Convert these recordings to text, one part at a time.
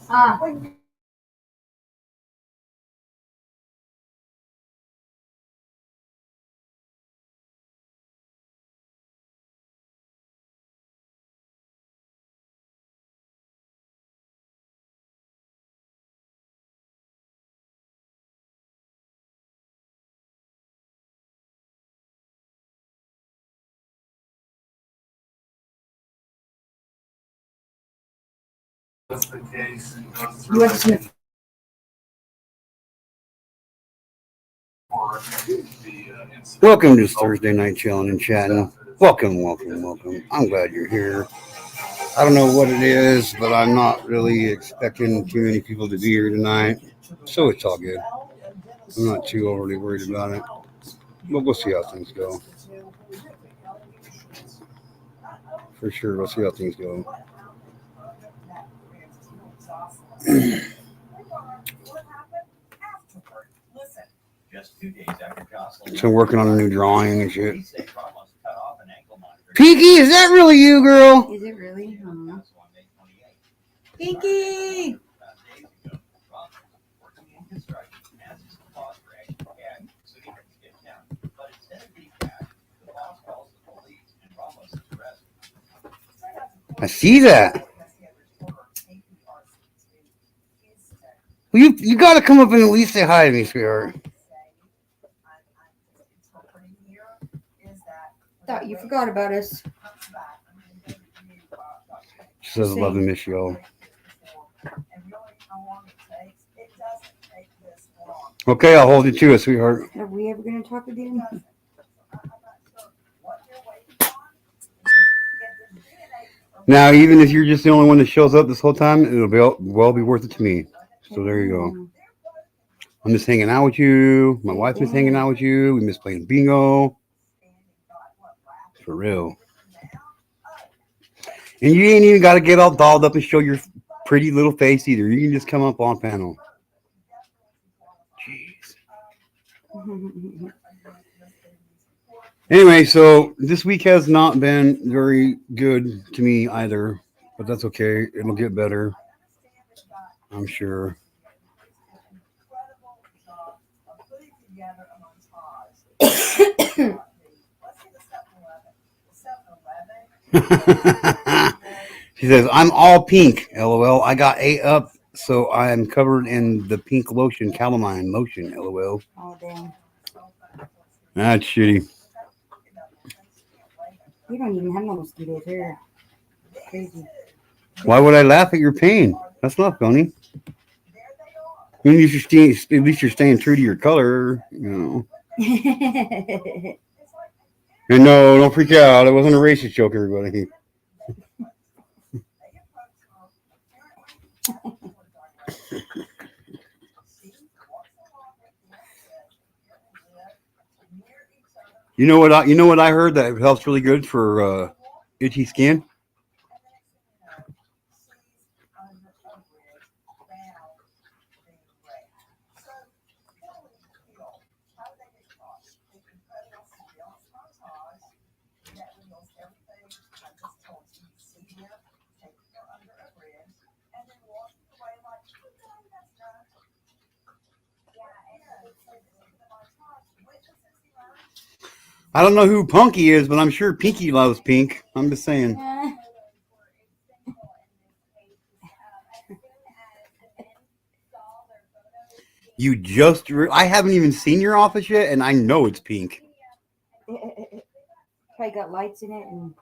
Ah, you want some? Welcome to Thursday Night Chilli'n and Chatting. Welcome, welcome, welcome. I'm glad you're here. I don't know what it is, but I'm not really expecting too many people to be here tonight. So it's all good. I'm not too overly worried about it. But we'll see how things go. For sure, we'll see how things go. So working on a new drawing and shit. Pinky, is that really you, girl? Is it really? Pinky! I see that. Well, you got to come up and at least say hi to me, sweetheart. Thought you forgot about us. She says, I love and miss you all. Okay, I'll hold you to it, sweetheart. Are we ever going to talk again? Now, even if you're just the only one that shows up this whole time, it'll be worth it to me. So there you go. I'm just hanging out with you. My wife is hanging out with you. We miss playing bingo. For real. And you ain't even got to get all dolled up and show your pretty little face either. You can just come up on panel. Jeez. Anyway, so this week has not been very good to me either, but that's okay. It'll get better, I'm sure. She says, I'm all pink, lol. I got A up, so I am covered in the pink lotion, calamine lotion, lol. Oh, damn. That's shitty. We don't even have no mosquitoes here. Crazy. Why would I laugh at your pain? That's not funny. I mean, at least you're staying true to your color, you know. And no, don't freak out. It wasn't a racist joke, everybody. You know what I heard that helps really good for itchy skin. I don't know who Punky is, but I'm sure Pinky loves pink. I'm just saying. I haven't even seen your office yet, and I know it's pink. Probably got lights in it and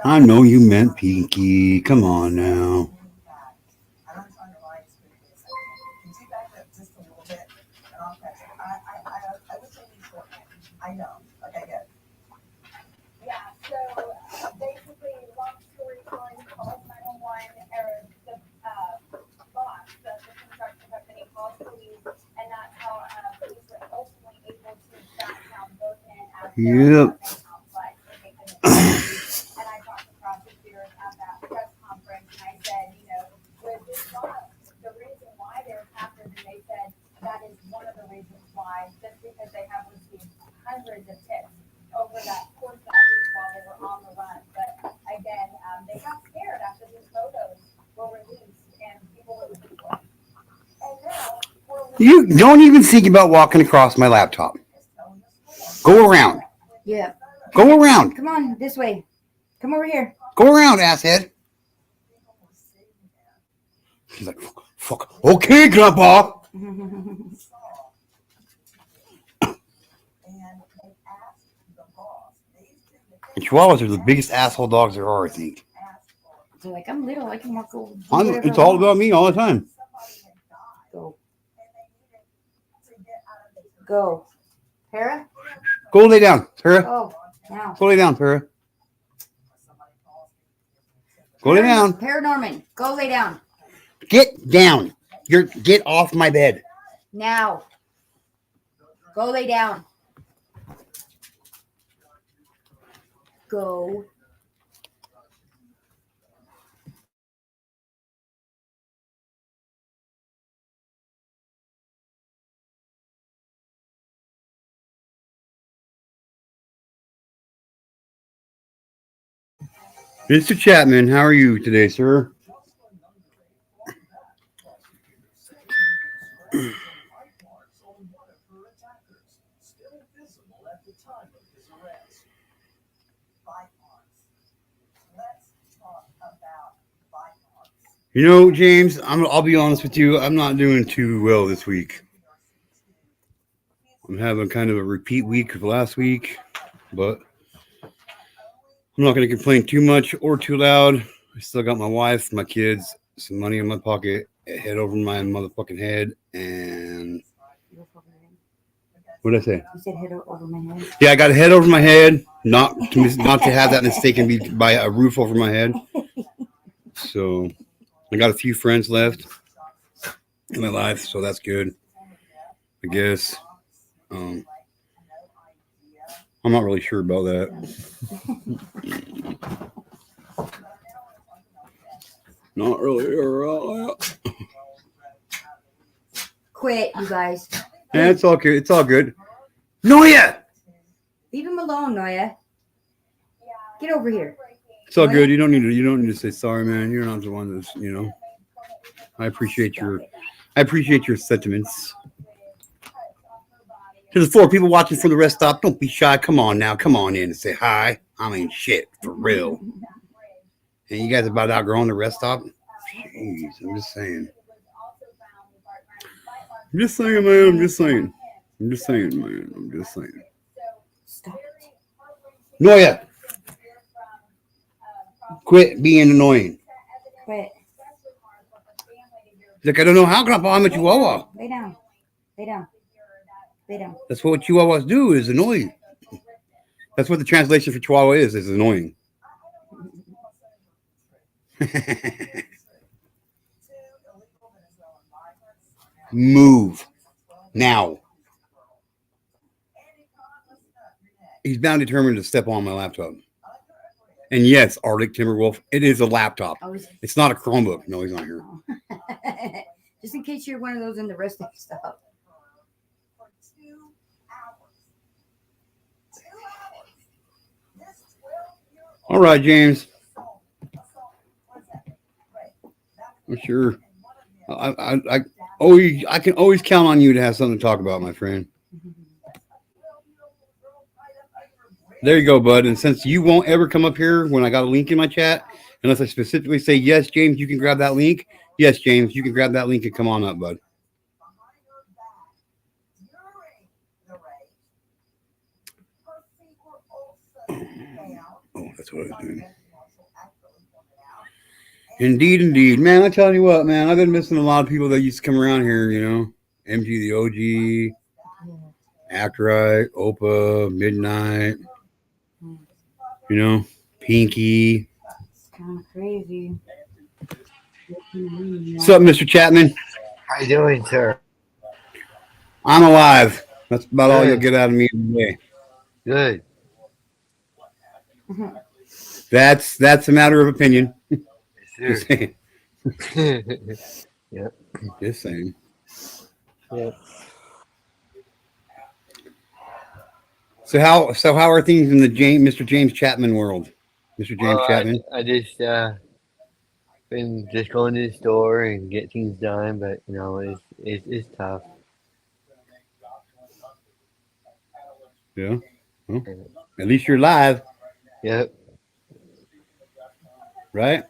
I know you meant Pinky. Come on now. Yep. You don't even think about walking across my laptop. Go around. Yeah. Go around. Come on, this way. Come over here. Go around, asshead. She's like, fuck. Okay, Grandpa. And Chihuahuas are the biggest asshole dogs there are, I think. They're like, I'm little. I can walk over. It's all about me all the time. Go. Go. Para? Go lay down, Para. Oh, now. Go lay down, Para. Go lay down. Paranorman, go lay down. Get down. Get off my bed. Now. Go lay down. Go. Mr. Chapman, how are you today, sir? You know, James, I'll be honest with you. I'm not doing too well this week. I'm having kind of a repeat week of last week, but I'm not going to complain too much or too loud. I still got my wife, my kids, some money in my pocket, a head over my motherfucking head, and what did I say? You said head over my head. Yeah, I got a head over my head. Not to have that mistaken be by a roof over my head. So I got a few friends left in my life, so that's good. I guess. I'm not really sure about that. Not really sure about that. Quit, you guys. Yeah, it's all good. It's all good. Noya! Leave him alone, Noya. Get over here. It's all good. You don't need to say sorry, man. You're not the one that's, I appreciate your sentiments. To the 4 people watching from the rest stop, don't be shy. Come on now. Come on in and say hi. I mean, shit, for real. And you guys about outgrowing the rest stop? Jeez, I'm just saying. I'm just saying, man. I'm just saying, man. I'm just saying. Stop. Noya! Quit being annoying. Quit. He's like, I don't know how, Grandpa. I'm a Chihuahua. Lay down. Lay down. Lay down. That's what Chihuahuas do, is annoy. That's what the translation for Chihuahua is annoying. Move. Now. He's bound determined to step on my laptop. And yes, Arctic Timberwolf, it is a laptop. It's not a Chromebook. No, he's not here. Just in case you're one of those in the rest of the stuff. All right, James. I'm sure. I can always count on you to have something to talk about, my friend. There you go, bud. And since you won't ever come up here when I got a link in my chat, unless I specifically say, yes, James, you can grab that link. Yes, James, you can grab that link and come on up, bud. Oh, that's what I was doing. Indeed. Man, I tell you what, man, I've been missing a lot of people that used to come around here, MG the OG. Act Right, Opa, Midnight, Hmm. Pinky. It's kind of crazy. What can you do, you What's know? up, Mr. Chapman? How you doing, sir? I'm alive. That's about all you'll Good, get out of me today. good. That's a matter of opinion. Yes, Just sir. saying. Yep, Just saying. yep. So how are things in the Mr. James Chapman world? Mr. James Well, Chapman? I just been just going to the store and get things done, but it's tough. Yeah. Well, And, at least you're alive, yep, right?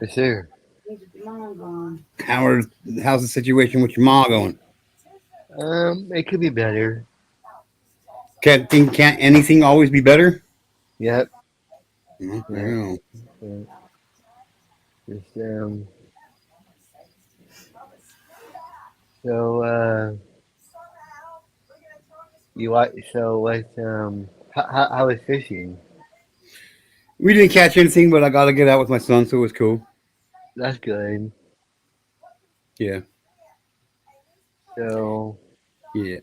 yes, sir. Things with your mom gone. How are how's the situation with your mom going? It could be better. Can't anything always be better? Yep, There yep, you go. yep. Just so so what how was fishing? We didn't catch anything, but I got to get out with my son, so it was cool. That's good. Yeah. So Yeah.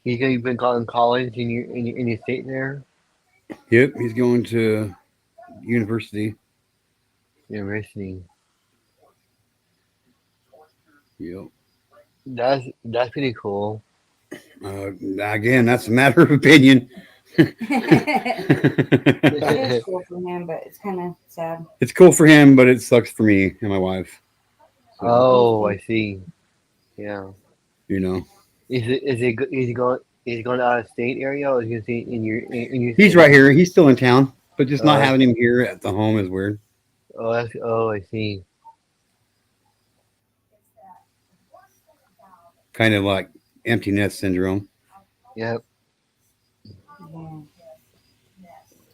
you've been calling college in your state there, Yep. He's going to university. university. Yep. That's pretty cool. Again, that's a matter of opinion. It is Oh, cool for him, but it's kind of sad. It's cool for him, but it sucks for me and my wife. So I Easy. see. Yeah. you know, Is he going out of state area or is he gonna stay in your he's right city? here. He's still in town, but just not Oh, having him here at the home is weird. I see. Kind of like empty nest syndrome. Yep. Yeah.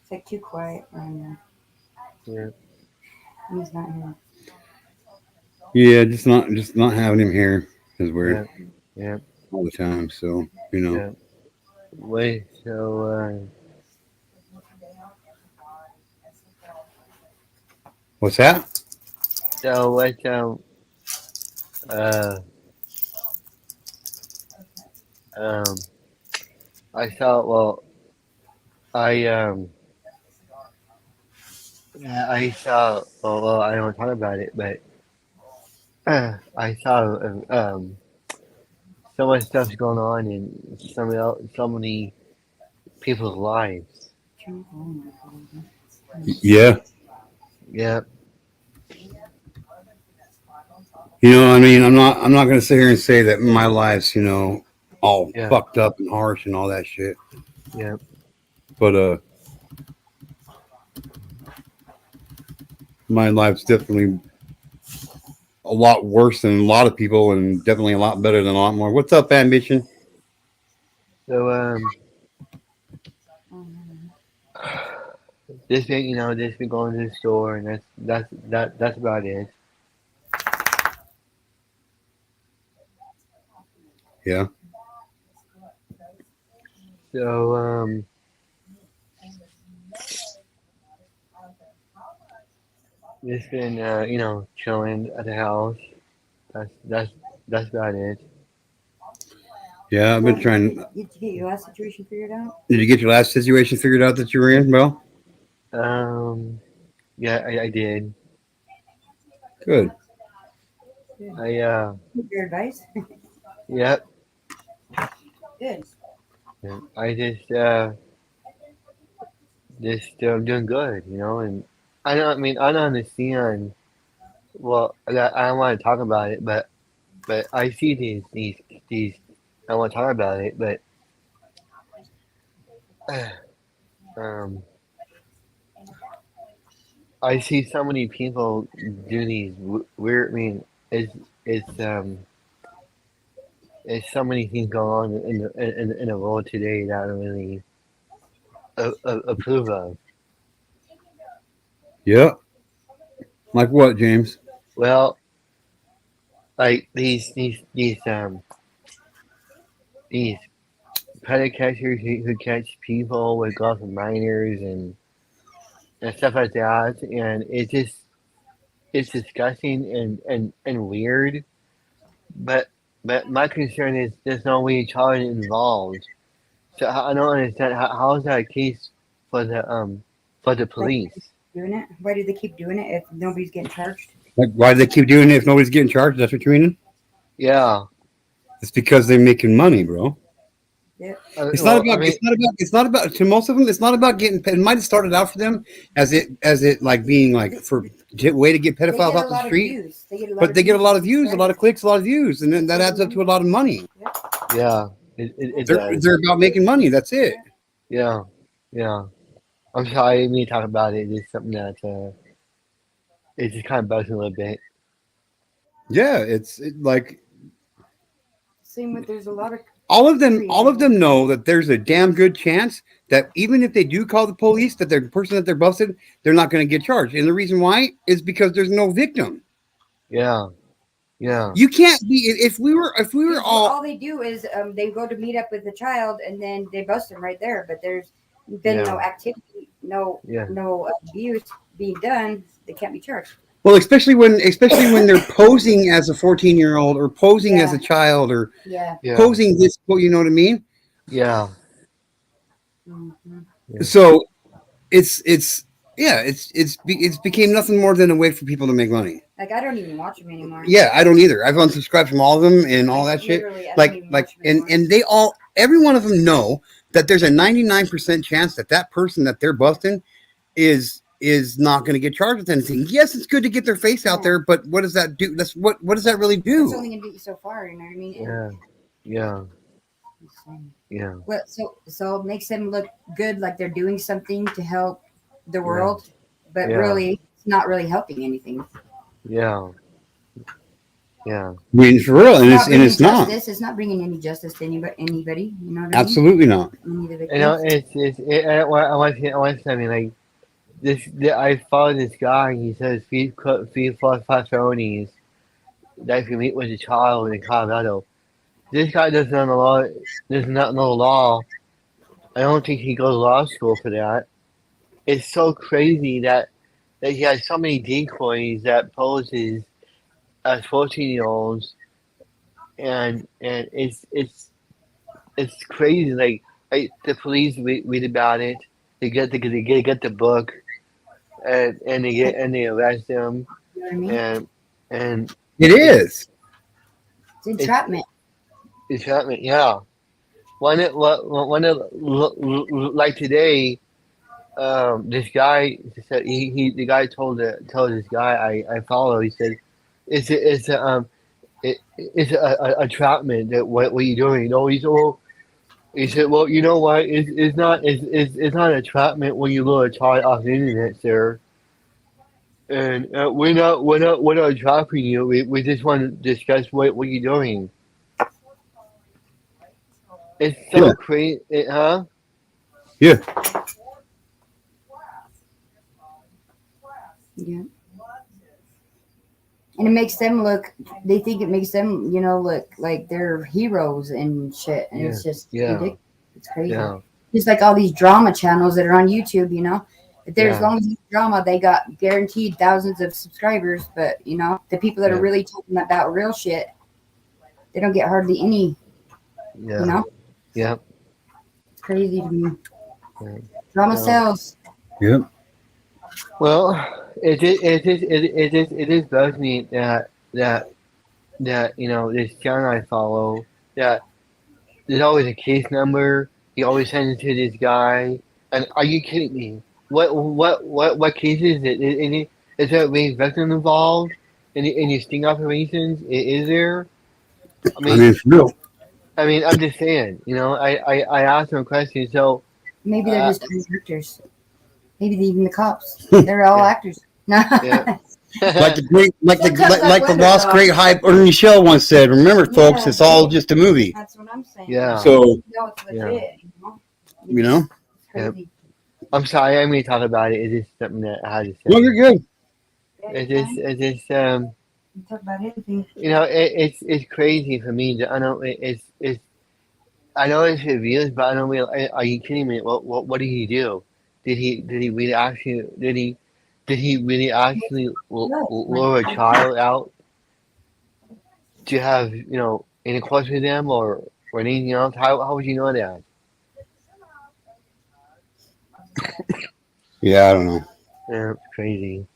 It's like too quiet around here. Yeah. He's not here. Yeah, just not having him here is weird Yep. Yep. all the time. So you know, Yep. Wait. what's that? So what? Uh. Um. I saw. Well. I Yeah. I saw. Well. I don't talk about it, but I saw. So much stuff's going on in so many people's lives. Turn the volume up a little bit. Yeah, Yep. I mean, I'm not going to sit here and say that my life's all Yep. fucked up and harsh and all that shit. Yep. But my life's definitely a lot worse than a lot of people, and definitely a lot better than a lot more. What's up, ambition? So Um, just been going to the store, and that's about it. Yeah, So just been chilling at the house. That's about it. yeah. I've so been did trying. you get your last situation figured out? Did you get your last situation figured out that you were in? Well, Um yeah, I did. good. Good. I Your advice? Yep. Good. Yeah, I just doing good, and I don't understand. Well, I don't want to talk about it, but I see these. I don't want to talk about it, but um, I see so many people do these weird. It's it's so many things going on in the world today that I don't really approve of. Yeah, like what, James? Well, like these. predator catchers who catch people with gloves of minors and stuff like that, and it's disgusting and weird. But but my concern is there's no way charge involved. So I don't understand how is that a case for the Like police? doing it. Why do they keep doing it if nobody's getting charged? Like, why do they keep doing it if nobody's getting charged? That's what you mean? Yeah. It's because they're making money, bro. Yep. It's not Well, I about. mean, It's not about. It's not about. To most of them, it's not about getting. It might have started out for them as it like being like They, for way to get they pedophiles get off a the lot of street. views. They get a lot But of they get a views lot and of views, a lot of subscribers. clicks, a lot of views, and then that adds up Hmm. to a lot of money. Yep. yeah, it does. They're about making money. That's it. Yeah. Yeah, yeah. I'm sorry, I didn't mean to talk about it. It's something that it just kind of bugs me a little bit. Yeah, like Same with there's a lot of all of creators. them know that there's a damn good chance that even if they do call the police, that the person that they're busted, they're not going to get charged. And the reason why is because there's no victim. Yeah, yeah, You can't be if we were Because all all they do is they go to meet up with the child and then they bust him right there. But there's been no yeah, activity, yeah, no abuse being done. They can't be charged. well, especially when they're posing as a 14-year-old or posing as a Yeah, child or yeah. yeah, posing this, well, you know what I mean? yeah, Hmm. yeah, So it's yeah, it's became nothing more than a way for people to make money. Like I don't even watch them anymore. Yeah, I don't either. I've unsubscribed from all of them and all Like that shit. literally, I don't even watch them anymore. And they all every one of them know that there's a 99% chance that that person that they're busting is not going to get charged with anything. Yes, it's good to get their face out Yeah, there, but what does that do? That's what does that really that's do? only gonna get you so far. You know what I mean? And yeah, yeah, insane. yeah, Well, so it makes them look good, like they're doing something to help the yeah, world, but yeah, really, it's not really helping anything. yeah, yeah, I mean, for real, It's not and bringing it's not justice. It's not bringing any justice to anybody. You know what I mean? absolutely not. Any of the you know, victims. I want to say, I mean, like I followed this guy. And he says three plus five felonies that if you meet with a child in Colorado. This guy doesn't know the law. Does not know the law. I don't think he goes to law school for that. It's so crazy that he has so many decoys that poses as 14-year-olds, and it's crazy. Like the police read about it. They get the book and they arrest him You know what I mean? and and It it's is. It's it's entrapment. it's happening. Yeah. Like today, this guy said he the guy told this guy I follow. He said it's it's a trapment that what you doing? You know, he said, well, you know what? It's not a trapment when you lure a child off the internet, sir. And we're not trapping you. We just want to discuss what you're doing. It's Yeah, so crazy, huh? yeah, Yeah, and it makes them look. They think it makes them, look like they're heroes and shit. And Yeah, it's just yeah, ridiculous. It's crazy. yeah, Just like all these drama channels that are on YouTube. If there's as yeah, long as it's drama, they got guaranteed thousands of subscribers. But the people that are yeah, really talking about real shit, they don't get hardly any. You yeah, know, yeah, it's crazy to me. yeah. Drama So, sells. yeah. well, it is bugs me that you know this channel I follow that there's always a case number. He always sends it to this guy. And are you kidding me? What case is it? Is there a victim involved in these sting operations? Is there? I I mean, mean, for real. I'm just saying. You know, I asked him a question. So, Maybe they're uh, just actors. Maybe even the cops. They're all yeah, actors. No. yeah, Like the great, Sometimes I like the wonder lost though. great hype Ernie Shell once said. Remember, folks, Yeah, it's all just a movie. that's what I'm saying. yeah, So No, it's yeah, legit. you know, It's yeah. crazy. I'm sorry. I mean, talk about it. It's just something that I had to no, you're say. good. Anytime. It's just You talk about anything. it's crazy for me. I know it's I know it's his views, but I don't mean. Are you kidding me? What did he do? Did he really actually did he really actually Look, lure a child out to have intercourse with them or anything else? How would you know that? Yeah, I don't know. Yeah, crazy.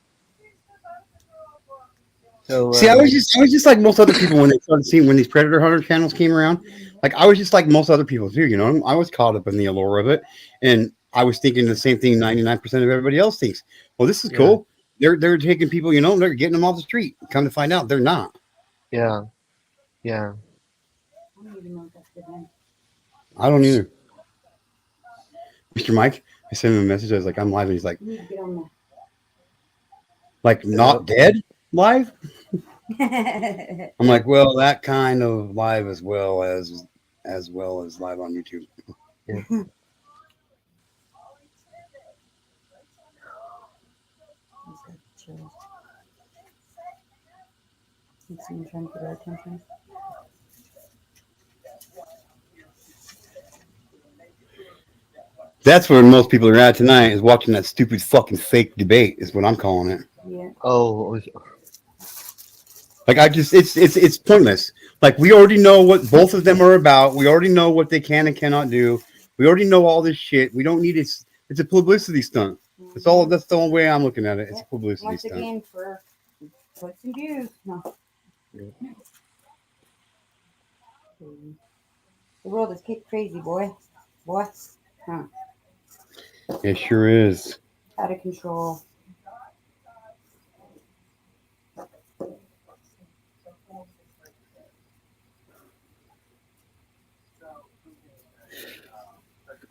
So See, I was just like most other people when they started seeing when these predator hunter channels came around. Like I was just like most other people too. You know, I was caught up in the allure of it, and I was thinking the same thing 99% of everybody else thinks. Well, this is yeah, cool. They're taking people. You know, they're getting them off the street. Come to find out, they're not. yeah, yeah. I don't even know what that's good. I don't either. Mr. Mike, I sent him a message. I was like, I'm live, and he's like, You need to get on like not dead live. that. I'm like, well, that kind of live as well as live on YouTube. Yeah. He's got chills. Think someone trying to get our attention. That's where most people are at tonight is watching that stupid fucking fake debate. Is what I'm calling it. Yeah. Oh, Like I just it's pointless. Like we already know what both of them are about. We already know what they can and cannot do. We already know all this shit. We don't need it. It's a publicity stunt. That's all. That's the only way I'm looking at it. It's a Yep. publicity Once stunt. again, for clicks and views. No. yeah. The world is crazy, boy. Boy. Huh. It sure is. Out of control.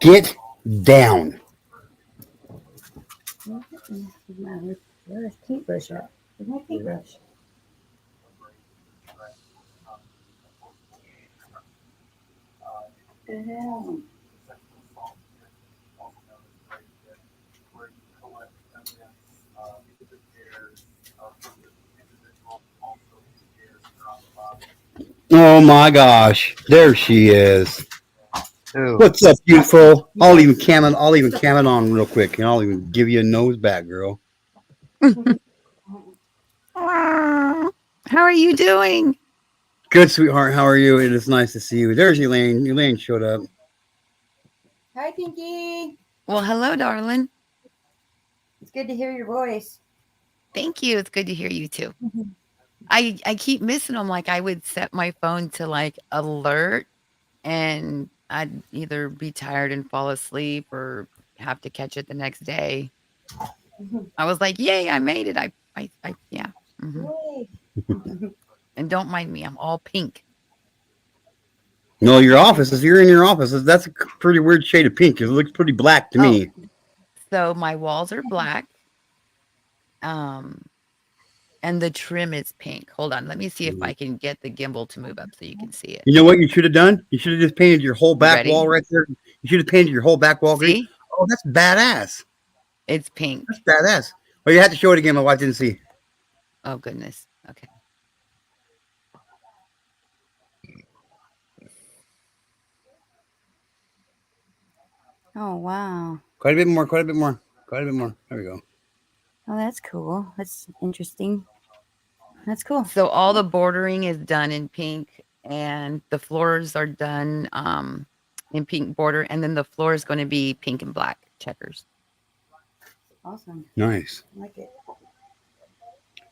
Get down. Where's paintbrush at? Where's my paintbrush? What the hell? Oh my gosh, there she is. Who? What's up, beautiful? I'll even cam it on real quick, and I'll even give you a nose back, girl. How are you doing? Good, sweetheart. How are you? It is nice to see you. There's Elaine. Elaine showed up. Hi, Pinky. Well, hello, darling. It's good to hear your voice. Thank you. It's good to hear you too. I keep missing them. Like I would set my phone to like alert, and I'd either be tired and fall asleep or have to catch it the next day. I was like, "Yay, I made it!" Yeah. Yay. And don't mind me. I'm all pink. No, your office. If you're in your office, that's a pretty weird shade of pink. It looks pretty black to Oh, me. so my walls are black. Um, and the trim is pink. Hold on. Let me see if I can get the gimbal to move up so you can see it. You know what you should have done? You should have just painted your whole You back ready? wall right there. You should have painted your whole back wall green. See? Oh, that's badass. It's pink. That's badass. Well, you had to show it again. My wife didn't see. Oh, goodness. Okay. Oh, wow. Quite a bit more. Quite a bit more. Quite a bit more. There we go. Oh, that's cool. That's interesting. That's cool. So all the bordering is done in pink and the floors are done in pink border, and then the floor is going to be pink and black checkers. Awesome. Nice. I like it.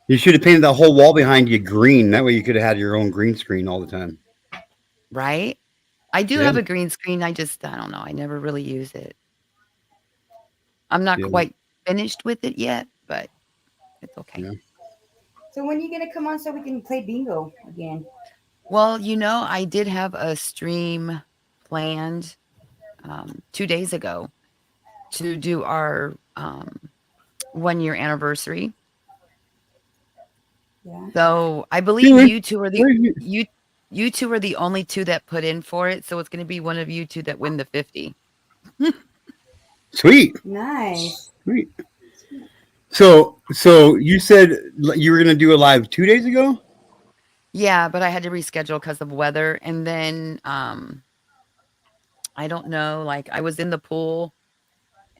You should have painted that whole wall behind you green. That way you could have had your own green screen all the time. Right? I do Yeah. have a green screen. I don't know. I never really use it. I'm not Yeah. quite finished with it yet, but it's okay. Yeah. So when are you gonna come on so we can play bingo again? Well, I did have a stream planned 2 days ago to do our 1 year anniversary. Yeah. So I believe Really? you two are Where you- you two are the only two that put in for it. So it's going to be one of you two that win the 50. Sweet. Nice. Sweet. So you said you were gonna do a live 2 days ago? Yeah, but I had to reschedule because of weather, and then I don't know. Like I was in the pool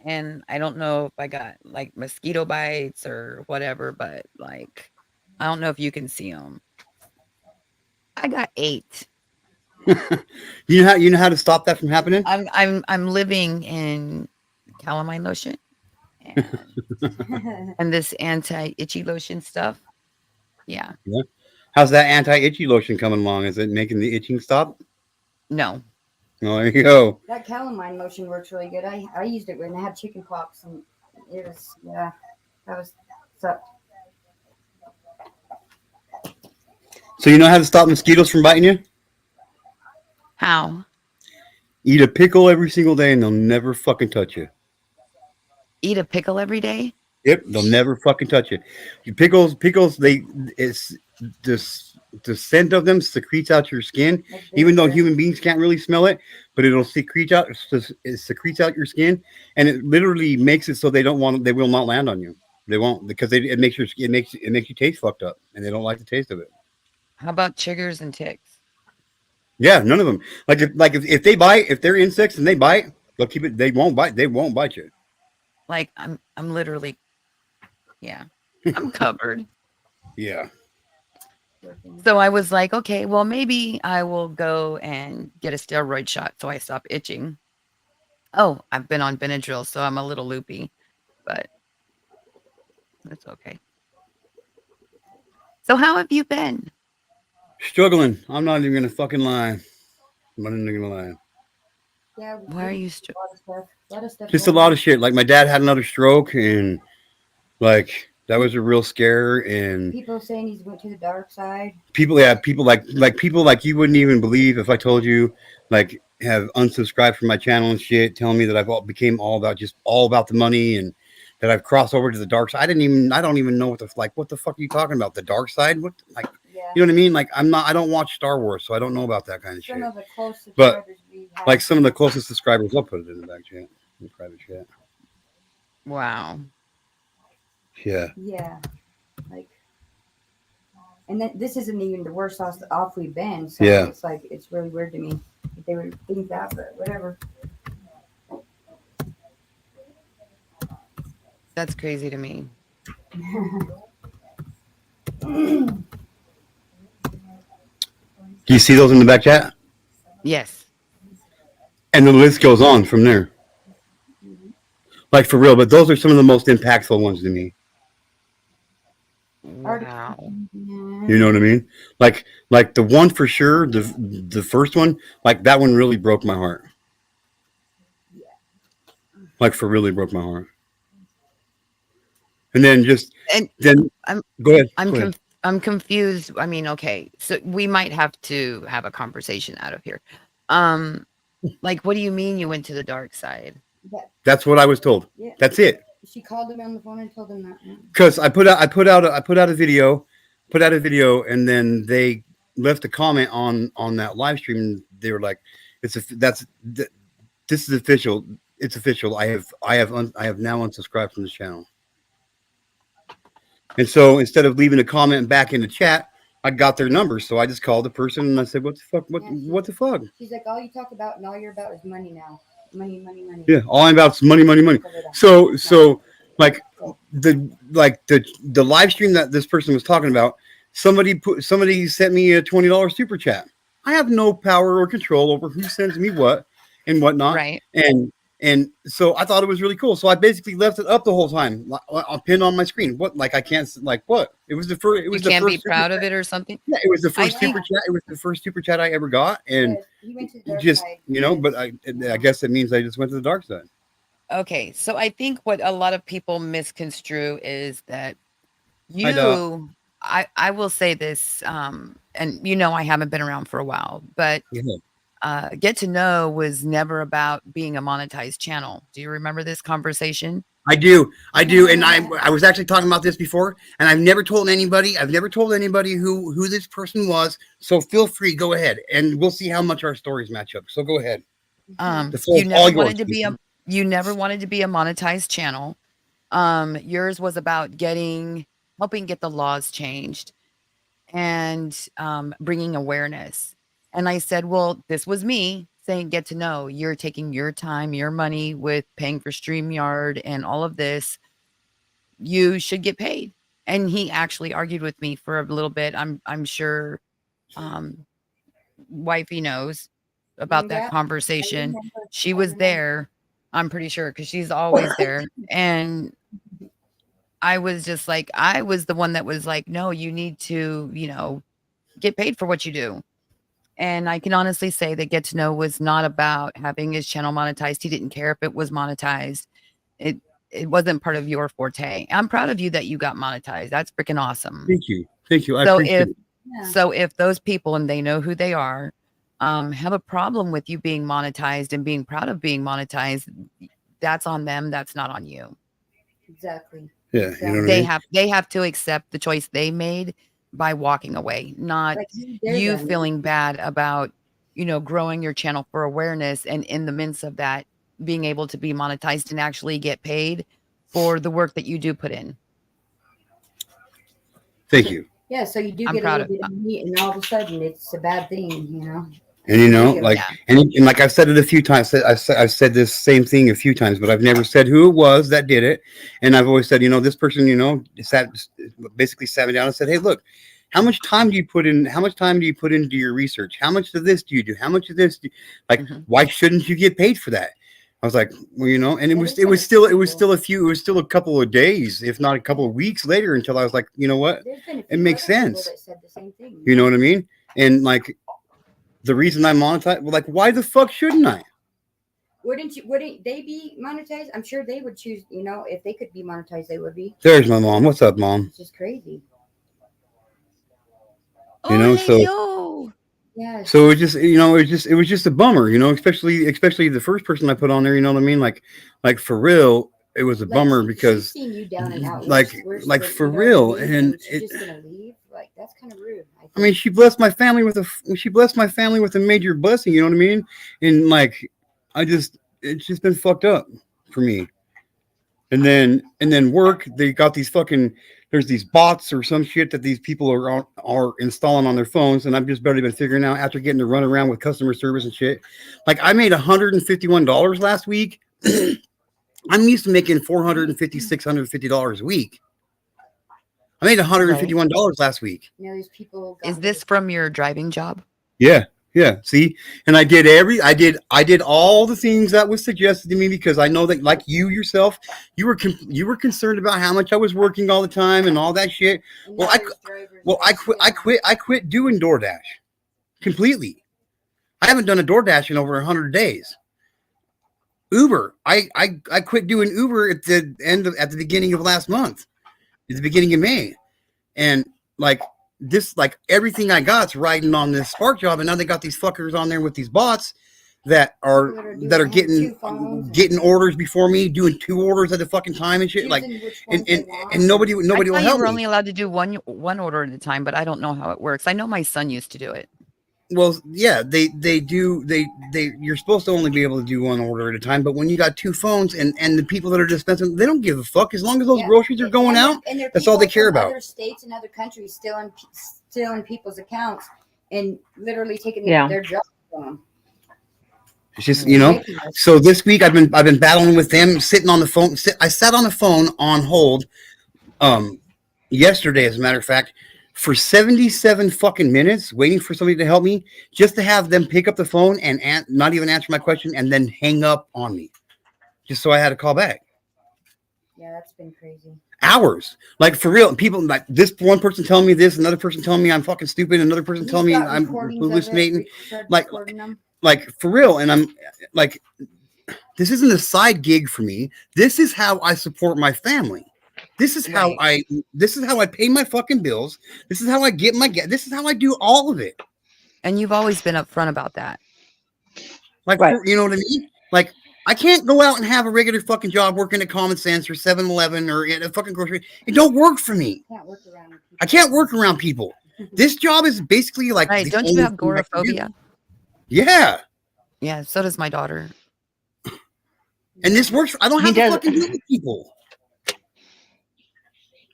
and I don't know if I got like mosquito bites or whatever, but like I don't know if you can see them. I got 8. You know how to stop that from happening? I'm living in calamine lotion and this anti-itchy lotion stuff. Yeah. Yeah. How's that anti-itchy lotion coming along? Is it making the itching stop? No. Oh, there you go. That calamine lotion works really good. I used it when I had chicken pox, and it was, yeah, that was sucked. So you know how to stop mosquitoes from biting you? How? Eat a pickle every single day, and they'll never fucking touch you. Eat a pickle every day? Yep, they'll never fucking touch you. Pickles, it's the scent of them secretes out your skin. Like Even though vinegar. human beings can't really smell it, but it secretes out your skin, and it literally makes it so they will not land on you. They won't because it makes it makes you taste fucked up, and they don't like the taste of it. How about chiggers and ticks? Yeah, none of them. If they bite, if they're insects and they bite, they'll keep it. They won't bite. They won't bite you. Like I'm literally, yeah. I'm covered. Yeah. So I was like, okay, well maybe I will go and get a steroid shot so I stop itching. Oh, I've been on Benadryl, so I'm a little loopy, but it's okay. So how have you been? Struggling. I'm not even gonna fucking lie. I'm not even gonna lie. Yeah, Why are we you a lot of stuff. A lot of stuff Just a going lot on. of shit. Like my dad had another stroke, and like that was a real scare. And People saying he's went to the dark side. people, yeah, people like you wouldn't even believe if I told you, like, have unsubscribed from my channel and shit, telling me that became all about the money and that I've crossed over to the dark side. I don't even know what the fuck are you talking about? The dark side? What, like, Yeah. you know what I mean? Like, I don't watch Star Wars, so I don't know about that kind of Some shit. of the close But subscribers we have. like some of the closest subscribers, I'll put it in the back chat, in the private chat. Wow. Yeah. Yeah, like, and then this isn't even the worst off we've been. So Yeah. it's like it's really weird to me that they would think that, but whatever. That's crazy to me. Do you see those in the back chat? Yes. And the list goes on from there. Like for real, but those are some of the most impactful ones to me. Wow. You know what I mean? Like the one for sure, the first one, like that one really broke my heart. Like for really broke my heart. And And then I'm go ahead. I'm Go ahead. I'm confused. I mean, okay, so we might have to have a conversation out of here. Um, like, what do you mean you went to the dark side? That, That's what I was told. yeah. That's it. She called him on the phone and told him that. Because I put out a video, and then they left a comment on that live stream. And they were like, this is official. It's official. I have now unsubscribed from this channel. And so instead of leaving a comment back in the chat, I got their number. So I just called the person and I said, "What the fuck? What the fuck?" She's like, all you talk about and all you're about is money now. Money, money, money. Yeah, all I'm about is money, money, money. So like the live stream that this person was talking about, somebody sent me a $20 super chat. I have no power or control over who sends me what and whatnot. Right. And so I thought it was really cool. So I basically left it up the whole time, pinned on my screen. What, like I can't, like what? It was the first. It You was the can't be first. proud of it or something. Yeah, it was the I first think super chat. It was the first super chat I ever got, and he went to the dark just side. but I guess it means I just went to the dark side. okay, so I think what a lot of people misconstrue is that Hi, Doc. you I will say this, and I haven't been around for a while, but Yeah. Get to Know was never about being a monetized channel. Do you remember this conversation? I do, and I was actually talking about this before, and I've never told anybody. I've never told anybody who this person was. So feel free, go ahead, and we'll see how much our stories match up. So go ahead. The floor You is never all wanted yours. to be a you never wanted to be a monetized channel. Yours was about helping get the laws changed and bringing awareness. And I said, well, this was me. saying get to know, you're taking your time, your money with paying for StreamYard and all of this, you should get paid. And he actually argued with me for a little bit. I'm sure um wifey knows about that Yeah, I conversation. remember. She I was remember. there. I'm pretty sure because she's always there. And I was just like, I was the one that was like, no, you need to, get paid for what you do. And I can honestly say that Get to Know was not about having his channel monetized. He didn't care if it was monetized. It it wasn't part of your forte. I'm proud of you that you got monetized. That's freaking awesome. Thank you. Thank you. I So appreciate if it. Yeah, those people and they know who they are, have a problem with you being monetized and being proud of being monetized, that's on them. That's not on you. exactly. Yeah, you know what I Exactly. mean? They have to accept the choice they made by walking away, not Like he did you them. feeling bad about, growing your channel for awareness and in the midst of that being able to be monetized and actually get paid for the work that you do put in. Thank you. Yeah, so you do I'm get a proud little of bit of meat, and all of a sudden it's a bad thing. And you know, Regular. like, yeah. and like I've said it a few times. I've said this same thing a few times, but I've never said who it was that did it. And I've always said, this person, basically sat me down and said, "Hey, look, how much time do you put in? How much time do you put into your research? How much of this do you do? How much of this? Like, Mhm. why shouldn't you get paid for that?" I was like, well, and That is understandable. it was still a couple of days, if not a couple of weeks later, until I was like, you know what, There's been a it few makes other people sense. that said the same thing. You know what I mean? And like the reason I monetize, well, like, why the fuck shouldn't I? Wouldn't they be monetized? I'm sure they would choose. If they could be monetized, they would be. There's my mom. What's up, mom? It's just crazy. Ole So yo. Yes. so it just it was just a bummer, especially the first person I put on there. You know what I mean? Like for real, it was a Like bummer she's because seen you down and out. like Where's like the, for what I real, mean? and And she's it. just gonna leave. Like that's kind of rude. I I mean, think. she blessed my family with a major blessing. You know what I mean? And like, it's just been fucked up for me. And then work, they got these fucking there's these bots or some shit that these people are installing on their phones, and I've just barely been figuring out after getting to run around with customer service and shit. Like I made $151 last week. I'm used to making $650 a week. I made Right. $151 last week. These people Is got this me. from your driving job? Yeah, yeah. See, and I did all the things that was suggested to me because I know that, like you yourself, you were concerned about how much I was working all the time and all that shit. And Well, now I there's drivers well that I quit doing DoorDash completely. I haven't done a DoorDash in over 100 days. Uber, I quit doing Uber at the beginning of last month, at the beginning of May, and like like everything I got's riding on this Spark job, and now they got these fuckers on there with these bots that are people that are that doing are having two phones getting and orders before me, doing 2 orders at a fucking time and shit. Like, choosing which and ones they and want. and And I nobody will thought you help were me. only allowed to do one order at a time, but I don't know how it works. I know my son used to do it. Well, yeah, they do they you're supposed to only be able to do one order at a time, but when you got two phones and the people that are dispensing, they don't give a fuck as long as those yeah, groceries are going out. and there are That's all they people care from about. other states and other countries still in people's accounts and literally taking Yeah. their jobs from them. It's just Really? Ridiculous. So this week I've been battling with them, sitting on the phone. I sat on the phone on hold um yesterday, as a matter of fact, for 77 fucking minutes, waiting for somebody to help me, just to have them pick up the phone and not even answer my question, and then hang up on me, just so I had to call back. Yeah, that's been crazy. Hours, like for real. People like this one person telling me this, another person telling me I'm fucking stupid, another person He's telling me got I'm recordings of it. hallucinating, Started like recording them. like for real. And I'm like, this isn't a side gig for me. This is how I support my family. This is how Right. I pay my fucking bills. This is how I get my gas. This is how I do all of it. And you've always been upfront about that. Like, Right. you know what I mean? Like, I can't go out and have a regular fucking job working at Common Sense or 7-Eleven or at a fucking grocery. It don't work for me. Can't work around with people. I can't work around people. This job is basically like Right. the Don't you only have thing I can do. agoraphobia? Yeah. Yeah, so does my daughter. And this works. I don't He have to does, fucking deal with people.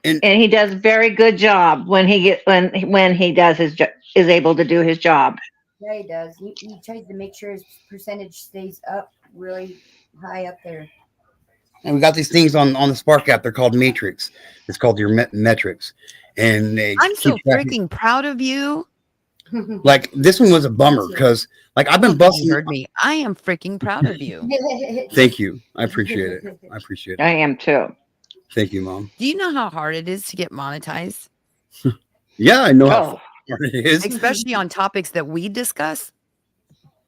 And and he does very good job when he does is able to do his job. Yeah, he does. He tries to make sure his percentage stays up really high up there. And we got these things on the Spark app. They're called Matrix. It's called your metrics, and they I'm keep so track. freaking proud of you. Like this one was a Me bummer too. because like I've I been don't think you busting. heard me. I am freaking proud of you. Thank you. I appreciate it. I appreciate it. I am too. Thank you, Mom. Do you know how hard it is to get monetized? Yeah, I know how Oh, fucking hard it is. Especially on topics that we discuss?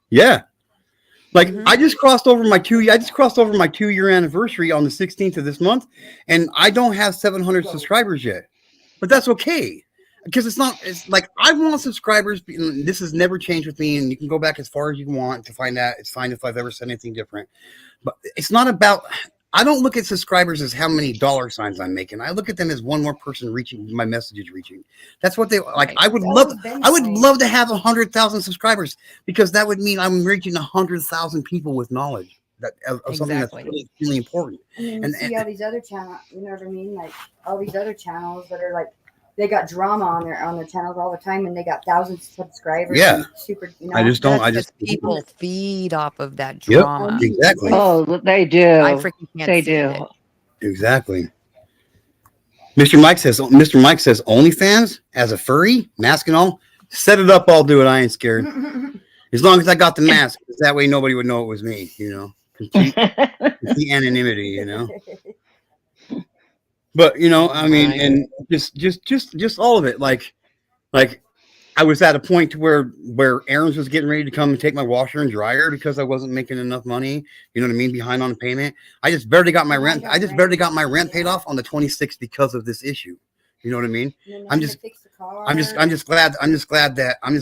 Yeah. Like Mhm. I just crossed over my 2 year anniversary on the 16th of this month, and I don't have 700 subscribers yet. But that's okay. Because it's like I want subscribers. And this has never changed with me, and you can go back as far as you want to find out. It's fine if I've ever said anything different. But it's not about. I don't look at subscribers as how many dollar signs I'm making. I look at them as one more person reaching my message is reaching. That's what they like. Right. I would It's love. always been I that would way. love to have 100,000 subscribers because that would mean I'm reaching 100,000 people with knowledge of something that's Exactly. really, really important. And then you And, see all these other channels, you know what I mean? Like all these other channels that are like they got drama on their channels all the time, and they got thousands of subscribers. Yeah. And super, you I know. just don't. That's I because just. people feed off of that Yep. I drama. mean, Exactly. and oh, they I do. freaking can't They stand do. it. Exactly. Mr. Mike says OnlyFans as a furry, mask and all. Set it up, I'll do it. I ain't scared. As long as I got the mask, 'cause that way nobody would know it was me, complete anonymity, But Oh I mean, my. and just all of it. Like I was at a point to where Aaron's was getting ready to come and take my washer and dryer because I wasn't making enough money. You know what I mean? Behind on the payment. I just barely got my Yeah, I rent. got I just rent. barely got my rent paid Yeah. off on the 26th because of this issue. You know what I mean? And then I'm having to just fix the I'm just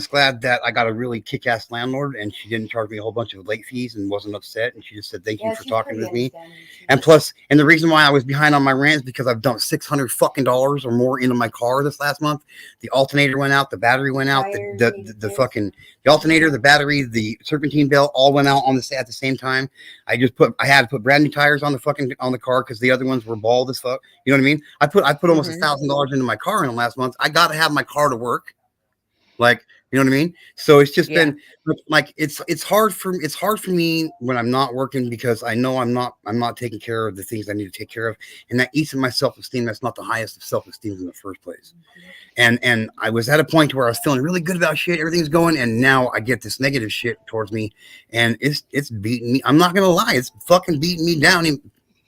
glad that I got a really kick-ass landlord and she didn't charge me a whole bunch of late fees and wasn't upset and she just said thank you Yeah, for she's talking pretty with me. understanding. And plus, and the reason why I was behind on my rent is because I've dumped $600 or more into my car this last month. The alternator went out, the battery went out, Tires the needed the fixed. fucking the alternator, the battery, the serpentine belt all went out on at the same time. I had to put brand new tires on the car because the other ones were bald as fuck. You know what I mean? I put almost Mhm. $1,000 into my car in the last month. I got to have my car to work. Like, you know what I mean? So it's just Yeah. been like it's hard for me when I'm not working because I know I'm not taking care of the things I need to take care of, and that eats in my self-esteem. That's not the highest of self-esteem in the first place. And I was at a point where I was feeling really good about shit, everything's going, and now I get this negative shit towards me, and it's beating me. I'm not gonna lie, it's fucking beating me down,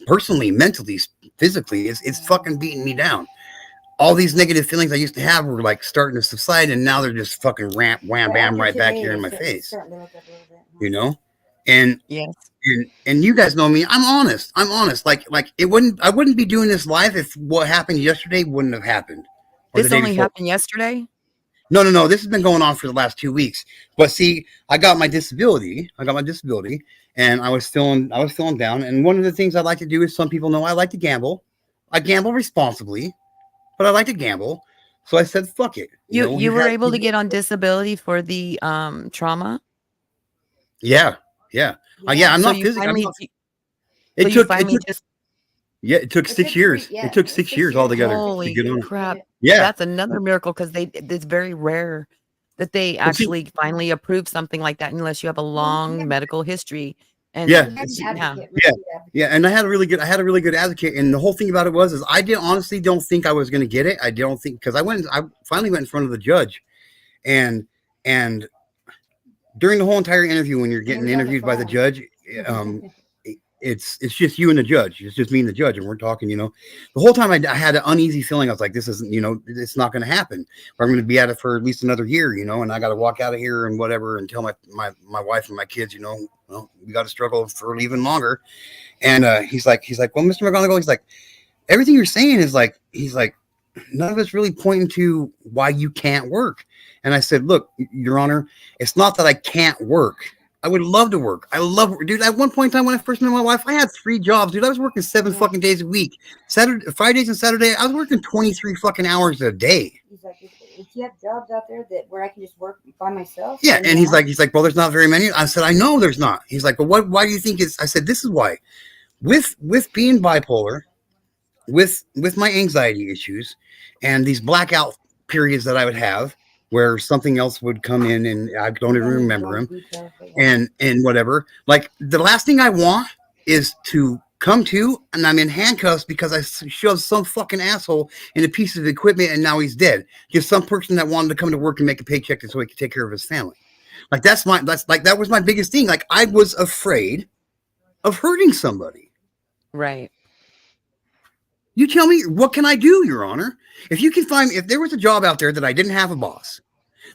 personally, mentally, physically. It's fucking beating me down. All these negative feelings I used to have were like starting to subside, and now they're just fucking ramp, wham, But bam, after right back today, here in my it's face. starting to look up a little bit. You know, and Yes. and you guys know me. I'm honest. I'm honest. Like I wouldn't be doing this live if what happened yesterday wouldn't have happened, or the This day only before. happened yesterday? No. This has been going on for the last 2 weeks. But see, I got my disability. And I was feeling down. And one of the things I like to do is some people know I like to gamble. I gamble responsibly, but I like to gamble. So I said, "Fuck it." You were able to get on disability for the trauma? Yeah, yeah, yeah. Yeah. I'm So not you physical. I'm finally not. so It you took. It finally took. just Yeah, it took It six took three. years. Yeah, It took it was 6 years 6 years. altogether to holy get on. crap. Yeah. That's another miracle because it's very rare that they Well, see, actually finally approve something like that unless you have a Well, yeah, long medical history. yeah, yeah, And we had an yeah. advocate, yeah, really good yeah. advocate. And I had a really good advocate. And the whole thing about it is I didn't honestly don't think I was going to get it. I don't think because I finally went in front of the judge, and and during the whole entire interview when you're And he getting was on the interviewed by the phone. judge, um, it's just you and the judge. It's just me and the judge, and we're talking. The whole time I had an uneasy feeling. I was like, this isn't. It's not going to happen. Or I'm going to be at it for at least another year. And I got to walk out of here and whatever and tell my wife and my kids. Well, we got to struggle for even longer. And he's like, well, Mr. McGonagall, he's like, everything you're saying is like, he's like, none of it's really pointing to why you can't work. And I said, look, Your Honor, it's not that I can't work. I would love to work. I love, dude. At one point in time, when I first met my wife, I had 3 jobs, dude. I was working 7 Yeah. fucking days a week. Fridays and Saturday, I was working 23 fucking hours a day. He's like, if you have jobs out there that where I can just work by myself. Yeah, then and yeah. he's like, well, there's not very many. I said, I know there's not. He's like, well, why do you think it's? I said, this is why. With being bipolar, with my anxiety issues, and these blackout periods that I would have, where something else would come in, and I don't even remember him, Details, but yeah. and whatever. Like the last thing I want is to come to and I'm in handcuffs because I shoved some fucking asshole in a piece of equipment and now he's dead. Just some person that wanted to come to work and make a paycheck so he could take care of his family. Like that was my biggest thing. Like I was afraid of hurting somebody. Right. You tell me, what can I do, Your Honor? If there was a job out there that I didn't have a boss,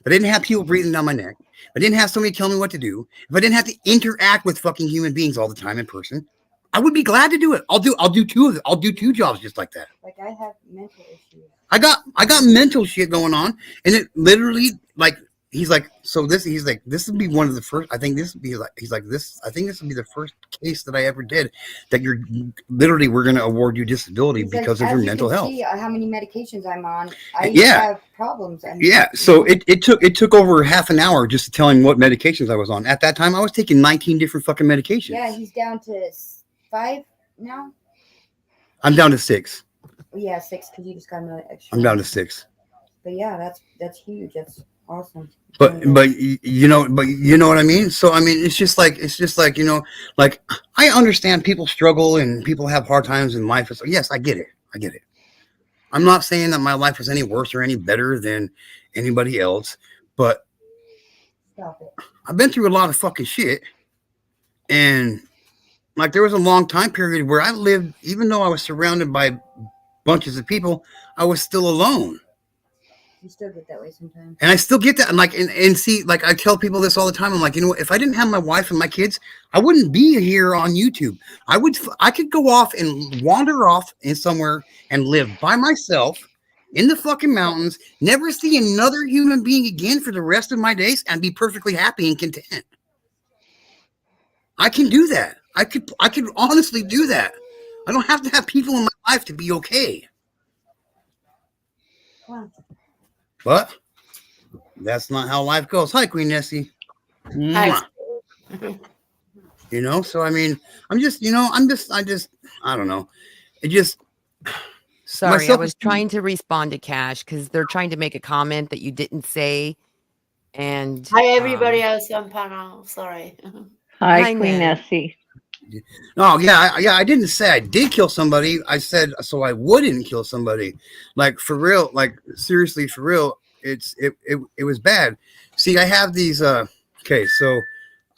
I didn't have people breathing down my neck, I didn't have somebody tell me what to do, if I didn't have to interact with fucking human beings all the time in person, I would be glad to do it. I'll do two of it. I'll do two jobs just like that. Like I have mental issues. I got mental shit going on, and it literally like he's like this would be one of the first. I think this would be like he's like this. I think this would be the first case that I ever did that we're going to award you disability because of your mental health. See how many medications I'm on. I have problems. So it took over half an hour just to tell him what medications I was on. At that time, I was taking 19 different fucking medications. Yeah, he's down to 5 now. I'm down to 6. Yeah, 6 because you just got another extra. I'm down to 6. But yeah, that's huge. That's awesome. But you know what I mean. So I mean, it's just like like I understand people struggle and people have hard times in life. So yes, I get it. I'm not saying that my life was any worse or any better than anybody else, but Stop it. I've been through a lot of fucking shit, and like there was a long time period where I lived, even though I was surrounded by bunches of people, I was still alone. You still get that way sometimes. And I still get that. And see, like I tell people this all the time. I'm like, if I didn't have my wife and my kids, I wouldn't be here on YouTube. I could go off and wander off in somewhere and live by myself in the fucking mountains, never see another human being again for the rest of my days and be perfectly happy and content. I can do that. I could honestly do that. I don't have to have people in my life to be okay. Wow. But that's not how life goes. Hi, Queen Nessie. Hi. So I mean, I don't know. It just. Sorry, I was trying to respond to Cash because they're trying to make a comment that you didn't say. And hi, everybody else on panel. Sorry. Hi, Queen Nessie. Oh yeah, I didn't say I did kill somebody. I said so I wouldn't kill somebody. Like for real, like seriously for real. It was bad. See, I have these. Okay, so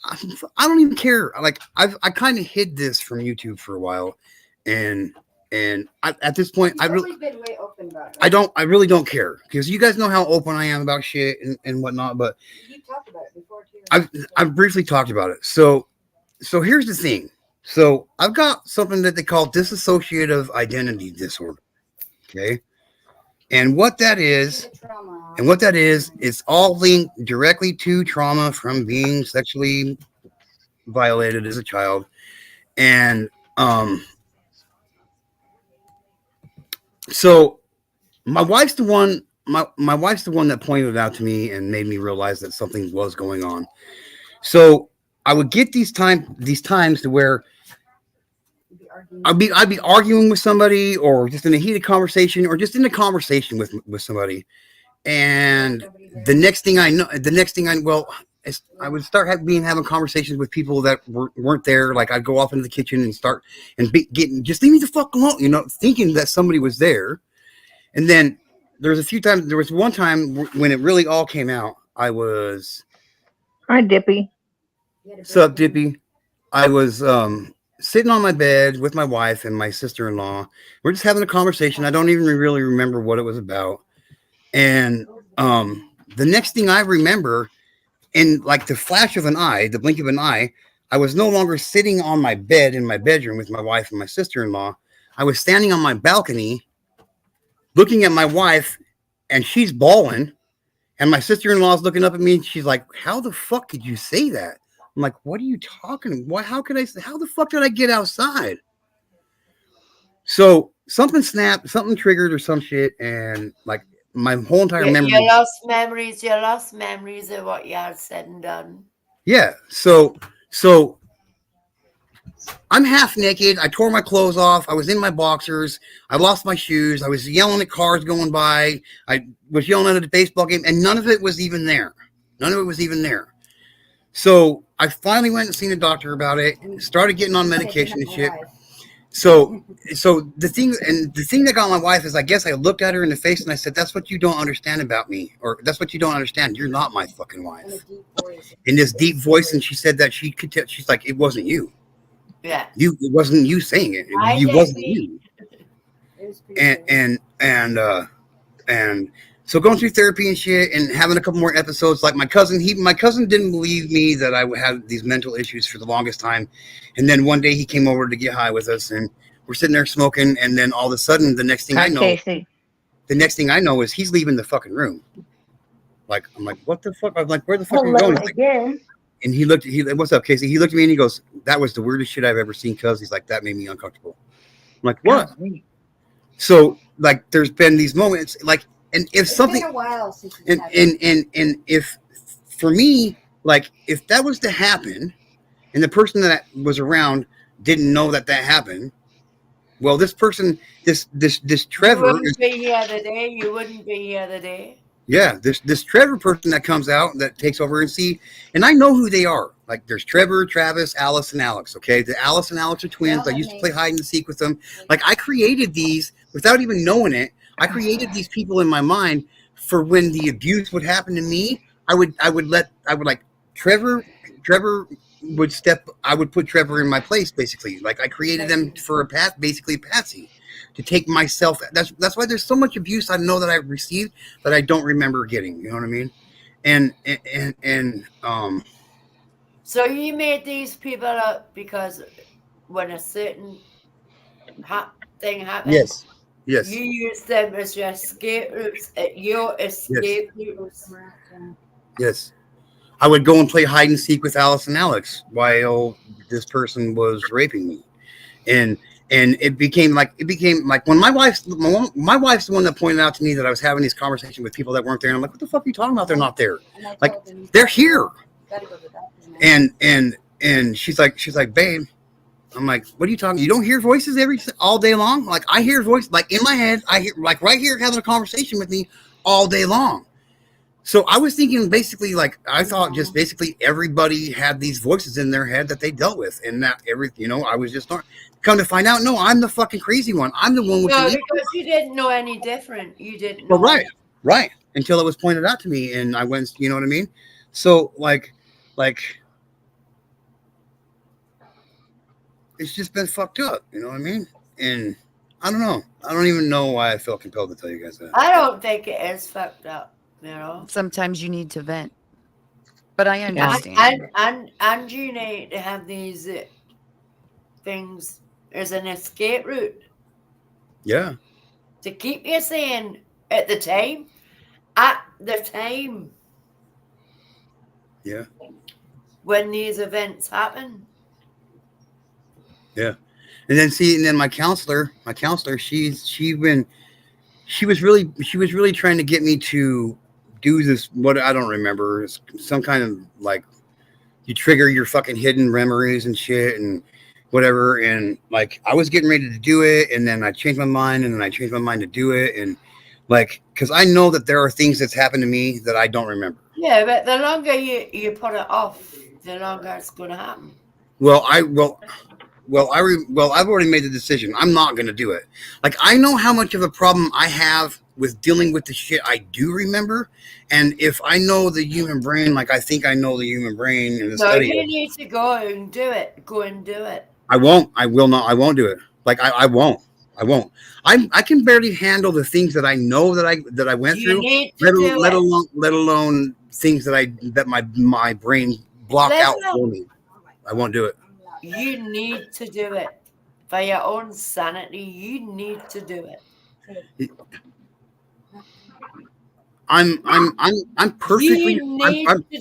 I don't even care. Like I kind of hid this from YouTube for a while, and at this point, You've always been way open about it. Right? I really don't care because you guys know how open I am about shit and whatnot. But you talked about it before too. I've briefly talked about it. So here's the thing. So I've got something that they call dissociative identity disorder. Okay. And what that is, it's all linked directly to trauma from being sexually violated as a child. And so my wife's the one that pointed it out to me and made me realize that something was going on. So I would get these times to where I'd be arguing with somebody, or just in a heated conversation, or just in a conversation with somebody, and the next thing I I would start having conversations with people that weren't there. Like I'd go off into the kitchen and start and just leave me the fuck alone, thinking that somebody was there. And then there was one time when it really all came out. I was, hi, Dippy. Sup, Dippy. I was sitting on my bed with my wife and my sister-in-law. We're just having a conversation. I don't even really remember what it was about. And the next thing I remember, in like the flash of an eye, the blink of an eye, I was no longer sitting on my bed in my bedroom with my wife and my sister-in-law. I was standing on my balcony looking at my wife, and she's bawling, and my sister-in-law is looking up at me, and she's like, how the fuck did you say that? I'm like, what are you talking about? How the fuck did I get outside? So something snapped, something triggered or some shit, and like my whole entire memory. You lost memories of what you had said and done. Yeah. So I'm half naked. I tore my clothes off. I was in my boxers. I lost my shoes. I was yelling at cars going by. I was yelling at a baseball game, and none of it was even there. None of it was even there. So I finally went and seen a doctor about it. Started getting on medication and shit. So the thing that got my wife is, I guess I looked at her in the face and I said, "That's what you don't understand about me, or that's what you don't understand. You're not my fucking wife." In this deep voice, and she said that she could tell. She's like, "It wasn't you. Yeah. It wasn't you saying it. It wasn't you." And so going through therapy and shit, and having a couple more episodes, like my cousin didn't believe me that I had these mental issues for the longest time, and then one day he came over to get high with us, and we're sitting there smoking, and then all of a sudden, the next thing I know is he's leaving the fucking room. Like, I'm like, what the fuck? I'm like, where the fuck are you going? Again. And what's up, Casey? He looked at me and he goes, "That was the weirdest shit I've ever seen, cuz." He's like, "That made me uncomfortable." I'm like, "What?" So, like, there's been these moments, like, and if It's something, been a while since and if, for me, like, if that was to happen, and the person that was around didn't know that happened, well, this person, this You Trevor, wouldn't be here today. You wouldn't be here today. yeah, this Trevor person that comes out, that takes over, and I know who they are. Like, there's Trevor, Travis, Alice, and Alex. Okay, the Alice and Alex are twins. I used to play hide and seek with them. Like, I created these without even knowing it. I created these people in my mind for when the abuse would happen to me. I would like Trevor. I would put Trevor in my place, basically. Like, I created them for a path, basically patsy, to take myself. That's why there's so much abuse I know that I've received that I don't remember getting. You know what I mean? And So you made these people up because when a certain thing happens, yes, you use them as your escape routes, your escape routes. yes. I would go and play hide and seek with Alice and Alex while this person was raping me, and it became like when my wife's the one that pointed out to me that I was having these conversations with people that weren't there. And I'm like, "What the fuck are you talking about? They're not there. Like, they're here." And she's like, "Babe," I'm like, "What are you talking? You don't hear voices all day long?" Like, I hear voice, like, in my head. I hear, like, right here having a conversation with me all day long. So I was thinking, basically, like, I thought just basically everybody had these voices in their head that they dealt with, and that I was just not. Come to find out, no, I'm the fucking crazy one. I'm the one with No, the. because you didn't know any different. You didn't Well, know. right, until it was pointed out to me, and I went. You know what I mean? So, like, it's just been fucked up. You know what I mean? And I don't know. I don't even know why I felt compelled to tell you guys that. I don't think it is fucked up. You know. Sometimes you need to vent. But I understand. And you need to have these things as an escape route. Yeah. To keep you sane at the time. At the time. Yeah. When these events happen. Yeah. And then my counselor, she was really trying to get me to do this, what I don't remember, some kind of, like, you trigger your fucking hidden memories and shit and whatever, and, like, I was getting ready to do it, and then I changed my mind, and then I changed my mind to do it, and, like, because I know that there are things that's happened to me that I don't remember. Yeah, but the longer you put it off, the longer it's going to happen. I've already made the decision. I'm not going to do it. Like, I know how much of a problem I have with dealing with the shit I do remember. And if I know the human brain, like I think I know the human brain in the study. No, you need to go and do it. Go and do it. I won't. I will not. I won't do it. Like, I won't. I won't. I can barely handle the things that I know that I went through. Let alone things that my brain blocked out for me. I won't do it. You need to do it for your own sanity. You need to do it. I'm perfectly.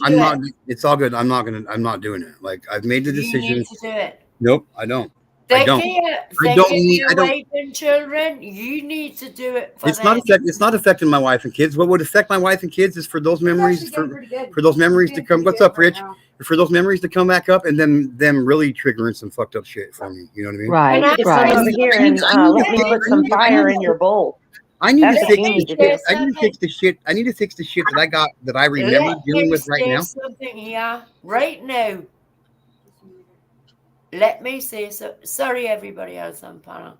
I'm not. It. It's all good. I'm not doing it. Like, I've made the decision. You need to do it. Nope, I don't. I don't. I don't need. Your I don't. wife and children, you need to do it for It's them. not affecting my wife and kids. What would affect my wife and kids is for those memories for those memories to come. What's up, Rich? For those memories to come back up and then them really triggering some fucked up shit for me. You know what I mean? Right, And I- To come over here and let me put some fire in your bowl. I need That's to what fix you need the to shit. do. I need to fix the shit. I need to fix the shit that I got that I remember Let dealing me with right say now. something here, right now. Let me say so. Sorry, everybody else on panel.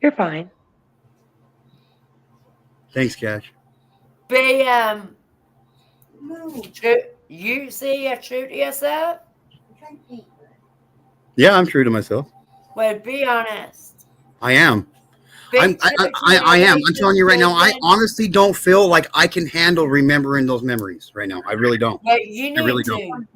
You're fine. Thanks, Cash. Be true. You say you're true to yourself. Yeah, I'm true to myself. Well, be honest. I am. Be I true to am. your I'm telling you right now. I children. honestly don't feel like I can handle remembering those memories right now. I really don't. Well, you need really to. don't.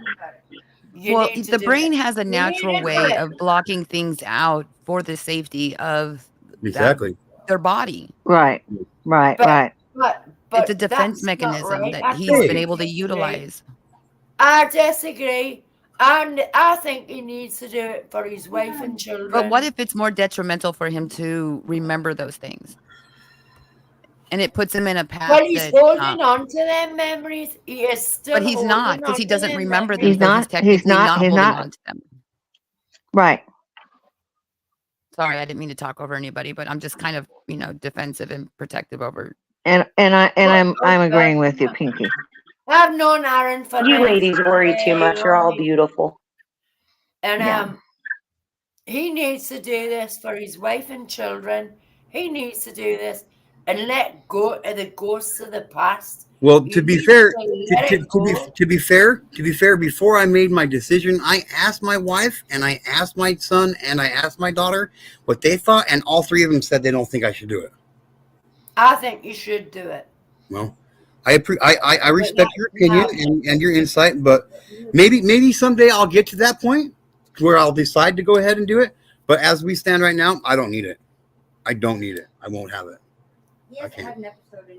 You Well, need to the do brain it. has a You natural need to do way it. of blocking things out for the safety of Exactly. their body. right, right, But right. It's a defense that's not mechanism right. that he's been able to utilize. I disagree. And I think he needs to do it for his wife and children. But what if it's more detrimental for him to remember those things? And it puts him in a path Well, he's that, holding on to them memories. He is still but he's holding not, because on he to doesn't them remember them, memories. He's so he's not. technically not He's holding not. on to them. Right. Sorry, I didn't mean to talk over anybody, but I'm just kind of, defensive and protective over. I'm agreeing with you, Pinky. I've known Aaron for You 90 ladies worry years, too much. You're all beautiful. And Yeah. he needs to do this for his wife and children. He needs to do this and let go of the ghosts of the past. Well, He to be needs fair, to let it go. to be fair, before I made my decision, I asked my wife and I asked my son and I asked my daughter what they thought, and all three of them said they don't think I should do it. I think you should do it. Well, I respect your opinion and your insight, but maybe someday I'll get to that point where I'll decide to go ahead and do it. But as we stand right now, I don't need it. I don't need it. I won't have it. He hasn't had an episode in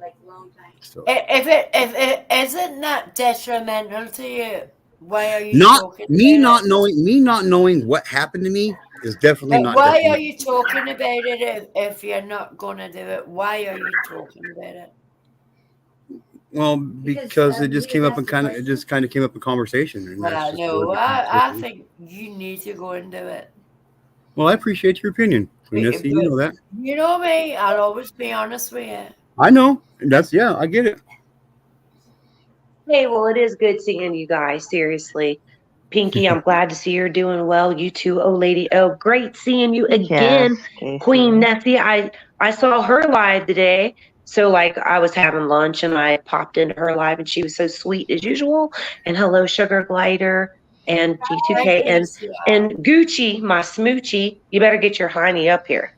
a long time. So. If it isn't that detrimental to you, why are you Not talking me about not knowing what happened to me is definitely But not. why detrimental. are you talking about it if you're not gonna do it? Why are you talking about it? Well, because it just came up and kind of came up in conversation. And Well, just no, what I think you need to go and do it. Well, I appreciate your opinion, Queen Essie. You know that. You know me. I'll always be honest with you. I know. I get it. Hey, well, it is good seeing you guys. Seriously. Pinky, I'm glad to see you're doing well. You too, oh lady. Oh, great seeing you again. Yes, Queen Nessie. I saw her live today. So like I was having lunch and I popped into her live and she was so sweet as usual. And hello, Sugar Glider and G2K and Gucci, my smoochie. You better get your hiney up here.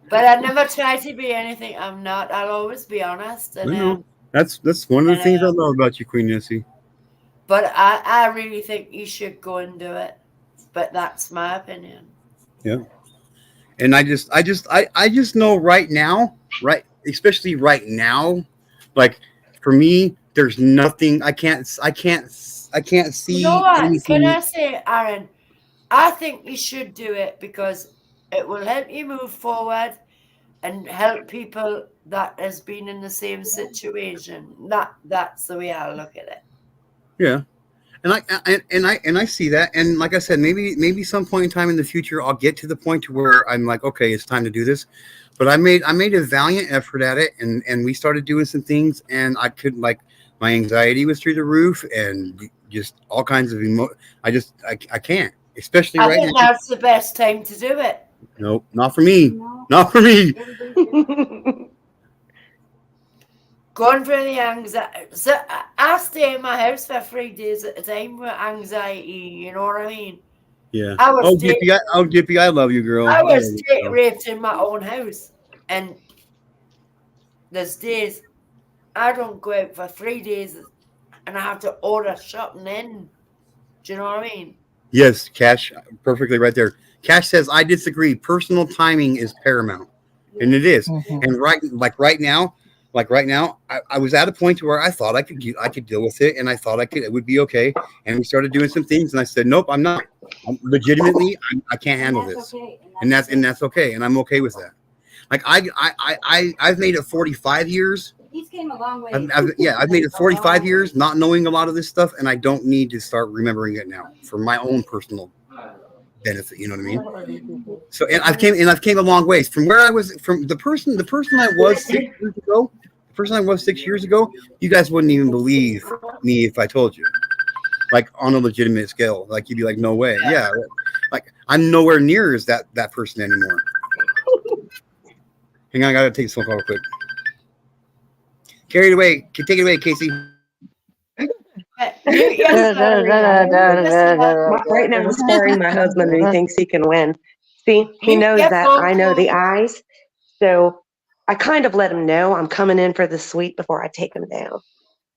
But I never try to be anything I'm not. I'll always be honest. And that's one of the things I love about you, Queen Nessie. But I really think you should go and do it. But that's my opinion. Yeah. And I just know right now, especially right now, like for me, there's nothing I can't see. You know what? anything. Can I say, Aaron? I think you should do it because it will help you move forward and help people that has been in the same situation. That's the way I look at it. Yeah. And I see that, and like I said, maybe some point in time in the future I'll get to the point to where I'm like, okay, it's time to do this. But I made a valiant effort at it, and we started doing some things, and I couldn't, like, my anxiety was through the roof, and just all kinds of I can't, especially right now. I think that's the best time to do it. Nope, not for me. No. Not for me. Going for the anxiety. So I stay in my house for 3 days at a time with anxiety. You know what I mean? Yeah. Dippy, I love you, girl. I was date raped in my own house, and there's days I don't go out for 3 days, and I have to order something in. Do you know what I mean? Yes, Cash, perfectly right there. Cash says, I disagree. Personal timing is paramount, and it is. Mm-hmm. And right now, Like right now, I was at a point where I thought I could deal with it, and I thought it would be okay. And we started doing some things, and I said, nope, I'm not. Legitimately, I can't handle this, and that's okay, and I'm okay with that. Like I've made it 45 years. He's came a long way. I've made it 45 years not knowing a lot of this stuff, and I don't need to start remembering it now for my own personal benefit. You know what I mean? So, and I've came a long ways from where I was, from the person I was 6 years ago. The person I was 6 years ago, you guys wouldn't even believe me if I told you. Like on a legitimate scale, like you'd be like, no way. Yeah, like I'm nowhere near as that person anymore. Hang on, I gotta take this phone call real quick. Carry it away. Take it away, Casey. Right now, I'm sparring my husband, and he thinks he can win. See, he knows that I know the eyes, so I kind of let him know I'm coming in for the sweet before I take him down.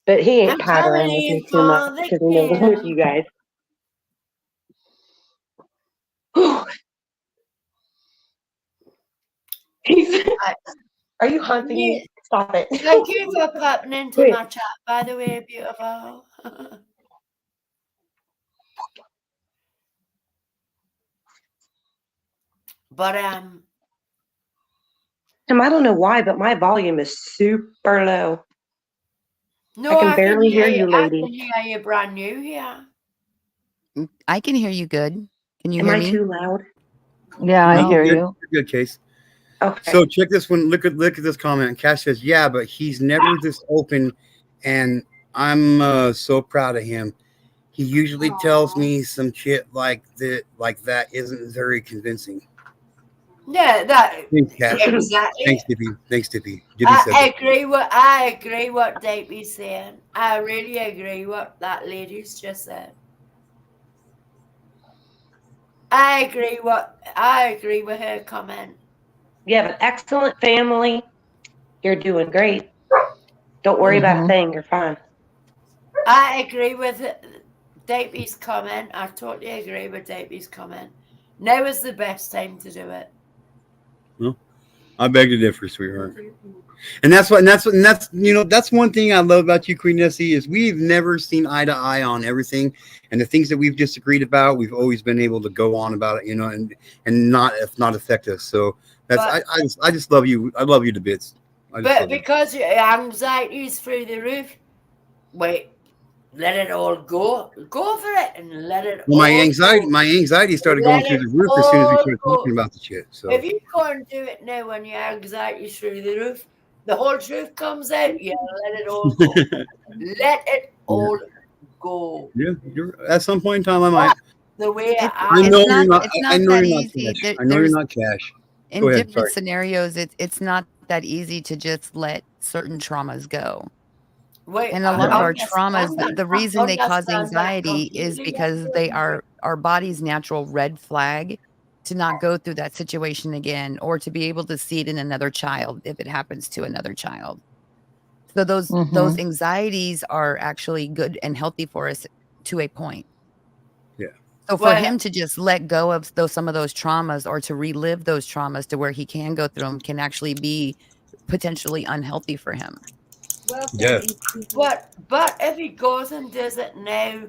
But he ain't pattering with me too much because he knows I'm with you guys. Are you hunting me? Stop it. Thank you for popping into my chat, by the way, beautiful. But I don't know why, but my volume is super low. no, I can barely hear you, lady. I can hear you brand new here. I can hear you good. Can you Am hear I me? too loud? Yeah, I hear you. You're good, Case. Okay. So check this one. Look at this comment. Cash says, "Yeah, but he's never this open, and I'm so proud of him. He usually tells me some shit like that isn't very convincing." Yeah, that Thanks, Cash. exactly. Thanks, Dippy. I agree what Davey's saying. I really agree what that lady's just said. I agree with her comment. You have an excellent family. You're doing great. Don't worry about a thing. You're fine. I agree with Davey's comment. I totally agree with Davey's comment. Now is the best time to do it. Well, I beg to differ, sweetheart. And that's one thing I love about you, Queen Nessie, is we've never seen eye to eye on everything, and the things that we've disagreed about, we've always been able to go on about it, and not affect us. So that's I just love you. I love you to bits. But because your anxiety is through the roof, wait, let it all go. Go for it and let it. Well, my anxiety started going through the roof as soon as we started talking about the shit. So if you go and do it now when your anxiety's through the roof, the whole truth comes out. Yeah, let it all go. Let it all go. Yeah, at some point in time, I might. The way I know you're not. It's I not know that you're not easy. Cash. I know you're not Cash. In Go ahead, different scenarios, it's not that easy to just let certain traumas go. Wait, and a lot of our traumas, the reason they cause anxiety is because they are our body's natural red flag to not go through that situation again, or to be able to see it in another child if it happens to another child. So those anxieties are actually good and healthy for us to a point. Yeah. So for him to just let go of some of those traumas, or to relive those traumas to where he can go through them, can actually be potentially unhealthy for him. Yeah. But if he goes and does it now,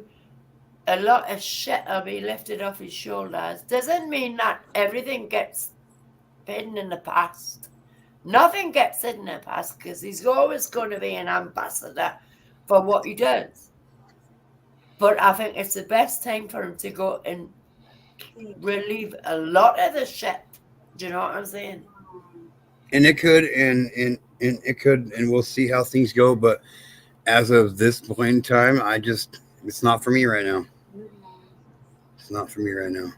a lot of shit will be lifted off his shoulders. Doesn't mean that everything gets hidden in the past. Nothing gets hidden in the past, because he's always going to be an ambassador for what he does. But I think it's the best time for him to go and relieve a lot of the shit. Do you know what I'm saying? And it could, and it could, and we'll see how things go. But as of this point in time, it's not for me right now. It's not for me right now.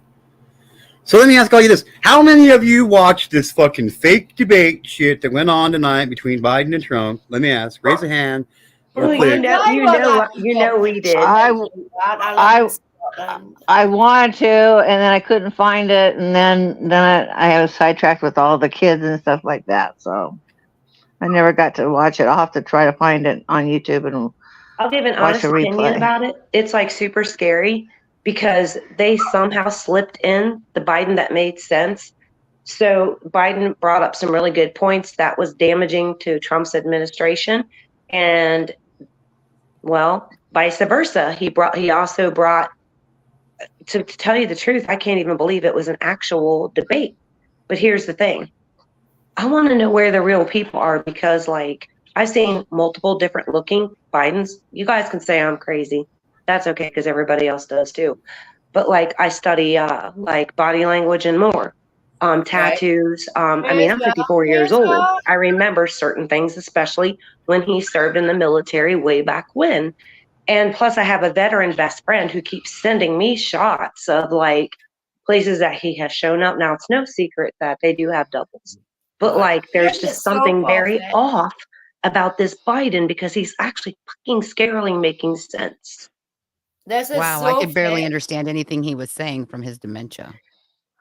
So let me ask all you this: how many of you watched this fucking fake debate shit that went on tonight between Biden and Trump? Let me ask. Raise a hand. You know we did. I wanted to, and then I couldn't find it, and then I was sidetracked with all the kids and stuff like that, so I never got to watch it. I'll have to try to find it on YouTube and I'll give an honest opinion about it. It's like super scary because they somehow slipped in the Biden that made sense So Biden brought up some really good points that was damaging to Trump's administration, and well, vice versa. He also brought, to tell you the truth, I can't even believe it was an actual debate. But here's the thing. I want to know where the real people are, because like I've seen multiple different looking Bidens. You guys can say I'm crazy. That's okay, because everybody else does too. But like I study like body language and more. Tattoos. I mean, I'm 54 years old. I remember certain things, especially when he served in the military way back when. And plus, I have a veteran best friend who keeps sending me shots of like places that he has shown up. Now, it's no secret that they do have doubles, but like there's just something very off about this Biden, because he's actually fucking scarily making sense. Wow, I could barely understand anything he was saying from his dementia.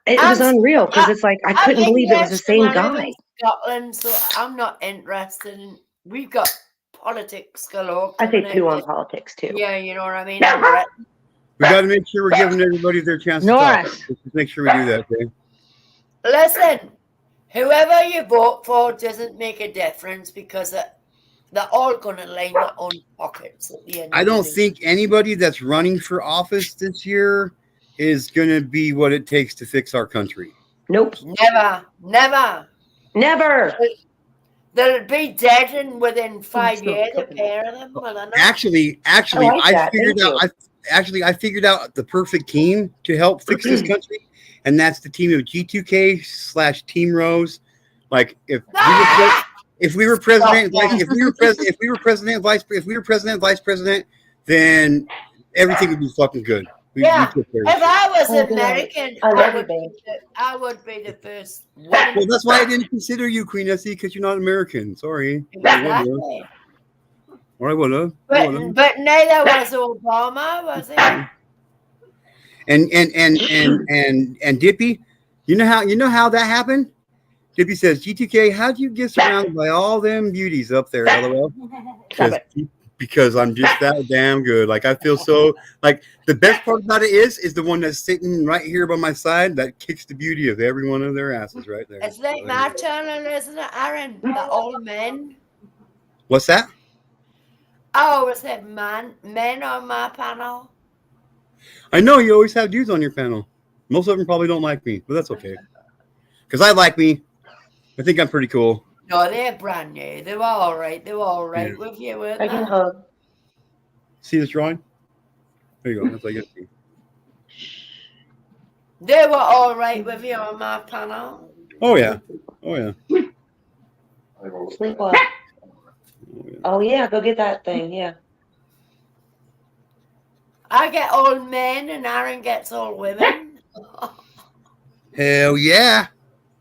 It was unreal, because it's like I couldn't believe it was the same guy. Scotland, so I'm not interested in. We've got politics galore. I say poo on politics too. Yeah, you know what I mean. We got to make sure we're giving everybody their chance to talk. Just make sure we do that, okay? Listen, whoever you vote for doesn't make a difference, because they're all going to line their own pockets at the end. I don't think anybody that's running for office this year is going to be what it takes to fix our country. Nope. Never. They'll be dead in within 5 years. A pair of them. Actually, I figured out the perfect team to help fix this country, and that's the team of G2K / Team Rose. Like if we were president, vice president, then everything would be fucking good. If I was American, I would be the first one. Well, that's why I didn't consider you Queen Essie, because you're not American. Sorry. Exactly. Or I would have. But neither was Obama, was he? And Dippy, you know how that happened? Dippy says, G2K, how'd you get surrounded by all them beauties up there, LOL? Because I'm just that damn good. Like I feel so like the best part about it is the one that's sitting right here by my side that kicks the beauty of every one of their asses right there. It's like my channel, isn't it, Aaron? The old men. What's that? I always have men on my panel. I know you always have dudes on your panel. Most of them probably don't like me, but that's okay. Because I like me. I think I'm pretty cool. No, they're brand new. They were all right. They were all right with you, weren't they? I can hug. See this drawing? There you go. That's what I get to see. They were all right with you on my panel. Oh, yeah. Sleep well. Oh, yeah. Go get that thing. Yeah. I get old men and Aaron gets old women. Hell yeah.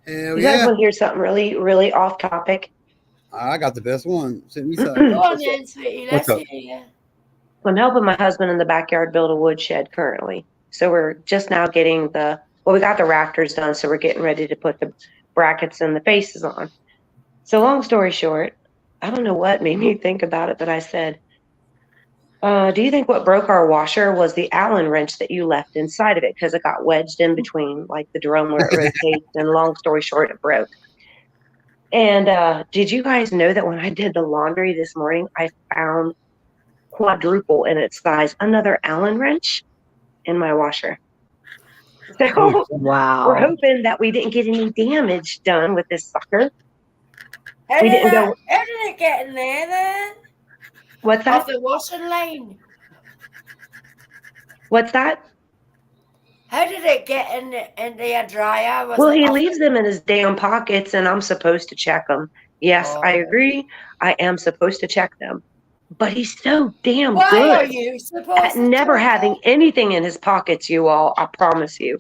You guys want to hear something really, really off topic? I got the best one. Sit me side. Go on then, sweetie. Let's hear you. I'm helping my husband in the backyard build a woodshed currently. So we're just now getting we got the rafters done, so we're getting ready to put the brackets and the faces on. So long story short, I don't know what made me think about it, but I said, do you think what broke our washer was the Allen wrench that you left inside of it, because it got wedged in between like the drum where it rotates, and long story short, it broke. And did you guys know that when I did the laundry this morning, I found quadruple in its size another Allen wrench in my washer? So wow. We're hoping that we didn't get any damage done with this sucker. How did it get in there then? What's that? Off the washing line. What's that? How did it get in the dryer? Well, he leaves them in his damn pockets, and I'm supposed to check them. Yes, I agree. I am supposed to check them. But he's so damn good at never having anything in his pockets, you all. I promise you.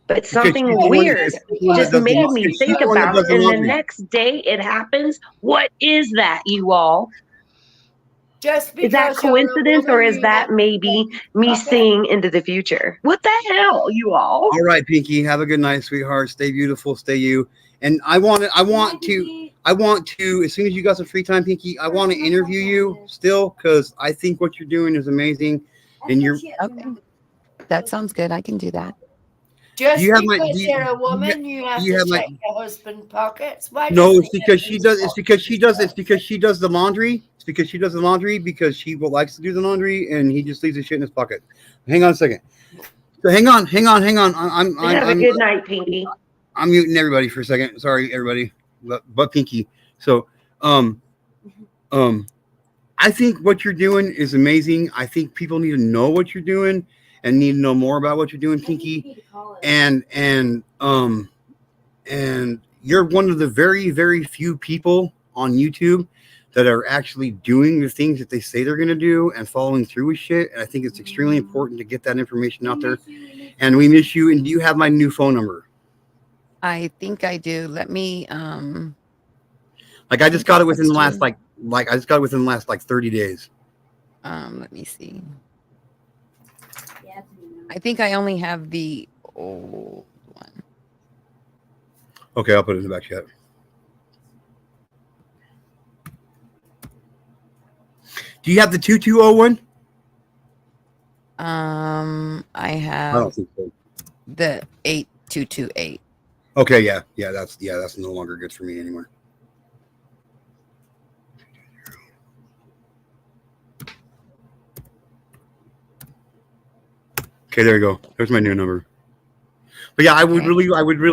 But something weird just made me think about it. And the next day it happens. What is that, you all? Is that coincidence, or is that maybe me seeing into the future? What the hell, you all? All right, Pinky. Have a good night, sweetheart. Stay beautiful. Stay you. And I want to, as soon as you got some free time, Pinky, I want to interview you still, because I think what you're doing is amazing. And you're okay. That sounds good. I can do that. Just you have my? because you're a woman, Do you have you to have my? check your husband's pockets. Why No, doesn't it's he because have she his does. It's because she does. It's pockets? because she does the laundry. It's because she does the laundry because she likes to do the laundry, and he just leaves his shit in his pocket. Hang on a second. So hang on. Have a good night, Pinky. I'm muting everybody for a second. Sorry, everybody, but Pinky. So, um, um, I think what you're doing is amazing. I think people need to know what you're doing and need to know more about what you're doing, Pinky. And you're one of the very, very few people on YouTube that are actually doing the things that they say they're going to do and following through with shit. And I think it's extremely important to get that information out there. And we miss you. And do you have my new phone number? I think I do. Let me Like I just got it within the last like I just got it within the last like 30 days. let me see. I think I only have the old one. Okay, I'll put it in the back chat. Do you have the 2201? I I have don't think so. the 8228. Okay, yeah, that's no longer good for me anymore. Okay, there you go. There's my new number. But yeah, I would really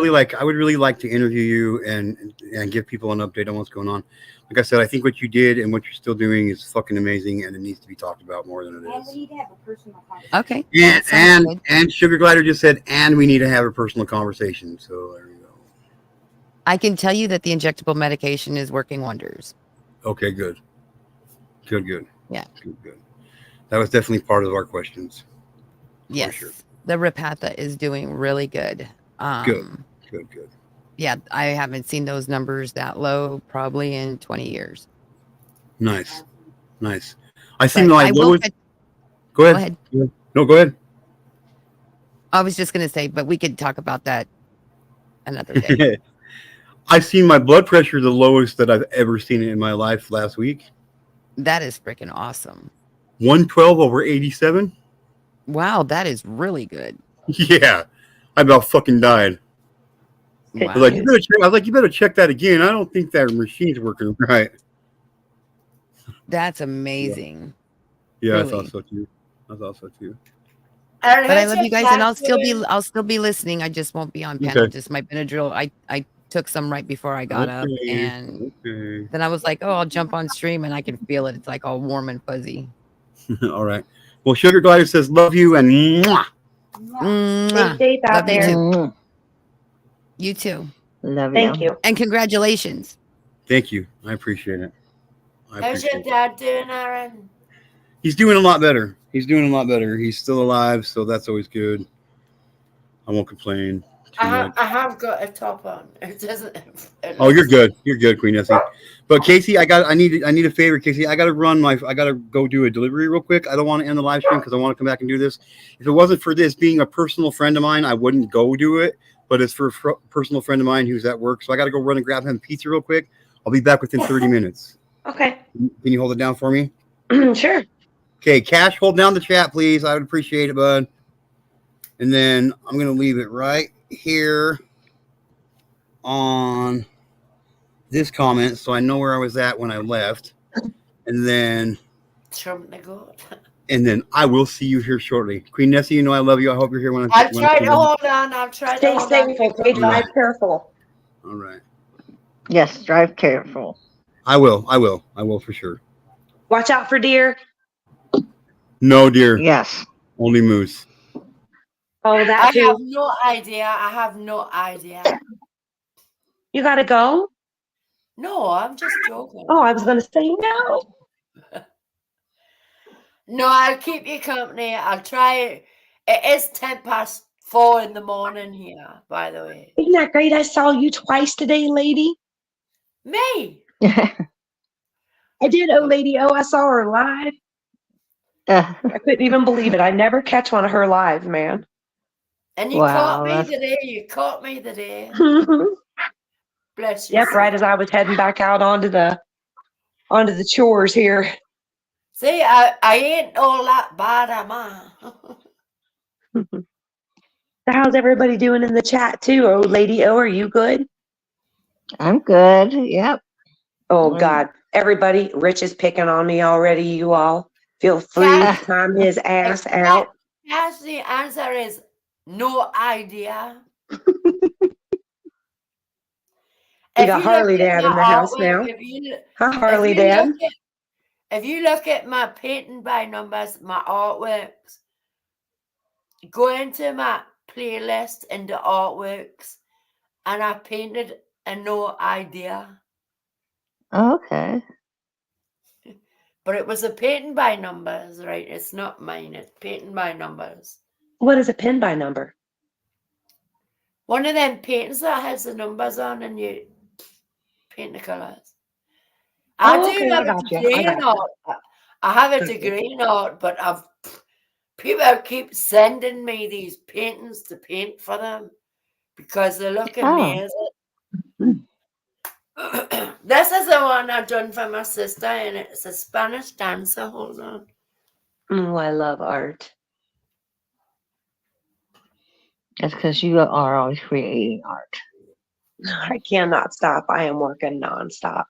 like to interview you and give people an update on what's going on. Like I said, I think what you did and what you're still doing is fucking amazing, and it needs to be talked about more than it And we is. need to have a personal conversation. Okay. And Sugar Glider just said, and we need to have a personal conversation. So there you go. I can tell you that the injectable medication is working wonders. Okay, good. Yeah. Good. That was definitely part of our questions. Yes. Sure. The Repatha is doing really good. Good. Yeah, I haven't seen those numbers that low probably in 20 years. Nice. I seen my I will lowest. Go ahead. No, go ahead. I was just going to say, but we could talk about that another day. I seen my blood pressure the lowest that I've ever seen it in my life last week. That is freaking awesome. 112/87. Wow, that is really good. Yeah, I about fucking died. Wow. I was like, you better check that again. I don't think that machine's working right. That's amazing. Yeah, Really. I thought so too. But I love you guys, and I'll still be listening. I just won't be on panel. Okay. Just my Benadryl. I took some right before I got up, and then I was like, oh, I'll jump on stream, and I can feel it. It's like all warm and fuzzy. All right. Well, Sugar Glider says love you and mwah. Mwah. Stay safe out Love you there. too. You too. Love Thank you. And congratulations. Thank you. I appreciate it. How's your dad doing, Aaron? He's doing a lot better. He's still alive, so that's always good. I won't complain too much. I have got a top on. It doesn't. Oh, you're good. You're good, Queen Essie. But Casey, I need a favor, Casey. I gotta go do a delivery real quick. I don't want to end the live stream because I want to come back and do this. If it wasn't for this being a personal friend of mine, I wouldn't go do it. But it's for a personal friend of mine who's at work, so I gotta go run and grab him pizza real quick. I'll be back within 30 minutes. Okay. Can you hold it down for me? Sure. Okay, Cash, hold down the chat, please. I would appreciate it, bud. And then I'm gonna leave it right here on this comment, so I know where I was at when I left. And then I will see you here shortly. Queen Nessie, you know I love you. I hope you're here when I'll try to hold on. I'll try to hold on. Stay safe, okay? Drive careful. All right. Yes, drive careful. I will for sure. Watch out for deer. No deer. Yes. Only moose. Oh, that too. I have no idea. You gotta go? No, I'm just joking. Oh, I was gonna say no. No, I'll keep you company. I'll try. It is 4:10 in the morning here, by the way. Isn't that great? I saw you twice today, lady. Me? I did, oh lady. Oh, I saw her live. I couldn't even believe it. I never catch one of her live, man. And you caught me today. You caught me today. Bless you. Yep, right as I was heading back out onto the chores here. See, I ain't all that bad, am I? How's everybody doing in the chat too? Oh, Lady O, are you good? I'm good. Yep. Oh Mm. God, everybody, Rich is picking on me already. You all feel free to Cass, time his ass out. Cass, the answer is no idea. We If got you look Harley at Dad in my the house artwork, now. Hi, Harley if you Dad. look at if you look at my painting by numbers, my artworks, go into my playlist into artworks, and I painted a no idea. Okay. But it was a painting by numbers, right? It's not mine. It's painting by numbers. What is a pin by number? One of them paintings that has the numbers on and you paint the colours. I Oh, do okay, I have a got you. degree I in got you. art. I have a Got you. degree in art, but people keep sending me these paintings to paint for them because they look Oh. amazing. This is the one I've done for my sister, and it's a Spanish dancer. Hold on. Oh, I love art. That's because you are always creating art. I cannot stop. I am working nonstop.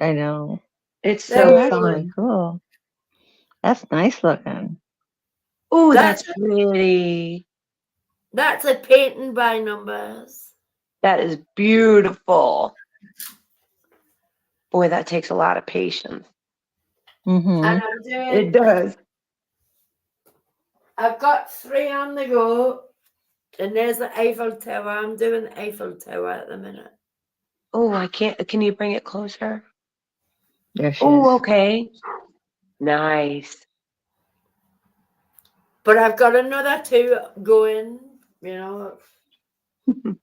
I know. It's There so we That's go. really fun. cool. That's nice looking. Oh, That's that's pretty. That's a painting by numbers. That is beautiful. Boy, that takes a lot of patience. Mm-hmm. And I'm doing, It does. I've got 3 on the go. And there's the Eiffel Tower. I'm doing the Eiffel Tower at the minute. Oh, I can't. Can you bring it closer? There she Oh, is. okay. Nice. But I've got another 2 going, you know. And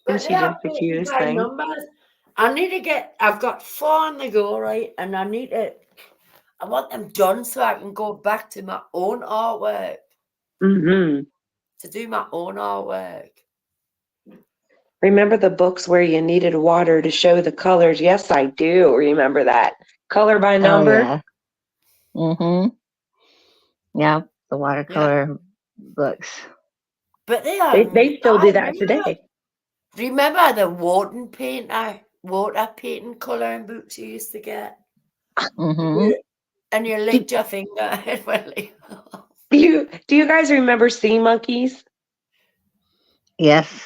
But she they are does the painting cutest by thing. numbers. I've got 4 on the go, right? And I want them done so I can go back to my own artwork, Mm-hmm. to do my own artwork. Remember the books where you needed water to show the colors? Yes, I do remember that. Color by number. Oh yeah. Mm-hmm. Yeah. The watercolor books. But they are. They still do that today. Remember the water painting coloring books you used to get? Mm-hmm. And you licked your finger. Do you guys remember sea monkeys? Yes.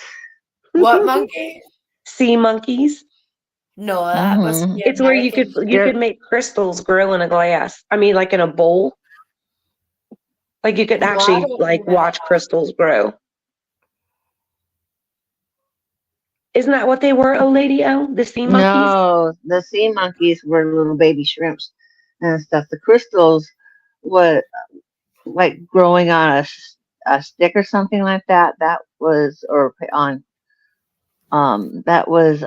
What monkey? Sea monkeys. No, that was Mm-hmm. the It's where you American. could make crystals grow in a glass. I mean, like in a bowl. Like you could No, I actually don't like remember watch that. crystals grow. Isn't that what they were, oh lady O? The sea monkeys? No, the sea monkeys were little baby shrimps and stuff. The crystals were like growing on a stick or something like that. That was or on that was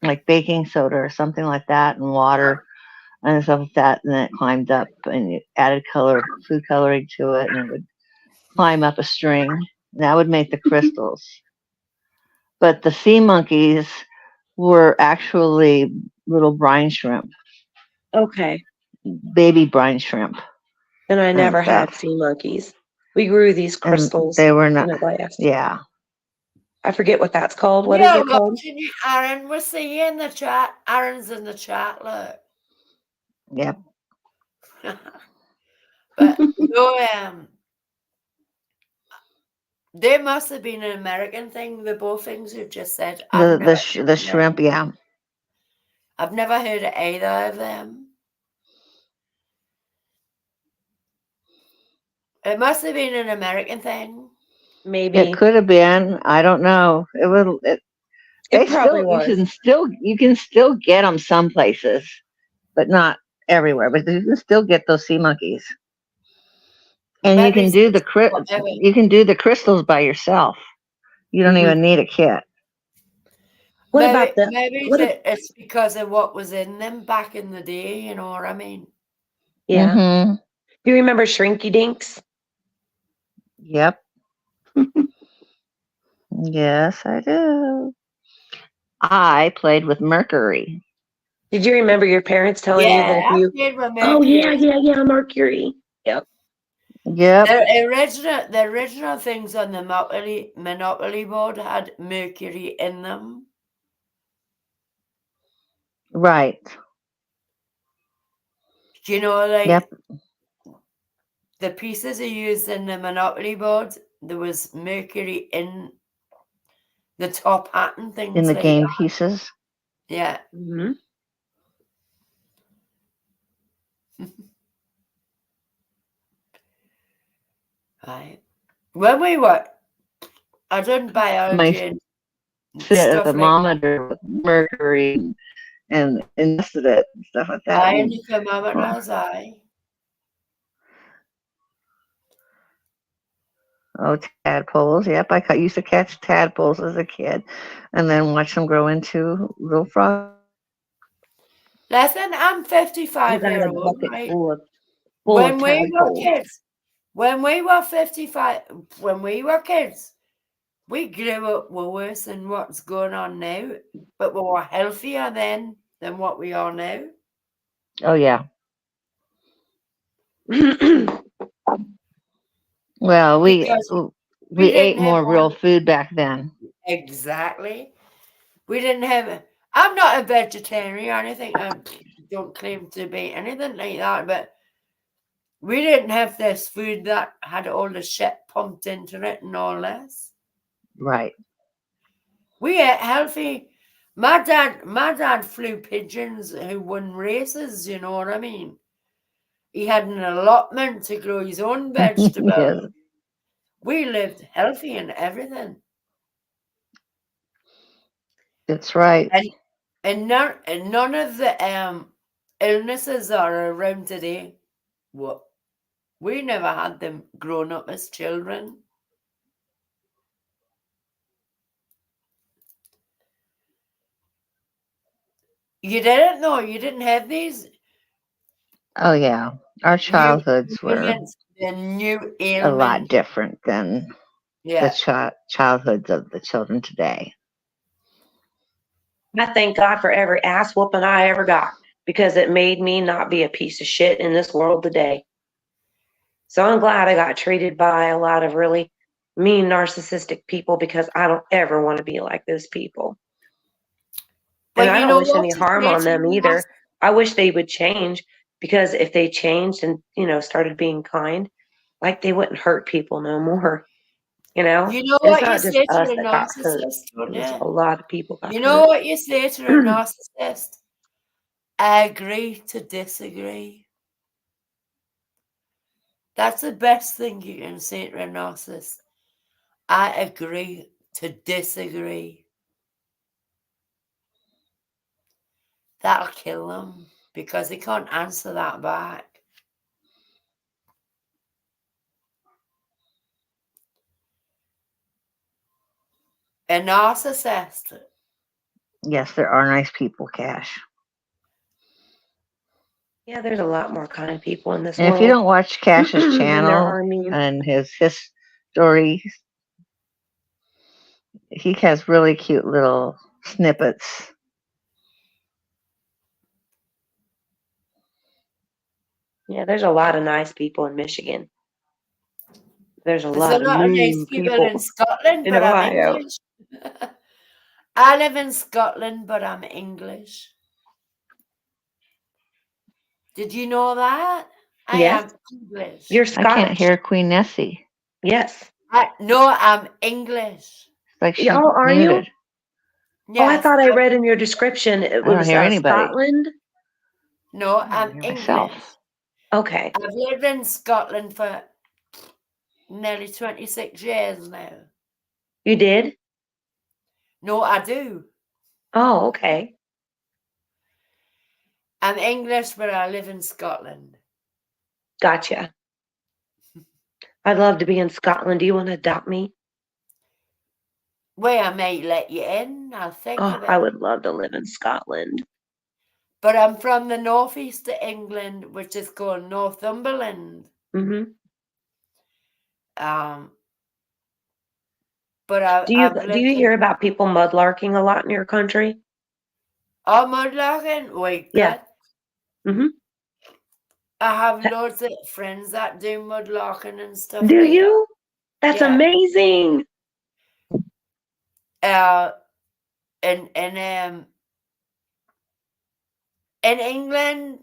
like baking soda or something like that and water and stuff like that. And then it climbed up and you added food coloring to it, and it would climb up a string. And that would make the crystals. But the sea monkeys were actually little brine shrimp, Okay. baby brine shrimp And I and never had stuff. sea monkeys. We grew these And crystals they were in not, a glass. yeah. I forget what that's called. What is Yeah, it called? watching you, Aaron. We'll see you in the chat. Aaron's in the chat, look. Yep. But no, they must have been an American thing. The both things you've just said. The shrimp, yeah. I've never heard of either of them. It must have been an American thing. Maybe. It could have been. I don't know. It was. It probably was. You can still get them some places, but not everywhere. But you can still get those sea monkeys, and Maybe it's whatever. you can do the crystals by yourself. You don't Mhm. even need a kit. What maybe about the maybe it's because of what was in them back in the day. You know what I mean? Yeah. Mm-hmm. Do you remember Shrinky Dinks? Yep. Yes, I do. I played with Mercury. Did you remember your parents telling you that Yeah, if I you played with Oh Mercury. yeah, Mercury. Yep. Yep. The original things on the Monopoly board had mercury in them. Right. You know, like Yep. the pieces are used in the Monopoly board. There was mercury in the top hat and things In the like game that. pieces. Yeah. Mm-hmm. Right. When we were, I done My biology and sit at stuff the like that. thermometer with mercury and invested it and stuff like that. I in the thermometers, Oh, tadpoles. Yep, used to catch tadpoles as a kid, and then watch them grow into little frogs. Listen, I'm I 55 got year a old, bucket right? full of When we were tadpoles. kids, when we were 55, when we were kids, we grew up worse than what's going on now, but we were healthier then than what we are now. Oh yeah. Well, Because we we ate didn't have more real food back then. exactly. We didn't have. I'm not a vegetarian or anything. I don't claim to be anything like that, but we didn't have this food that had all the shit pumped into it and all this. Right. We ate healthy. My dad flew pigeons who won races, you know what I mean? He had an allotment to grow his own vegetables. Yes, We lived healthy and everything. that's right. And none of the illnesses that are around today, what we never had them growing up as children. You didn't know, you didn't have these Oh yeah. Our new childhoods were ailments, the new a lot ailments. different than the Yeah. childhoods of the children today. I thank God for every ass whooping I ever got because it made me not be a piece of shit in this world today. So I'm glad I got treated by a lot of really mean, narcissistic people because I don't ever want to be like those people. And But I you don't know wish what any you harm say on to them your either. I wish they would change because if they changed and, started being kind, like they wouldn't hurt people no more, you know And it's what you not just say to us a that got hurt. narcissist, don't It was you? a lot of people got You know hurt. what you say to a narcissist? I agree to disagree. That's the best thing you can say to a narcissist. I agree to disagree. That'll kill them because they can't answer that back. A narcissist. Yes, there are nice people, Cash. Yeah, there's a lot more kind people in this And if you world don't watch Cash's than there channel are mean. and his stories, he has really cute little snippets. Yeah, there's a lot of nice people in Michigan. There's a There's a lot of lot of nice mean people in people Scotland, in but I'm Ohio. English. I live in Scotland, but I'm English. Did you know that? I Yes, am English. you're I can't Scottish. hear Queen Nessie. Yes. No, I'm English. It's like she's Oh, are you? muted. Oh, I Yes. thought I read in your description it I don't was hear anybody. Scotland. No, I don't I'm hear English. myself. Okay. I've lived in Scotland for nearly 26 years now. You did? No, I do. Oh, okay. I'm English, but I live in Scotland. Gotcha. I'd love to be in Scotland. Do you want to adopt me? Well, I may let you in. I'll think Oh, of I it. would love to live in Scotland. But I'm from the northeast of England, which is called Northumberland. Mm-hmm. But I've Do you lived hear in about people mudlarking a lot in your country? Mudlarkin. Wait, Yeah. good. Mm-hmm. I have loads of friends that do mudlarking and stuff Do like you? That's Yeah. amazing. that. In England,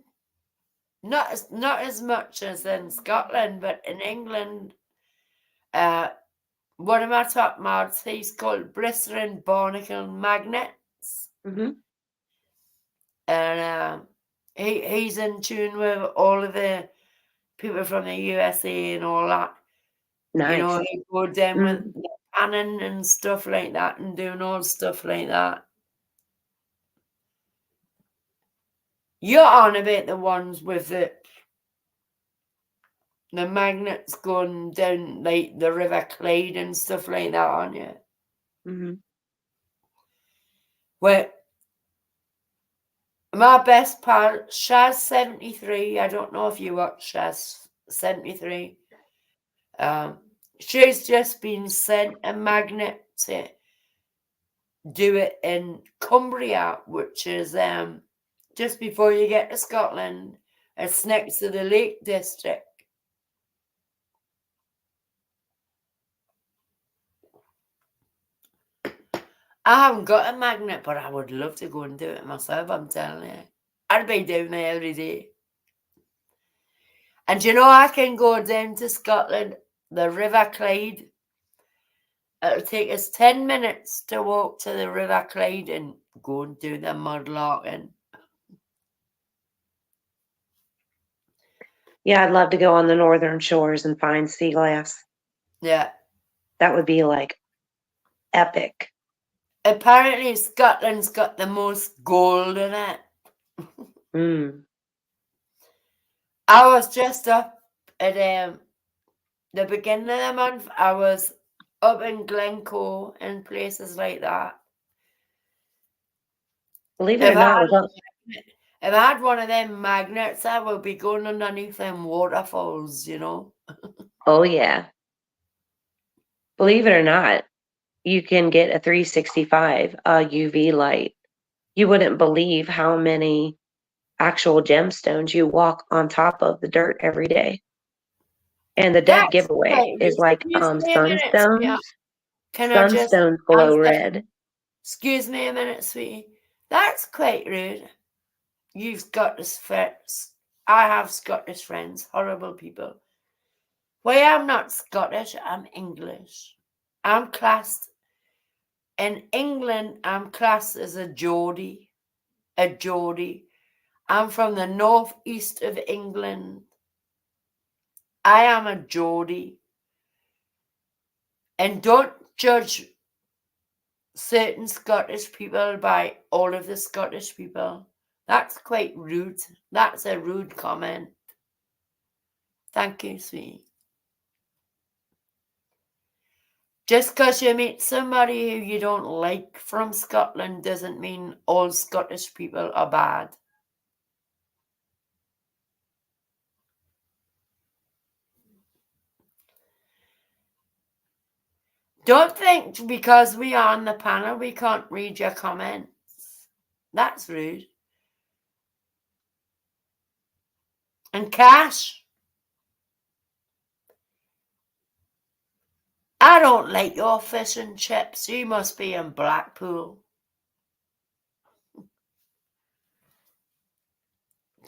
not as much as in Scotland, but in England, one of my top mods, he's called Brister and Barnacle Magnets, Hmm. and he's in tune with all of the people from the USA and all that. You know, Nice. he go down with Mm. the panning and stuff like that, and doing all stuff like that. You're on about the ones with the magnets going down like the River Clyde and stuff like that, aren't you? Hmm. Well, my best pal, Shaz73, I don't know if you watch Shaz73. She's just been sent a magnet to do it in Cumbria, which is just before you get to Scotland. It's next to the Lake District. I haven't got a magnet, but I would love to go and do it myself, I'm telling you. I'd be down there every day. And you know, I can go down to Scotland, the River Clyde. It'll take us 10 minutes to walk to the River Clyde and go and do the mudlarking. Yeah, I'd love to go on the northern shores and find sea glass. Yeah. That would be like epic. Apparently, Scotland's got the most gold in it. Mm. I was just up at the beginning of the month. I was up in Glencoe and places like that. Believe it or not, If I had one of them magnets, I would be going underneath them waterfalls, you know. oh yeah. Believe it or not, you can get a 365 UV light. You wouldn't believe how many actual gemstones you walk on top of the dirt every day. And the dead That's giveaway quite is rude. like Excuse me a minute, sunstones. sweetheart. Can I just Sunstones glow answer? red. Excuse me a minute, sweetie. That's quite rude. You've Scottish friends. I have Scottish friends. Horrible people. Well, I'm not Scottish. I'm English. I'm classed in England. I'm classed as a Geordie. A Geordie. I'm from the northeast of England. I am a Geordie. And don't judge certain Scottish people by all of the Scottish people. That's quite rude. That's a rude comment. Thank you, sweetie. Just because you meet somebody who you don't like from Scotland doesn't mean all Scottish people are bad. Don't think because we are on the panel we can't read your comments. That's rude. And Cash, I don't like your fish and chips. You must be in Blackpool.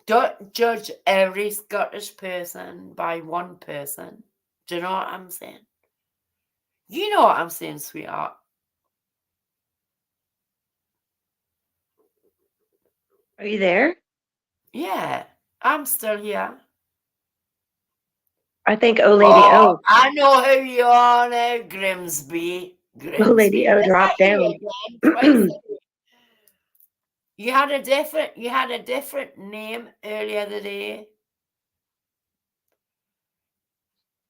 Don't judge every Scottish person by one person. Do you know what I'm saying? You know what I'm saying, sweetheart. Are you there? Yeah, I'm still here. I think Lady O. I know who you are now, Grimsby. Lady O Is that dropped you down. again? Twice. You had a different name earlier today.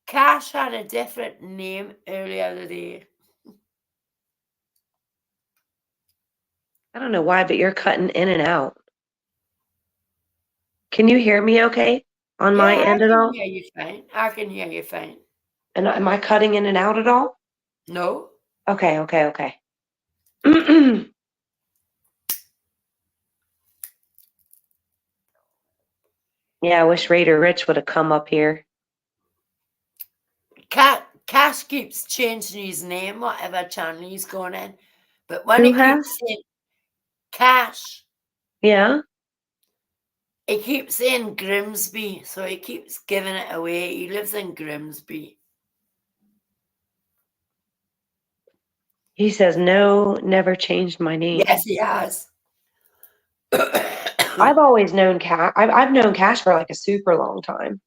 Cash had a different name earlier today. I don't know why, but you're cutting in and out. Can you hear me okay on my end at all? I can hear you fine. I can hear you fine. And am I cutting in and out at all? No. Okay. Yeah, I wish Raider Rich would have come up here. Cash keeps changing his name, whatever channel he's going in. But when Who he has? keeps saying Cash, Yeah. he keeps saying Grimsby, so he keeps giving it away. He lives in Grimsby. He says, no, never changed my name. Yes, he has. I've always known Cash. I've known Cash for like a super long time.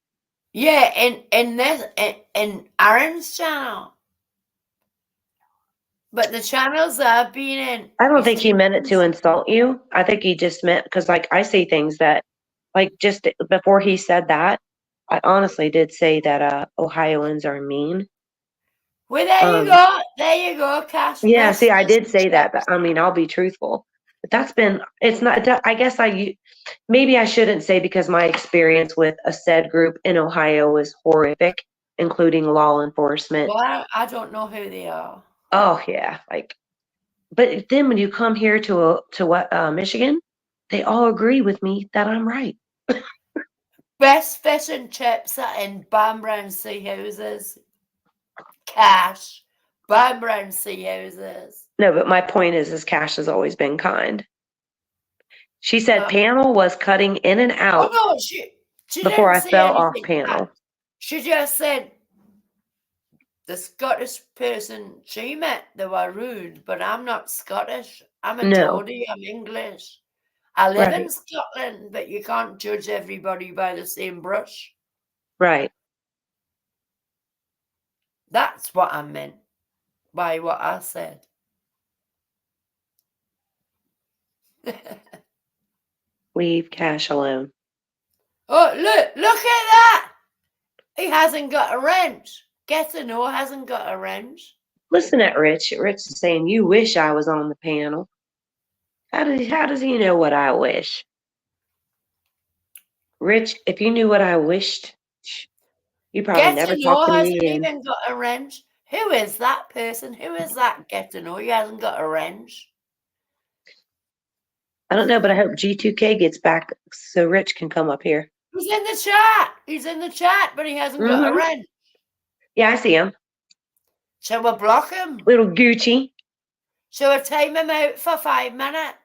Yeah, in Aaron's channel. But the channels I've been in, I don't he's think he meant it to changed- insult you. I think he just meant, because like I say things that, like just before he said that, I honestly did say that Ohioans are mean. Well, there you go. There you go, Cash. Yeah, see, I Fish did and say that, but chips. I mean, I'll be truthful. But that's been, it's not, I guess maybe I shouldn't say, because my experience with a said group in Ohio is horrific, including law enforcement. Well, I don't know who they are. Oh yeah, like, but then when you come here to Michigan, they all agree with me that I'm right. Best fish and chips are in Bamborough and Sea Houses. Cash. Bamborough and Sea Houses. No, but my point is Cash has always been kind. She said No. panel was cutting in and Oh out no, she before didn't I say fell off anything. panel. She just said the Scottish person she met, they were rude, but I'm not Scottish. I'm a No, Geordie, I'm English. I live in right, Scotland, but you can't judge everybody by the same brush. right. That's what I meant by what I said. Leave Cash alone. Oh, look at that! He hasn't got a wrench. Get to know hasn't got a wrench. Listen at Rich. Rich is saying, "You wish I was on the panel." How does he know what I wish? Rich, if you knew what I wished, you probably Get never to talk know to me hasn't again. even got a wrench. Who is that person? Who is that Get to know? He hasn't got a wrench. I don't know, but I hope G2K gets back so Rich can come up here. He's in the chat. He's in the chat, but he hasn't got a wrench. Yeah, I see him. Shall we block him? Little Gucci. Shall we time him out for 5 minutes?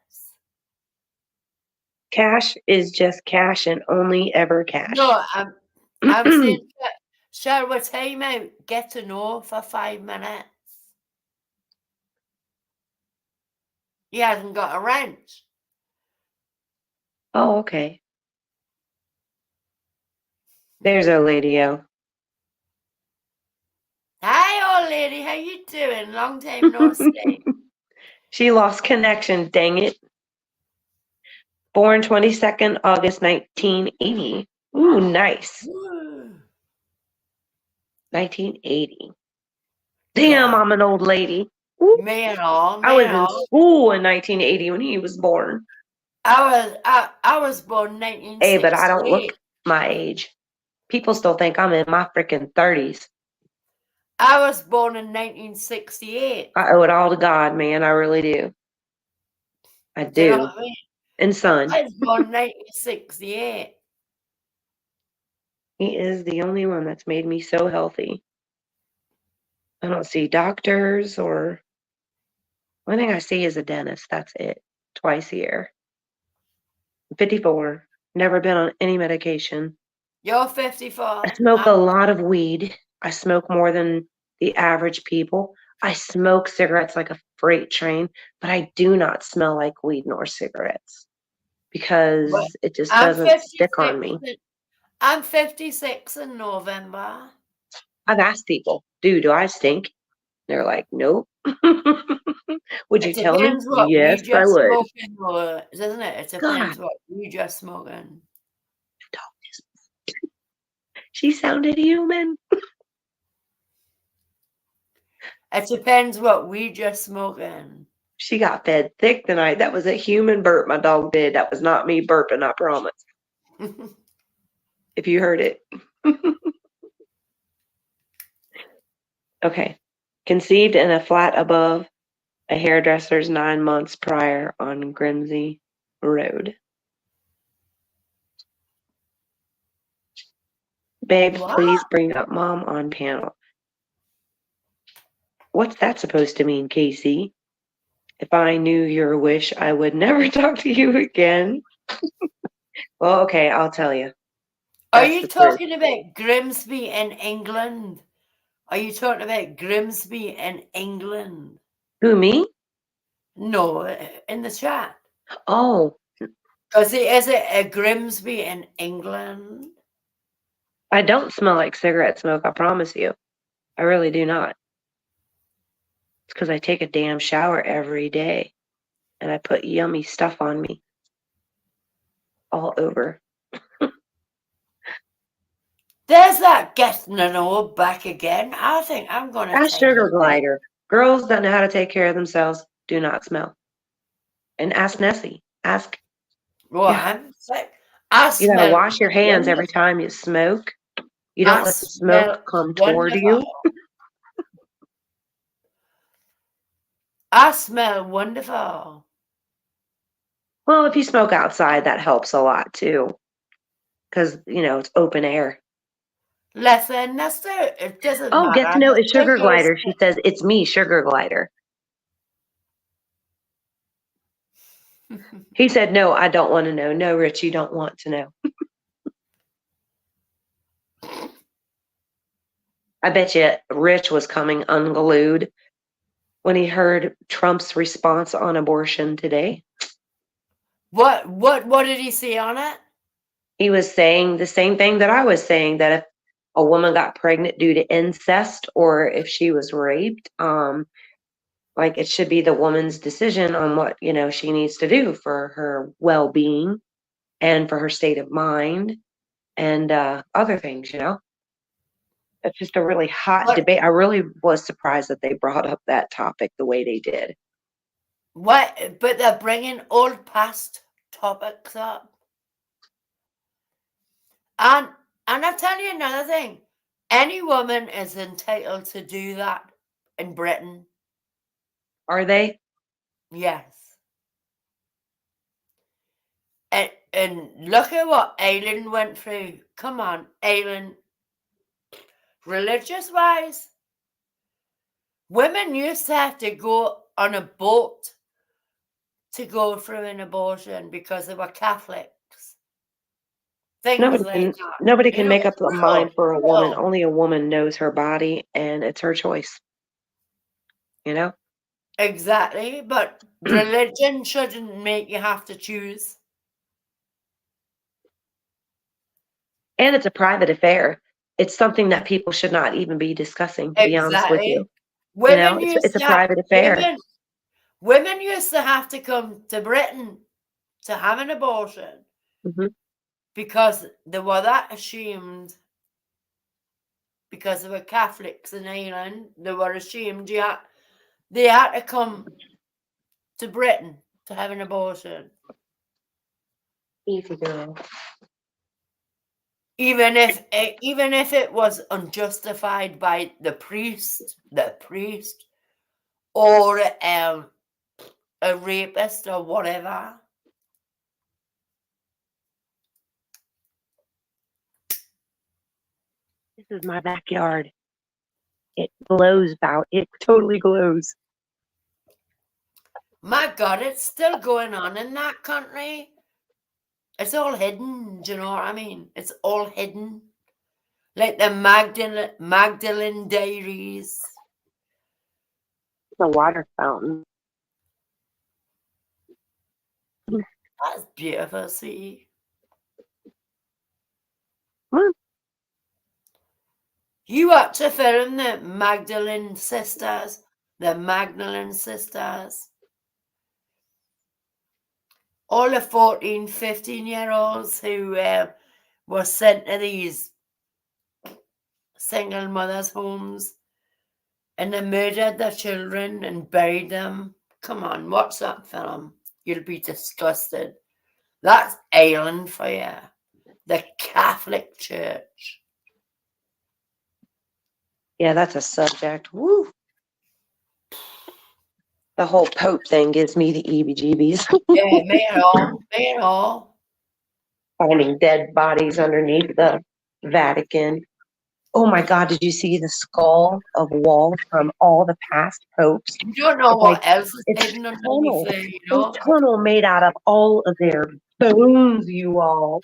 Cash is just cash and only ever cash. No, I'm saying, shall we time out Get to know for 5 minutes? He hasn't got a wrench. Oh, okay. There's old lady-o. Hi, old lady. How you doing? Long time no see. She lost connection, dang it. Born 22nd August 1980. Ooh, nice. 1980. Damn, Yeah. I'm an old lady. Ooh, Me and all. I was in school in 1980 when he was born. I was born 1968. Hey, but I don't look my age. People still think I'm in my freaking 30s. I was born in 1968. I owe it all to God, man. I really do. I Do you know do. what I mean? And son. I was born 1968. He is the only one that's made me so healthy. I don't see doctors or one thing I see is a dentist. That's it. Twice a year. I'm 54. Never been on any medication. You're 54. I smoke a lot of weed. I smoke more than the average people. I smoke cigarettes like a freight train, but I do not smell like weed nor cigarettes because it just doesn't stick on me. I'm 56 in November. I've asked people, do I stink? They're like, nope. Would you tell me? Depends what Yes, weed you're I would. smoking, doesn't it? It depends what weed you're smoking. She sounded human. It depends what weed you're smoking. She got fed thick tonight. That was a human burp my dog did. That was not me burping, I promise. If you heard it. Okay. Conceived in a flat above a hairdresser's 9 months prior on Grimsby Road. Babe, What? please bring up Mom on panel. What's that supposed to mean, Casey? If I knew your wish, I would never talk to you again. Well, okay, I'll tell you. Are That's you the truth. talking about Grimsby in England? Are you talking about Grimsby in England? Who, me? No, in the chat. Oh, Is it a Grimsby in England? I don't smell like cigarette smoke, I promise you. I really do not. It's because I take a damn shower every day and I put yummy stuff on me all over. There's that getting an old back again. I think I'm going to Ask take Sugar it back. Glider. Girls that know how to take care of themselves do not smell. And ask Nessie. Ask. Well, Yeah. I'm sick. I You gotta smell wash your hands every wonderful. time you smoke. You don't I let the smell smoke come toward wonderful. you. I smell wonderful. Well, if you smoke outside, that helps a lot too. Because, it's open air. Listen, it doesn't Oh, get to matter. know The is Sugar cigarettes- Glider. She says, it's me, Sugar Glider. He said, no, I don't want to know. No, Rich, you don't want to know. I bet you Rich was coming unglued when he heard Trump's response on abortion today. What did he say on it? He was saying the same thing that I was saying, that if a woman got pregnant due to incest or if she was raped, like it should be the woman's decision on what, she needs to do for her well-being and for her state of mind and other things, It's just a really hot What? debate. I really was surprised that they brought up that topic the way they did. What? But they're bringing old past topics up. And I'll tell you another thing. Any woman is entitled to do that in Britain. Are they? Yes. And look at what Aileen went through. Come on, Aileen. Religious wise, women used to have to go on a boat to go through an abortion because they were Catholics. Things Nobody like can that. nobody can make up a Real, mind for a woman. real. Only a woman knows her body and it's her choice. Exactly. But religion shouldn't make you have to choose. And it's a private affair. It's something that people should not even be discussing, to be honest with you. Women It's a private affair. Women used to have to come to Britain to have an abortion because they were that ashamed. Because they were Catholics in England, they were ashamed. They had to come to Britain to have an abortion. Easy girl. Even if it was unjustified by the priest, or a rapist or whatever. This is my backyard. It glows out. It totally glows. My God, it's still going on in that country. It's all hidden, do you know what I mean? It's all hidden. Like the Magdalene Diaries. The water fountain. That's beautiful, see. You ought to film the Magdalene sisters. The Magdalene sisters. All the 14, 15-year-olds who were sent to these single mothers' homes and they murdered their children and buried them. Come on, watch that film. You'll be disgusted. That's Ireland for you. The Catholic Church. Yeah, that's a subject. Woo. The whole Pope thing gives me the EBGBs. Yeah, me and all. Finding dead bodies underneath the Vatican. Oh my God, did you see the skull of Walt from all the past popes? You don't know It's what like else is it's hidden underneath tunnel. there, you A know? tunnel made out of all of their bones, you all.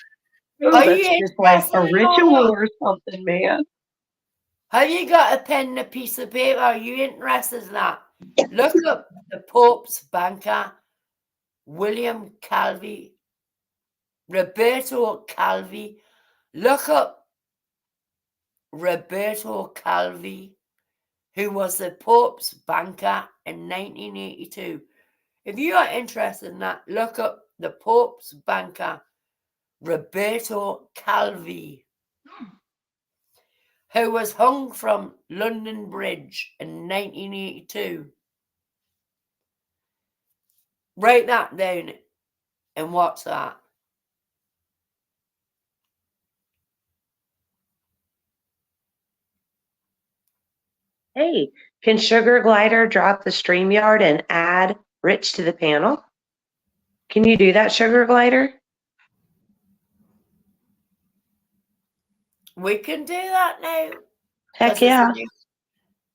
Oh, Are that's you just like interested a in all ritual that? or something, man. Have you got a pen and a piece of paper? Are you interested in that? Look up the Pope's banker, William Calvi, Roberto Calvi. Look up Roberto Calvi, who was the Pope's banker in 1982. If you are interested in that, look up the Pope's banker, Roberto Calvi, who was hung from London Bridge in 1982. Write that down and watch that. Hey, can Sugar Glider drop the StreamYard and add Rich to the panel? Can you do that, Sugar Glider? We can do that now. Heck yeah.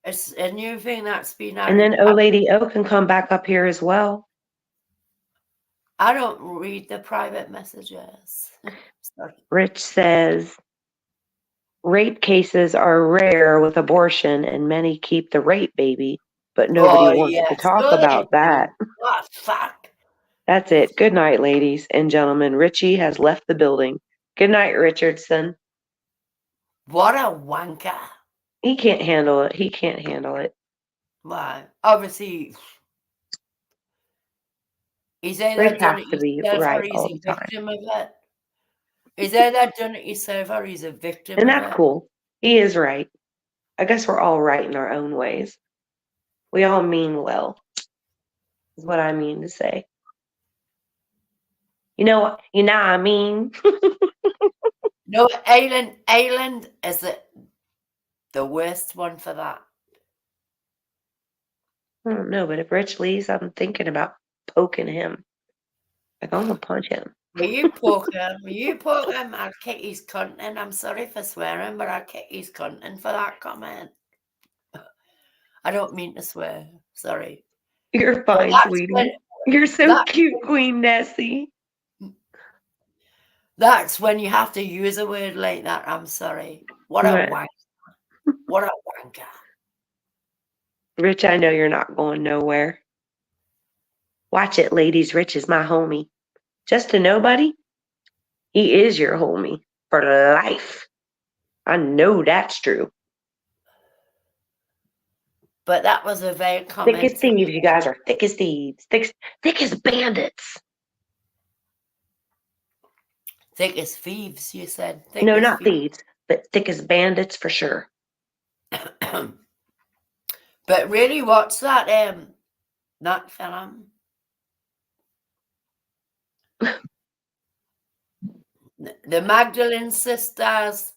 It's a new thing that's been And added. then O Lady O can come back up here as well. I don't read the private messages. Sorry. Rich says, rape cases are rare with abortion and many keep the rape baby, but nobody wants to talk about that. What fuck? That's it. Good night, ladies and gentlemen. Richie has left the building. Good night, Richardson. What a wanker. He can't handle it. He can't handle it. Why? Obviously, he's either Rich done has it to be himself or right he's all a the time. victim of it. He's either done it himself or he's a victim And of that's it. cool. He is right. I guess we're all right in our own ways. We all mean well, is what I mean to say. You know what? You know what I mean? No, Island is the worst one for that. I don't know, but if Rich leaves, I'm thinking about poking him. Like, I'm going to punch him. Will you poke him, I'll kick his cunt in. I'm sorry for swearing, but I'll kick his cunt in for that comment. I don't mean to swear. Sorry. You're fine, sweetie. You're so cute, Queen Nessie. That's when you have to use a word like that. I'm sorry. What a wanker. What a wanker. Rich, I know you're not going nowhere. Watch it, ladies. Rich is my homie. Just a nobody? He is your homie for life. I know that's true. But that was a vague comment. Thick as thieves, you guys are thick as thieves. Thick as bandits. Thick as thieves, you said. Thick No, as not thieves, but thick as bandits for sure. But really, what's that film? The Magdalene sisters.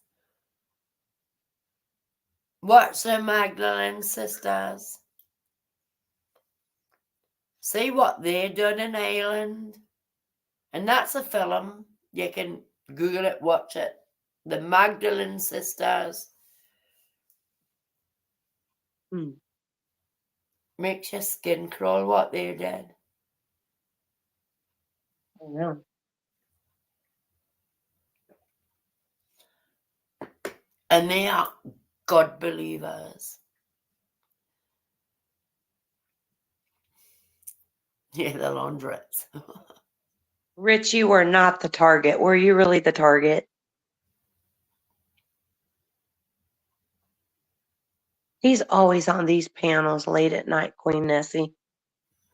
What's the Magdalene sisters? See what they done in Ireland. And that's a film. You can Google it, watch it. The Magdalene sisters. Makes your skin crawl what they did. I know. And they are God believers. Yeah, the laundrettes. Rich, you were not the target. Were you really the target? He's always on these panels late at night, Queen Nessie.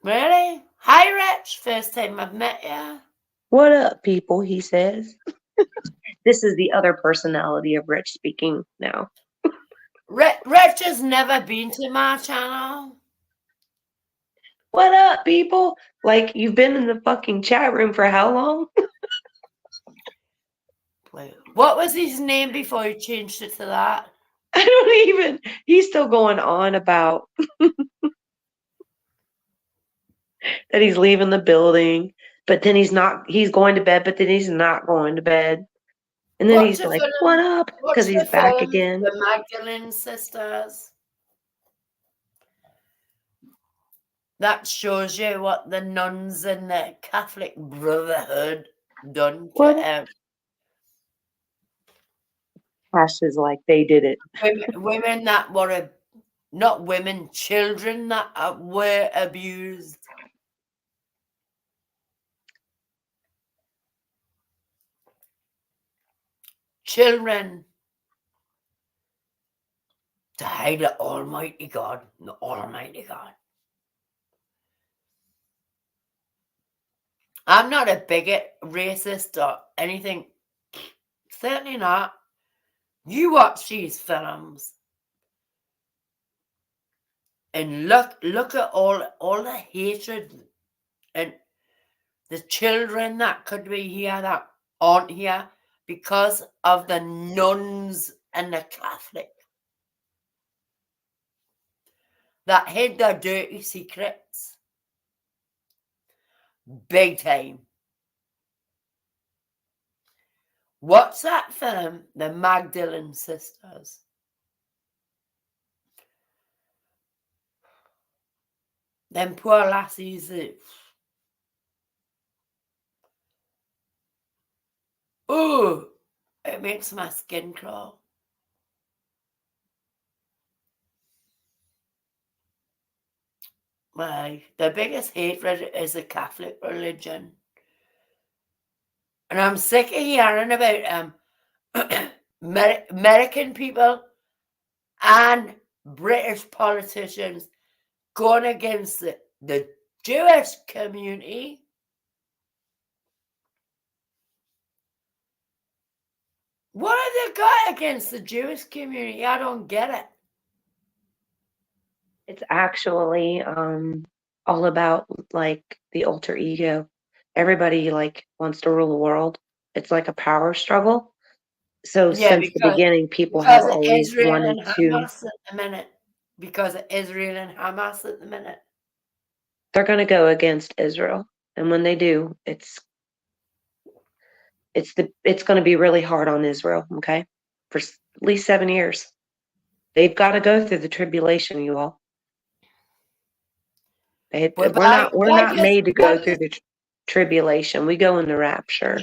Really? Hi, Rich. First time I've met you. What up, people, he says. This is the other personality of Rich speaking now. Rich has never been to my channel. What up, people? Like, you've been in the fucking chat room for how long? What was his name before he changed it to that? I don't even. He's still going on about that he's leaving the building, but then he's not. He's going to bed, but then he's not going to bed. And then Watch he's the like, film. "What up?" Watch Because the he's back film, again. The Magdalene Sisters. That shows you what the nuns in the Catholic Brotherhood done What? to Ash is like, they did it. women that were not women, children that were abused. Children. To hate the Almighty God, the Almighty God. I'm not a bigot, racist, or anything. Certainly not. You watch these films and look at all the hatred and the children that could be here that aren't here because of the nuns and the Catholic that hid their dirty secrets. Big time. What's that film? The Magdalene Sisters. Them poor lassies. Ooh, it makes my skin crawl. The biggest hatred is the Catholic religion. And I'm sick of hearing about American people and British politicians going against the Jewish community. What have they got against the Jewish community? I don't get it. It's actually all about like the alter ego. Everybody like wants to rule the world. It's like a power struggle. So Yeah, since the beginning, people have because of always Israel wanted and to. Hamas at the minute. Because of Israel and Hamas at the minute. They're going to go against Israel, and when they do, it's going to be really hard on Israel. Okay, for at least 7 years, they've got to go through the tribulation, you all. We're not made to go through the tribulation. We go in the rapture.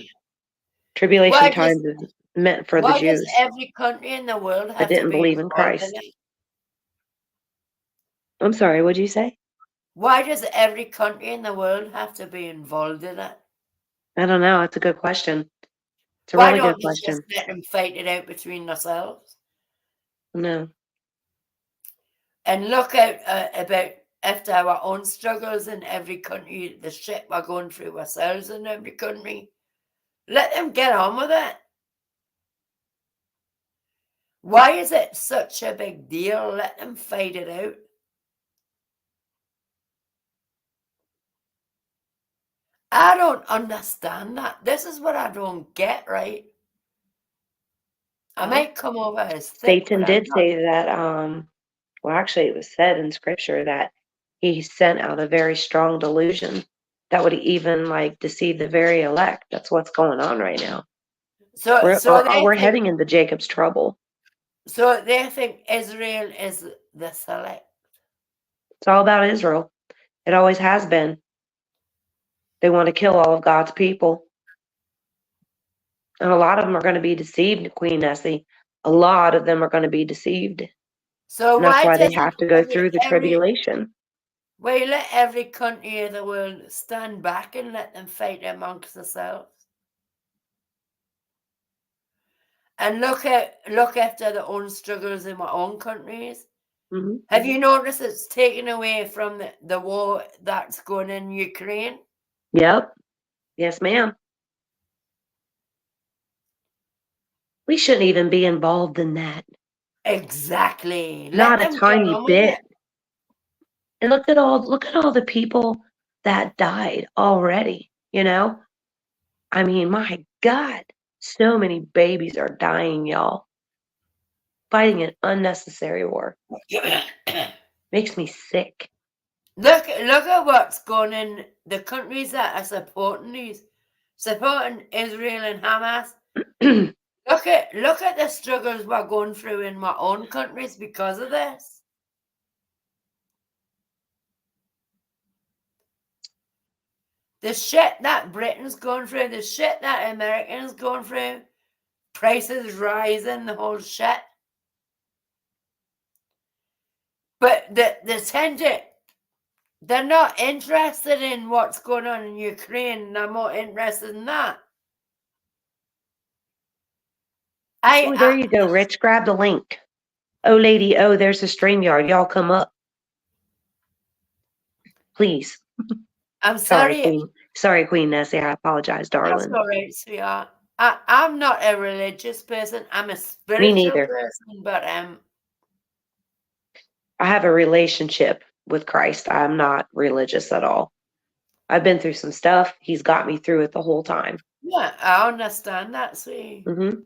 Tribulation times is meant for the Why does Jews every country in the world that have to didn't be believe in involved in Christ. it? I'm sorry, what'd you say? Why does every country in the world have to be involved in it? I don't know. It's a good question. It's a Why really good don't you just question. let them fight it out between themselves? No. And look out about after our own struggles in every country, the shit we're going through ourselves in every country. Let them get on with it. Why is it such a big deal? Let them fight it out. I don't understand that. This is what I don't get, right? I might come over as thick, Satan but I'm did not. say that, well, actually, it was said in scripture that he sent out a very strong delusion that would even like deceive the very elect. That's what's going on right now. So We're heading into Jacob's trouble. So they think Israel is the select. It's all about Israel. It always has been. They want to kill all of God's people. And a lot of them are going to be deceived, Queen Nessie. A lot of them are going to be deceived. So And that's why they have to go through the tribulation. Why you let every country of the world stand back and let them fight amongst themselves? And look after their own struggles in our own countries. Mm-hmm. Have you noticed it's taken away from the war that's going in Ukraine? Yep. Yes, ma'am. We shouldn't even be involved in that. Exactly. Not a tiny bit. And look at all the people that died already, you know? I mean, my God, so many babies are dying, y'all. Fighting an unnecessary war. Makes me sick. Look at what's going in the countries that are supporting Israel and Hamas. Look look at the struggles we're going through in my own countries because of this. The shit that Britain's going through, the shit that Americans going through, prices rising, the whole shit. But they're not interested in what's going on in Ukraine. They're more interested in that. Oh, there you go, Rich. Grab the link. Oh, lady. Oh, there's a StreamYard. Y'all come up. Please. I'm Sorry, sorry. Queen. Sorry, Queen Nessie. I apologize, darling. That's all right, sweetheart. I'm not a religious person. I'm a Me spiritual neither. person, but I have a relationship with Christ. I'm not religious at all. I've been through some stuff. He's got me through it the whole time. yeah, I understand that, sweetie. Mm-hmm.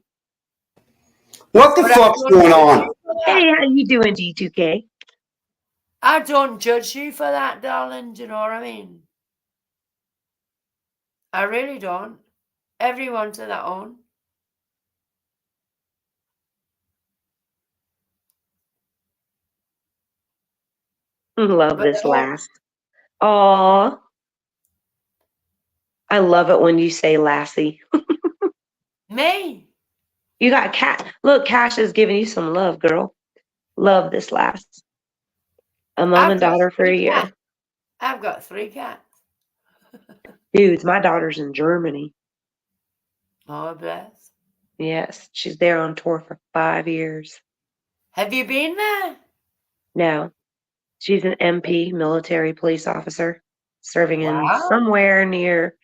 What the But I fuck's don't going judge on? you for that. Hey, how you doing, G2K? I don't judge you for that, darling. Do you know what I mean? I really don't. Everyone to their own. Love But this last. Aw. I love it when you say Lassie. me. You got Cat. Look, Cash is giving you some love, girl. Love this last. A mom I've and got daughter for a 3 year. cats. I've got 3 cats. Dudes, my daughter's in Germany. Oh, bless. Yes, she's there on tour for 5 years. Have you been there? No, she's an MP, military police officer, serving in Wow. somewhere near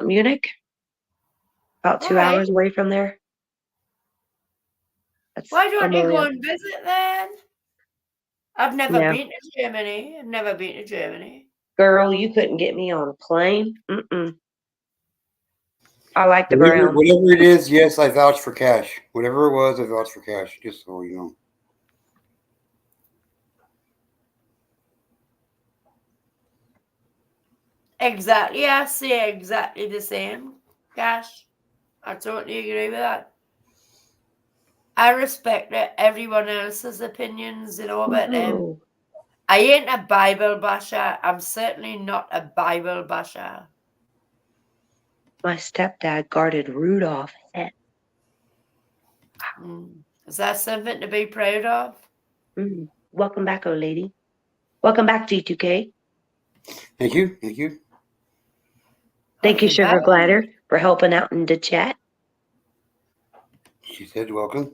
Munich, about 2 All right. hours away from there. That's Why don't you go Memorial. and visit then? I've never No, been to Germany. I've never been to Germany. girl, you couldn't get me on a plane. I like the Whatever, brown. whatever it is, yes, I vouch for Cash. Whatever it was, I vouch for Cash. Just so you know. Exactly. I say exactly the same. Gosh, I totally agree with that. I respect everyone else's opinions, but Ooh, I ain't a Bible basher. I'm certainly not a Bible basher. my stepdad guarded Rudolph. Is that something to be proud of? Welcome back, old lady. Welcome back, G2K. Thank you. Thank you. Thank you, Welcome Sugar back. Glider, for helping out in the chat. She said, welcome.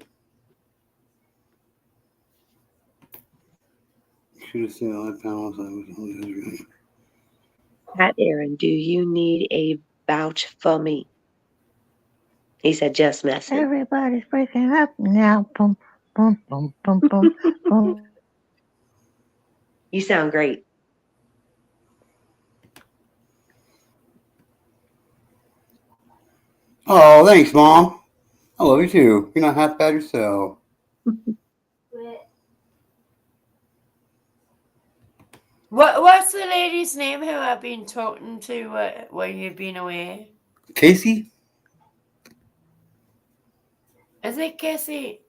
Should have seen all the panels. Pat Aaron, do you need a vouch for me? He said, just messing. Everybody's breaking up now. Boom, boom, boom, boom, boom, boom. You sound great. Oh, thanks, Mom. I love you too. You're not half bad yourself. What's the lady's name who I've been talking to while you've been away? Casey? Is it Casey?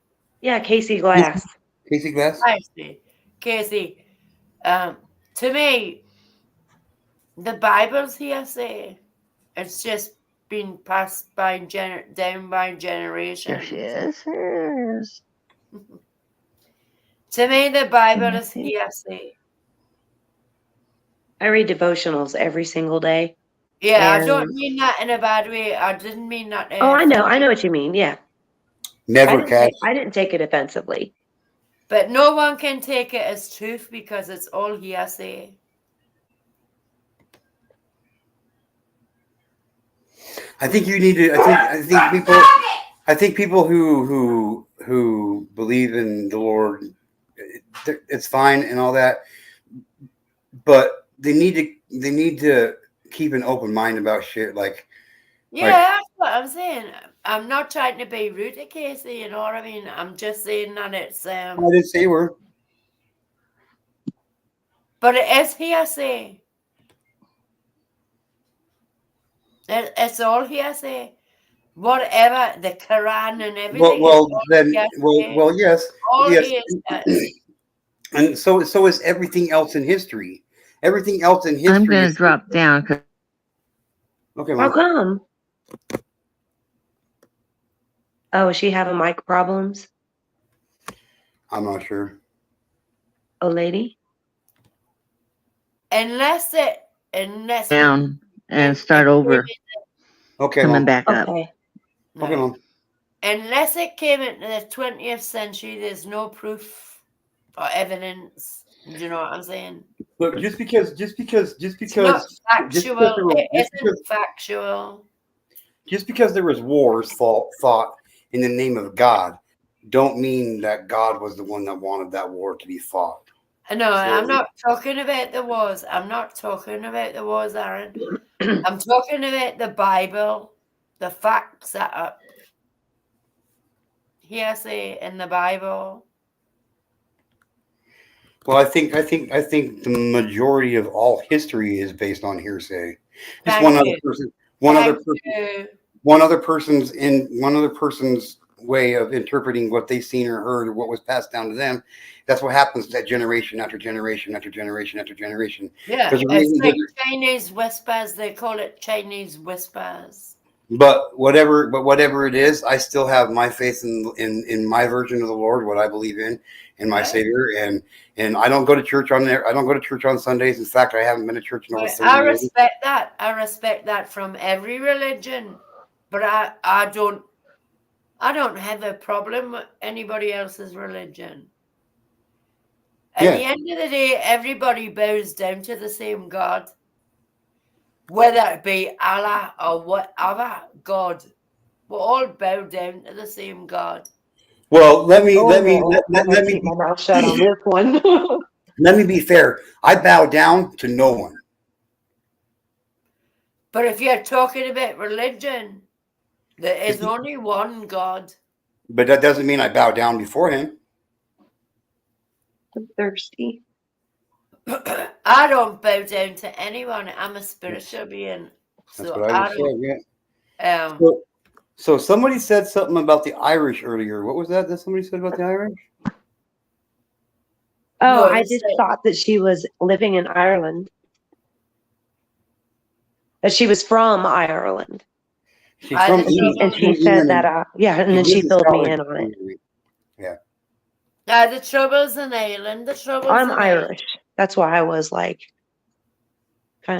Yeah, Casey Glass. Casey Glass? I see. Casey. To me, the Bible's hearsay. It's just been passed by down by generations. There she is. To me, the Bible is hearsay. I read devotionals every single day. Yeah, I And don't mean that in a bad way. I didn't mean that. oh, I know what you mean. Yeah, Never, Cash. I didn't take it offensively. But no one can take it as truth because it's all hearsay. I think you need to. I think people who believe in the Lord, it's fine and all that, but they need to keep an open mind about shit. Like, Yeah, that's what I'm saying. I'm not trying to be rude to Casey, you know what I mean? I'm just saying that it's I didn't say a word. but it is hearsay. It's all hearsay. whatever, the Quran and everything. Well, is all then, hearsay. yes, All yes, hearsay. and so is everything else in history. Everything else in I'm history going to is drop down because okay, How Mom. come? Oh, is she having mic problems? I'm not sure. A lady? Unless down and it start came over, Okay, coming Mom. back up. Okay. Okay, Mom. unless it came into the 20th century, there's no proof or evidence. Do you know what I'm saying? Look, just because It's not factual. It isn't factual. just because there was wars fought in the name of God, don't mean that God was the one that wanted that war to be fought. No, So- I'm not talking about the wars. I'm not talking about the wars, Aaron. I'm talking about the Bible, the facts that are hearsay in the Bible. Well, I think the majority of all history is based on hearsay. Just Thank you. one other person's way of interpreting what they've seen or heard or what was passed down to them. That's what happens to that generation after generation after generation after generation. Yeah, There's a it's reason- like Chinese whispers. They call it Chinese whispers. But whatever it is, I still have my faith in my version of the Lord, what I believe in my Right. Savior, and I don't go to church on there. I don't go to church on Sundays. In fact, I haven't been to church in over 30 I years. respect that. I respect that from every religion, but I don't have a problem with anybody else's religion. At the end of the day, everybody bows down to the same God, whether it be Allah or whatever God. We all bow down to the same God. Well, let me keep my mouth shut on this one. let me be fair. I bow down to no one. But if you're talking about religion, there is only one God. But that doesn't mean I bow down before him. I'm thirsty. I don't bow down to anyone. I'm a spiritual being. That's So what I would say. Yeah. So somebody said something about the Irish earlier. What was that somebody said about the Irish? Oh, No, I it's just thought that she was living in Ireland. That she was from Ireland. She's from England. And she said that, yeah, and then she filled me in on it. Yeah. The trouble's in Ireland. I'm Irish. That's why I was like,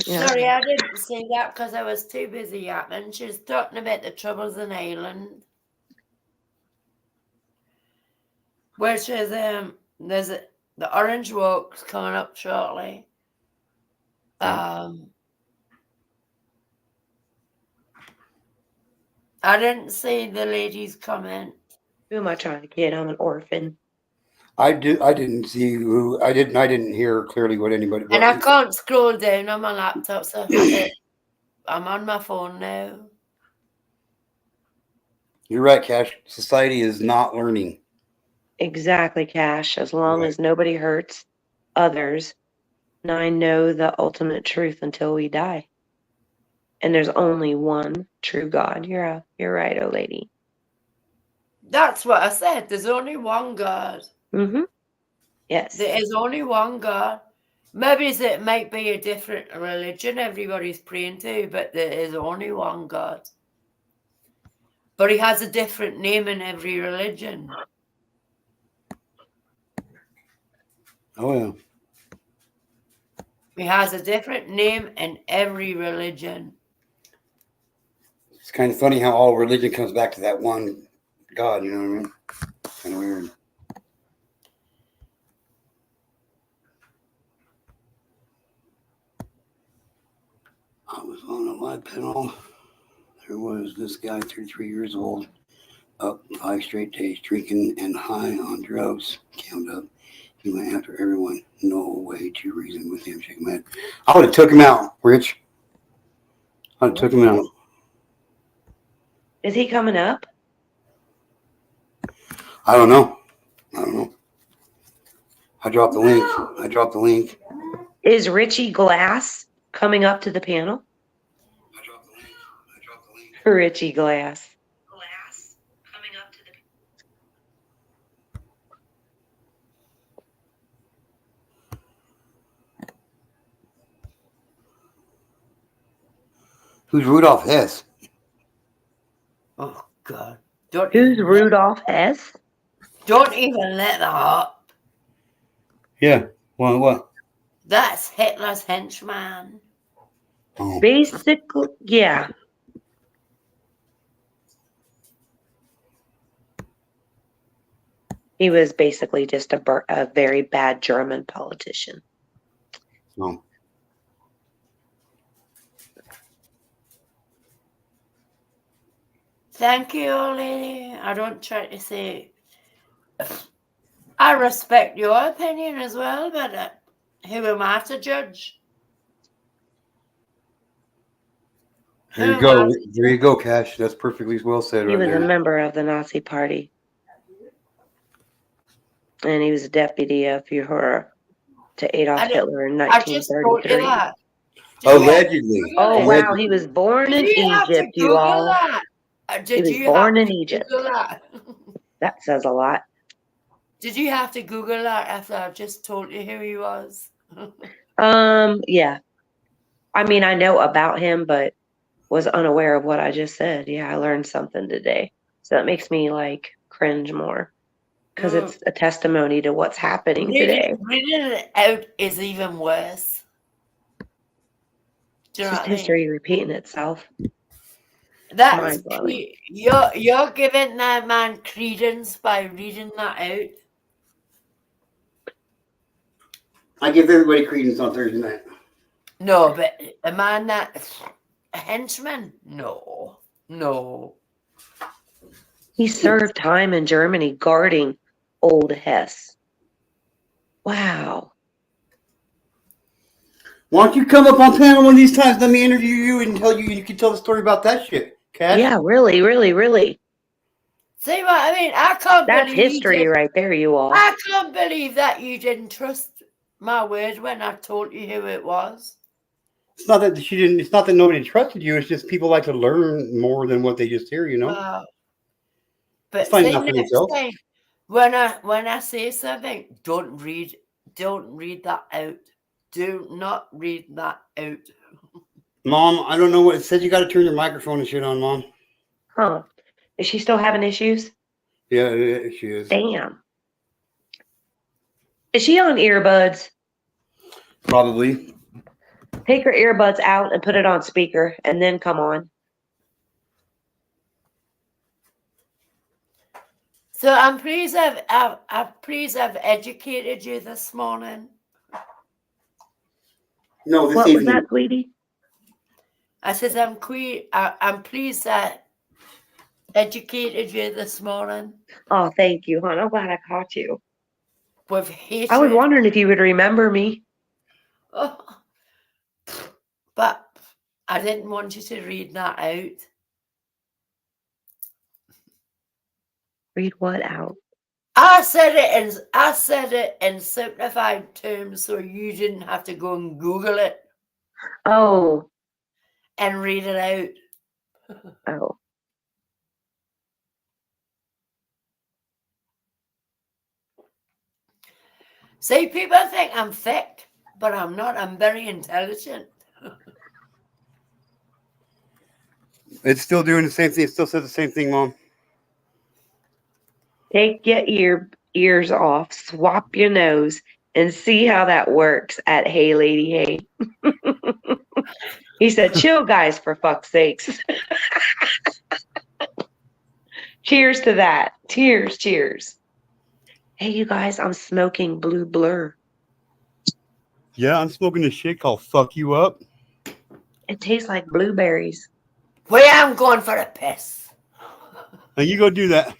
Sorry, I didn't say that because I was too busy yapping. She was talking about the troubles in Ireland. Which is, there's the Orange Walk's coming up shortly. I didn't see the lady's comment. Who am I trying to get? I'm an orphan. I didn't see who. I didn't hear clearly what anybody. And I can't scroll down on my laptop, so I'm on my phone now. You're right, Cash. Society is not learning. Exactly, Cash. As long as nobody hurts others, and I know the ultimate truth until we die. And there's only one true God. You're right, oh lady. That's what I said. There's only one God. Mm-hmm. Yes. There is only one God. Maybe it might be a different religion everybody's praying to, but there is only one God. But he has a different name in every religion. Oh, yeah. He has a different name in every religion. It's kind of funny how all religion comes back to that one God, you know what I mean? Kind of weird. I was on a live panel. There was this guy, 33 years old, up 5 straight days, drinking and high on drugs, cammed up. He went after everyone. No way to reason with him. Shaking my head. I would have took him out, Rich. I would have took him out. Is he coming up? I don't know. I dropped the link. Is Richie Glass coming up to the panel? I dropped the link. Richie Glass. Who's Rudolph Hess? Oh God! Don't Who's even Rudolph Hess? don't even let that up. Yeah. What? That's Hitler's henchman. Oh. Basically, yeah. He was basically just a very bad German politician. No. Thank you, old lady. I don't try to say. I respect your opinion as well, but who am I to judge? There you go. There you go, Cash. That's perfectly well said He right was a there. member of the Nazi Party. And he was a deputy of Führer to Adolf Hitler in I just told you 1933. that. Allegedly. Oh, That? wow. He was born in Did you have to Egypt, you Google all. that? He Did was you born have in to Egypt. Google that? That says a lot. Did you have to Google that after I just told you who he was? Yeah. I mean, I know about him, but was unaware of what I just said. Yeah, I learned something today. So that makes me like cringe more because it's a testimony to what's happening today. Reading it out is even worse. Do you It's know just what I mean? history repeating itself. That's mind-blowing. you're giving that man credence by reading that out. I give everybody credence on Thursday night. No, but a man that's a henchman? No. He served time in Germany guarding old Hess. Wow. Why don't you come up on panel one of these times? Let me interview you and tell you. You can tell the story about that shit, Cash. Yeah, really, really, really. See what I mean? I can't That's believe history right there, you all. I can't believe that you didn't trust my word when I told you who it was. It's not that she didn't. It's not that nobody trusted you. It's just people like to learn more than what they just hear. You know. Wow. But It's not see, nothing next else. time when I say something, don't read that out. Do not read that out. Mom, I don't know what it said. You got to turn your microphone and shit on, Mom. Huh. Is she still having issues? Yeah, she is. Damn. Is she on earbuds? Probably. Take her earbuds out and put it on speaker and then come on. So I'm pleased I've educated you this morning. No, this What evening. was that, sweetie? I said I'm pleased that educated you this morning. Oh, thank you, hon. I'm glad I caught you. With hatred. I was wondering if you would remember me. Oh, but I didn't want you to read that out. Read what out? I said it in simplified terms so you didn't have to go and Google it Oh. and read it out. Oh. See, people think I'm thick, but I'm not. I'm very intelligent. It's still doing the same thing. It still says the same thing, Mom. Take your ears off, swap your nose, and see how that works at Hey Lady Hey. He said, chill, guys, for fuck's sakes. Cheers to that. Cheers. Hey, you guys, I'm smoking Blue Blur. Yeah, I'm smoking this shit called Fuck You Up. It tastes like blueberries. Well, I'm going for a piss. Now you go do that.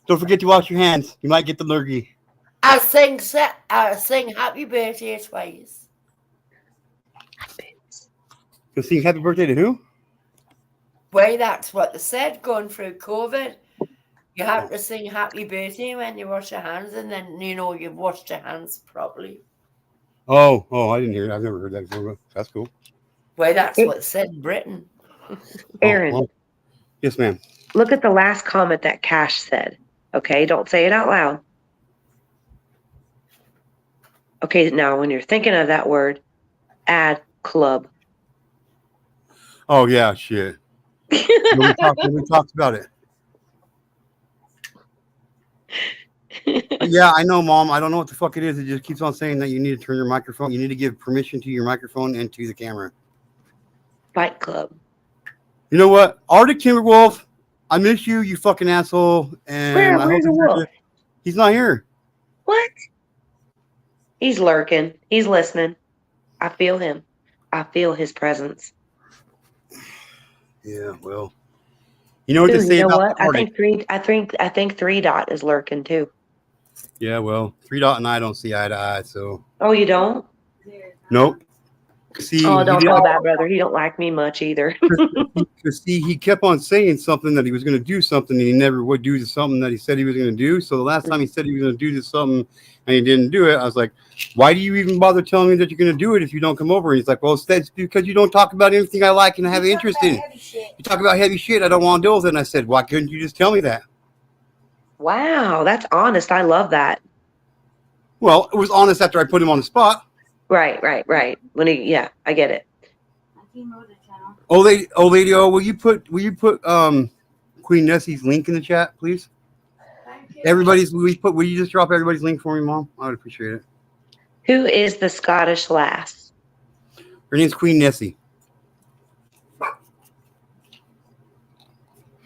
Don't forget to wash your hands. You might get the lurgy. I'll sing happy birthday twice. You'll sing happy birthday to who? Well, that's what they said going through COVID. You have to sing happy birthday when you wash your hands, and then you've washed your hands properly. Oh, I didn't hear it. I've never heard that before. That's cool. Well, that's what it said in Britain. Aaron. Oh, well. Yes, ma'am. Look at the last comment that Cash said. Okay, don't say it out loud. Okay, now when you're thinking of that word, add club. Oh yeah, shit. Nobody talks about it. But yeah, I know, Mom. I don't know what the fuck it is. It just keeps on saying that you need to turn your microphone. You need to give permission to your microphone and to the camera. Fight Club. You know what? Arctic Timberwolf, I miss you, you fucking asshole. And I hope Where's the wolf? he's not here. What? He's lurking. He's listening. I feel him. I feel his presence. Yeah, well. You know what Ooh, to say you know about what? the Arctic. I think 3 Dot is lurking too. Yeah, well, 3 Dot and I don't see eye to eye, so Oh, you don't? nope. See, Oh, he don't didn't. feel bad, brother. He don't like me much either. See, he kept on saying something that he was going to do something, and he never would do something that he said he was going to do. So the last time he said he was going to do something, and he didn't do it, I was like, "Why do you even bother telling me that you're going to do it if you don't come over?" And he's like, "Well, it's because you don't talk about anything I like and have interest in. You talk about heavy shit. I don't want to deal with it." And I said, "Why couldn't you just tell me that?" Wow, that's honest. I love that. Well, it was honest after I put him on the spot. Right. When yeah, I get it. Oh, lady, will you put Queen Nessie's link in the chat, please? Will you just drop everybody's link for me, Mom? I would appreciate it. Who is the Scottish lass? Her name's Queen Nessie.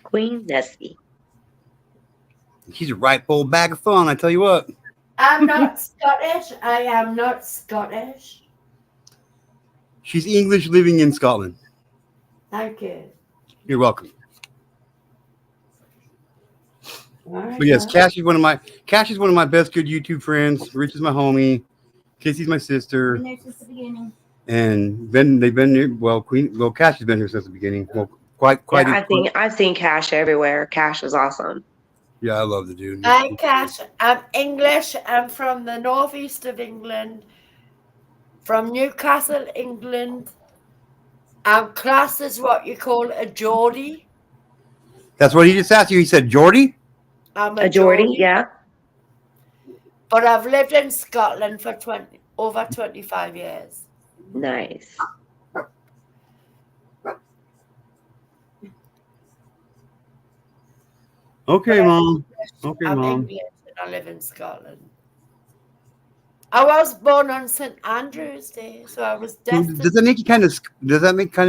Queen Nessie. She's a ripe old bag of fun, I tell you what. I'm not Scottish. I am not Scottish. She's English living in Scotland. Thank you. You're welcome. Right, But yes, Cash is one of my best good YouTube friends. Rich is my homie. Kissie's my sister. Been there since the beginning. And they've been here. Cash has been here since the beginning. Well, quite. Yeah, I've seen Cash everywhere. Cash is awesome. Yeah, I love the dude. Hi, Cash. I'm English. I'm from the northeast of England, from Newcastle, England. I'm classed as what you call a Geordie. That's what he just asked you. He said, Geordie? I'm A Geordie, yeah. But I've lived in Scotland for over 25 years. Nice. Okay, Mom. Okay, I'm Mom. English and I live in Scotland. I was born on St. Andrew's Day, so I was destined. Does that make you kind of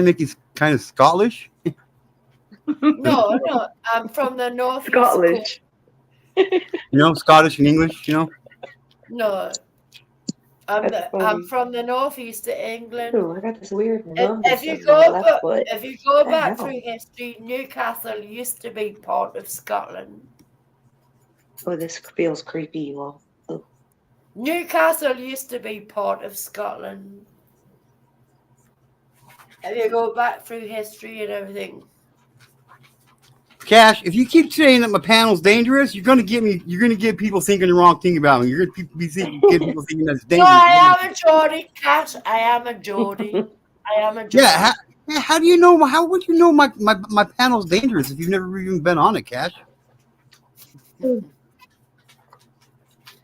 make you kind of Scottish? No, I'm from the northeast. Scottish. You know, Scottish and English, you know? No. I'm from the northeast of England. Ooh, I got this weird If you go back through history, Newcastle used to be part of Scotland. Oh, this feels creepy, you all. Oh. Newcastle used to be part of Scotland. If you go back through history and everything. Cash, if you keep saying that my panel's dangerous, you're gonna get people thinking the wrong thing about me. You're gonna get people thinking that it's dangerous. No, I am a Geordie, Cash. I am a Geordie. Yeah, how do you know? How would you know my panel's dangerous if you've never even been on it, Cash?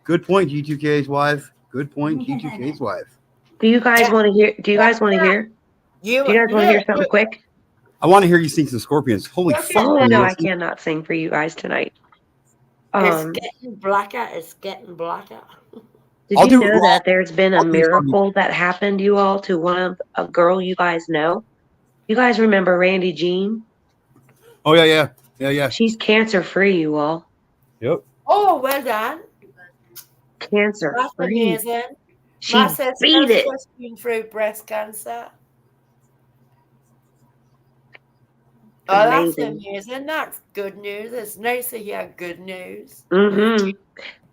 Good point, G2K's wife. Good point, G2K's wife. Do you guys want to hear? Do you guys want to hear? Do you guys want to hear something quick? I want to hear you sing some Scorpions. Holy fuck! Oh no, I cannot sing for you guys tonight. It's getting blacker. It's getting blacker. Did you know that there's been a miracle that happened, you all, to a girl you guys know? You guys remember Randy Jean? Oh yeah. She's cancer free, you all. Yep. Oh, well done. Cancer free. That's amazing. She My sister's beat it. just been through breast cancer. Oh, that's amazing. That's good news. It's nice to hear good news. Mm-hmm.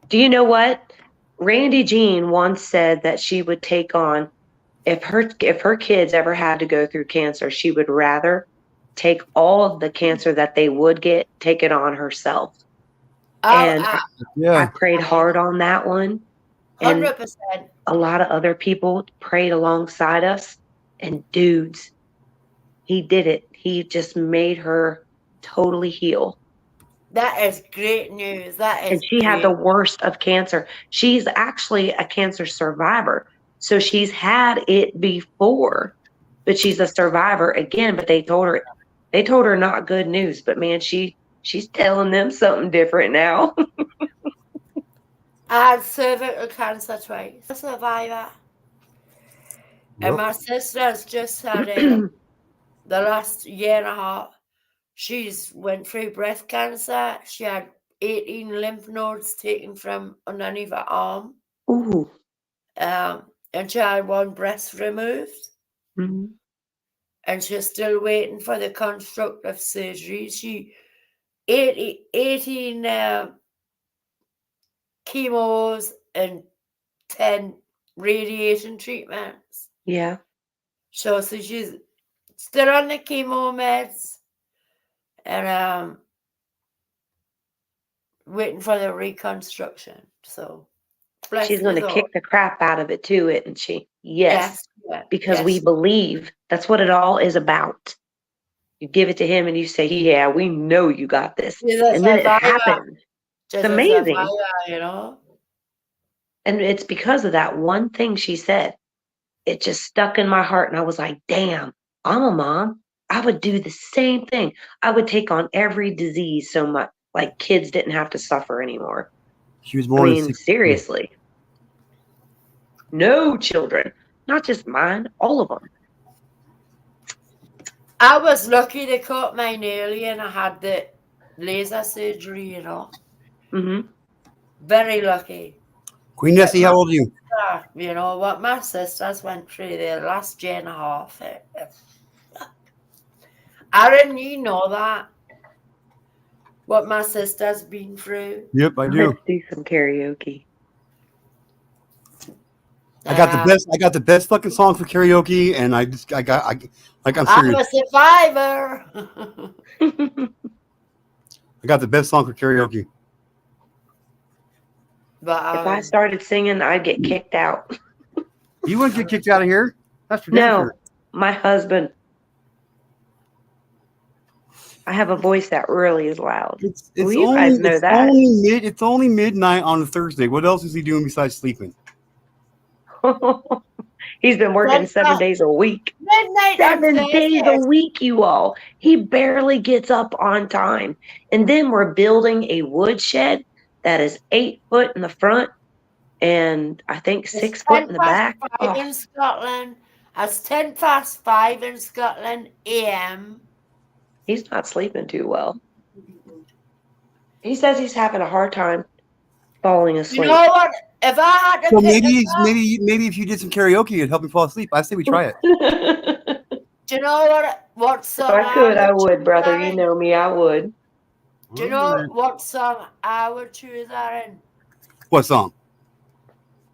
Do you know what? Randy Jean once said that she would take on, if her kids ever had to go through cancer, she would rather take all of the cancer that they would get, take it on herself. And I prayed hard on that one. 100%. And a lot of other people prayed alongside us. And dudes, he did it. He just made her totally heal. That is great news. And she had the worst of cancer. She's actually a cancer survivor. So she's had it before, but she's a survivor again. But they told her not good news. But man, she's telling them something different now. I had cervical cancer twice. A survivor. And my sister's just had the last year and a half. She's went through breast cancer. She had 18 lymph nodes taken from underneath her arm. Ooh. And she had one breast removed. Mm-hmm. And she's still waiting for the constructive surgery. She 18 chemos and 10 radiation treatments. Yeah. So she's still on the chemo meds and waiting for the reconstruction. So She's going to kick the crap out of it too, isn't she? Yes. Because we believe that's what it all is about. You give it to him and you say, yeah, we know you got this. And then it happens. It's amazing. You know? And it's because of that one thing she said. It just stuck in my heart. And I was like, damn, I'm a mom. I would do the same thing. I would take on every disease so much. Like kids didn't have to suffer anymore. She was born seriously. No children. Not just mine. All of them. I was lucky they caught mine early and I had the laser surgery, you know. Mm-hmm. Very lucky. Queen Nessie, how old are you? You know what my sisters went through the last year and a half. Aaron, you know that. What my sister's been through. Yep, I do. Let's do some karaoke. I got the best fucking song for karaoke, and I'm serious. I'm a survivor. I got the best song for karaoke. But if I started singing, I'd get kicked out. You wouldn't get kicked out of here. That's for no, my husband. I have a voice that really is loud. It's only midnight on a Thursday. What else is he doing besides sleeping? He's been working 7 days a week. Midnight 7 days a week, you all. He barely gets up on time. And then we're building a woodshed that is 8 foot in the front and I think 6 foot in the back. In Scotland. It's 5:10 in Scotland AM. He's not sleeping too well. He says he's having a hard time falling asleep. You know what? If I had to maybe if you did some karaoke, it'd help you fall asleep. I say we try it. Do you know what song? If I could, I would, brother. You know me, I would. Do you know what song I would choose, Aaron? What song?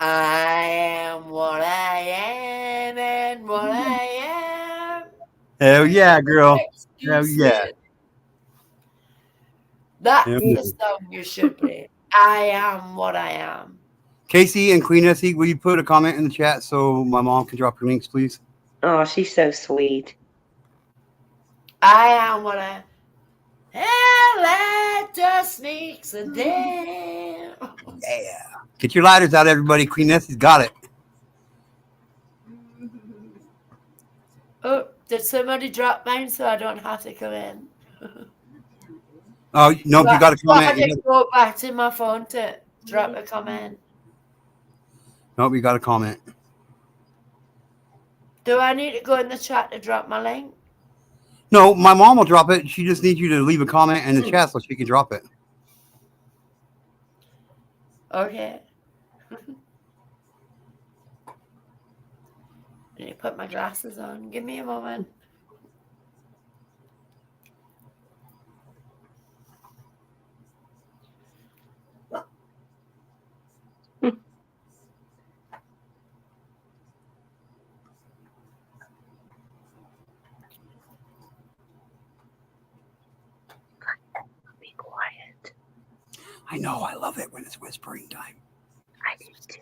I am what I am and what I am. Hell yeah, girl. Hell yeah. That's the song you should play. I am what I am. Casey and Queen Nessie, will you put a comment in the chat so my mom can drop her links, please? Oh, she's so sweet. I am what I am. Hell, just sneaks a day. Yeah. Get your lighters out, everybody. Queen Nessie's got it. Oh, did somebody drop mine so I don't have to come in? Oh, no, you got to comment. I didn't go back to my phone to drop a comment. Nope, you got to comment. Do I need to go in the chat to drop my link? No, my mom will drop it. She just needs you to leave a comment in the chat so she can drop it. Okay. I need to put my glasses on. Give me a moment. Be quiet. I know. I love it when it's whispering time. I do too.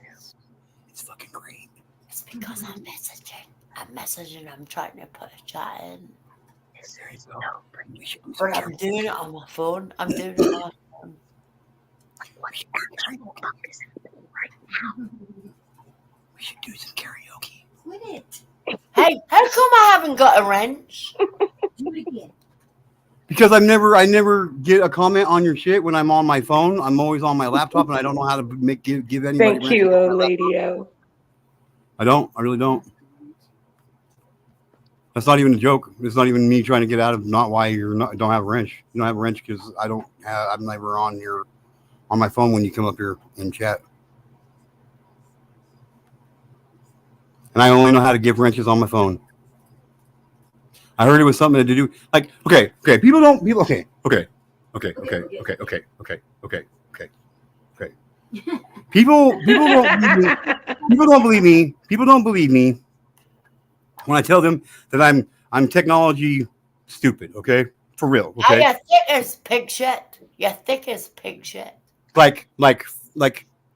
It's fucking great. It's because I'm messaging. I'm trying to put a chat in. But I'm doing it on my phone. I'm doing it on my phone. We should do some karaoke. Quit it. Hey, How come I haven't got a wrench? Do it again. Because I never get a comment on your shit when I'm on my phone. I'm always on my laptop, and I don't know how to give anybody. Thank wrenches you, on my old laptop. lady. I don't. I really don't. That's not even a joke. It's not even me trying to get out of not why don't have a wrench. You don't have a wrench because I'm never on my phone when you come up here and chat. And I only know how to give wrenches on my phone. I heard it was something to do like okay. People don't okay. People don't believe me. People don't believe me when I tell them that I'm technology stupid. Okay, for real. Okay, You're thick as pig shit. You're thick as pig shit. like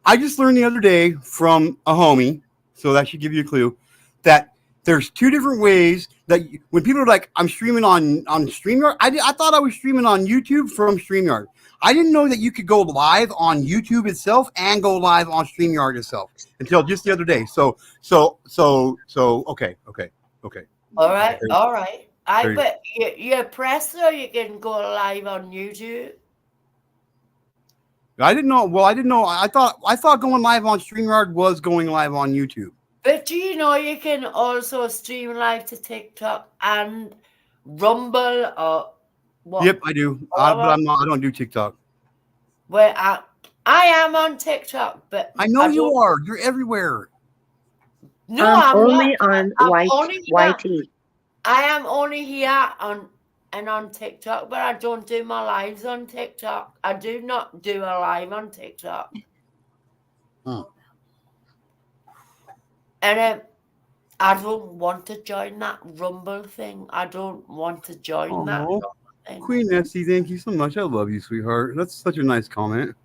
I just learned the other day from a homie, so that should give you a clue that there's two different ways that when people are like, I'm streaming on StreamYard, I thought I was streaming on YouTube from StreamYard. I didn't know that you could go live on YouTube itself and go live on StreamYard itself until just the other day. So okay. All right. But you press so you can go live on YouTube. I didn't know. Well, I didn't know. I thought going live on StreamYard was going live on YouTube. But do you know you can also stream live to TikTok and Rumble or what? Yep, I do. But I don't do TikTok. Well, I am on TikTok, but I know you are. You're everywhere. No, I'm only not. on YT. I am only here on TikTok, but I don't do my lives on TikTok. I do not do a live on TikTok. And I don't want to join that Rumble thing. I don't want to join that Rumble thing. Queen Nessie, thank you so much. I love you, sweetheart. That's such a nice comment.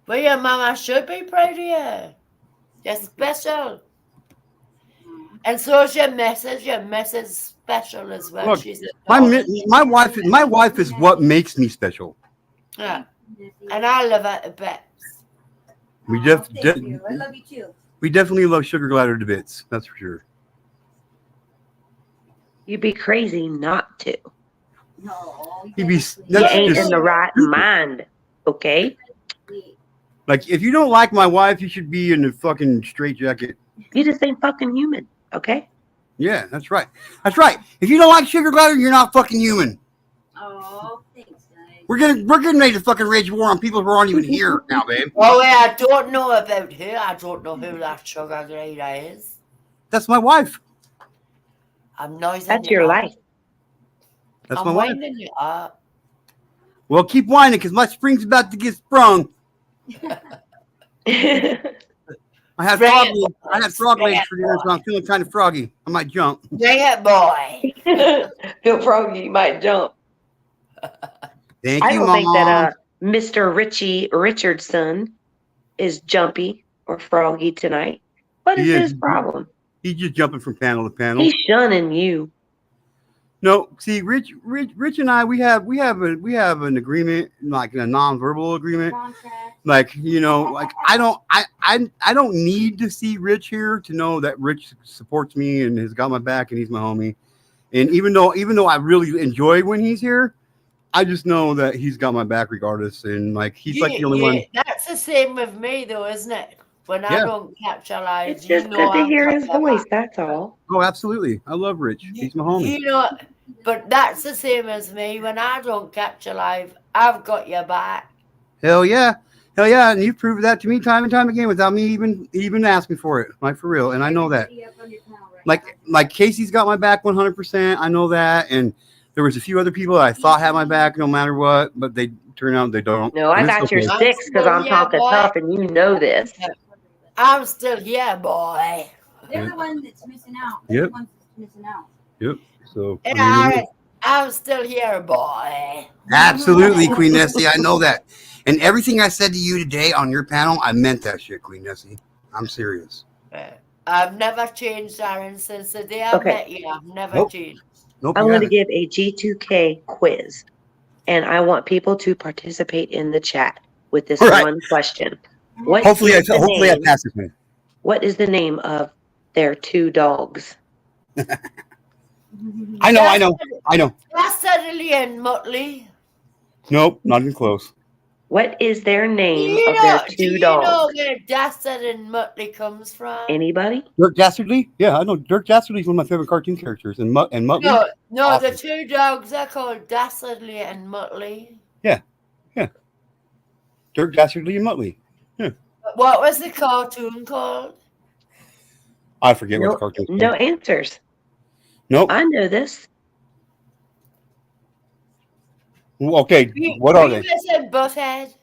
Well, your mama should be proud of you. You're special. And so is your missus. Your missus is special as well. Look, she's my wife is what makes me special. Yeah. And I love her to bits. We I love you too. We definitely love Sugar Glider to bits. That's for sure. You'd be crazy not to. No. You ain't in the right mind, okay? Like, if you don't like my wife, you should be in a fucking straitjacket. You just ain't fucking human, okay? Yeah, that's right. That's right. If you don't like Sugar Glider, you're not fucking human. Oh, thanks, guys. We're getting ready to fucking rage war on people who aren't even here now, babe. Oh, yeah, I don't know about her. I don't know who that Sugar Glider is. That's my wife. I'm noising. That's your life. That's I'm my wife. winding you up. Well, keep whining because my spring's about to get sprung. I had frog legs for dinner, so I'm feeling kind of froggy. I might jump. Dang it, boy. Feel froggy, you might jump. Thank I you, don't Mom. think that Mr. Richie Richardson is jumpy or froggy tonight. What is his problem? He's just jumping from panel to panel. He's shunning you. No, see, Rich and I, we have an agreement, like a non-verbal agreement. Like, you know, like I don't need to see Rich here to know that Rich supports me and has got my back and he's my homie. And even though I really enjoy when he's here, I just know that he's got my back regardless. And like he's like the only one. That's the same with me, though, isn't it? When I don't capture live, it's just good to hear his voice. That's all. Oh, absolutely. I love Rich. He's my homie. You know, but that's the same as me. When I don't capture live, I've got your back. Hell yeah. And you've proved that to me time and time again without me even asking for it. Like for real. And I know that. Like Casey's got my back 100%. I know that. And there was a few other people that I thought had my back no matter what, but they turn out they don't. No, I got your six because I'm talking tough and you know this. I'm still here, boy. They're the one that's missing out. Yep. The ones that's missing out. Yep. So I'm still here, boy. Absolutely, Queen Nessie. I know that. And everything I said to you today on your panel, I meant that shit, Queen Nessie. I'm serious. I've never changed, Aaron, since the day I met you. I've never changed. Nope, I'm going to give a G2K quiz, and I want people to participate in the chat with this one question. Hopefully I pass this one. What is the name of their two dogs? I know. Dastardly and Muttley. Nope, not even close. What is their Do name you of their know? Do two you dogs? know where Dastard and Muttley comes from? Anybody? Dirk Dastardly? Yeah, I know. Dirk Dastardly is one of my favorite cartoon characters, and Muttley. No, awesome. the two dogs are called Dastardly and Muttley. Yeah. Dirk Dastardly and Muttley. What was the cartoon called? I forget what the cartoon is No called. answers. Nope. I know this. Okay, what are they? Beavis and Butthead.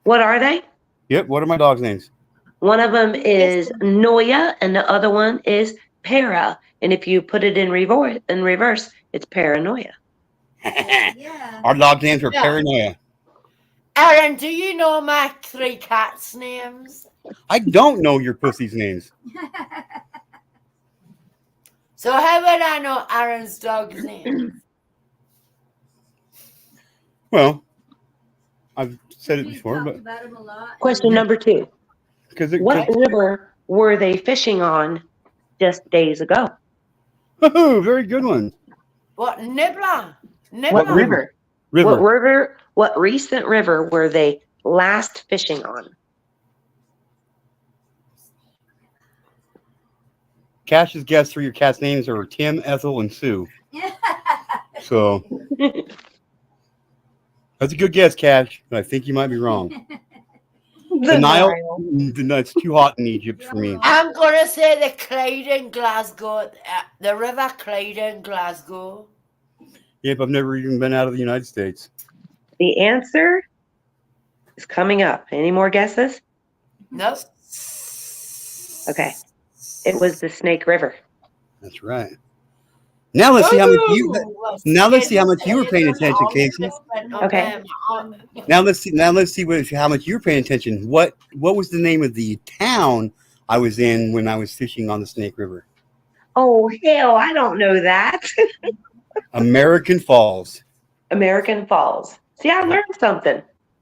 What are they? Yep, what are my dogs' names? One of them is Noya, and the other one is Para. And if you put it in reverse, it's paranoia. Yeah. Our dog's names are Yeah. Paranoia. Aaron, do you know my 3 cats' names? I don't know your pussy's names. So how would I know Aaron's dog's name? Well, I've said it We before, talked but about him a lot. Question number 2. because What river were they fishing on just days ago? very good one. What, Nibbler? What river? River. What recent river were they last fishing on? Cash's guess for your cat's names are Tim, Ethel, and Sue. So that's a good guess, Cash, but I think you might be wrong. The Nile, it's too hot in Egypt for me. I'm going to say the Clyde in Glasgow. The River Clyde in Glasgow. Yep, I've never even been out of the United States. The answer is coming up. Any more guesses? Nope. Okay. It was the Snake River. That's right. Now let's see how much you. Now let's see how much you were paying attention, Casey. Okay. Now let's see how much you were paying attention. What was the name of the town I was in when I was fishing on the Snake River? Oh, hell, I don't know that. American Falls. American Falls. See, I learned something.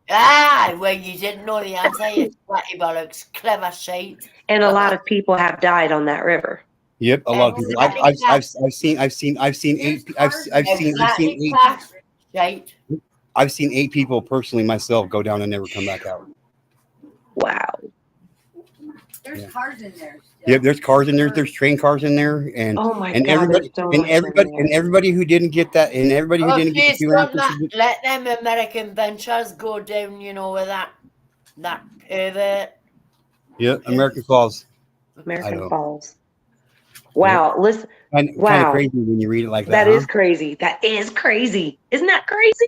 Well, you didn't know the answer. You sweaty bollocks. Clever shite. And a lot of people have died on that river. Yep, a lot of people. I've seen 8 people personally myself go down and never come back out. Wow. There's cars in there. Yep, there's cars in there. There's train cars in there, and Oh my and God, everybody there's so and much everybody in and there. everybody who didn't get that and everybody who didn't get the Please 2 don't answers. let them American ventures go down, with that pervert. Yep, American Falls. I American know. Falls. Wow. Listen. Kind Wow. of crazy when you read it like that. That is crazy. That is crazy. Isn't that crazy?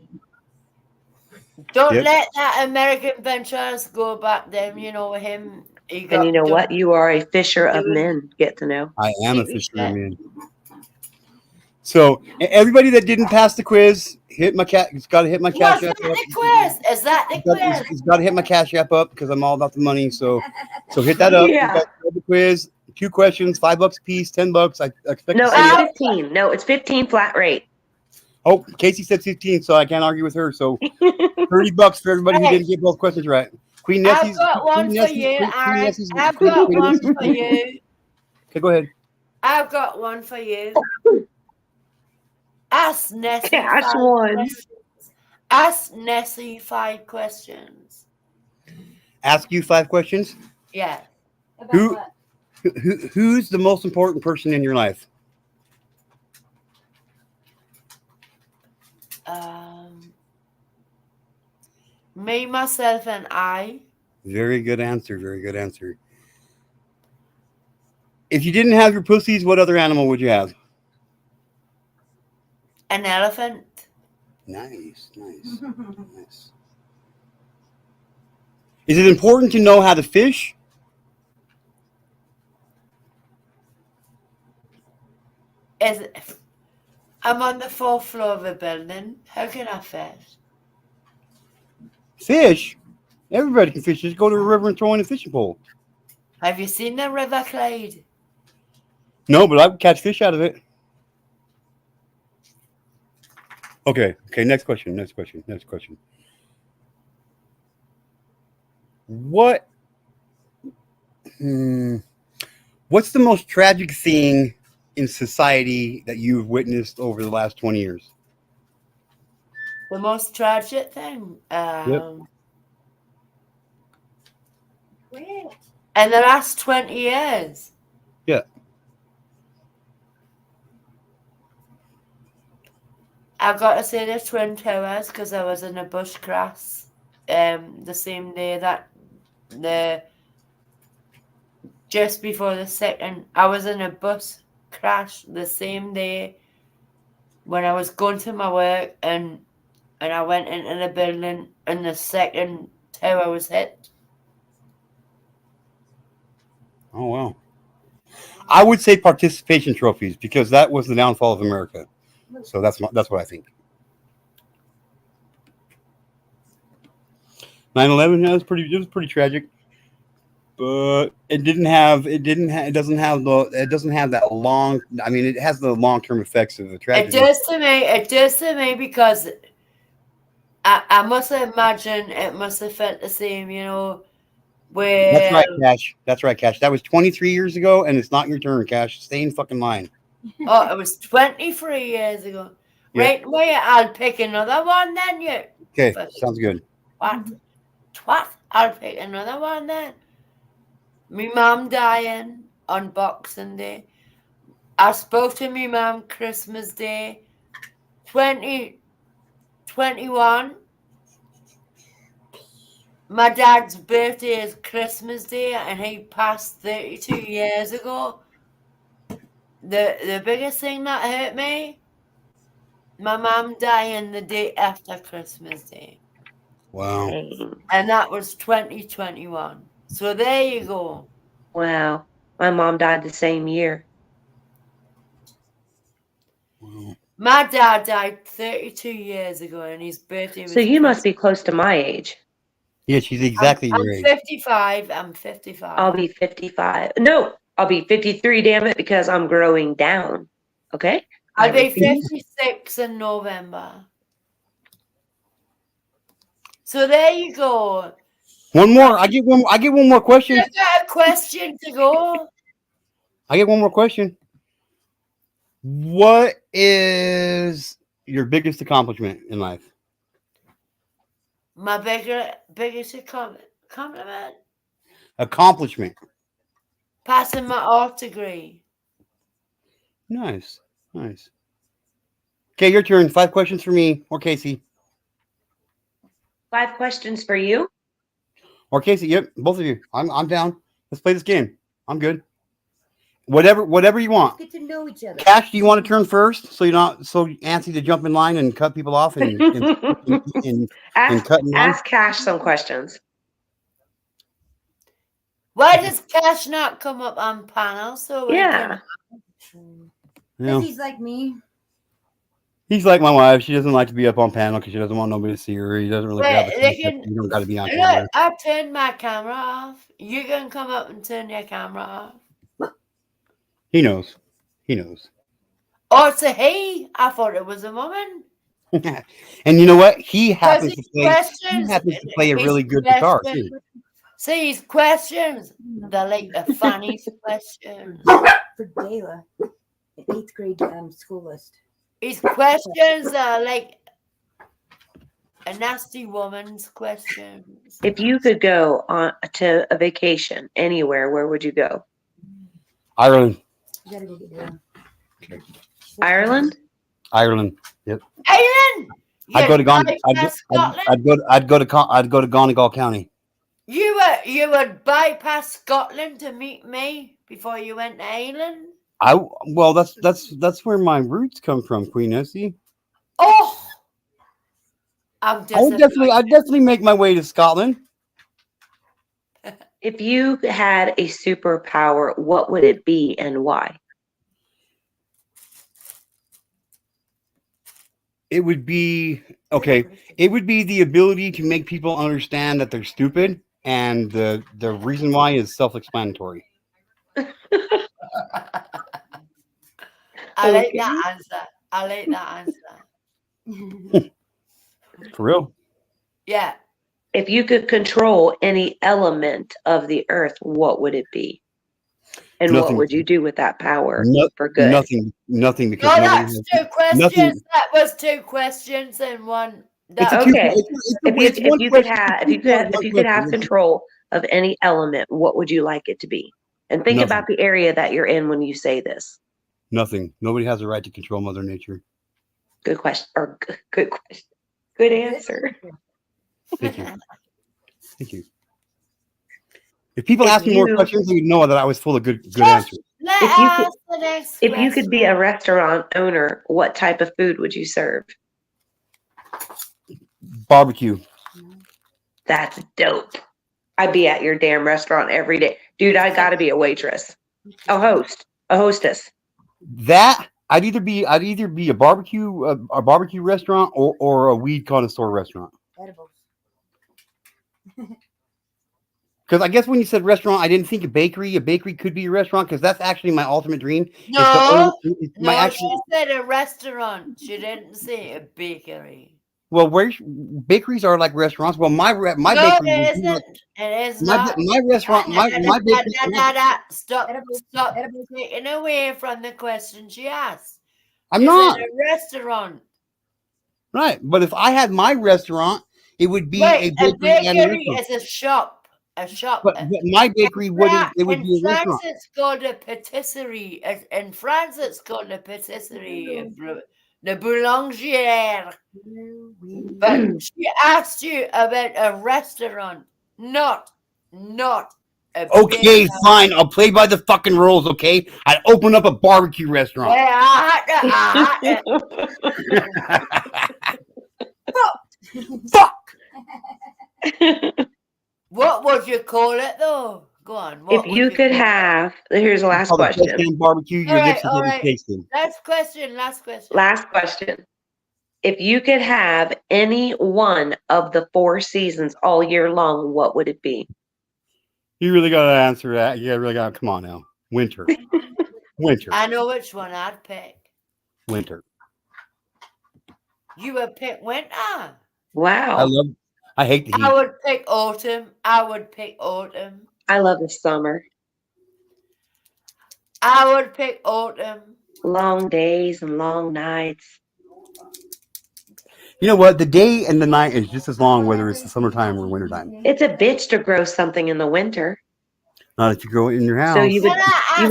Don't Yep. let that American ventures go back down, with him. And you know what? You are a fisher of men. Get to know. I am a fisherman. So everybody that didn't pass the quiz, hit my cat. It's got to hit my cash app. Is that the quiz? It's got to hit my cash app up because I'm all about the money. So hit that up. Yeah. You guys know the quiz. 2 questions, $5 a piece, $10. I expect. No, to see it's 15. No, it's 15 flat rate. Oh, Casey said 15, so I can't argue with her. So $30 for everybody who didn't get both questions right. Queen Nessie's. I've got one for you, Aaron. I've got one for you. Okay, go ahead. I've got one for you. Ask Nessie. Cash one. Ask Nessie 5 questions. Ask you 5 questions. Yeah. Who's the most important person in your life? Me, myself, and I. Very good answer. Very good answer. If you didn't have your pussies, what other animal would you have? An elephant. Nice. Is it important to know how to fish? I'm on the 4th floor of a building. How can I fish? Fish? Everybody can fish. Just go to a river and throw in a fishing pole. Have you seen the River Clyde? No, but I would catch fish out of it. Okay. Next question. What What's the most tragic thing in society that you've witnessed over the last 20 years? The most tragic thing. Wait. In the last 20 years. Yeah. I've got to say the Twin Towers because I was in a bush crash the same day that just before the second, I was in a bus crash the same day when I was going to my work and I went into the building and the second tower was hit. Oh, wow. I would say participation trophies because that was the downfall of America. So that's what I think. 9/11, yeah, it was pretty tragic, but it doesn't have that long. I mean, it has the long-term effects of the tragedy. It does to me because I must imagine it must have felt the same, you know. Where That's right, Cash. That's right, Cash. That was 23 years ago, and it's not your turn, Cash. Stay in fucking line. Oh, it was 23 years ago. Yeah. Right, well, I'll pick another one then, you. Okay, Fuck. sounds good. What? Twat? I'll pick another one then. Me mum dying on Boxing Day. I spoke to me mum Christmas Day. 2021. My dad's birthday is Christmas Day and he passed 32 years ago. The biggest thing that hurt me, my mum dying the day after Christmas Day. Wow. Dang. And that was 2021. So there you go. Wow. My mom died the same year. Wow. My dad died 32 years ago and his birthday was So you must be close to my age. Yeah, she's exactly I'm your age. 55. I'm 55. I'll be 55. No, I'll be 53, damn it, because I'm growing down. Okay? I'll be repeat. 56 in November. So there you go. One more. I get one more question. I've got a question to go. I get one more question. What is your biggest accomplishment in life? My biggest compliment? Accomplishment. Passing my art degree. Nice. Nice. Okay, your turn. 5 questions for me or Casey. 5 questions for you. Or Casey. Yep, both of you. I'm down. Let's play this game. I'm good. Whatever you want. Get to know each other. Cash, do you want to turn first so you're not so antsy to jump in line and cut people off and cut in line? Ask Cash some questions. Why does Cash not come up on panel so we Yeah. can... Yeah. He's like me. He's like my wife. She doesn't like to be up on panel because she doesn't want nobody to see her. He doesn't really grab a concept. You don't got to be on camera. Look, I turned my camera off. You can come up and turn your camera off. He knows. He knows. Oh, it's a he. I thought it was a woman. And you know what? He happens his to play. questions- He happens to play a his really good guitar questions- too. See, his questions, they're like the funniest questions. For Gayla, an 8th grade school list. His questions are like a nasty woman's questions. If you could go on to a vacation anywhere, where would you go? Ireland. You gotta go get her. Ireland? Ireland. Yep. Ireland! I'd go to Scotland. I'd go to Donegal County. You would bypass Scotland to meet me before you went to Ireland? Well, that's where my roots come from, Queen Essie. Oh, I'm I'd definitely make my way to Scotland. If you had a superpower, what would it be and why? It would be okay. It would be the ability to make people understand that they're stupid, and the reason why is self-explanatory. I like that answer. I like that answer. For real. Yeah. If you could control any element of the earth, what would it be? And Nothing. what would you do with that power for good? Nothing because No, nobody that's has 2 questions. nothing. That was 2 questions in one. It's a That, two- Okay. it's If one you could question. have One question. control of any element, what would you like it to be? And think Nothing. about the area that you're in when you say this. Nothing. Nobody has a right to control Mother Nature. Good question. Or good question. Good answer. Thank you. Thank you. If people If ask me more you- questions, they would know that I was full of good Just answers. let If you us could- the next If you could be a question. restaurant owner, what type of food would you serve? Barbecue. That's dope. I'd be at your damn restaurant every day. Dude, I gotta be a waitress. A hostess. That I'd either be a barbecue restaurant or a weed connoisseur restaurant. Edibles. Because I guess when you said restaurant, I didn't think a bakery. A bakery could be a restaurant because that's actually my ultimate dream. No, My no, actual, she said a restaurant. She didn't say a bakery. well, where bakeries are like restaurants. Well, my No, bakery. it isn't. It is My not. restaurant. My bakery. Stop. Edibles. Stop Edibles. taking away from the question she asked. I'm She not said a restaurant. right. But if I had my restaurant, it would be Wait, a a bakery and a bakery restaurant. is a shop. A shop. But my bakery wouldn't. It would In be a France, restaurant. it's called a patisserie. In France, it's called a patisserie. The boulangère. But she asked you about a restaurant, not a Okay, bakery. fine. I'll play by the fucking rules. Okay, I'd open up a barbecue restaurant. Yeah, I had to. Fuck. What would you call it though? Go on. If you could have, here's the last Call it question. Chatti'n barbecue. Your All right, lips are all getting right. tasted. Last question. Last question. If you could have any one of the 4 seasons all year long, what would it be? You really got to answer that. You really got to come on now. Winter. Winter. I know which one I'd pick. Winter. You would pick winter. Wow. I hate the heat. I would pick autumn. I would pick autumn. I love the summer. I would pick autumn. Long days and long nights. You know what? The day and the night is just as long whether it's the summertime or wintertime. It's a bitch to grow something in the winter. Not if you grow it in your house. So you would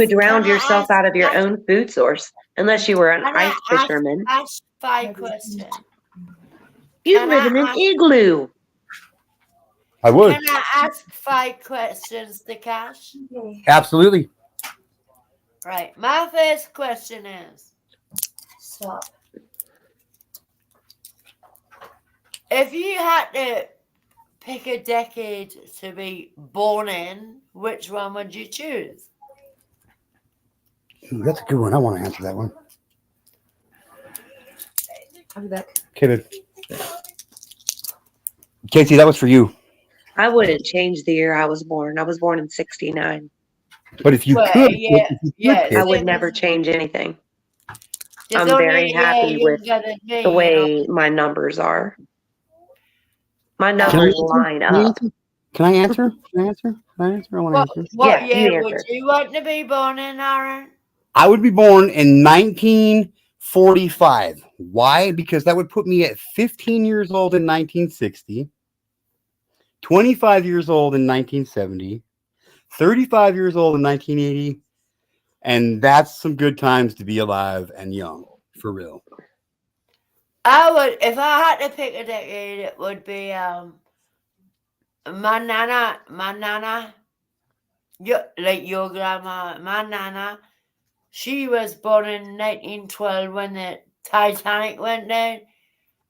drown Can I yourself ask- out of your own food source unless you were an Can I ice fisherman. ask 5 questions? You can live I in an ask- igloo. I would. Can I ask 5 questions to Cash? Absolutely. Right. My first question is, Stop. if you had to pick a decade to be born in, which one would you choose? Ooh, that's a good one. I want to answer that one. I'll be back. Okay, babe. Casey, that was for you. I wouldn't change the year I was born. I was born in 69. But if you Well, could, yeah, if you could yeah, pick, I would Same never as me. change anything. There's I'm only very a year happy with younger than me, the you know. way my numbers are. My Can I numbers answer? line Can I up. answer? Can I answer? Can I answer? Can I answer? I want to answer. What Yeah, you year would answer. you want to be born in, Aaron? I would be born in 1945. Why? Because that would put me at 15 years old in 1960, 25 years old in 1970, 35 years old in 1980, and that's some good times to be alive and young, for real. I would, if I had to pick a decade, it would be my nana, like your grandma, my nana. She was born in 1912 when the Titanic went down,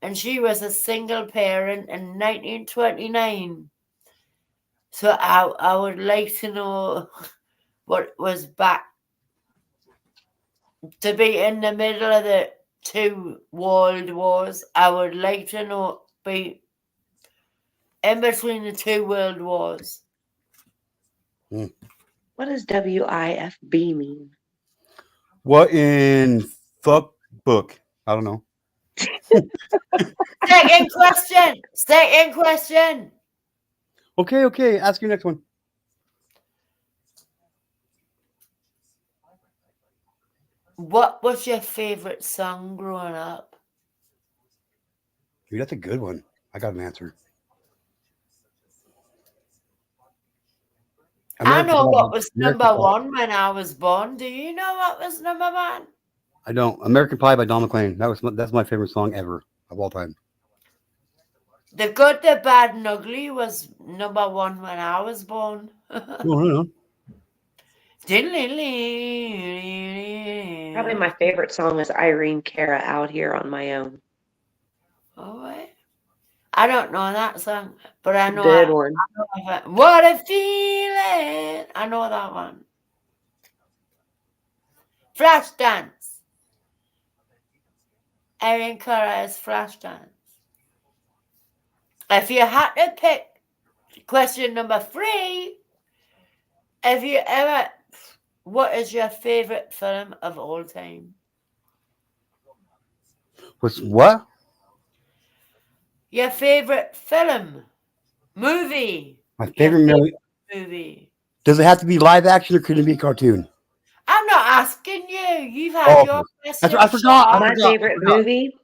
and she was a single parent in 1929. So I would like to know what was back to be in the middle of the 2 world wars. I would like to know be in between the 2 world wars. What does WIFB mean? What in fuck book? I don't know. Second question. Second question. Okay. Ask your next one. What was your favorite song growing up? Dude, that's a good one. I got an answer. I know what was American number Pie. one when I was born. Do you know what was number one? I don't. American Pie by Don McLean. That's my favorite song ever of all time. The Good, the Bad, and Ugly was number one when I was born. Oh, Probably my favorite song is Irene Cara, Out Here on My Own. Oh, wait. I don't know that song, but I know Good one. What a Feeling. I know that one. Flashdance. Irene Cara is Flashdance. If you had to pick question number 3, have you ever, what is your favorite film of all time? What's what? Your favorite film, movie. My Your favorite movie. movie. Does it have to be live action or could it be a cartoon? I'm not asking you. You've had Oh, your okay. question. I forgot. I My forgot. favorite movie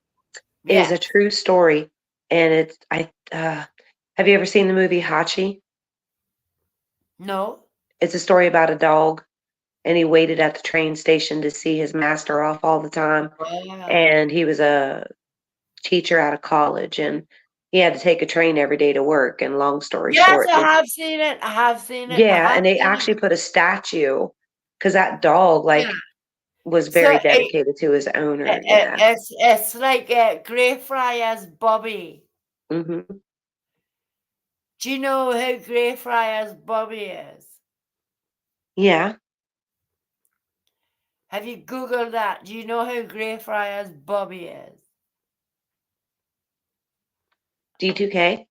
is a true story, and it's have you ever seen the movie Hachi? No. It's a story about a dog, and he waited at the train station to see his master off all the time. And he was a teacher out of college, and he had to take a train every day to work. And long story short, I have seen it. I have seen it. yeah, and they actually put a statue because that dog was very dedicated to his owner. Yeah. It's like Greyfriars Bobby. Mm-hmm. Do you know who Greyfriars Bobby is? Yeah. Have you Googled that? Do you know who Greyfriars Bobby is? D2K.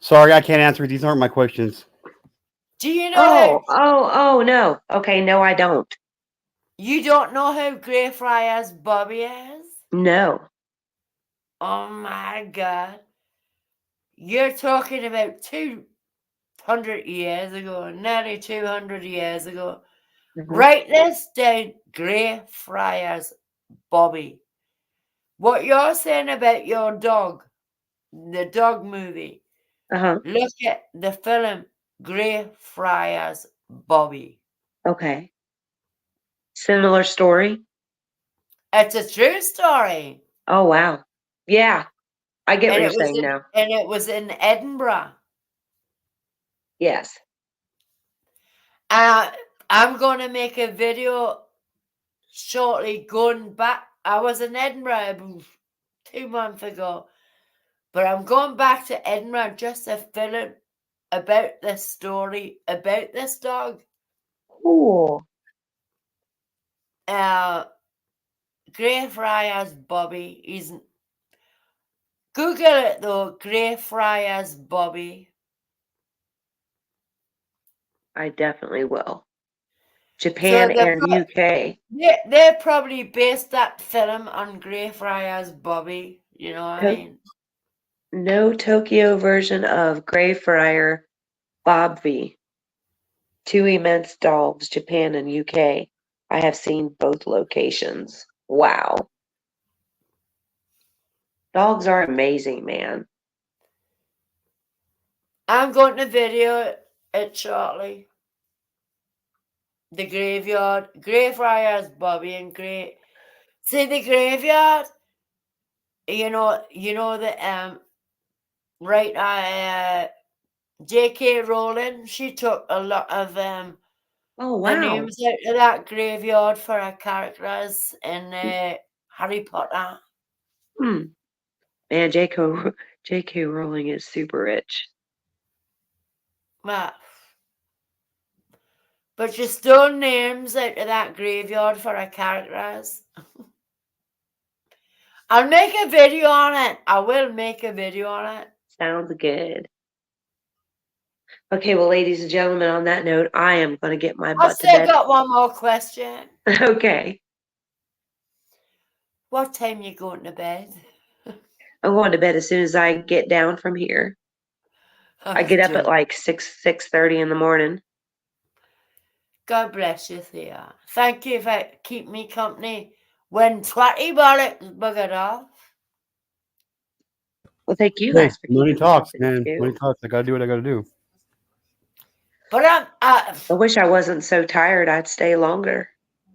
Sorry, I can't answer. These aren't my questions. Do you know Oh, no. Okay, no, I don't. You don't know who Greyfriars Bobby is? No. Oh my God. You're talking about 200 years ago, nearly 200 years ago. Mm-hmm. Write this down, Greyfriars Bobby. What you're saying about your dog, the dog movie, look at the film Greyfriars Bobby. Okay. Similar story? It's a true story. Oh, wow. Yeah. I get what you're saying now. And it was in Edinburgh. Yes. I'm going to make a video shortly going back. I was in Edinburgh 2 months ago, but I'm going back to Edinburgh just to film about this story, about this dog. Cool. Greyfriars Bobby. Google it though, Greyfriars Bobby. I definitely will. Japan and UK. They probably based that film on Greyfriars Bobby. You know what I mean? No Tokyo version of Greyfriar Bobby. 2 immense dogs, Japan and UK. I have seen both locations. Wow. Dogs are amazing, man. I'm going to video it shortly. The graveyard, Greyfriars Bobby and See the graveyard? You know the right J.K. Rowling, she took a lot of Oh, the wow. names out of that graveyard for her characters in Harry Potter. Man, J.K. Rowling is super rich. But she stole names out of that graveyard for her characters. I'll make a video on it. I will make a video on it. Sounds good. Okay, well, ladies and gentlemen, on that note, I am going to get my butt to bed. I've still got one more question. Okay. What time you going to bed? I'm going to bed as soon as I get down from here. I get up at like 6:30 in the morning. God bless you, Thea. Thank you for keeping me company when Twatty Bollocks buggered off. Well, thank you Hey, guys for money keeping me talks, company man. too. Money talks. I gotta do what I gotta do. But I wish I wasn't so tired. I'd stay longer.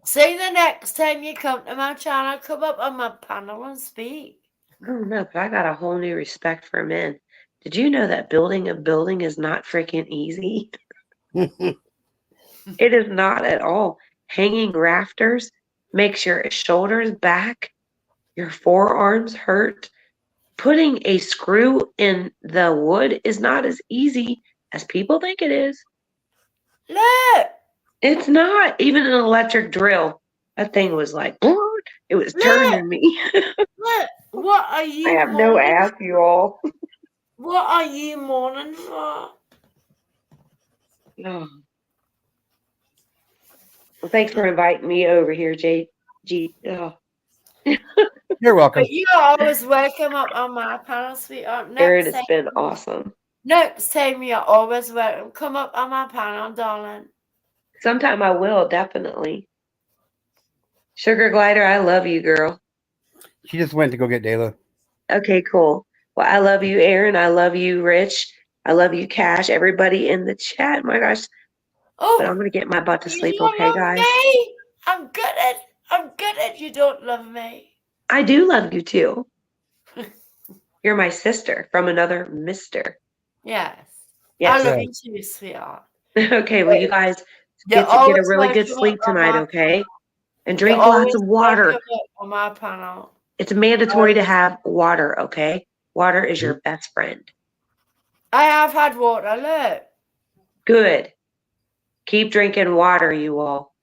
see the next time you come to my channel, come up on my panel and speak. I don't know, but I got a whole new respect for men. Did you know that building a building is not freaking easy? It is not at all. Hanging rafters makes your shoulders back, your forearms hurt. Putting a screw in the wood is not as easy as people think it is. Look! It's not. Even an electric drill. That thing was like, it was Look! turning me. Look! What are I you have no mourning? ass, you all. What are you mourning for? Oh. Well, thanks for inviting me over here, G. Oh. You're welcome. But you're always welcome up on my panel, sweetheart. Aaron, it's been awesome. Next time you're always welcome. Come up on my panel, darling. Sometime I will, definitely. Sugar Glider, I love you, girl. She just went to go get Dayla. Okay, cool. Well, I love you, Aaron. I love you, Rich. I love you, Cash. Everybody in the chat. My gosh. Oh, But I'm going to get my butt to you sleep, don't okay, love guys? me? I'm good at you don't love me. I do love you, too. You're my sister from another mister. Yes. Yes. I love you too, sweetheart. Okay, well, you guys You're get a always really good welcome sleep up on tonight, my okay? And You're drink lots always of water. welcome up on my panel. It's mandatory to have water, okay? Water is your best friend. I have had water, look. Good. Keep drinking water, you all.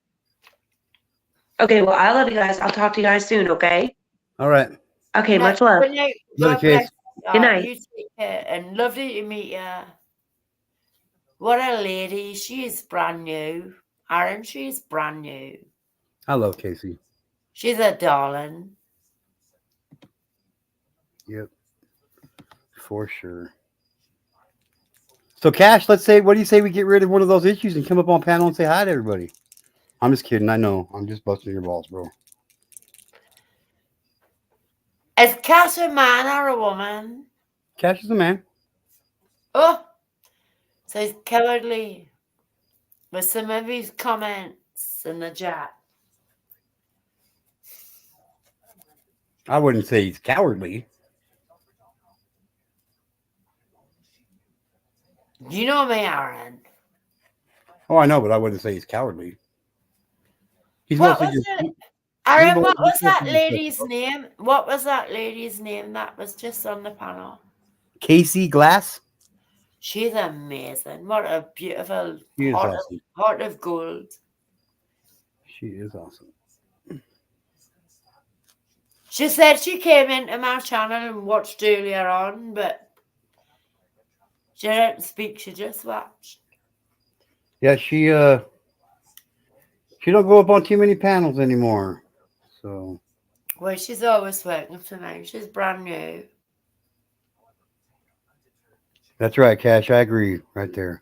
Okay, well, I love you guys. I'll talk to you guys soon, okay? All right. Okay, much love. Good night. Love God you, bless Chase. you. Good night. You take care and lovely to meet you. What a lady. She is brand new. Aaron, she's brand new. I love Casey. She's a darling. Yep. For sure. So, Cash, let's say, what do you say we get rid of one of those issues and come up on panel and say hi to everybody? I'm just kidding. I know. I'm just busting your balls, bro. Is Cash a man or a woman? Cash is a man. Oh, so he's cowardly with some of his comments in the chat. I wouldn't say he's cowardly. You know me, Aaron. Oh, I know, but I wouldn't say he's cowardly. He's What mostly was just. it? Aaron, he's what was mostly that just- lady's name? What was that lady's name that was just on the panel? Casey Glass. She's amazing. What a beautiful She is heart, awesome. heart of gold. She is awesome. She said she came into my channel and watched earlier on, but she didn't speak, she just watched. Yeah, she don't go up on too many panels anymore. So Well, she's always working for me. She's brand new. that's right, Cash. I agree right there.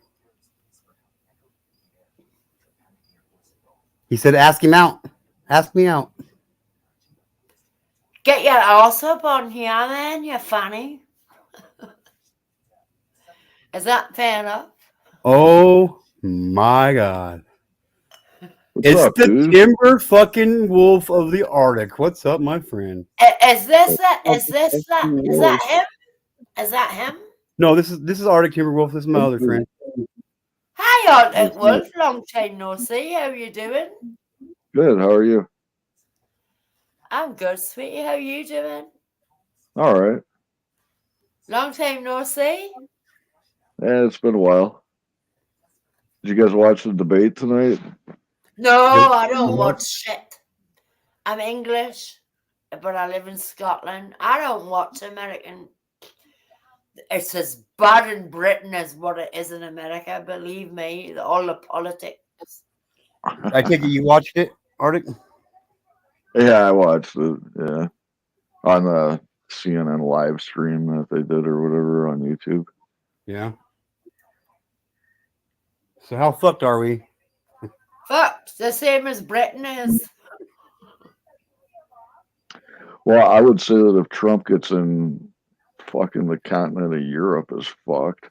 He said, "Ask him out. Ask me out." Get your ass up on here, then, you funny. Is that fair enough? Oh my God! What's It's up, the dude? timber fucking wolf of the Arctic. What's up, my friend? Is that him? Is that him? No, this is Arctic timber wolf. This is my other friend. Hi, Arctic Wolf. Long time no see. How you doing? Good. How are you? I'm good, sweetie. How you doing? All right. Long time no see. Yeah, it's been a while. Did you guys watch the debate tonight? No, I don't watch shit. I'm English, but I live in Scotland. I don't watch American. It's as bad in Britain as what it is in America. Believe me, all the politics. I take it you watched it, Arctic. Yeah, I watched it. Yeah, on the CNN live stream that they did or whatever on YouTube. Yeah. So how fucked are we? Fucked. The same as Britain is. Well, I would say that if Trump gets in, fucking the continent of Europe is fucked.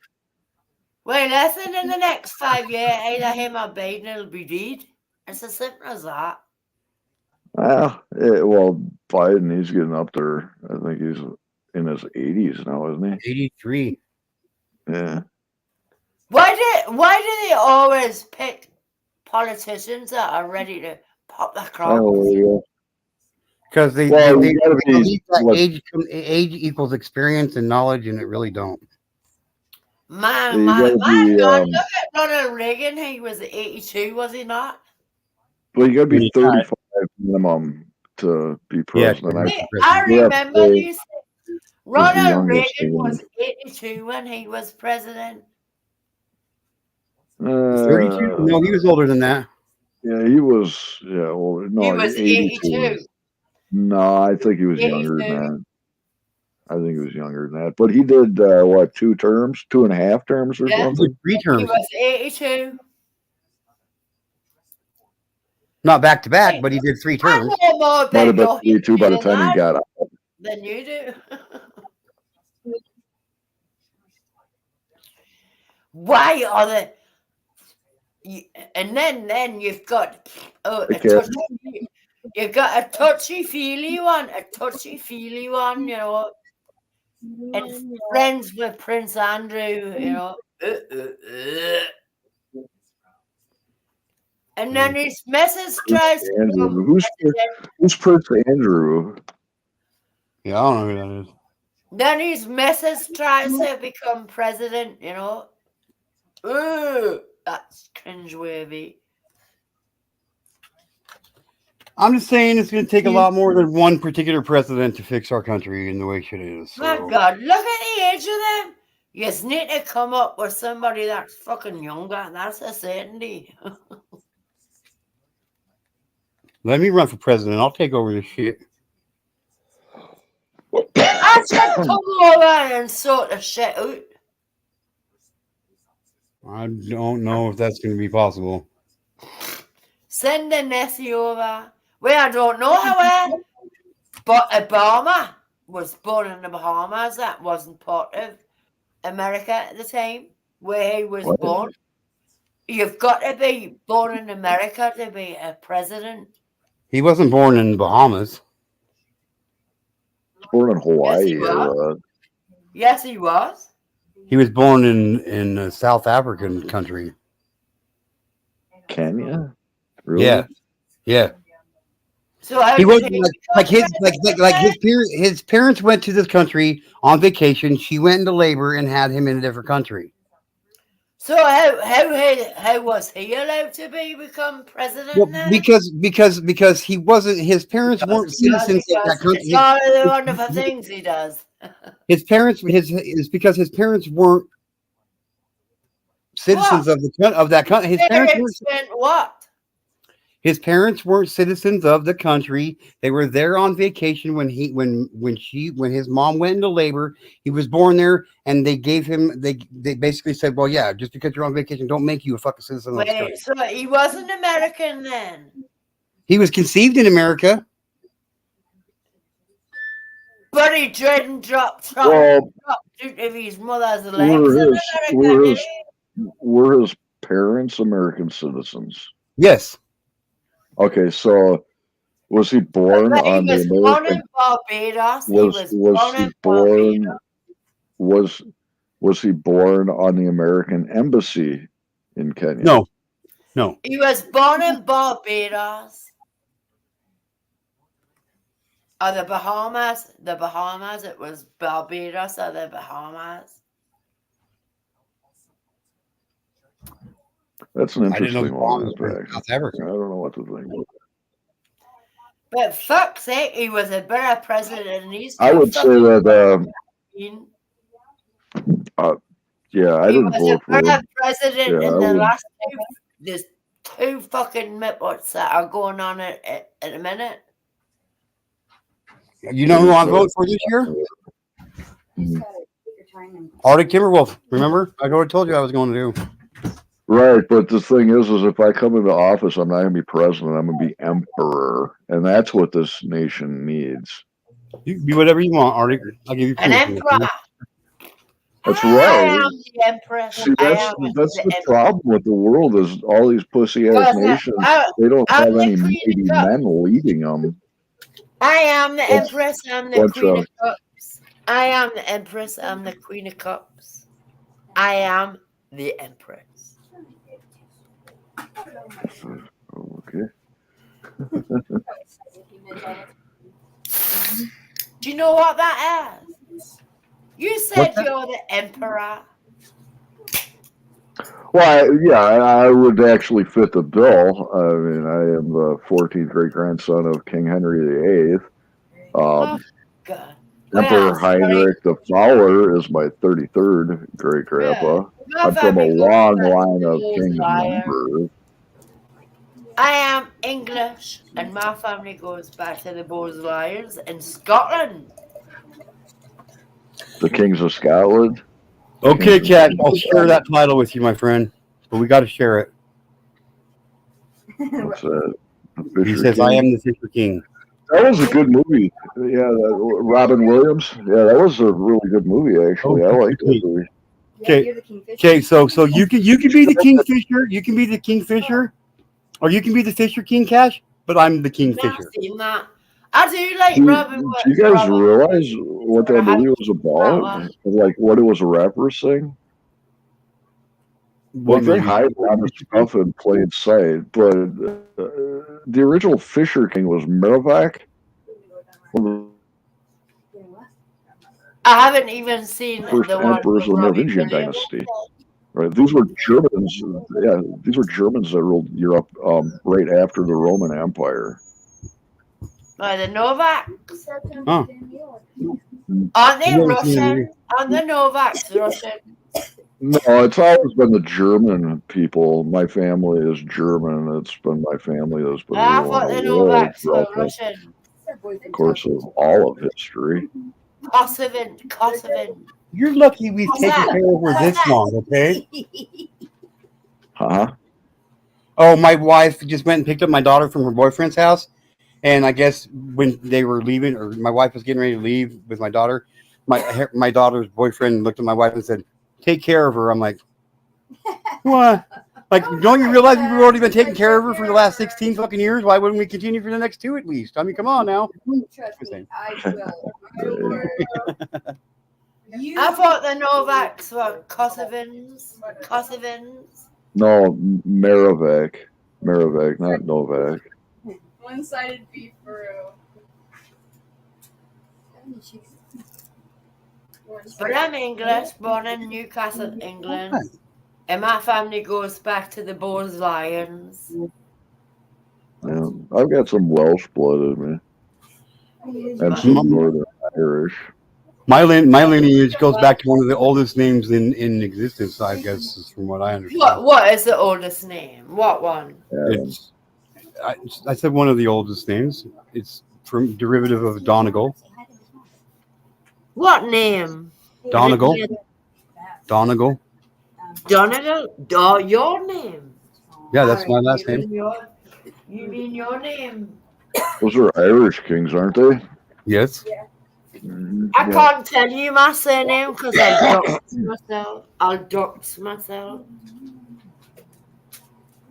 Well, listen, in the next 5 years, either him or Biden will be dead. It's as simple as that. Well, Biden, he's getting up there. I think he's in his 80s now, isn't 83. he? Yeah. Why do they always pick politicians that are ready to pop the crop? Oh, Because they Well, you gotta be, believe that what- age equals experience and knowledge, and it really don't. Man, you my gotta be, God, look at Ronald Reagan. He was 82, was he not? well, you gotta be Yeah. 35 minimum to be president. Yeah, I You have to remember say these. the Ronald youngest Reagan thing. was 82 when he was president. 32? No, he was older than that. Yeah, he was. Yeah, well, no, He was 82. No, I think he was younger than 82. that. I think he was younger than that. But he did what, 2 terms, 2.5 terms, or Yeah. something. 3 He terms, was 82. not back to back, but he did 3 I terms. know more Might about have been your 82 by the history time he got out. than you do. Why are the and then you've got Okay. you've got a touchy-feely one, you know, and friends with Prince Andrew, you know. And then his missus tries to Andrew. become president. Who's Prince Andrew? Yeah, I don't know who that is. Then his missus tries to become president, you know. That's cringeworthy. I'm just saying it's going to take a lot more than one particular president to fix our country in the way shit is. My So. God, look at the age of them. You just need to come up with somebody that's fucking younger. That's a certainty. Let me run for president. I'll take over this shit. I should come over and sort the shit out. I don't know if that's going to be possible. Send the Nessie over. Well, I don't know how, but Obama was born in the Bahamas. That wasn't part of America at the time where he was What? born. You've got to be born in America to be a president. He wasn't born in the Bahamas. He was born in Hawaii. Yes, he was. Yes, he was. He was born in a South African country. Kenya? Really? Yeah, yeah. So how He did wasn't he like become his parents went to this country on vacation. She went into labor and had him in a different country. So how was he allowed to become president? Well, then? because he wasn't. His parents weren't citizens of that country. It's all of the wonderful things he does. His parents, is because his parents weren't citizens of that country. What? His parents weren't citizens of the country. They were there on vacation when his mom went into labor. He was born there, and they gave him. They basically said, "Well, yeah, just because you're on vacation, don't make you a fucking citizen of this country." So he wasn't American then. He was conceived in America. But he didn't drop Well, if his mother's legs. were his parents American citizens? Yes. Okay, so was he born on the American? Born in Barbados. Was he born on the American embassy in Kenya? No. He was born in Barbados. Or the Bahamas. The Bahamas. It was Barbados or the Bahamas. That's an interesting one. South Africa. I don't know what to think. But fuck's sake, he was a better president than these. I would say that. Yeah, I didn't vote for him. President in the last there's 2 fucking mitwits that are going on in a minute. You know who I voted for this year? Arctic Timberwolf. Remember? I already told you I was going to do. Right, but the thing is if I come into office, I'm not going to be president. I'm going to be emperor, and that's what this nation needs. You can be whatever you want, Arctic. I'll give you An permission. emperor. That's I right. am the empress. See, I that's am the the emperor. problem with the world is all these pussy ass Because nations. They don't I'm have the any queen mighty of cups. men leading them. I am the Bunch, empress. I'm the bunch queen of of cups. I am the empress. I'm the queen of cups. I am the empress. okay. Do you know what that is? You What's said that? you're the emperor. Well, I would actually fit the bill. I mean, I am the 14th great grandson of King Henry VIII. Oh, God. Emperor Well, sorry. Heinrich the Fowler is my 33rd great Yeah. grandpa. My I'm from a family goes long back to line the of Bulls kings and Liar. emperors. I am English, and my family goes back to the Bulls Lions in Scotland. The kings of Scotland. Okay, Kings and Cat. queens I'll of share that title with you, my friend. But we got to share it. What's that? The He Fisher says, "I King. am the Fisher King." That was a good movie. Yeah, Robin Williams. Yeah, that was a really good movie. Actually, I liked that Okay. movie. Okay. Okay. So you can be the Kingfisher. You can be the Kingfisher, or you can be the Fisher King, Cash. But I'm the I've Kingfisher. seen that. I do like Do you guys Robin realize Williams, what but I that movie haven't was seen that about? one. Like what it was a rapper saying? What Like they movie? hide a lot of stuff in plain sight, but the original Fisher King was Merovak. I haven't even seen First the one emperors with of the Robbie Merovingian Williams. dynasty. Right, these were Germans. Yeah, these were Germans that ruled Europe right after the Roman Empire. The Novaks. Huh. Aren't they I've never seen the movie. Russian? Aren't the Novaks Russian? No, it's always been the German people. My family is German. It's been my family that's been I ruling thought the the world Novaks were throughout the Russian. course of all of history. Kosovan. You're lucky we've What's taken that? care of her What's this that? long. Okay. Huh? Oh, my wife just went and picked up my daughter from her boyfriend's house, and I guess when they were leaving, or my wife was getting ready to leave with my daughter, my daughter's boyfriend looked at my wife and said, "Take care of her." I'm like, "What? Like, don't you realize we've already been taking care of her for the last 16 fucking years? Why wouldn't we continue for the next 2 at least? I mean, come on now." Trust me, I will. I thought the Novaks were Kosovans. No, Merovak. Merovak, not Novak. One-sided beef burrow. But I'm English, born in Newcastle, England. And my family goes back to the Bulls Lions. Yeah, I've got some Welsh blood in me and some Northern Irish. My lineage goes back to one of the oldest names in existence, I guess, is from what I understand. What is the oldest name? What one? It's, I said one of the oldest names. It's from derivative of Donegal. What name? Donegal. Donegal. Donegal? Your name? Yeah, that's my last name. You mean your name? Those are Irish kings, aren't they? Yes. I can't tell you my surname because I'll dox myself.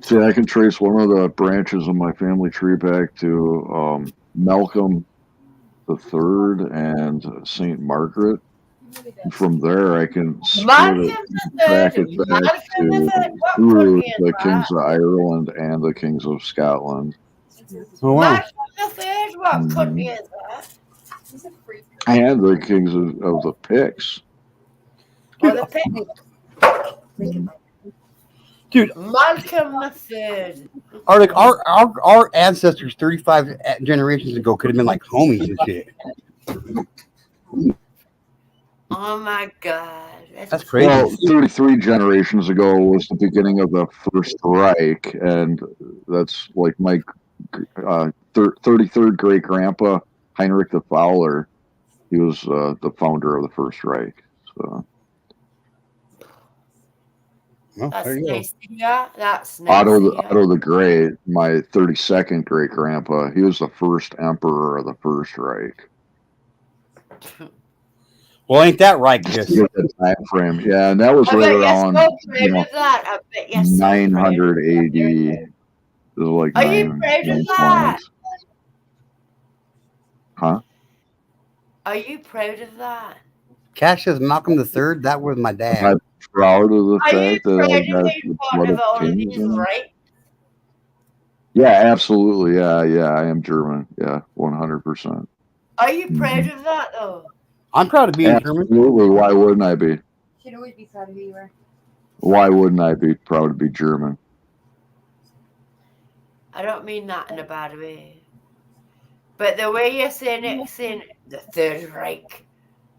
See, I can trace one of the branches of my family tree back to Malcolm the Third and Saint Margaret. And from there, I can track it back through the kings of Ireland and the kings of Scotland. Oh wow! Malcolm the Third. What country is that? And the kings of the Picts. The Picts. Dude, Malcolm the Third. Arctic, our ancestors 35 generations ago could have been like homies and shit. Oh my God. That's crazy. Well, 33 generations ago was the beginning of the First Reich, and that's like my 33rd great grandpa, Heinrich the Fowler. He was the founder of the First Reich. So. Well, That's there you go. nice to hear. That's nice to hear. Otto the Great, my 32nd great grandpa, he was the first emperor of the First Reich. Well, ain't that right, Just Kiss? to get the time frame. Yeah, and that was I right bet you're around so proud of that. I bet you're so proud of 900 AD. that. It was like Are you proud of that? 920s. Huh? Are you proud of that? Cash says Malcolm the Third. That was my dad. I'm proud of the Are you fact that proud I of got being the part blood of of all kings these in me. rights? Yeah, absolutely. Yeah, I am German. Yeah, 100%. Are you proud Mhm. of that though? I'm proud of being German. Absolutely. Why wouldn't I be? Should always be proud of who you are. Why wouldn't I be proud to be German? I don't mean that in a bad way. But the way you're saying the Third Reich,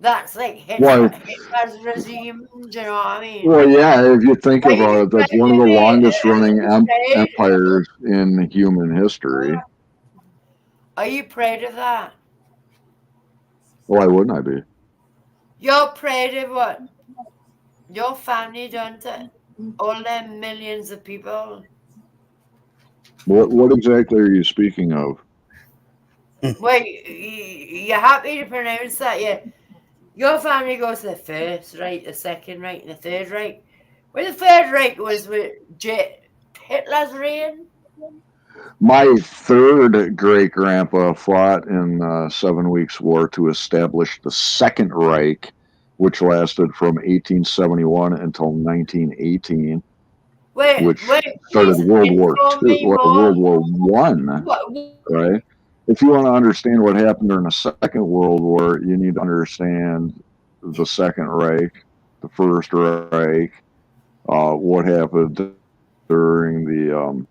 that's like Well, Hitler's regime. Do you know what I mean? well, yeah. If you think Are about you it, that's proud one of of the it? longest running Proud? empires in human history. Are you proud of that? Why wouldn't I be? You're proud of what your family done to all them millions of people. What exactly are you speaking of? Well, you're happy to pronounce that, yeah. Your family goes to the First Reich, the Second Reich, and the Third Reich. Where the Third Reich was with Hitler's reign. My third great grandpa fought in 7 Weeks' War to establish the Second Reich, which lasted from 1871 until 1918, Wait, which started please World War inform II, me more. World War One. Right? If you want to understand what happened during the Second World War, you need to understand the Second Reich, the First Reich, what happened during the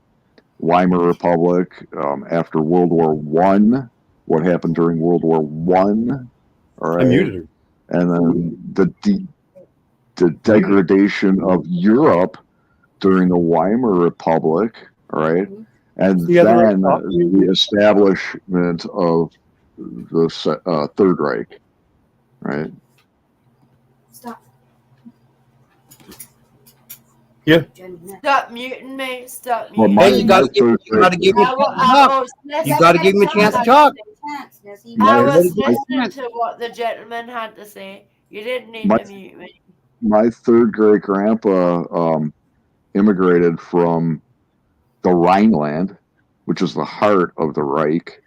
Weimar Republic after World War One, what happened during World War One, all I right, muted her. and then the degradation of Europe during the Weimar Republic, all right, and You have the right then to talk. the establishment of the Third Reich, right? Stop. Yeah. Stop muting me. Stop Well, muting Hey, me. you gotta give me a chance to talk. You gotta give me a chance to talk. I was Everybody give me a listening chance. to what the gentleman had to say. You didn't need my to mute me. my third great grandpa immigrated from the Rhineland, which is the heart of the Reich.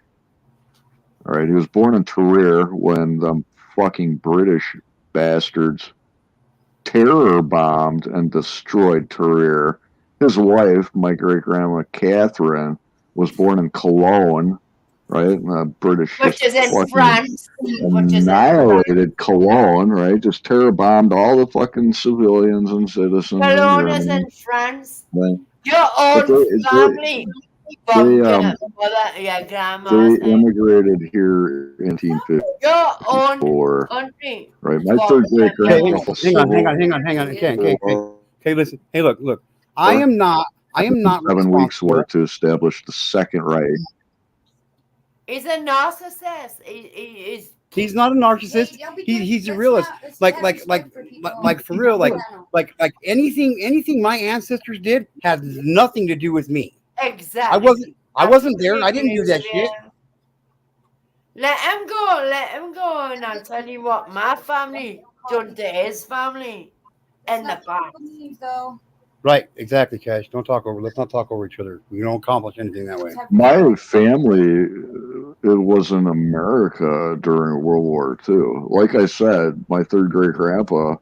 All right, he was born in Trier when the fucking British bastards terror bombed and destroyed Trier. His wife, my great grandma Catherine, was born in Cologne, right? And the British Which just is in fucking France. Which is in France. annihilated Cologne, right? Just terror bombed all the fucking civilians and citizens in Cologne is Germany. in France. Right? Your But own family bombed your grandma's they house. immigrated here in Your own 1854. country. Right, my bombed third great Okay, grandpa was hang on. civil Okay, listen. Hey, look. I am not 7 Weeks' responsible. War to establish the Second Reich. He's a narcissist. He's He's not a narcissist. He's a realist. Like for real. Like anything my ancestors did has nothing to do with me. exactly. I wasn't there. I didn't do that shit. Let him go, and I'll tell you what my family done to his family in the past. Right, exactly, Cash. Let's not talk over each other. We don't accomplish anything that way. My family, it was in America during World War II. Like I said, my third great grandpa,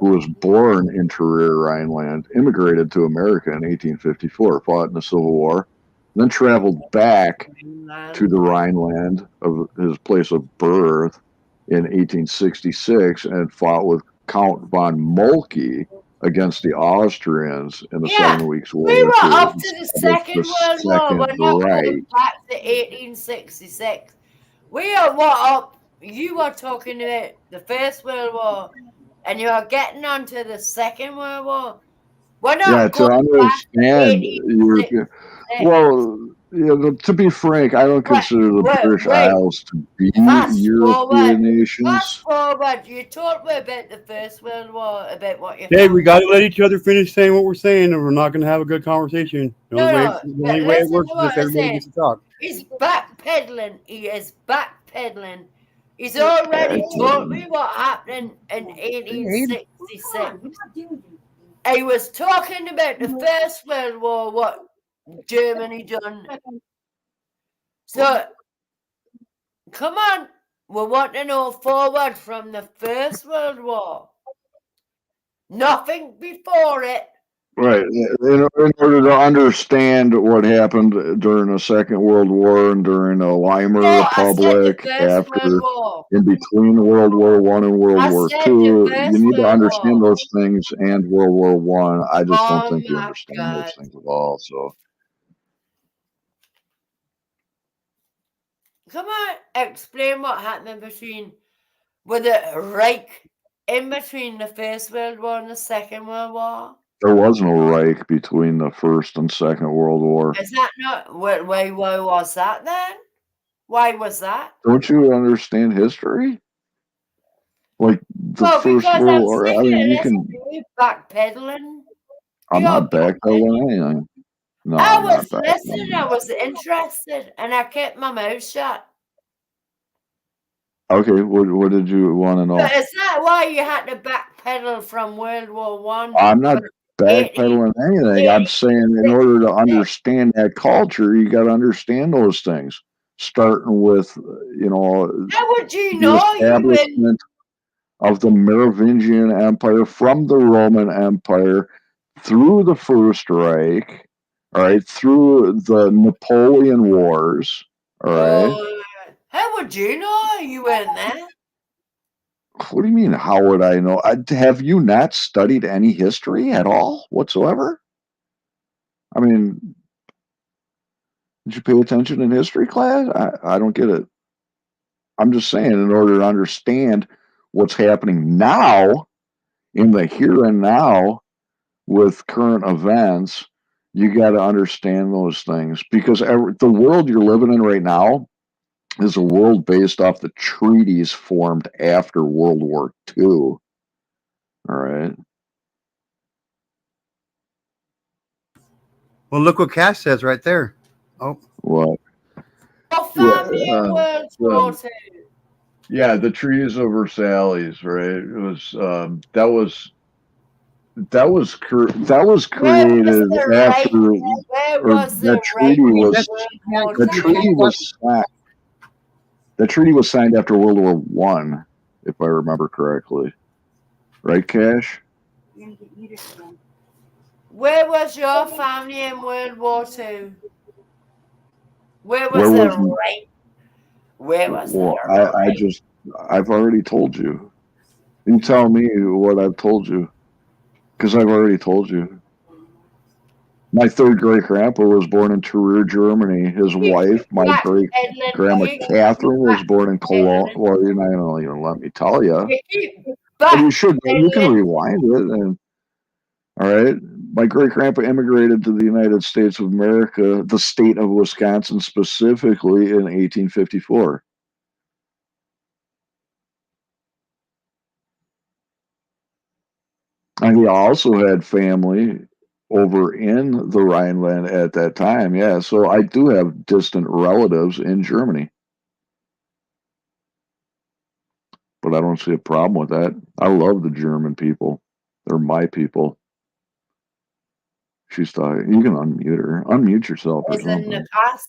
who was born in Trier, Rhineland, immigrated to America in 1854, fought in the Civil War, then traveled back to the Rhineland of his place of birth in 1866 and fought with Count von Moltke against the Austrians in the 7 Weeks' War. We were up to the establish Second World War. We're not going back to 1866. We are what up. You were talking about the First World War, and you are getting on to the Second World War. We're not Yeah, to going back to understand 1866. well, To be frank, I don't consider the British Isles to be European nations. Fast forward. You told me about the First World War, about what you Dave, found. we got to let each other finish saying what we're saying, or we're not going to have a good conversation. The only way it Listen works to is what if I everybody said. gets to talk. He's backpedaling. He is backpedaling. He's already told me what happened in 1866. He was talking about the First World War, what Germany done. So, come on. We want to know forward from the First World War. Nothing before it. Right. In order to understand what happened during the Second World War and during the Weimar No, I said the Republic, First World after, War. in between World War One and World I War said the Two, First you need to World understand War. those things and World War One. I just don't Oh think you my understand those God. things at all. So, Come on, explain what happened with the Reich in between the First World War and the Second World War. there was no Reich between the First and Second World War. Is that not why was that then? Why was that? Don't you understand history? Like the Well, First because World I'm War. sick I mean, of you this. can. You backpedaling. I'm You're not backpedaling backpedaling. anything. No, I I'm not was listening. I backpedaling. was interested, and I kept my mouth shut. Okay, what did you want to know? But is that why you had to backpedal from World War One? I'm not backpedaling anything. I'm saying in order to understand that culture, you got to understand those things. Starting with, How would you the know you were? establishment of the Merovingian Empire from the Roman Empire through the First Reich, all right, through the Napoleon Wars, all right. How would you know you weren't there? What do you mean? How would I know? Have you not studied any history at all whatsoever? I mean, did you pay attention in history class? I don't get it. I'm just saying, in order to understand what's happening now, in the here and now, with current events, you got to understand those things because the world you're living in right now is a world based off the treaties formed after World War II. All right. Well, look what Cash says right there. Oh, What? Family in World War II. Yeah, the treaties of Versailles, right? It was that was created after Where was the that treaty was signed. The treaty was signed after World War One, if I remember correctly. Right, Cash? Where was your family in World War II? Where was the right? Where was the right? I've already told you. You tell me what I've told you, because I've already told you. My third great grandpa was born in Trier, Germany. His wife, my great grandma Catherine, was born in Cologne. Well, you're not going to even let me tell you. You should. You can rewind it. And all right, my great grandpa immigrated to the United States of America, the state of Wisconsin specifically, in 1854. And he also had family over in the Rhineland at that time. Yeah, so I do have distant relatives in Germany. But I don't see a problem with that. I love the German people. They're my people. She's talking. You can unmute her. Unmute yourself or something. In the past.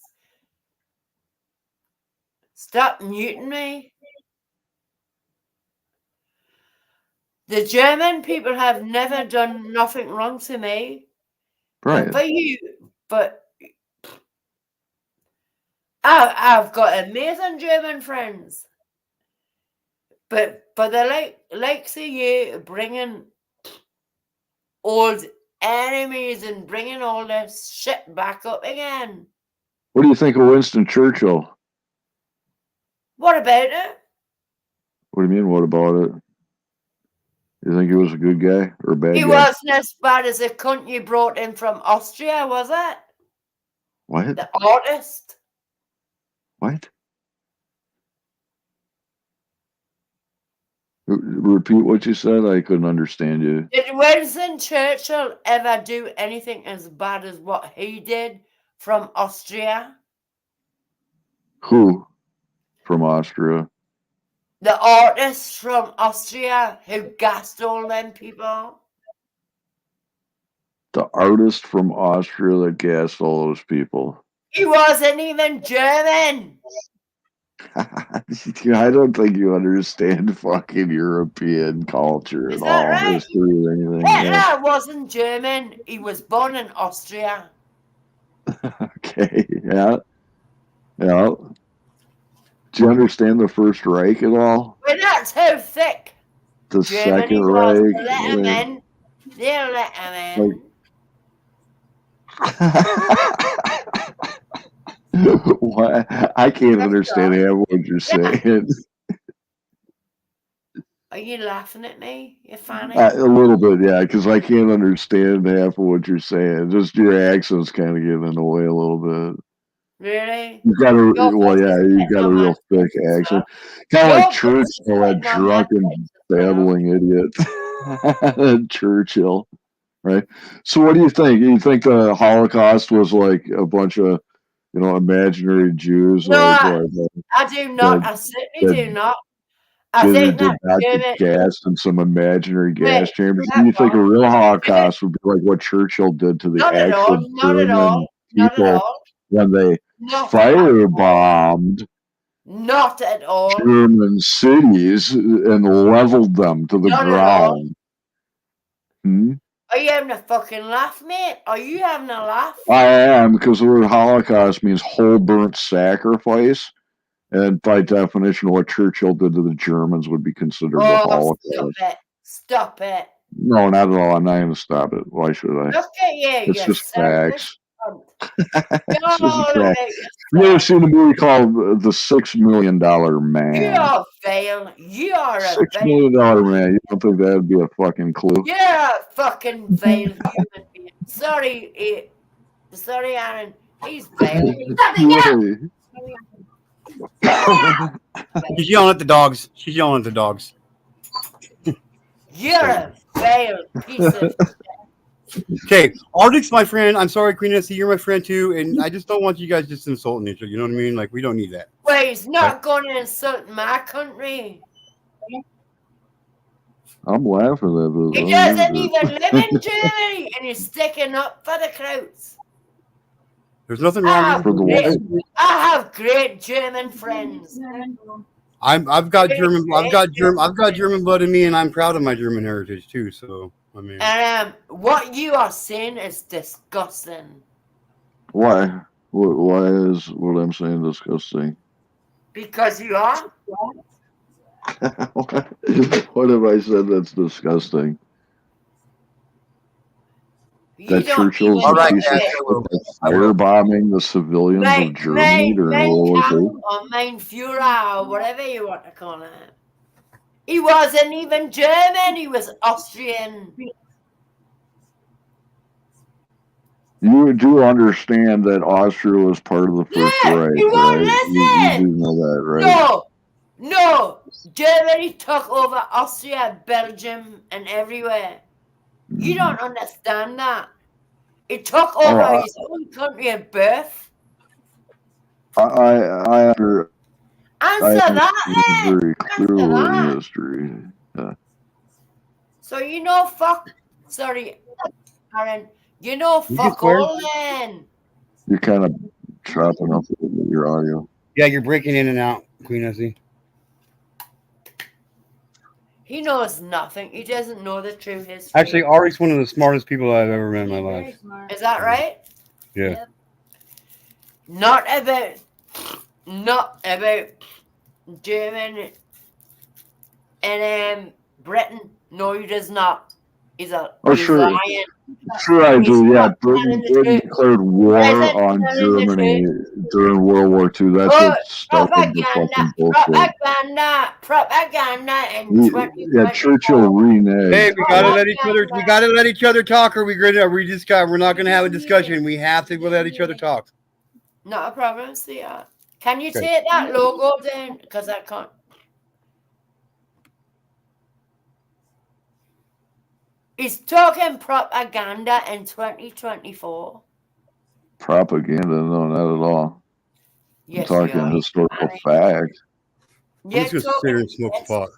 Stop muting me. The German people have never done nothing wrong to me. Right. But for you, I've got amazing German friends. But for the likes of you bringing old enemies and bringing all this shit back up again. What do you think of Winston Churchill? What about it? What do you mean, what about it? You think he was a good guy or a bad guy? He wasn't as bad as the cunt you brought in from Austria, was it? What? The artist. What? Repeat what you said. I couldn't understand you. Did Winston Churchill ever do anything as bad as what he did from Austria? Who from Austria? The artist from Austria who gassed all them people? The artist from Austria that gassed all those people. He wasn't even German. I don't think you understand fucking European culture Is at that all, right? history or anything. Hitler Yeah. wasn't German. He was born in Austria. Okay, yeah. Yeah. Do you understand the First Reich at all? We're not so thick. The Germany Second was Reich? to let him in. They'll let him in. What? I can't understand half what you're saying. Are you laughing at me? You're funny. A little bit, yeah, because I can't understand half of what you're saying. Just your accent's kind of getting in the way a little bit. Really? You've got a Your well, voice yeah, is you've getting got a on my real thick nerves as accent, well. kind of Your like voice Churchill, is that getting on my drunken nerves as well. babbling idiot. Churchill, right? So, what do you think? You think the Holocaust was like a bunch of, imaginary Jews, No, like I do not. that, I certainly that do not. I think did that not German. get gassed in some imaginary gas Wait, chambers? Do that you think a one. real Holocaust would be like what Churchill did to the Not at actual all. Not at German all. Not at people all. when they Not at all. firebombed Not at all. German cities and leveled them to the Not at all. ground? Hmm? Are you having a fucking laugh, mate? Are you having a laugh? I am, because the word Holocaust means whole burnt sacrifice. And by definition, what Churchill did to the Germans would be considered the Holocaust. Stop it. Stop it. No, not at all. I'm not going to stop it. Why should I? Look at you, It's you just selfish facts. cunt. It's You're just all facts. about You ever yourself. seen a movie called The $6 Million You Man? are vile. You are a $6 vile. million man. You don't think that'd be a fucking clue? You're a fucking vile human being. Sorry, sorry, Aaron. He's vile. Really? She's yelling at the dogs. She's yelling at the dogs. You're a vile piece of. Okay, Arctic's my friend. I'm sorry, Queen Nancy, you're my friend too, and I just don't want you guys just insulting each other. You know what I mean? Like, we don't need that. Well, he's not going to insult my country. I'm laughing at this. He doesn't even live in Germany, and he's sticking up for the Krauts. There's nothing wrong with I have great German friends. I've got German blood in me, and I'm proud of my German heritage too. So I mean, And what you are saying is disgusting. Why? Why is what I'm saying disgusting? Because you are. What have I said that's disgusting? That Churchill's a piece of shit firebombing the civilians of Germany during World War II? Or Mein Führer, or whatever you want to call it. He wasn't even German, he was Austrian. You do understand that Austria was part of the First Reich, you won't right? listen. You do know that, right? No. Germany took over Austria, Belgium, and everywhere. You don't understand that. It took over his own country at birth. I Answer that, very clearly in history. Yeah. So you know, sorry, Aaron. You know, fuck all then. You're kind of chopping up your audio. Yeah, you're breaking in and out, Queen Nancy. He knows nothing. He doesn't know the true history. Actually, Ari's one of the smartest people I've ever met in my life. Is that right? Yeah. Not about German and Britain. No, he does not. He's lying. Sure I do, yeah. Britain declared war on Germany during World War II. That's what started the fucking bullshit. Propaganda, and yeah, Churchill reneged. Hey, we gotta let each other talk, or we're not gonna have a discussion. We have to let each other talk. Not a problem, sweetheart. Can you Okay. take that logo down? Because I can't. He's talking propaganda in 2024. Propaganda? No, not at all. I'm Yes, you talking are. historical fact. I'm You're just gonna sit here and smoke talking. pot.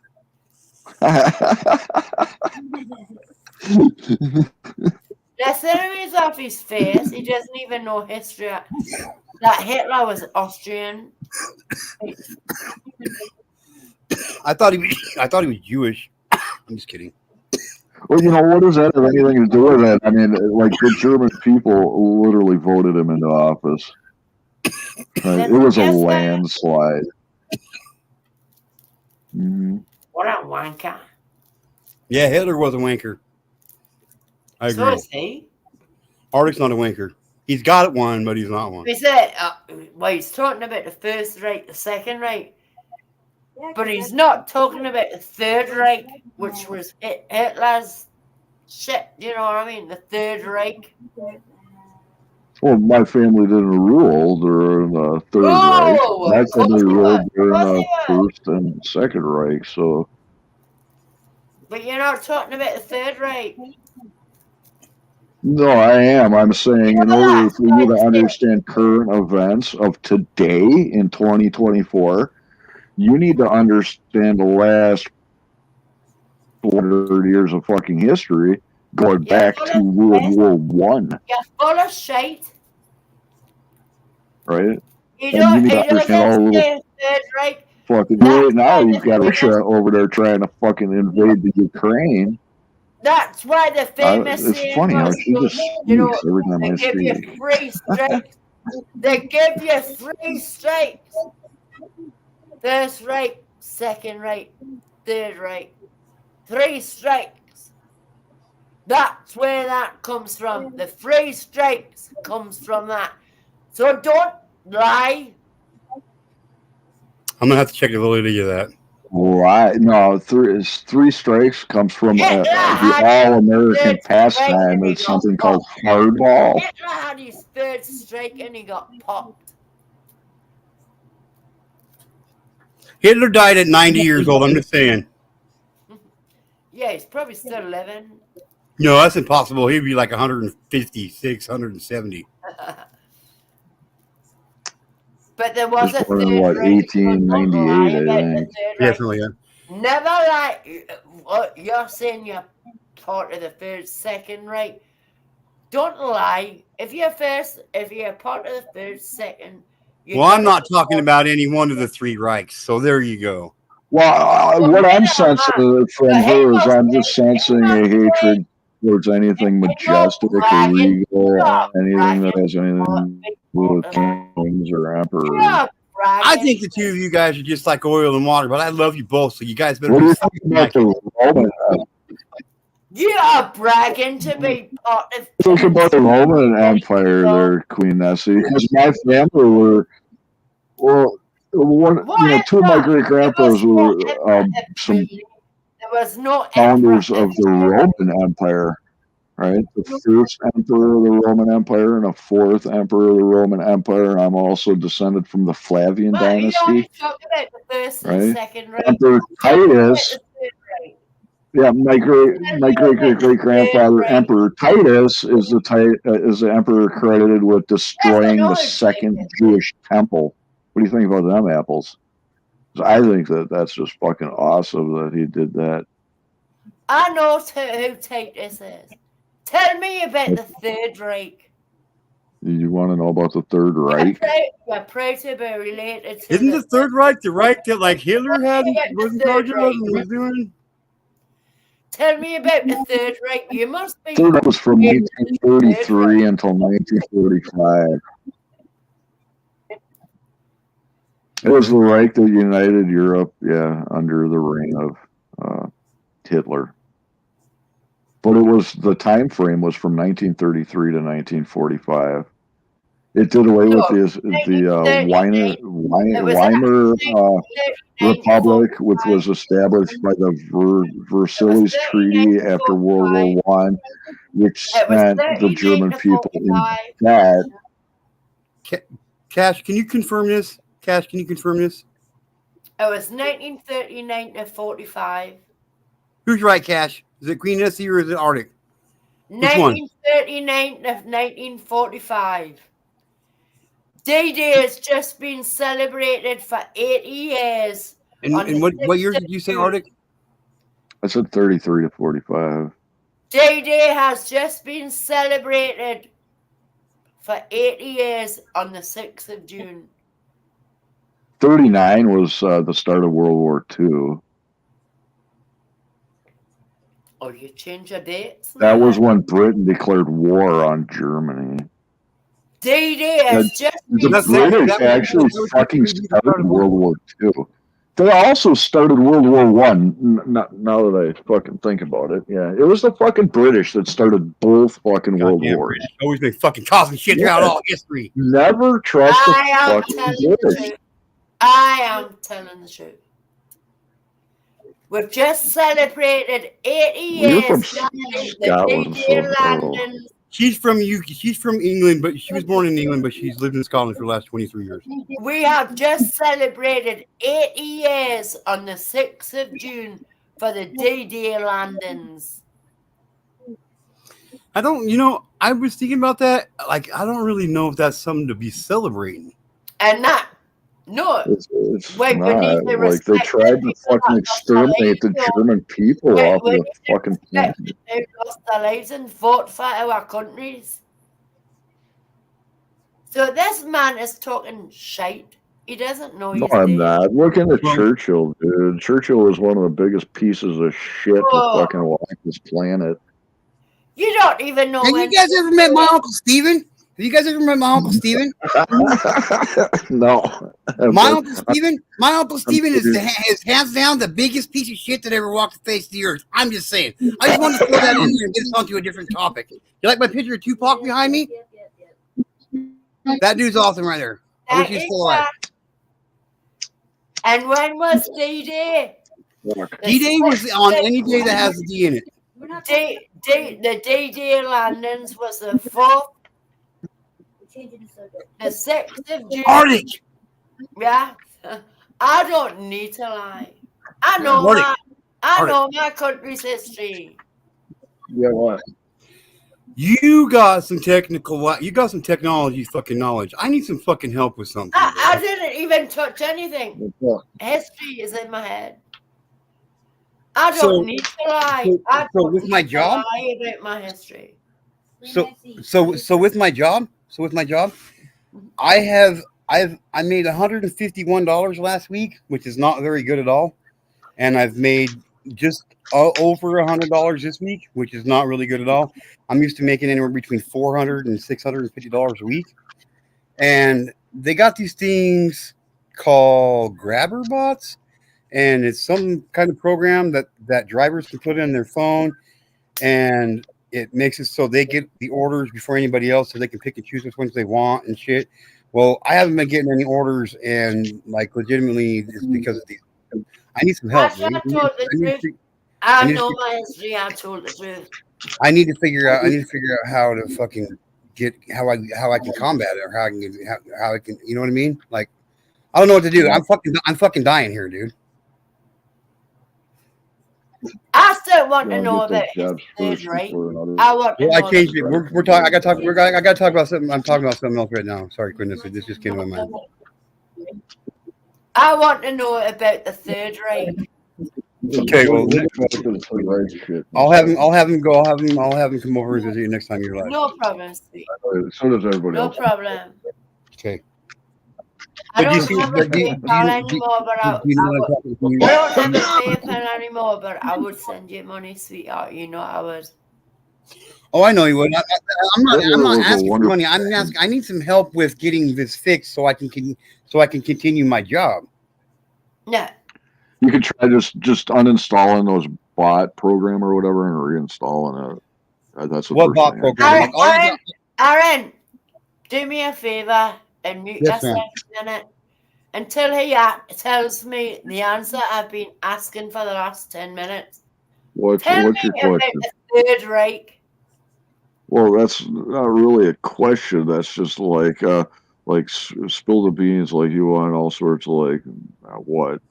The cinemas off his face. He doesn't even know history. That Hitler was Austrian. I thought he was Jewish. I'm just kidding. Well, you know, what does that have anything to do with it? I mean, like the German people literally voted him into office. Right? It was a Yes, sir. landslide. Mm-hmm. What a wanker. Yeah, Hitler was a wanker. I So agree. is he. Arctic's not a wanker. He's got one, but he's not one. He said, well, he's talking about the First Reich, the Second Reich, but he's not talking about the Third Reich, which was Hitler's shit. You know what I mean? The Third Reich. Well, my family didn't rule during the Third Reich. Oh, My of course family he was. ruled Of during course the he was. First and Second Reich. So, But you're not talking about the Third Reich. no, I am. I'm saying in order that's for you what to I'm saying. understand current events of today in 2024, you need to understand the last 100 years of fucking history going You're back full to of World shit. War One, You're full of shit. right? He And you need to doesn't understand all the little say Third Reich. fucking. That's Right now, why you've got the Russia famous. over there trying to fucking invade the Ukraine. That's why the famous It's saying funny how was, she just you know, speaks every time they I give you speak. 3 strikes. They give you 3 strikes. First Reich, Second Reich, Third Reich. 3 strikes. That's where that comes from. The 3 strikes comes from that. So don't lie. I'm gonna have to check the validity of that. Right? No, three strikes comes from Hitler the had all-American his 3rd strike pastime. and he It's got something popped. called hardball. Hitler had his 3rd strike and he got popped. Hitler died at 90 years old. I'm just saying. Yeah, he's probably still living. No, that's impossible. He'd be like 156, 170. But there was Just a born in Third what, Reich. So don't lie 1898, about I the think. Third Reich. Definitely. Yeah. Never lie. What you're saying you're part of the First, Second Reich. Don't lie. If you're part of the First, Second. Well, I'm not talking about any one of the 3 Reichs. So there you go. Well, what I'm sensing from her is I'm just sensing a hatred towards anything majestic or regal, anything that has anything to do with kings or emperors. I think the two of you guys are just like oil and water, but I love you both, so you guys better What do do you something think about like the it. Roman? You are bragging to be part of. Think about the Roman Empire, there, Queen Nessie, because my family were well. Two of my great grandpas were some There was no founders of the Roman Empire, right? The first emperor of the Roman Empire and a fourth emperor of the Roman Empire. And I'm also descended from the Flavian dynasty. You talk about the First and Right? Second Reich. Emperor Titus. Yeah, my great grandfather, Emperor Titus, is the emperor credited with destroying the second Jewish temple. What do you think about them apples? I think that's just fucking awesome that he did that. I know who Titus is. Tell me about the Third Reich. You want to know about the Third Reich? You're proud to be related to. Isn't the Third Reich the Reich that like Hitler was in charge of and was doing? Tell me about the Third Reich. You must be. Third Reich was from 1933 until 1945. It was the Reich that united Europe, under the reign of Hitler. But the time frame was from 1933 to 1945. It did away with the Weimar Republic, which was established by the Versailles Treaty after World War One, which sent the German people in debt. Cash, can you confirm this? Cash, can you confirm this? It was 1939 to 45. Who's right, Cash? Is it Queen Nessie or is it Arctic? Which one? 1939 to 1945. D-Day has just been celebrated for 80 years. And what years did you say, Arctic? I said 33 to 45. D-Day has just been celebrated for 80 years on the 6th of June. 39 was the start of World War II. Oh, you change your dates? That now? was when Britain declared war on Germany. D-Day has just been The British actually fucking started World War II. They also started World War One. Now that I fucking think about it, yeah, it was the fucking British that started both fucking World Wars. Always been fucking causing shit throughout all history. Never trust the fucking British. I am telling the truth. We've just celebrated 80 You're years. from The Scotland, D-Day so landings. She's from England, but she was born in England, but she's lived in Scotland for the last 23 years. We have just celebrated 80 years on the 6th of June for the D-Day landings. I don't, I was thinking about that. Like, I don't really know if that's something to be celebrating. And that, no, it's wait, not. Like, they tried to fucking exterminate the German people off of the fucking planet. They lost their lives and fought for our countries. So this man is talking shite. He doesn't know No, he's I'm dead. not. Look into Churchill, dude. Churchill was one of the biggest pieces of shit to fucking walk this planet. You don't even know. Have you guys ever met my Uncle Steven? Have you guys ever met my Uncle Steven? No. My Uncle Steven is hands down the biggest piece of shit that ever walked the face of the earth. I'm just saying. I just wanted to throw that in here and get us onto a different topic. You like my picture of Tupac behind me? That dude's awesome right there. I wish he was still alive. And when was D-Day? D-Day was on any day that has a D in it. The D-Day landings was the 4th, the 6th of June. Arctic! Yeah. I don't need to lie. I know my country's history. Yeah, what? You got some technology fucking knowledge. I need some fucking help with something. I didn't even touch anything. History is in my head. I don't need to lie. So with my job, lie about my history. So with my job, I made $151 last week, which is not very good at all, and I've made just over $100 this week, which is not really good at all. I'm used to making anywhere between $400 and $650 a week, and they got these things called grabber bots, and it's some kind of program that drivers can put in their phone, and it makes it so they get the orders before anybody else, so they can pick and choose which ones they want and shit. Well, I haven't been getting any orders, and like legitimately, it's because of these. I need some help. I know my history. I told the truth. I need to figure out how to fucking get how I can combat it, or how I can you know what I mean? Like, I don't know what to do. I'm fucking dying here, dude. I still want to know about his right? I want to know. I changed it. We're talking. I got to talk about something. I'm talking about something else right now. Sorry, goodness, this just came to my mind. I want to know about the Third Reich. Okay, well, I'll have him go. I'll have him come over and visit you next time you're live. No problem, sweet. So does everybody else. No problem. Okay. I don't have a PayPal anymore, but I don't have a PayPal anymore, but I would send you money, sweetheart. You know I would. Oh, I know you would. I'm not asking for money. I'm asking. I need some help with getting this fixed so I can continue my job. Yeah. You could try just uninstalling those bot program or whatever and reinstalling it. That's what bot program? Aaron, do me a favor and mute yourself a minute until he tells me the answer I've been asking for the last 10 minutes. What's your question? About the Third Reich. Well, that's not really a question. That's just like, like spill the beans. Like you want all sorts of like what?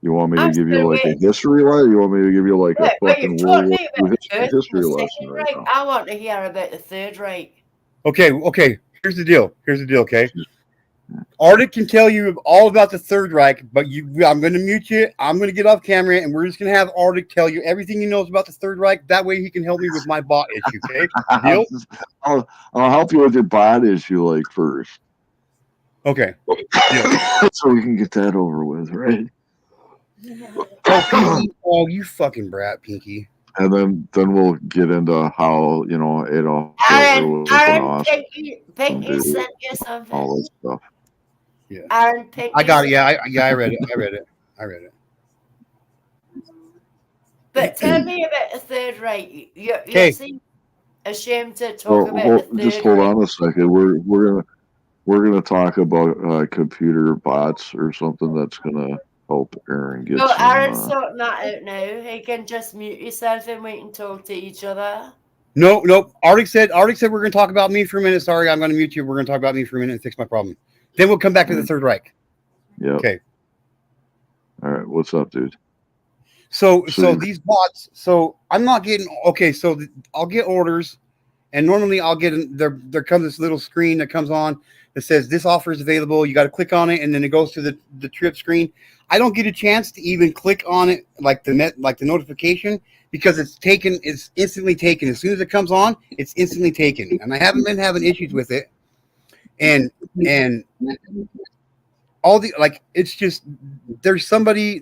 You want me to I'm give you still like a waiting. history lesson? You want me to give you like a Well, fucking you've World told War me II about the first and history the lesson second right Reich. now? I want to hear about the Third Reich. Okay. Here's the deal. Okay. Arctic can tell you all about the Third Reich, but I'm going to mute you. I'm going to get off camera, and we're just going to have Arctic tell you everything he knows about the Third Reich. That way, he can help me with my bot issue. Okay? Deal? I'll help you with your bot issue like first. Okay. Deal. So we can get that over with, right? Oh, Pinky. Oh, you fucking brat, Pinky. And then we'll get into how Adolf Hitler was an Aaron, awesome Pinky dude, sent you something. all that stuff. Yeah. Aaron, Pinky. I got it. Yeah, I read it. I read it. But tell me about the Third Reich. You Okay. seem ashamed to talk about the Just Third hold Reich. on a second. We're gonna talk about computer bots or something that's gonna help Aaron get No, some. Aaron's sorting that out now. He can just mute yourself and we can talk to each other. No. Arctic said we're going to talk about me for a minute. Sorry, I'm going to mute you. We're going to talk about me for a minute and fix my problem. Then we'll come back to the Third Reich. Yep. Okay. All right. What's up, dude? So these bots. So I'm not getting. Okay. So I'll get orders, and normally I'll get there comes this little screen that comes on that says this offer is available. You got to click on it, and then it goes to the trip screen. I don't get a chance to even click on it like the notification because it's instantly taken. As soon as it comes on, it's instantly taken. And I haven't been having issues with it. And all the it's just there's somebody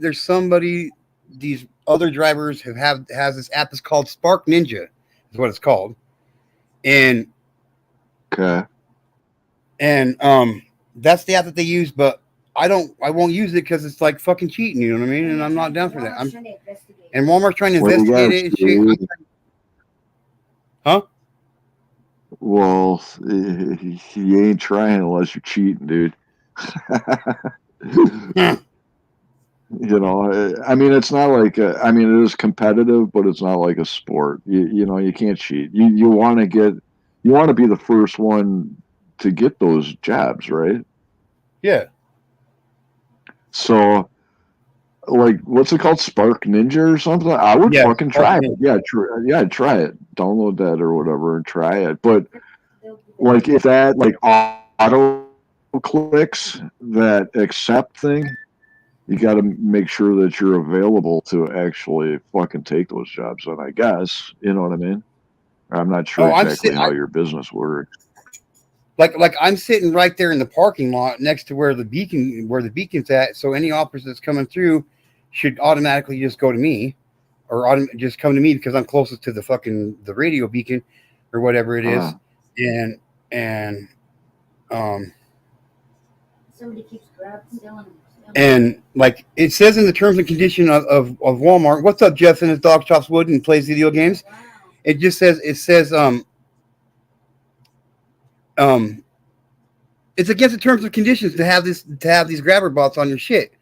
these other drivers has this app that's called Spark Ninja, is what it's called. And Okay. And that's the app that they use, but I won't use it because it's like fucking cheating, you know what I mean? And I'm not down for that. And Walmart's trying to investigate it and shit. Huh? Well, you ain't trying unless you're cheating, dude. I mean, it's not like I mean, it is competitive, but it's not like a sport. You can't cheat. You want to be the first one to get those jobs, right? Yeah. So, like, what's it called? Spark Ninja or something? I would fucking try it. Yeah, try it. Download that or whatever and try it. But like, if that like auto clicks that accept thing, you got to make sure that you're available to actually fucking take those jobs. And I guess you know what I mean. I'm not sure exactly how your business works. Like I'm sitting right there in the parking lot next to where the beacon's at. So any offers that's coming through should automatically just go to me, or just come to me because I'm closest to the radio beacon, or whatever it is. And somebody keeps stealing. And like it says in the terms and condition of Walmart, what's up, Jeff in his dog chops wood and plays video games? Wow. It says it's against the terms and conditions to have these grabber bots on your shit.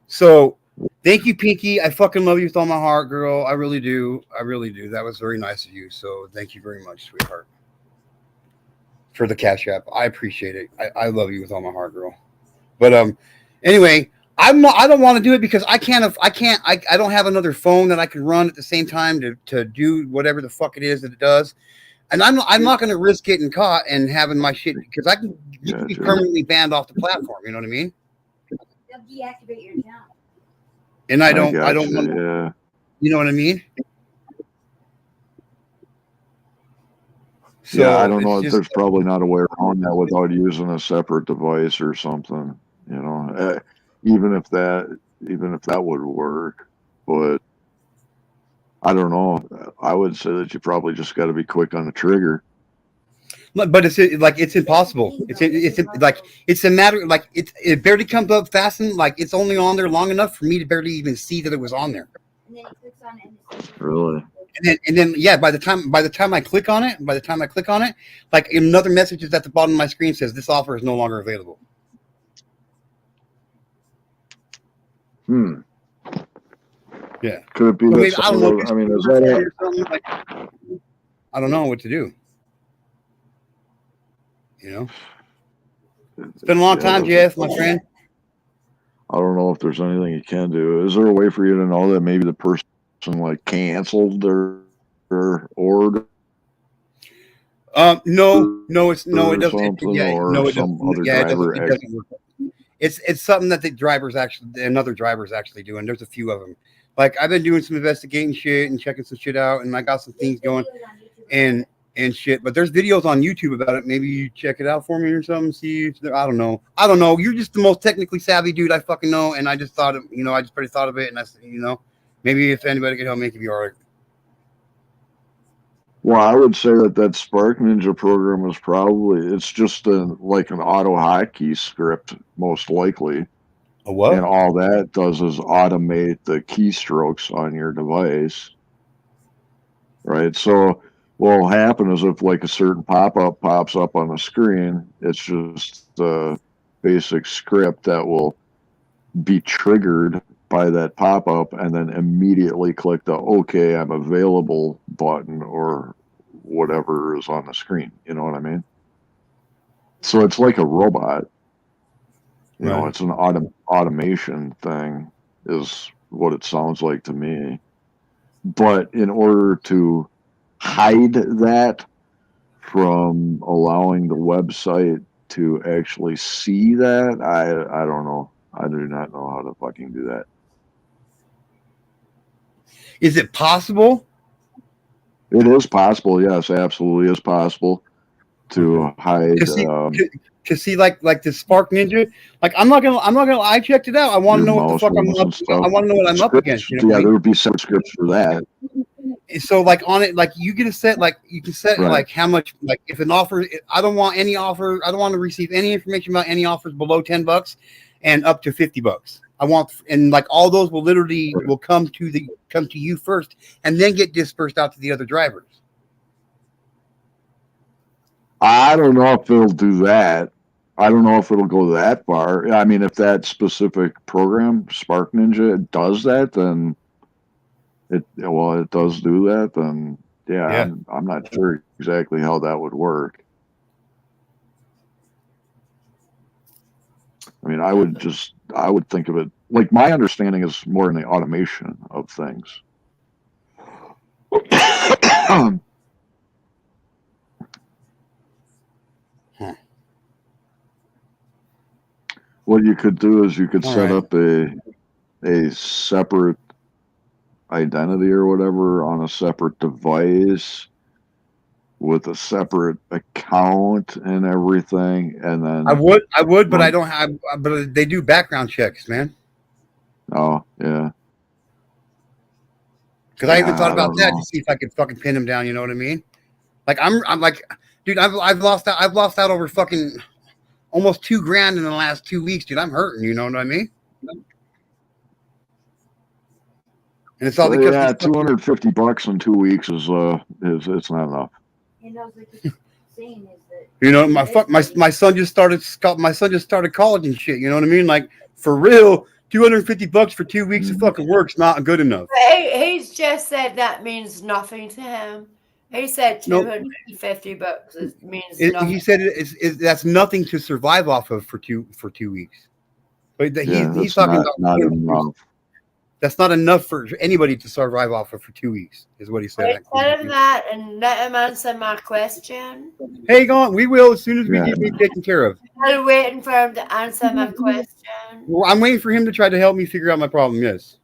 So thank you, Pinky. I fucking love you with all my heart, girl. I really do. That was very nice of you. So thank you very much, sweetheart, for the Cash App. I appreciate it. I love you with all my heart, girl. But anyway, I don't want to do it because I don't have another phone that I can run at the same time to do whatever the fuck it is that it does. And I'm not going to risk getting caught and having my shit because you can be permanently banned off the platform. You know what I mean? They'll deactivate your account. And I don't want, you know what I mean? So yeah, I don't know. There's probably not a way around that without using a separate device or something. Even if that would work, but I don't know. I would say that you probably just got to be quick on the trigger. But it's impossible. It's a matter like it barely comes up fast and like it's only on there long enough for me to barely even see that it was on there. And then it clicks on it. Really? And then yeah, by the time I click on it, like another message is at the bottom of my screen says this offer is no longer available. Yeah. Could it be that? I don't know. I mean, is that I don't know what to do. You know. It's been a long Yeah, time, Jeff, my friend. I don't know if there's anything you can do. Is there a way for you to know that maybe the person like canceled their order No, it or doesn't. something, Yeah, or no, it some doesn't. other Yeah, it doesn't. driver? It doesn't work. It's something that another driver's actually doing. There's a few of them. Like I've been doing some investigating shit and checking some shit out, and I got some things going, and shit. But there's videos on YouTube about it. Maybe you check it out for me or something. See, I don't know. I don't know. You're just the most technically savvy dude I fucking know, and I just thought of, I just pretty thought of it, and maybe if anybody could help me, it could be all right. Well, I would say that Spark Ninja program is it's just like an auto hotkey script, most likely. A what? And all that does is automate the keystrokes on your device. Right. So what will happen is if like a certain pop-up pops up on the screen, it's just the basic script that will be triggered by that pop-up and then immediately click the OK, I'm available button or whatever is on the screen. You know what I mean? So it's like a robot. Right. It's an automation thing is what it sounds like to me. But in order to hide that from allowing the website to actually see that, I don't know. I do not know how to fucking do that. Is it possible? It is possible, yes, absolutely is possible to hide. To see like the Spark Ninja, like I'm not gonna I checked it out. I want to know what the fuck I'm up. I want to know what I'm up against. Yeah, there would be some scripts for that. So like on it, like you can set Right. like how much, like if an offer, I don't want any offer. I don't want to receive any information about any offers below $10 and up to $50. I want, and like all those will literally will come to you first and then get dispersed out to the other drivers. I don't know if it'll do that. I don't know if it'll go that far. I mean, if that specific program, Spark Ninja, does that, then it does do that, then yeah. I'm not sure exactly how that would work. I mean, I would think of it like my understanding is more in the automation of things. What you could do is you could set up a separate identity or whatever on a separate device with a separate account and everything, and then I would, but I don't have. But they do background checks, man. Oh yeah. Because I even thought about that to see if I could fucking pin him down. You know what I mean? Like I'm like, dude, I've lost out over fucking almost $2,000 in the last 2 weeks, dude. I'm hurting. You know what I mean? And it's all because $250 in 2 weeks is it's not enough. My son just started college and shit. You know what I mean? Like for real, $250 for 2 weeks of fucking work's not good enough. He's just said that means nothing to him. He said $250 means nothing. He said that's nothing to survive off of for two weeks. But he's talking about not enough. That's not enough for anybody to survive off of for 2 weeks, is what he said. Tell him that and let him answer my question. Hey, go on. We will as soon as we get me taken care of. I'm waiting for him to answer my question. Well, I'm waiting for him to try to help me figure out my problem. Yes.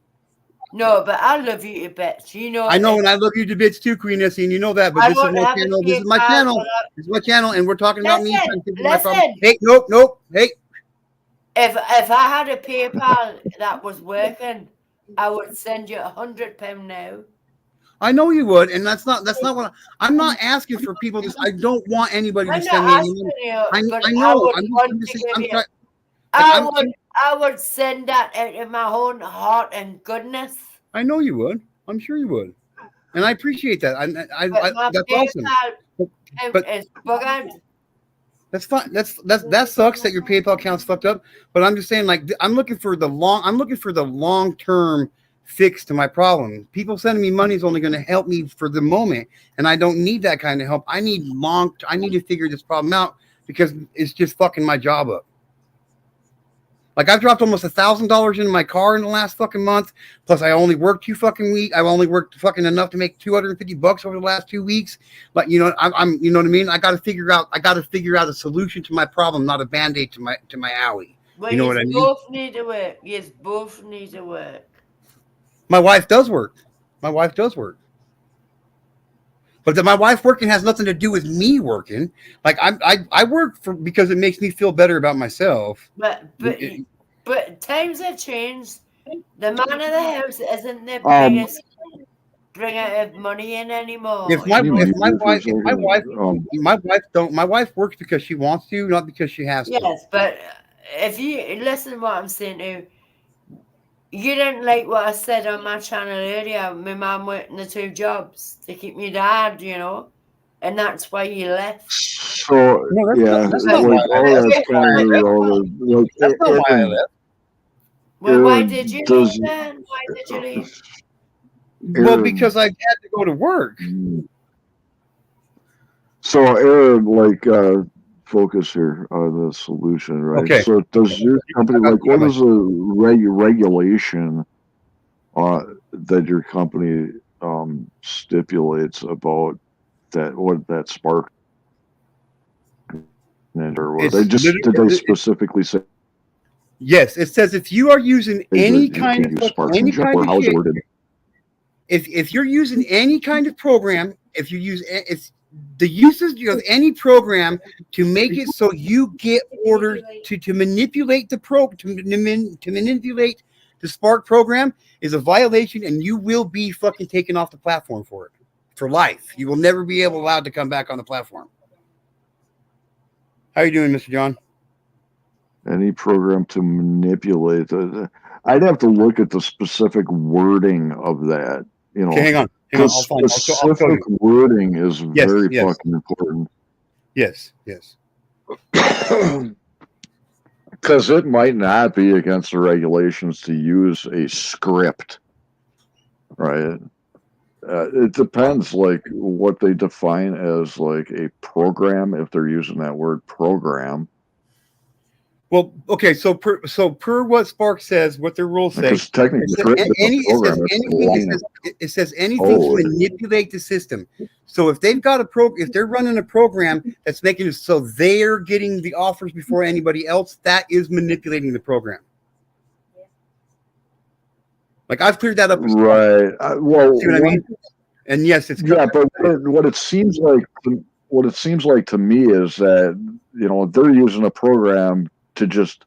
No, but I love you to bits. You know. I know, and I love you to bits too, Queen Essie, and you know that. But this is my channel. This is my channel. This is my channel, and we're talking about me. Listen. Hey, nope. Hey. If I had a PayPal that was working, I would send you £100 now. I know you would, and that's not what I'm not asking for people. I don't want anybody to send me any money. I would send that out of my own heart and goodness. I know you would. I'm sure you would, and I appreciate that. That's awesome. But that's fine. That sucks that your PayPal account's fucked up. But I'm just saying, like, I'm looking for the long term fix to my problem. People sending me money is only going to help me for the moment, and I don't need that kind of help. I need to figure this problem out because it's just fucking my job up. Like I've dropped almost $1,000 into my car in the last fucking month. Plus, I only worked 2 fucking weeks. I've only worked fucking enough to make $250 over the last 2 weeks. But you know, I'm you know what I mean. I got to figure out a solution to my problem, not a band-aid to my owie. Well, You know you what I mean? both need to work. You both need to work. My wife does work. My wife does work. But my wife working has nothing to do with me working. Like I work for because it makes me feel better about myself. But times have changed. The man of the house isn't the Um, biggest bringer of money in anymore. If my you know? my wife works because she wants to, not because she has to. Yes, but if you listen to what I'm saying to you, didn't like what I said on my channel earlier. My mum working the 2 jobs to keep me dad, you know, and that's why you left. So No, yeah, that's not like why I all left. that's kind of irrelevant. Like That's not why I left. Well, why Aaron did you leave does. then? Why did you leave? Well, Aaron, because I had to go to work. so Aaron, like, focus here on the solution, right? Okay. So does your company like what is a regulation that your company stipulates about that what that spark ninja or what It's did they specifically say yes, it says if you are using that any you kind can't of use sparks any ninja, kind or of how's it shit, worded? if you're using any kind of program, if you use it's the usage of any program to make it so you get orders to manipulate the to manipulate the Spark program is a violation, and you will be fucking taken off the platform for it for life. You will never be allowed to come back on the platform. How are you doing, Mr. John? Any program to manipulate. I'd have to look at the specific wording of that. You know, Okay, hang on. because I'll find. I'll show specific you. wording is Yes, very yes. fucking important. Yes, yes. Because it might not be against the regulations to use a script, right? It depends, like what they define as like a program. If they're using that word program, Well, okay. So per what Spark says, what their rules say, because technically, it says anything to manipulate the system. So if they've got if they're running a program that's making it so they're getting the offers before anybody else, that is manipulating the program. Like I've cleared that up. Right. Well, see what I mean? And yes, it's yeah, but what it seems like to me is that they're using a program to just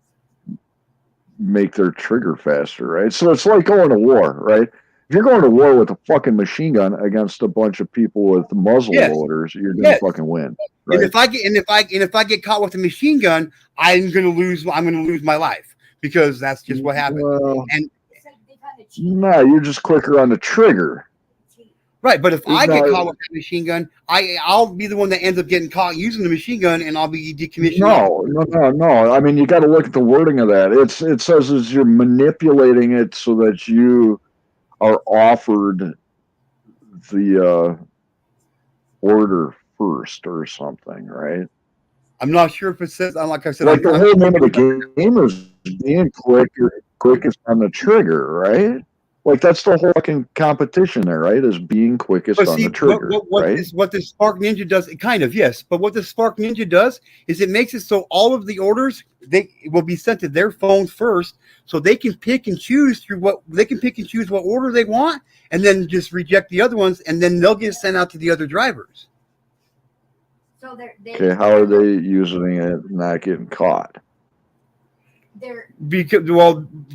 make their trigger faster, right? So it's like going to war, right? If you're going to war with a fucking machine gun against a bunch of people with muzzle loaders, you're gonna fucking win. Right? And if I get caught with a machine gun, I'm gonna lose my life because that's just what happened. And no, you're just quicker on the trigger. Right, but if I get caught with a machine gun, I'll be the one that ends up getting caught using the machine gun, and I'll be decommissioned. No. I mean, you got to look at the wording of that. It says is you're manipulating it so that you are offered the order first or something, right? I'm not sure if it says. Like I said, like the whole name of the game is being quickest on the trigger, right? Like that's the whole fucking competition there, right? Is being quickest on the trigger, right? What this Spark Ninja does, kind of yes, but what the Spark Ninja does is it makes it so all of the orders they will be sent to their phones first, so they can pick and choose what order they want, and then just reject the other ones, and then they'll get sent out to the other drivers. So okay, how are they using it, not getting caught? Because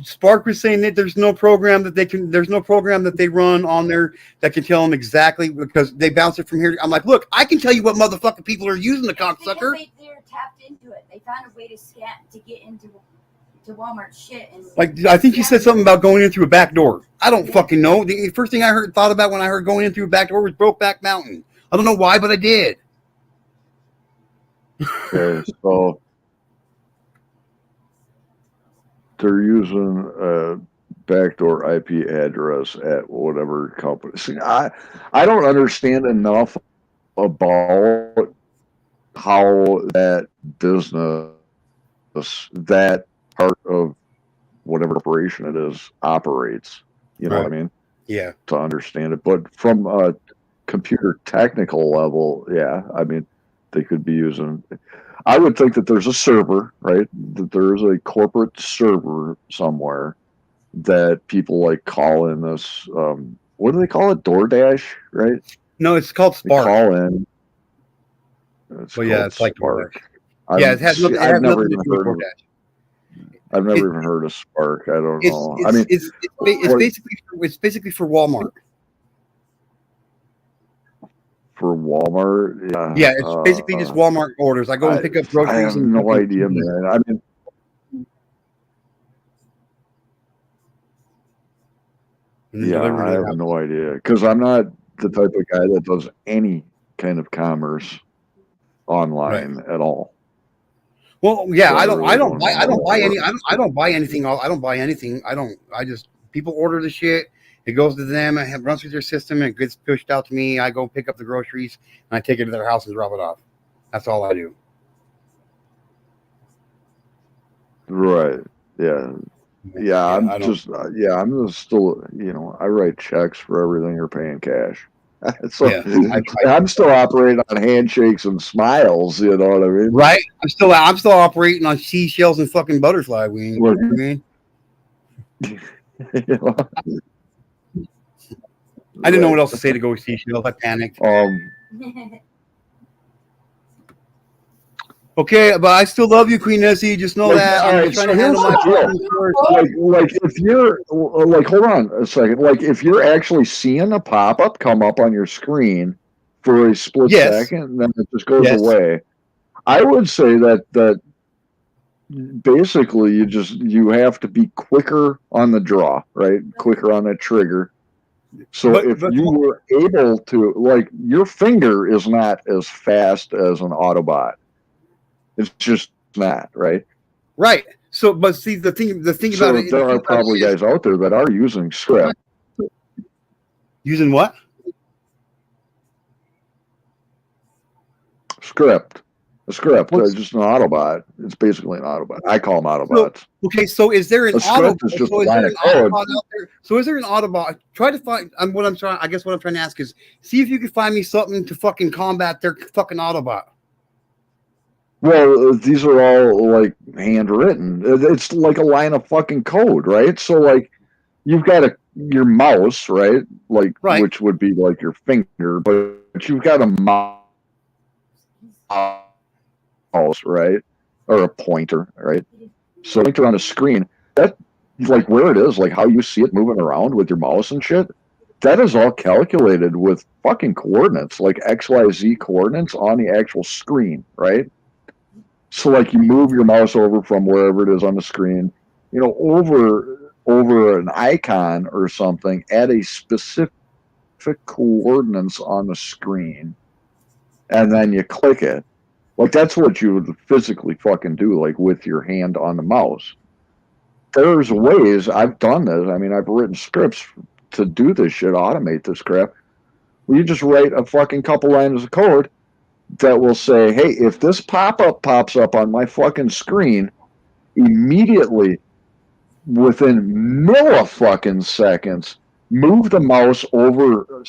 Spark was saying that there's no program that they run on there that can tell them exactly, because they bounce it from here. I'm like, look, I can tell you what motherfucking people are using the cocksucker. They're tapped into it. They found a way to get into Walmart shit. And like I think you said something about going in through a back door. I don't fucking know. The first thing I thought about when I heard going in through a back door was Brokeback Mountain. I don't know why, but I did. Okay, so they're using a backdoor IP address at whatever company. See, I don't understand enough about how that business, that part of whatever corporation it is, operates. You know what I Right. mean? Yeah. To understand it. But from a computer technical level, yeah, I mean, they could be using. I would think that there's a server, right? That there's a corporate server somewhere that people like call in this. What do they call it? DoorDash, right? No, it's called They Spark. call in. It's But yeah, called it's like Spark. DoorDash. Yeah, it I've has never nothing to even do with heard of. DoorDash. I've never It, even heard of Spark. I don't it's know. I it's mean, it's it's, what it's basically for Walmart. for Walmart? Yeah, it's basically just Walmart orders. I go and I pick up I groceries have and no fucking idea, man. I mean, and then yeah, deliver I to the have house. no idea because I'm not the type of guy that does any kind of commerce Right. online at all. Well, yeah, So I really don't know I how don't it buy any, works. I don't buy anything. I don't buy anything. I just, people order the shit. It goes to them. Runs through their system and it gets pushed out to me. I go pick up the groceries and I take it to their house and drop it off. That's all I do. Right. Yeah. Yeah. Yeah, I'm I don't. just, I'm just still, I write checks for everything you're paying cash. So Yeah, I'm still operating on handshakes and smiles. You know what I mean? right. I'm still operating on seashells and fucking butterfly wings. Look, You mean? you know, I didn't know right. what else to say to go with seashells. I panicked. Okay, but I still love you, Queen Nessie. Just know that All I'm right. just trying So to here's handle my the deal. fucking story. Like if you're like, hold on a second. Like if you're actually seeing a pop up come up on your screen for a split Yes. second, and then it just goes Yes. away. I would say that basically you have to be quicker on the draw, right? Quicker on that trigger. So if But you were able to, like, your finger is not as fast as an Autobot. It's just not, right? right. So, but see, the thing about So it, there are probably guys out there that are using script. using what? Script. A script. Just an Autobot. It's basically an Autobot. I call them Autobots. Okay, so is there an A script is just a line of code. Autobot out there? So is there an Autobot? Try to find. What I'm trying. I guess what I'm trying to ask is, see if you can find me something to fucking combat their fucking Autobot. Well, these are all like handwritten. It's like a line of fucking code, right? So like you've got your mouse, right? Like Right. which would be like your finger, but you've got a mouse, right? Or a pointer, right? So pointer on a screen, that like where it is, like how you see it moving around with your mouse and shit, that is all calculated with fucking coordinates, like XYZ coordinates on the actual screen, right? So like you move your mouse over from wherever it is on the screen, over an icon or something at a specific coordinates on the screen, and then you click it. Like that's what you would physically fucking do, like with your hand on the mouse. There's ways I've done this. I mean, I've written scripts to do this shit, automate this crap. Where you just write a fucking couple lines of code that will say, hey, if this pop-up pops up on my fucking screen, immediately within millifucking seconds, move the mouse over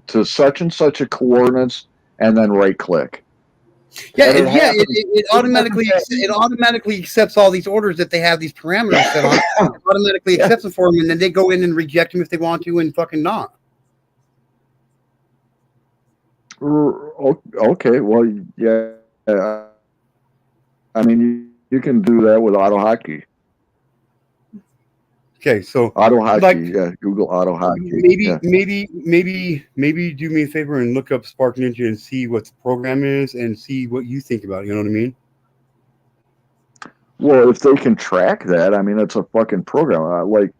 to such and such a coordinates and then right click. Yeah, it automatically accepts all these orders that they have these parameters set on. It automatically accepts them for them, and then they go in and reject them if they want to, and fucking not. Okay, well, yeah. I mean, you can do that with AutoHotkey. Okay, so AutoHotkey, like, yeah, Google AutoHotkey. Maybe do me a favor and look up Spark Ninja and see what the program is and see what you think about it. You know what I mean? Well, if they can track that, I mean, it's a fucking program. Like,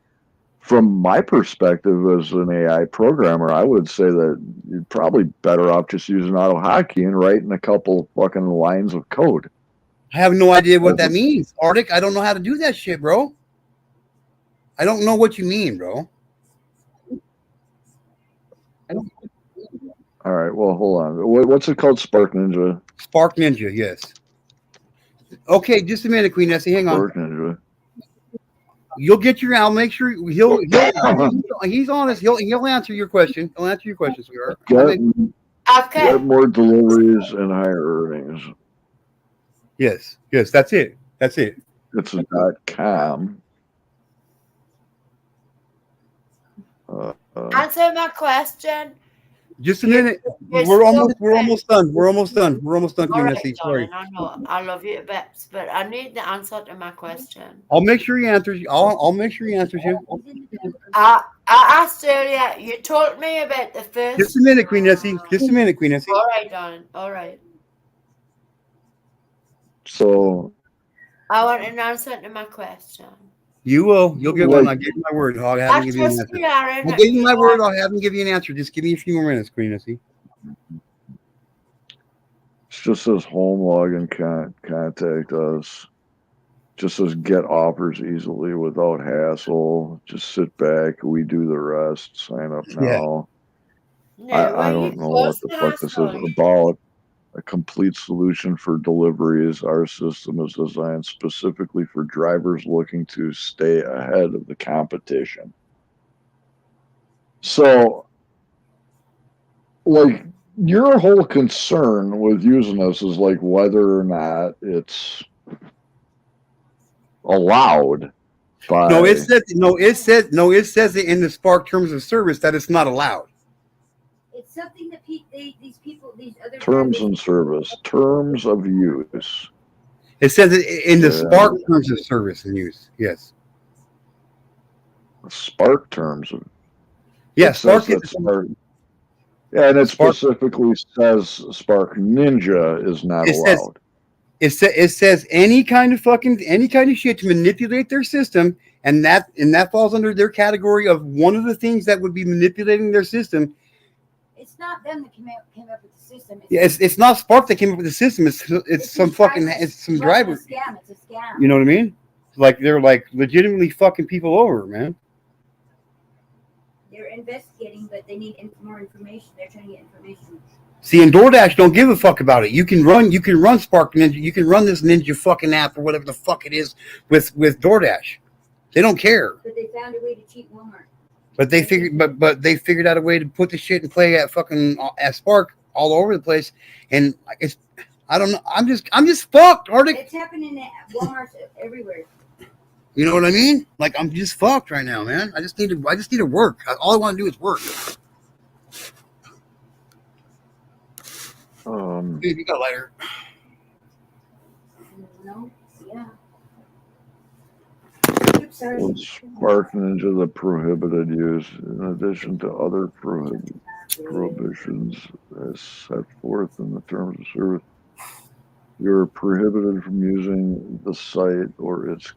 from my perspective as an AI programmer, I would say that you're probably better off just using AutoHotkey and writing a couple fucking lines of code. I have no idea what that means, Arctic. I don't know how to do that shit, bro. I don't know what you mean, bro. All right. Well, hold on. What's it called? Spark Ninja. Spark Ninja, yes. Okay, just a minute, Queen Essie. Hang on. Spark Ninja. You'll get your. I'll make sure he's honest. He'll answer your question. He'll answer your question, sweetheart. Get more deliveries and higher earnings. Yes, that's it. That's it. It's a .com. Answer my question. Just a minute. We're almost done. We're almost done, Queen Essie. Sorry. I know. I love you to bits, but I need the answer to my question. I'll make sure he answers you. I'll make sure he answers you. I asked earlier. You told me about the first. Just a minute, Queen Essie. Just a minute, Queen Essie. All right, darling. All right. So. I want an answer to my question. You will. You'll get one. I'll give you my word. I'll have him give you an answer. I'll give you my word. I'll have him give you an answer. Just give me a few more minutes, Queen Essie. It just says home log and contact us. Just says get offers easily without hassle. Just sit back. We do the rest. Sign up now. Yeah. I don't know what the fuck this is about. A complete solution for deliveries. Our system is designed specifically for drivers looking to stay ahead of the competition. So, like, your whole concern with using this is like whether or not it's allowed. It says it in the Spark terms of service that it's not allowed. It's something that these other terms and service, terms of use. It says it in the Spark terms of service and use. Yes. Spark terms of. Yes, yeah, Spark. Yeah, and it specifically says Spark Ninja is not allowed. It says any kind of shit to manipulate their system, and that falls under their category of one of the things that would be manipulating their system. It's not them that came up with the system. It's not Spark that came up with the system. It's some driver. It's a scam. It's a scam. You know what I mean? Like they're like legitimately fucking people over, man. They're investigating, but they need more information. They're trying to get information. See, and DoorDash don't give a fuck about it. You can run Spark Ninja. You can run this Ninja fucking app or whatever the fuck it is with DoorDash. They don't care. But they found a way to cheat Walmart. But they figured out a way to put the shit and play at Spark all over the place, and I don't know. I'm just fucked, Arctic. It's happening at Walmart everywhere. You know what I mean? Like I'm just fucked right now, man. I just need to work. All I want to do is work. Dude, you got a lighter? No. Yeah. Spark Ninja, the prohibited use, in addition to other prohibitions as set forth in the terms of service. You're prohibited from using the site or its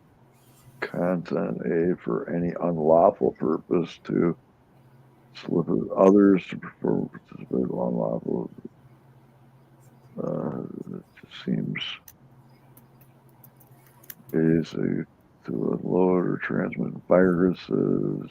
content for any unlawful purpose to solicit others to perform participate unlawful. It seems basic to unload or transmit viruses.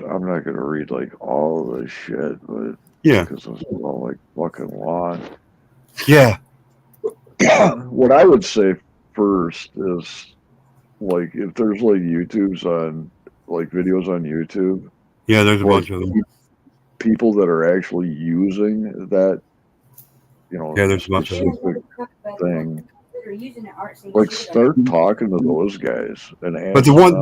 I'm not gonna read like all of this shit, but yeah, because it's all like fucking long. Yeah. What I would say first is like if there's like videos on YouTube. Yeah, there's a bunch of them. People that are actually using that, yeah, there's a bunch of them. Thing. Like start talking to those guys and but the ones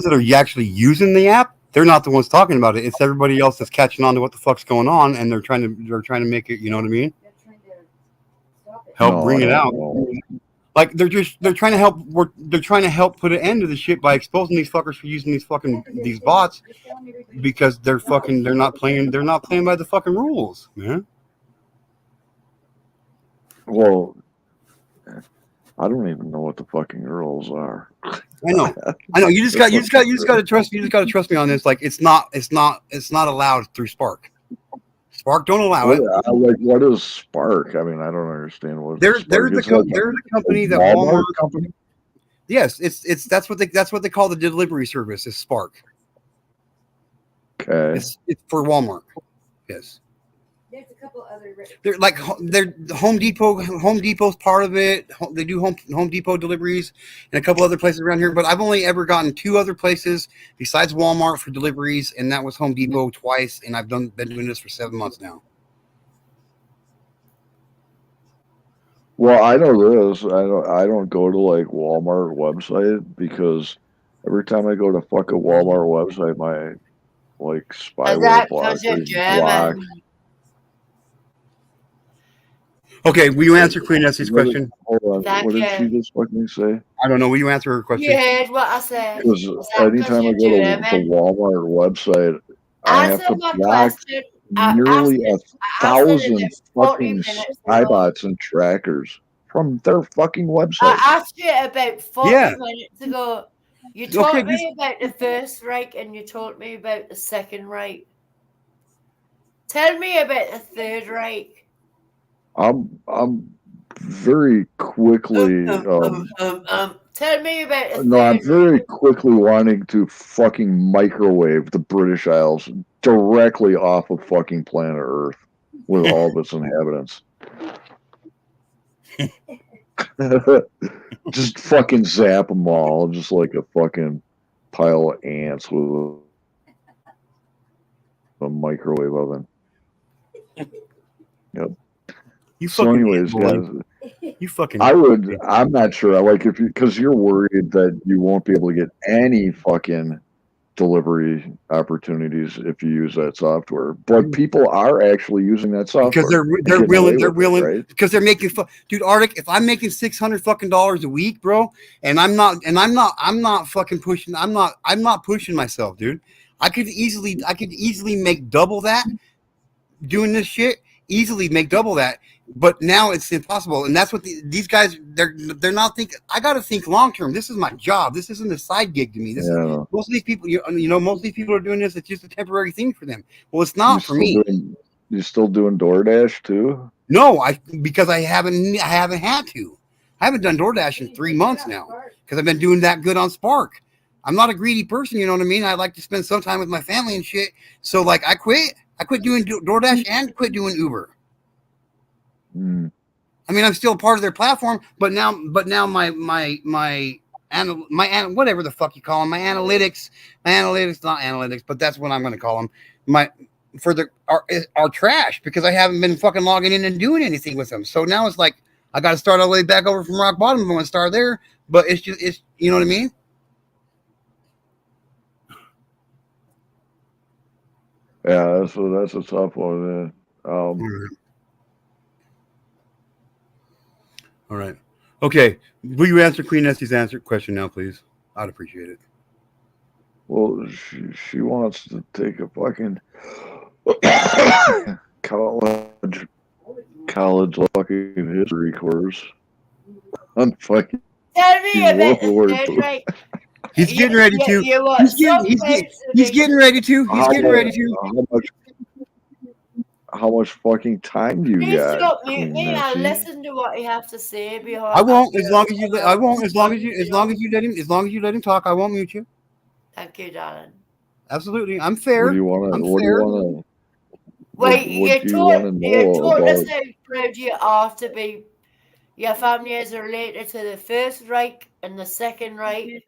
that are actually using the app, they're not the ones talking about it. It's everybody else that's catching on to what the fuck's going on, and they're trying to make it. You know what I mean? Help bring it out. Like they're trying to help. They're trying to help put an end to the shit by exposing these fuckers for using these bots because they're not playing by the fucking rules, man. Well, I don't even know what the fucking rules are. I know. You just got to trust me on this. Like it's not allowed through Spark. Spark don't allow What, it. what is Spark? I mean, I don't understand what They're Spark the is. Like they're the company a that Walmart Walmart. company. Yes, it's that's what they call the delivery service is Spark. Okay. It's for Walmart. Yes. There's a couple other. They're like they're Home Depot. Home Depot's part of it. They do Home Depot deliveries and a couple other places around here. But I've only ever gotten 2 other places besides Walmart for deliveries, and that was Home Depot twice. And I've been doing this for 7 months now. Well, I know this. I don't go to like Walmart website because every time I go to fuck a Walmart website, my like Is spyware that blocker because you're is blocked. German? Okay, will you answer Queen Essie's What did, question? hold on. Thank What did she you. just fucking say? I don't know. Will you answer her question? You heard what I said. Because Is that because anytime I you're go to the German? Walmart website, I have Answer to my block question. I asked nearly it. I asked it thousand about 40 fucking minutes spy ago. bots and trackers from their fucking I website. asked you about 40 Yeah. minutes ago. You Okay, told me about the First Reich and you told me about the Second Reich. Tell me about the Third Reich. I'm very quickly Tell me about the no, I'm Third very Reich. quickly wanting to fucking microwave the British Isles directly off of fucking planet Earth with all of its inhabitants. Just fucking zap them all, just like a fucking pile of ants with a microwave oven. Yep. you So, fucking anyways, bully. guys, You fucking. I'm not sure. I like if you because you're worried that you won't be able to get any fucking delivery opportunities if you use that software. But people are actually using that software Because they're and getting away willing with it, right? because they're making dude Arctic. If I'm making $600 fucking dollars a week, bro, and I'm not fucking pushing. I'm not pushing myself, dude. I could easily make double that doing this shit. Easily make double that, but now it's impossible. And that's what these guys they're not thinking. I got to think long term. This is my job. This isn't a side gig to me. This is Yeah. most of these people. Most of these people are doing this. It's just a temporary thing for them. Well, it's You not for me. still doing DoorDash too? No, because I haven't had to. I haven't done DoorDash in 3 months now because I've been doing that good on Spark. I'm not a greedy person, you know what I mean? I like to spend some time with my family and shit. So like I quit doing DoorDash and quit doing Uber. Mm. I mean, I'm still a part of their platform, but now my whatever the fuck you call them, my analytics, not analytics, but that's what I'm going to call them. My for the are trash because I haven't been fucking logging in and doing anything with them. So now it's like I got to start all the way back over from rock bottom. I'm going to start there, but it's you know what I mean. Yeah, that's a tough one. All right. Okay. Will you answer Queen Essie's question now, please? I'd appreciate it. Well, she wants to take a fucking college fucking history course on fucking Tell me about World the War Third II. Reich. He's getting ready to. He's getting ready to. He's getting ready to. How much fucking time do you Please got? don't mute Queen me. I'll Nessie? listen to what you have to say. I won't as long as you. I won't as long as you let him talk. I won't mute you. Thank you, darling. Absolutely, I'm fair. What do you want to? What do you want to? Wait, What do you want to you know told about? us how proud you are to be. Your family is related to the First Reich and the Second Reich.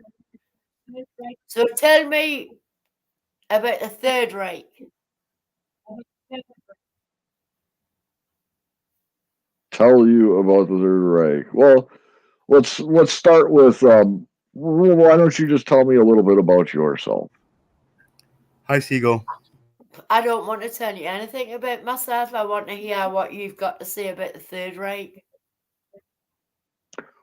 So tell me about the Third Reich. Tell you about the Third Reich. Well, let's start with why don't you just tell me a little bit about yourself? Hi, Seagull. I don't want to tell you anything about myself. I want to hear what you've got to say about the Third Reich.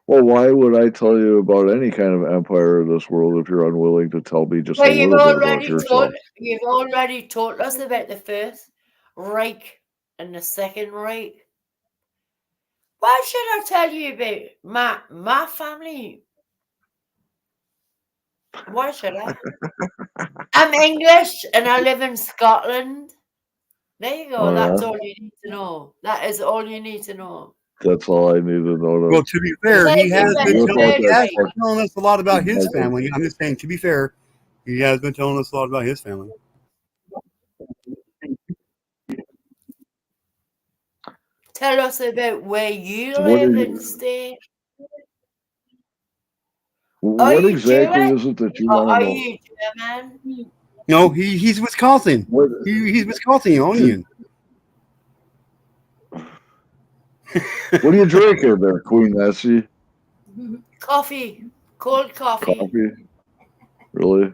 Well, why would I tell you about any kind of empire of this world if you're unwilling to tell me just a little bit about yourself? You've already told us about the First Reich and the Second Reich. Why should I tell you about my family? Why should I? I'm English and I live in Scotland. There you go. Oh, That's yeah? all you need to know. That is all you need to know. That's all I need to know. Well, to be fair, Say he has you been better What about third that rate. telling us a lot about his fucking family. I'm just saying, to be fair, he has been telling us a lot about his family. Tell us about where you what live is and stay. Are what you exactly Jewish is it that you or want are to know? you German? No, he's Wisconsin. What He's Wisconsinian. what are you drinking there, Queen Nessie? Coffee. Cold coffee. Coffee? Really?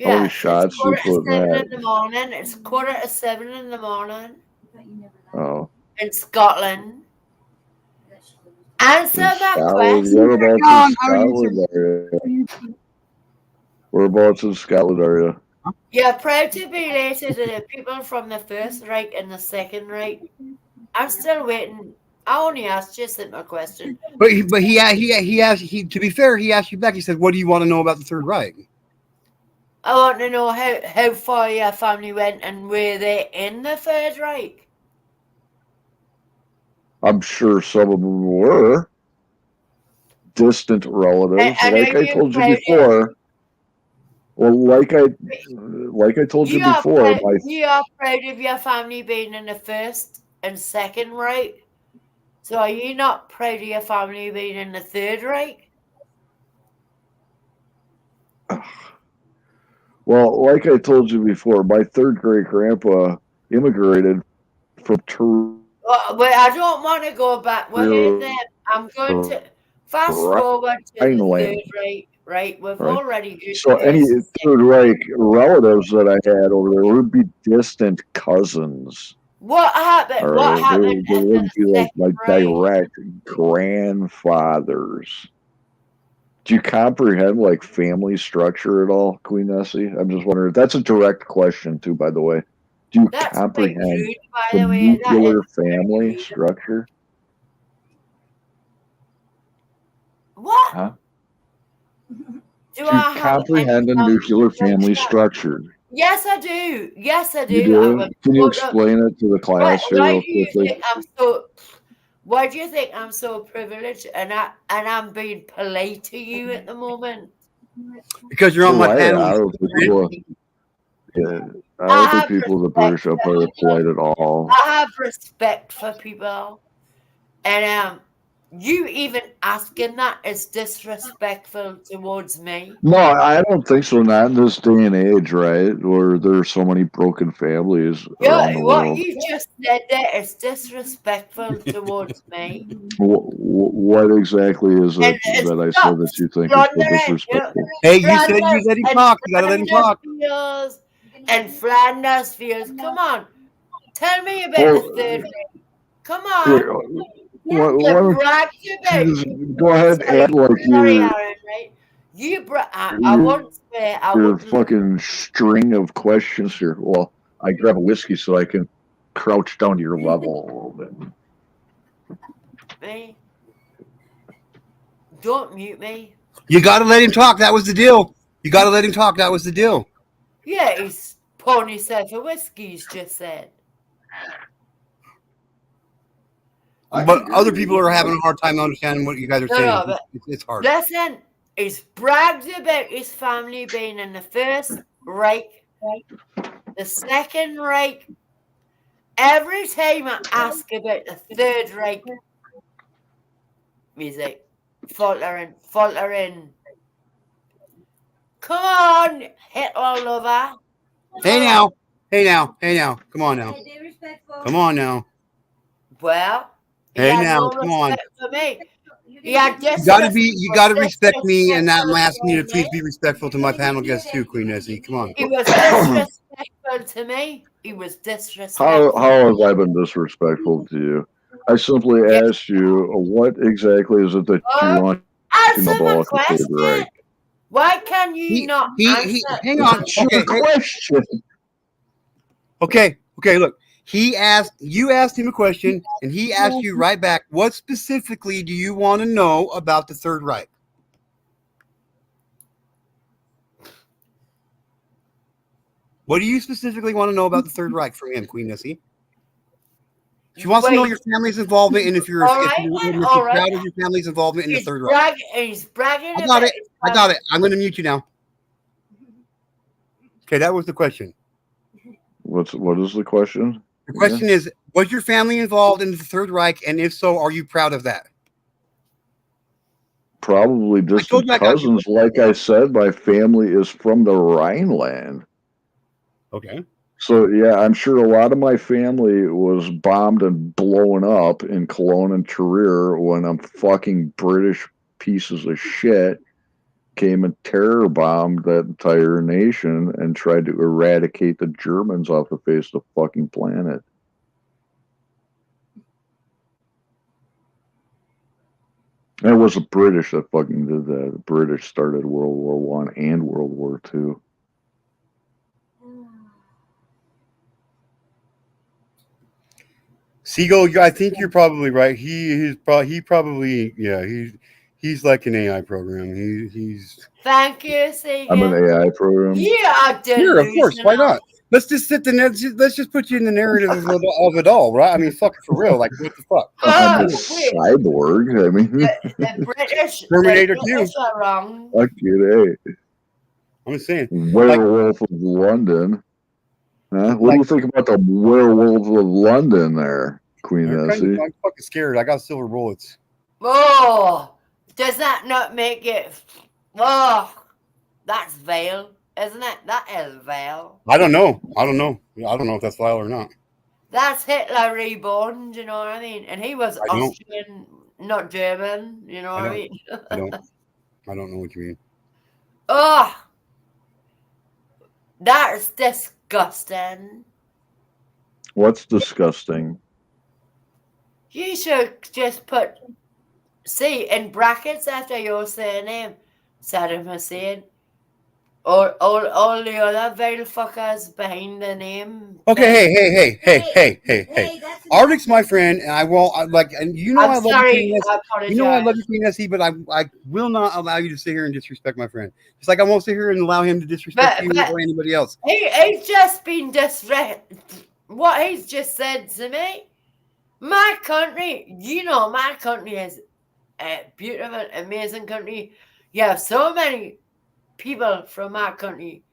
How many Yes, it's shots do you put in 7 in that? the morning. It's 7 in the morning Oh, in Scotland. Answer in my Scotland. question. Whereabouts in John, how are you, sir? Scotland are you? Whereabouts in Scotland are you? You're proud to be related to the people from the First Reich and the Second Reich. I'm still waiting. I only asked you a simple question. But he asked. To be fair, he asked you back. He said, "What do you want to know about the Third Reich?" I want to know how far your family went and were they in the Third Reich? I'm sure some of them were distant relatives. And are Like I you told you proud? before. Well, like I told you before, You are proud of your family being in the First and Second Reich. So are you not proud of your family being in the Third Reich? well, like I told you before, my third great grandpa immigrated from But I don't want to go back. We're here then. I'm going to fast forward to the Third Rhineland, Reich. Right, we've right? already So any discussed. Third Reich relatives that I had over there would be distant cousins. What happened? All What right, they happened after wouldn't the be like Second my Reich? direct grandfathers. Do you comprehend like family structure at all, Queen Nessie? I'm just wondering. That's a direct question too, by the way. Do you That's quite comprehend rude, by the the way. That is nuclear quite family rude. structure? What? Huh? Do Do you I have any comprehend the knowledge nuclear about family that? structure? Yes, I do. Yes, I You do. I do? would Can you put up. explain it to the class here Why real do you quickly? think I'm so? Why do you think I'm so privileged I'm being polite to you at the moment? Because you're on my Polite. panel. I don't think people. Yeah, I I don't think have people in the respect British for Empire are people. polite at all. I have respect for people, and you even asking that is disrespectful towards me. No, I don't think so. Not in this day and age, right? Where there are so many broken families Yeah, around the what world. you just said there is disrespectful towards me. What exactly is And it that I stop said that you think is so slandering. disrespectful? Hey, you said you let him And talk. You gotta let him Flanders talk. Fields and Flanders Fields. Come on, tell me about the Well, Third Reich. Come here, on, why you don't bragged you about. just go ahead and act like Sorry, Aaron. Right? I your won't swear. I your wouldn't. fucking string of questions here. Well, I grab a whiskey so I can crouch down to your level a little bit. Me. Don't mute me. You gotta let him talk. That was the deal. You gotta let him talk. That was the deal. Yeah, he's pouring himself a whiskey. He's just said. But other people are having a hard time understanding what you guys are No, saying. but It's hard. listen. He's bragged about his family being in the First Reich, the Second Reich. Every time I ask about the Third Reich, he's like, faltering. Come on, Hitler lover. Hey Come on. now. Hey now. Hey now. Come on now. Come on now. Well, he Hey had now. no Come on. respect for me. He had You gotta respect me, and that I'm disrespectful asking you to for please me. be respectful to my panel guests too, Queen Nessie. Come on. He was disrespectful to me. He was How disrespectful. have I been disrespectful to you? I simply Yeah. asked you what exactly is it that you want to Answer know my about the Third question. Reich? Why can you not answer? Hang on. It's your question. Okay. Look, you asked him a question, and he asked you right back. What specifically do you want to know about the Third Reich? What do you specifically want to know about the Third Reich from him, Queen Nessie? She wants to know your family's involvement and if you're All right, proud of your family's involvement in the Third Reich. He's bragging I about got it. I got it. I'm going to mute you now. Okay, that was the question. What is the question? The question is, was your family involved in the Third Reich, and if so, are you proud of that? Probably distant cousins. Like I said, my family is from the Rhineland. Okay. So, yeah, I'm sure a lot of my family was bombed and blown up in Cologne and Trier when a fucking British pieces of shit came and terror bombed that entire nation and tried to eradicate the Germans off the face of the fucking planet. And it was the British that fucking did that. The British started World War One and World War Two. Siegel, I think you're probably right. He's probably he's like an AI program. He's. Thank you, Siegel. I'm an AI program. You are delusional. Sure, of course. Why not? Let's just let's just put you in the narrative of it all, right? I mean, fuck it for real. Like, what the fuck? I'm a cyborg. I mean, the British Terminator 2 are wrong. Fuck you, hey. I'm just saying. Werewolf of London. Huh? What do you think about the Werewolf of London there, Queen Nessie? I'm fucking scared. I got silver bullets. Oh, does that not make it? Oh, that's vile, isn't it? That is vile. I don't know. I don't know if that's vile or not. That's Hitler reborn. Do you know what I mean? And he was Austrian, not German. You know what I mean? I don't know what you mean. Oh, that's disgusting. What's disgusting? You should just put C in brackets after your surname, Saddam Hussein. Or all the other vile fuckers behind the name. Okay, hey. Arctic's my friend, and I won't and you know I love you, you know I love you, Queen Nessie, but I will not allow you to sit here and disrespect my friend. Just like I won't sit here and allow him to disrespect you or anybody else. He's just been what he's just said to me. My country, my country is a beautiful, amazing country. You have so many people from our country,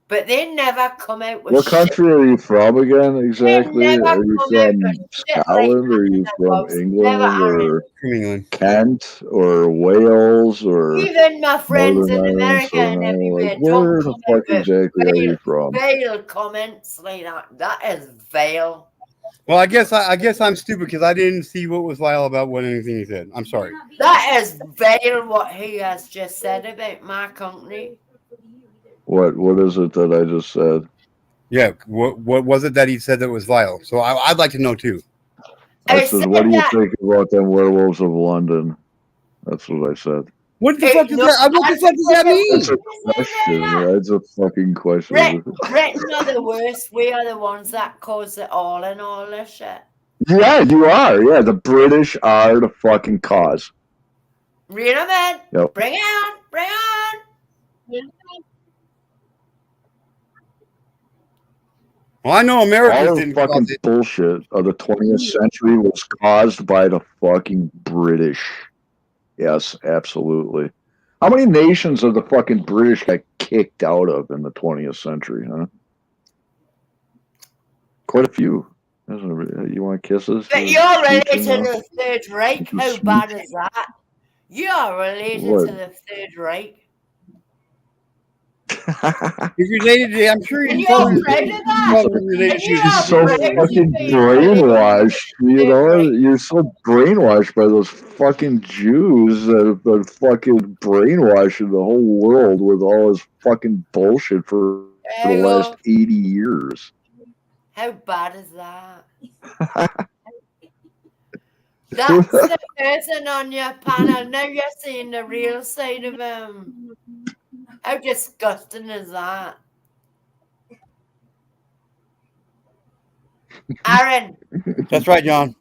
but they never come out with what country are you from again, exactly? Are you from Scotland? Or are you from England? Or Kent? Or Wales? Or even my friends in America and Like, everywhere where the fuck exactly are you from? Vile comments like that. That is vile. Well, I guess I'm stupid because I didn't see what was vile about what anything he said. I'm sorry. That is vile what he has just said about my country. What is it that I just said? Yeah, what was it that he said that was vile? So I'd like to know too. I said, what do you think about them Werewolves of London? That's what I said. What the fuck does that mean? That's a question. That's a fucking question. Britain are the worst. We are the ones that cause it all and all this shit. Yeah, you are. Yeah, the British are the fucking cause. Read them in. Yep. Bring it on. Bring it on. Well, I know Americans all didn't fucking bullshit of the 20th century was caused by the fucking British. Yes, absolutely. How many nations have the fucking British got kicked out of in the 20th century, huh? Quite a few. You want kisses? But you're related to the Third Reich. How bad is that? You're related to the Third Reich. You're related to, I'm sure you're probably related to that. You're so fucking brainwashed, you know? You're so brainwashed by those fucking Jews that have been fucking brainwashing the whole world with all this fucking bullshit for the last 80 years. How bad is that? That's the person on your panel. Now you're seeing the real side of him. How disgusting is that? Aaron. That's right, John.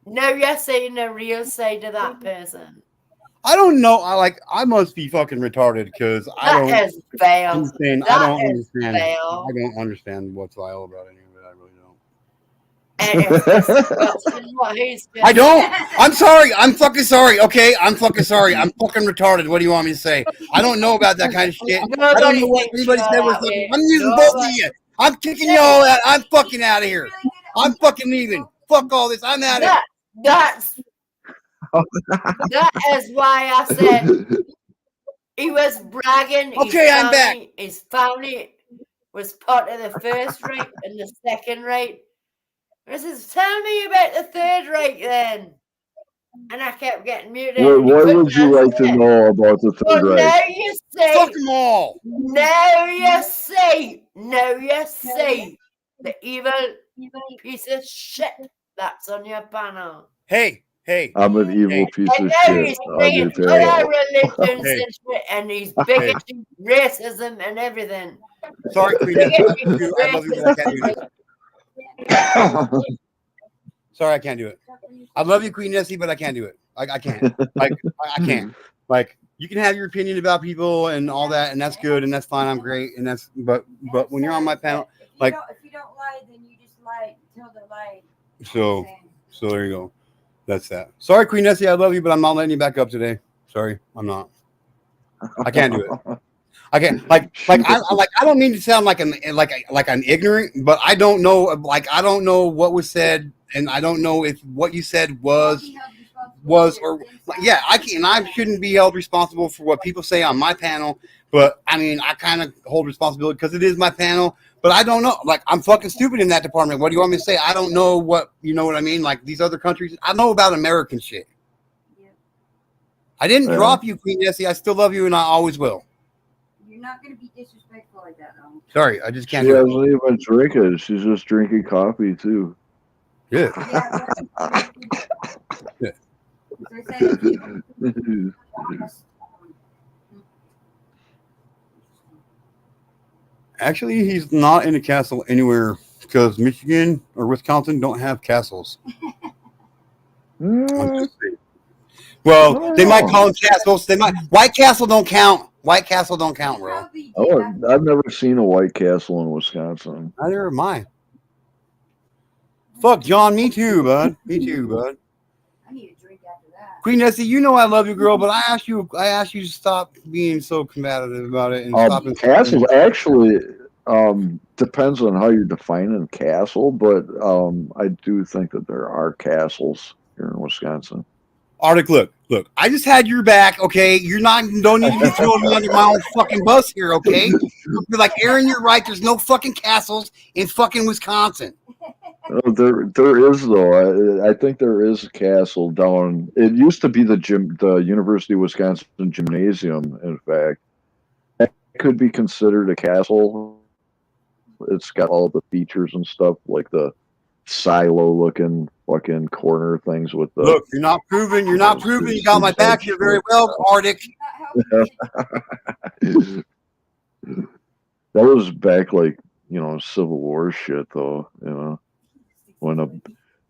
Now you're seeing the real side of that person. I don't know. I must be fucking retarded because I That don't is vile. understand. I That don't is understand. vile. I don't understand what's vile about any of it. I really don't. And it's disgusting what he's just I don't. I'm sorry. I'm fucking sorry. Okay, I'm fucking sorry. I'm fucking retarded. What do you want me to say? I don't know about that kind of shit. I don't Nobody know what thinks anybody you're said was that fucking. way. I'm using both of Nobody. you. I'm kicking y'all out. I'm fucking out of here. I'm fucking leaving. Fuck all this. I'm out of here. That is why I said he was bragging. Okay, I'm back. His family was part of the first right and the second right. I says, tell me about the third right then. And I kept getting muted. And he What couldn't would you answer like to it. know about the Well, Third Reich? now you see. Fuck them all. Now you see. Now you see the evil piece of shit that's on your panel. Hey. I'm an evil piece And of now shit he's on bringing your other panel. religions Hey. into it, and he's bigotry, racism, and everything. Sorry, Queen. I love you, but I can't do this. Sorry, I can't do it. I love you, Queen Nessie, but I can't do it. I can't. I can't. Like, you can have your opinion about people and all that, and that's good, and that's fine. I'm great, and that's. But when you're on my panel, like, if you don't lie, then you just lie. Tell the lie. so there you go. That's that. Sorry, Queen Nessie, I love you, but I'm not letting you back up today. Sorry, I'm not. I can't do it. I can't I don't mean to sound like I'm ignorant, but I don't know I don't know what was said, and I don't know if what you said was or I shouldn't be held responsible for what people say on my panel, but I mean I kind of hold responsibility because it is my panel, but I don't know, like I'm fucking stupid in that department. What do you want me to say? I don't know what, you know what I mean? Like these other countries, I know about American shit. I didn't drop you, Queen Nessie. I still love you, and I always will. You're not going to be disrespectful like that, though. Sorry, I just can't She do it. hasn't even drinking. She's just drinking coffee too. Yeah. Actually, he's not in a castle anywhere because Michigan or Wisconsin don't have castles. Well, they might call them castles. They might. White Castle don't count. White Castle don't count, bro. Oh, I've never seen a White Castle in Wisconsin. Neither am I. Fuck, John. Me too, bud. Me too, bud. I need a drink after that. Queen Nessie, you know I love you, girl, but I asked you to stop being so combative about it and stop. Castles actually depends on how you're defining castle, but I do think that there are castles here in Wisconsin. Arctic, look. I just had your back, okay? Don't need to be throwing me under my own fucking bus here, okay? Be like, Aaron, you're right. There's no fucking castles in fucking Wisconsin. There is though. I think there is a castle down. It used to be the University of Wisconsin Gymnasium. In fact, it could be considered a castle. It's got all the features and stuff, like the silo-looking fucking corner things with the. Look, you're not proving. You got my back here very well, Arctic. That was back like, Civil War shit though, when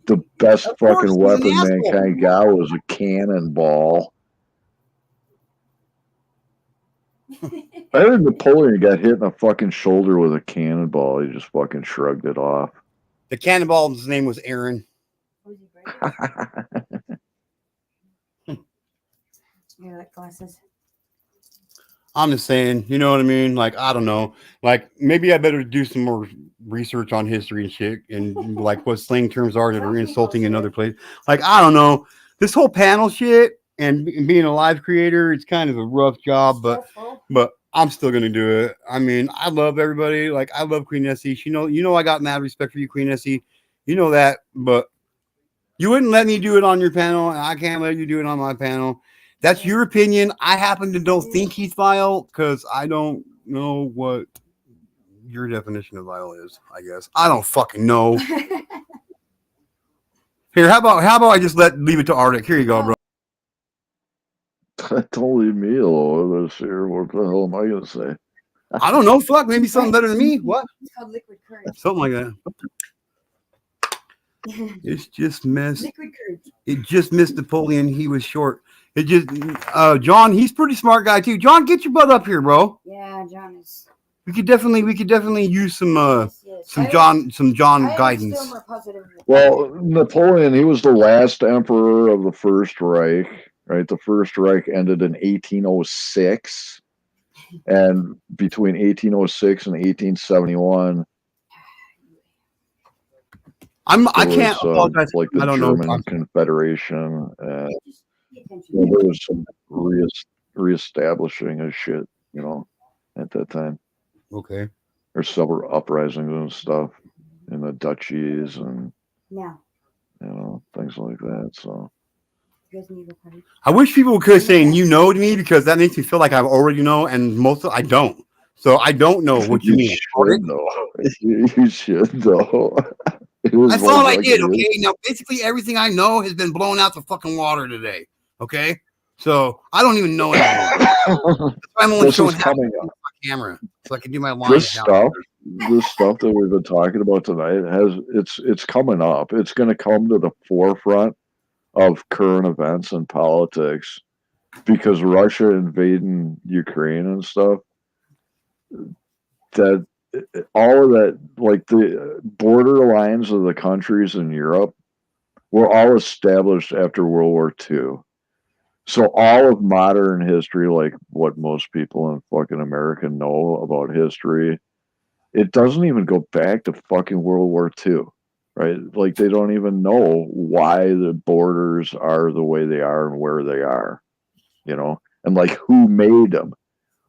the best fucking weapon mankind got was a cannonball. I heard Napoleon got hit in the fucking shoulder with a cannonball. He just fucking shrugged it off. The cannonball's name was Aaron. Yeah, like glasses. I'm just saying, you know what I mean? Like, I don't know. Like, maybe I better do some more research on history and shit and like what slang terms are that are insulting in other places. Like, I don't know. This whole panel shit and being a live creator, it's kind of a rough job, but I'm still gonna do it. I mean, I love everybody. Like, I love Queen Nessie. You know I got mad respect for you, Queen Nessie. You know that, but you wouldn't let me do it on your panel, and I can't let you do it on my panel. That's your opinion. I happen to don't think he's vile because I don't know what your definition of vile is. I guess I don't fucking know. Here, how about I just leave it to Arctic? Here you go, bro. Don't leave me alone this year. What the hell am I gonna say? I don't know. Fuck, maybe something better than me. What? It's called liquid courage. Something like that. It's just missed. Liquid courage. It just missed Napoleon. He was short. It just John, he's a pretty smart guy too. John, get your butt up here, bro. Yeah, John is. We could definitely use some Yes. some John I am guidance. still more positive. Well, Napoleon, he was the last emperor of the First Reich, right? The First Reich ended in 1806. And between 1806 and 1871, I there can't was apologize. like the I don't know. German Confederation. And Just pay attention. there was some reestablishing of shit, at that time. Okay. There's several uprisings and stuff in the duchies and, Now, things like that. So. you guys need a party. I wish people could say to me because that makes me feel like I already know, and I don't. So I don't know what you mean. Should know. You should know. I thought I did. Okay. Now basically everything I know has been blown out the fucking water today. Okay. So I don't even know anymore. That's why I'm only showing half coming on my camera so I can do my This lines down. stuff that we've been talking about tonight it's coming up. It's going to come to the forefront of current events and politics because Russia invading Ukraine and stuff. That all of that, like the border lines of the countries in Europe, were all established after World War II. So all of modern history, like what most people in fucking America know about history, it doesn't even go back to fucking World War II, right? Like they don't even know why the borders are the way they are and where they are, and like who made them,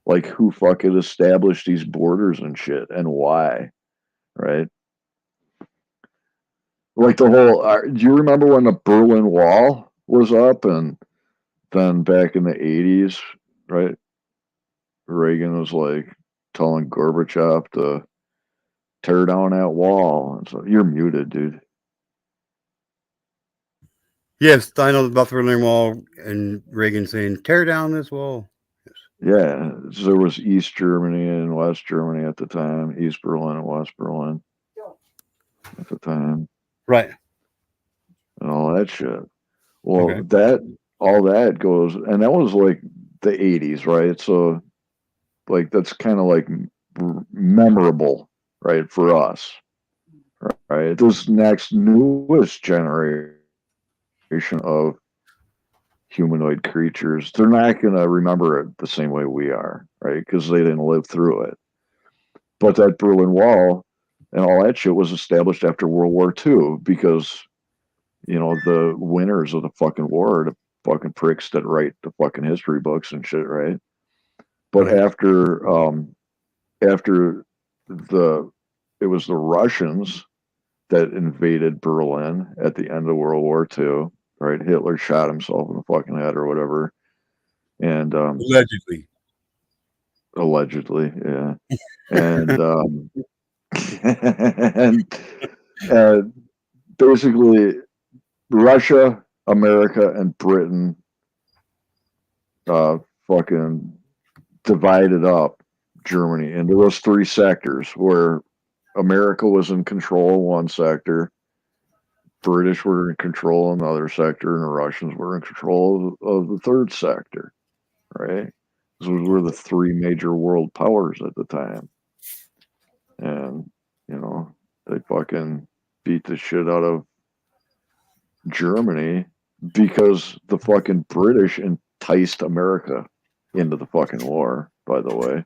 like who fucking established these borders and shit and why, right? Like the whole, do you remember when the Berlin Wall was up and then back in the 80s, right? Reagan was like telling Gorbachev to tear down that wall. And so you're muted, dude. Yes, I know about the Berlin Wall and Reagan saying, tear down this wall. Yeah, so there was East Germany and West Germany at the time, East Berlin and West Berlin at the time. Right. And all that shit. Well, all that goes, and that was like the 80s, right? So, like, that's kind of like memorable, right, for us, right? This next newest generation of humanoid creatures, they're not going to remember it the same way we are, right? Because they didn't live through it. But that Berlin Wall and all that shit was established after World War II because, the winners of the fucking war are the fucking pricks that write the fucking history books and shit, right? But after it was the Russians that invaded Berlin at the end of World War II, right? Hitler shot himself in the fucking head or whatever. And allegedly, yeah. And and basically Russia, America, and Britain fucking divided up Germany into those three sectors where America was in control of one sector, British were in control of another sector, and the Russians were in control of the third sector, right? Those were the three major world powers at the time. And, they fucking beat the shit out of Germany because the fucking British enticed America into the fucking war, by the way.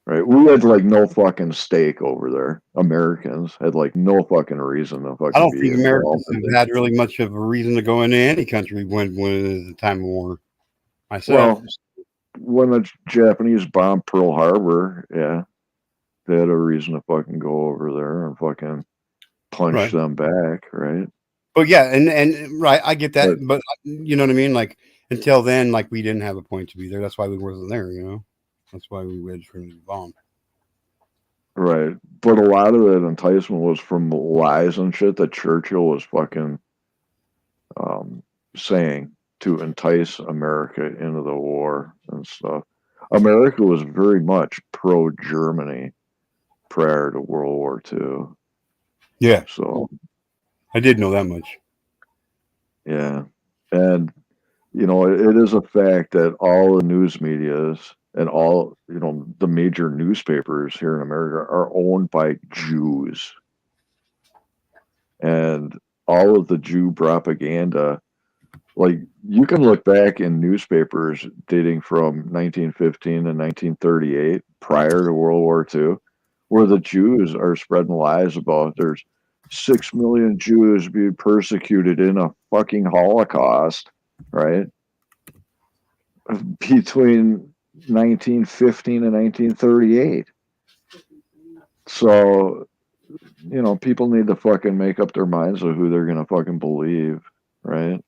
Right? We had like no fucking stake over there. Americans had like no fucking reason to fucking I don't be think involved. Americans have had really much of a reason to go into any country when it's the time of war. Myself. Well, when the Japanese bombed Pearl Harbor, yeah, they had a reason to fucking go over there and fucking punch them back, right? But yeah, and right, I get that, but you know what I mean? Like until then, like we didn't have a point to be there. That's why we wasn't there, That's why we waited for the bomb. Right. But a lot of that enticement was from lies and shit that Churchill was fucking saying to entice America into the war and stuff. America was very much pro Germany prior to World War II. Yeah. So I did know that much. Yeah. And it is a fact that all the news medias and all, the major newspapers here in America are owned by Jews. And all of the Jew propaganda, like you can look back in newspapers dating from 1915 to 1938, prior to World War II, where the Jews are spreading lies about there's 6 million Jews being persecuted in a fucking Holocaust, right? Between 1915 and 1938. So, people need to fucking make up their minds of who they're going to fucking believe, right?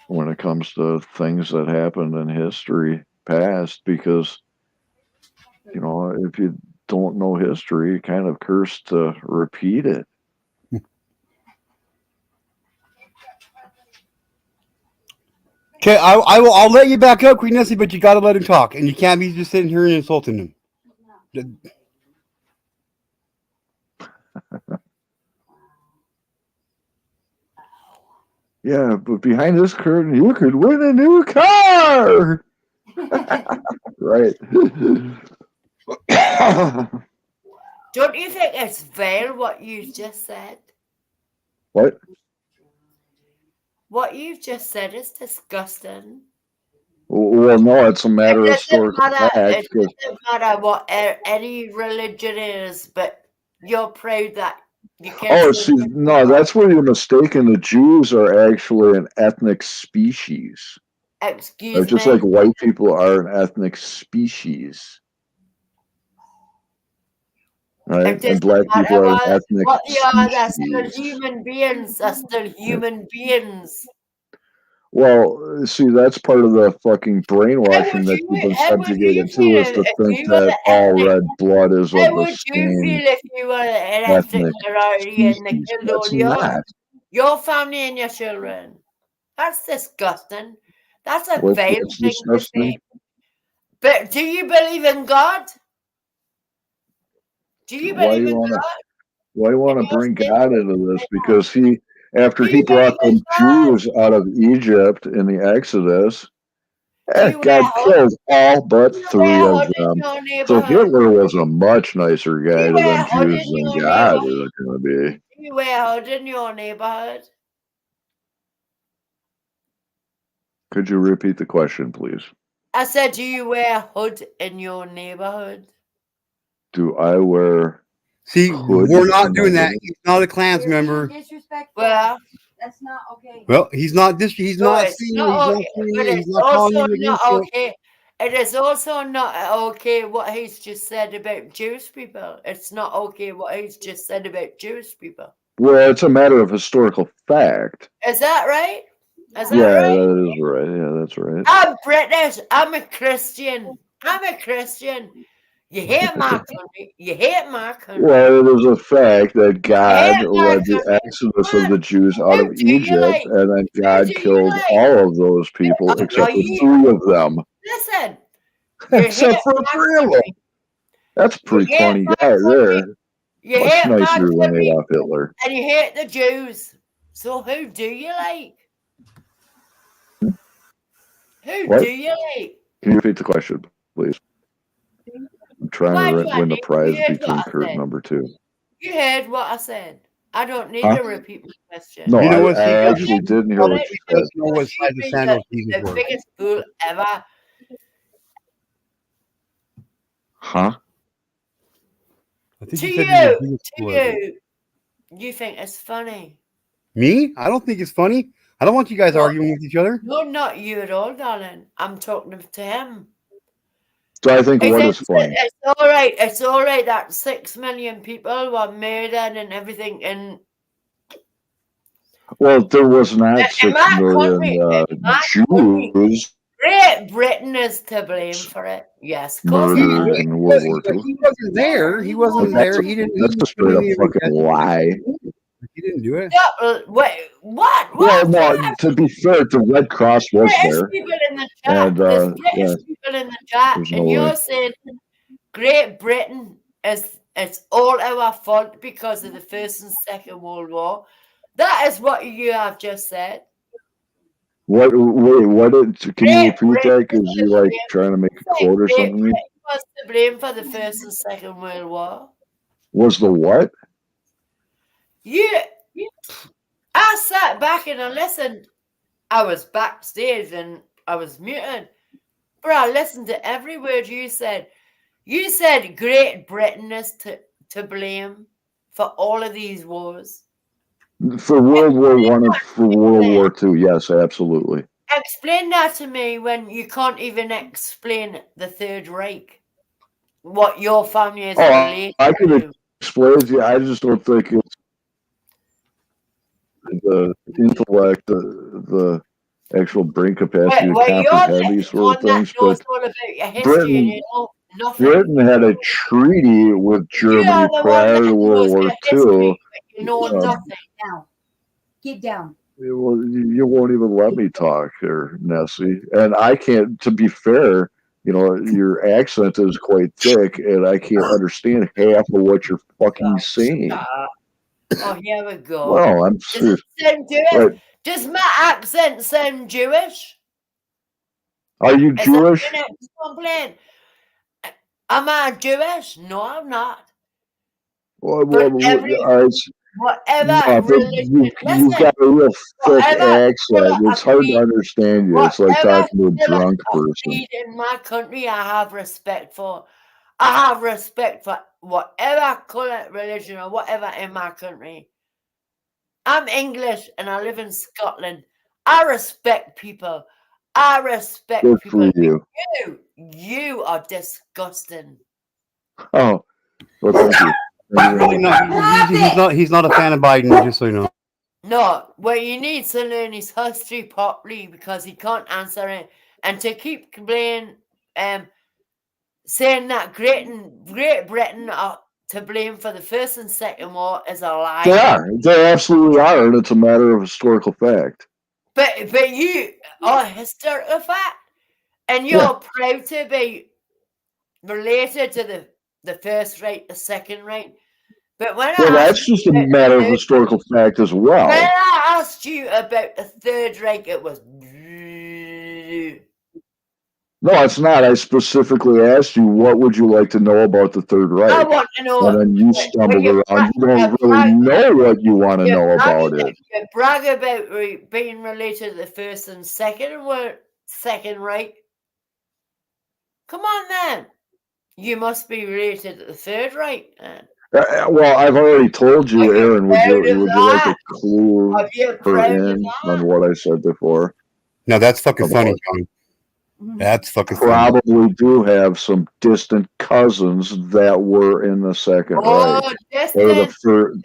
When it comes to things that happened in history past, because, if you don't know history, you're kind of cursed to repeat it. Okay, I'll let you back up, Queen Nessie, but you gotta let him talk, and you can't be just sitting here and insulting him. Yeah, but behind this curtain, you could win a new car. Right. Don't you think it's vile what you just said? What? What you've just said is disgusting. Well, no, it's a matter of It historical fact. it doesn't matter what any religion is, but you're proud that you can't Oh, say see, no, that's where you're mistaken. The Jews are actually an ethnic species. excuse Just me. like white people are an ethnic species. Right? It And doesn't black people matter are an ethnic what they are, they're still species. human beings. They're still human beings. Well, see, that's part of the fucking brainwashing that you've been How would you subjugated feel to, is to if think you were that the all ethnic? red blood is How of the would you same feel if you were an ethnic ethnic minority and they species. killed That's all not. your family and your children? That's disgusting. That's a What's vile thing to disgusting? say. But do you believe in God? Do you Why believe you in wanna God? why you wanna And you're bring saying God you into this? believe in God. Because after Do he you brought believe in the God? Jews out of Egypt in the Exodus, Do you wear God hood? killed all but Do you 3 wear of hood in them. your So neighborhood? Hitler was a much nicer Do guy you to wear them hood Jews in than your God neighborhood? is going to be. Do you wear hood in your neighborhood? Could you repeat the question, please? I said, do you wear hood in your neighborhood? Do I wear See, hood? we're not doing that. He's not a clans member. Disrespectful. Well, That's not okay. Well, he's not this. He's no, not it's saying not he's not okay. saying But it. He's it's not calling also you not against it. okay. It is also not okay what he's just said about Jewish people. It's not okay what he's just said about Jewish people. Well, it's a matter of historical fact. Is that right? Is that Yeah, right? that is right. Yeah, that's right. I'm British. I'm a Christian. I'm a Christian. You hate my country. You hate my country. Well, it is a fact that God hate my led the country. exodus of the Jews out Who of do you Egypt, like? and then Who God do you killed like? all of those people Are except for you 3 of them. listen? You Except hate for my 3 of them. country. That's a You pretty hate funny my guy country. there. You Much hate my nicer than country, Adolf Hitler. and you hate the Jews. So who do you like? Who What? do you like? Can you repeat the question, please? I'm trying Why do to I win the need? prize You heard what between I Kurt said. number 2. You heard what I said. I don't need Huh? to repeat my question. No, You know what? See, I actually didn't hear Well, what it you don't said. know what you side the be sandals Jesus the were. biggest fool ever. Huh? I think To you said you're the you, biggest fool ever. you think it's funny. Me? I don't think it's funny. I don't want you guys No, arguing with each other. no, not you at all, darling. I'm talking to him. So I think He what thinks is funny? it's all right. It's all right that 6 million people were murdered and everything. And Well, there was not in 6 my million country, Jews Great Britain is to blame for it. Yes, of course it is. murdered in World War II. He wasn't there. He wasn't there. He didn't. That's He a didn't put straight up any fucking lie. He didn't do it. Wait, what? Well, What? no, to be fair, the Red Cross was British there, people in the chat. and There's yeah, British people in the chat, there's no and you're way. saying Great Britain is it's all our fault because of the First and Second World War. That is what you have just said. What? Wait, what? Can you repeat that? Because Britain you like trying to make a quote or something? was to blame for the First and Second World War. Was the what? Yeah, I sat back and I listened. I was backstage and I was muted, but I listened to every word you said. You said Great Britain is to blame for all of these wars. For World War One and for World War II, yes, absolutely. Explain that to me when you can't even explain the Third Reich. What your family is related I can to. explain it to you. I just don't think it's the intellect, the actual brain capacity to Well, you're comprehend these the sort of one that things. knows But all about your history and Britain, you know nothing. Britain had a treaty with You Germany are the one prior that to World knows War your II. history, but you know nothing. Now, keep down. Well, you won't even let me talk here, Nessie. And I can't, to be fair, your accent is quite thick, and I can't understand half of what you're fucking saying. Oh, here we go. Well, I'm Does serious. it sound Jewish? Right. Does my accent sound Jewish? Are you Is Jewish? that your next complaint? Am I Jewish? No, I'm not. Well, But whatever no, religion, you've got a real thick accent. It's hard to understand you. It's like talking to a drunk person. in my country, I have respect for. I have respect for whatever colour, religion, or whatever in my country. I'm English and I live in Scotland. I respect people. I respect Good people. for you. You are disgusting. Oh, well, thank you. No, he's not a fan of Biden, just so you know. No, well, you need to learn his history properly because he can't answer it. And to keep saying that Great Britain are to blame for the First and Second War is a lie. They are. They absolutely are, and it's a matter of historical fact. But you are a historical fact, and you're proud to be related to the First Reich, the Second Reich. But when That's just a matter of historical fact as well. When I asked you about the Third Reich, it was. No, it's not. I specifically asked you, what would you like to know about the Third Reich? I want to know. And then you stumbled around. You don't really know what you want to know about it. You brag about being related to the First and Second Reich. Come on, then. You must be related to the Third Reich, then. Well, I've already told you, Aaron. Would you like to clue her in on what I said before? No, that's fucking funny, John. That's fucking funny. Probably do have some distant cousins that were in the Second Reich. Or the Third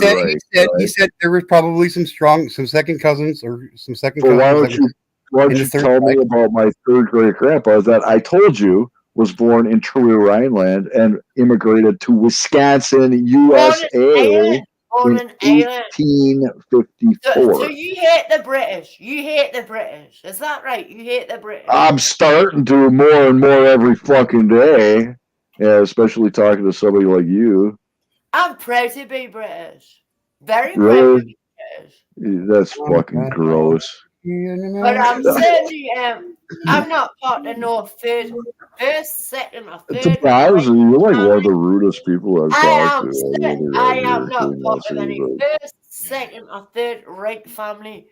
Reich. He said there was probably some second cousins or some second cousins. Why don't you tell me about my third great grandpa that I told you was born in Chilli'n, Rhineland and immigrated to Wisconsin, USA in 1854. So you hate the British. You hate the British. Is that right? You hate the British. I'm starting to more and more every fucking day. Yeah, especially talking to somebody like you. I'm proud to be British. Very proud to be British. That's fucking gross. But I'm certainly I'm not part of no first, second, or third. To be honest with you, you're like one of the rudest people I've talked to. I am not part of any first, second, or third Reich family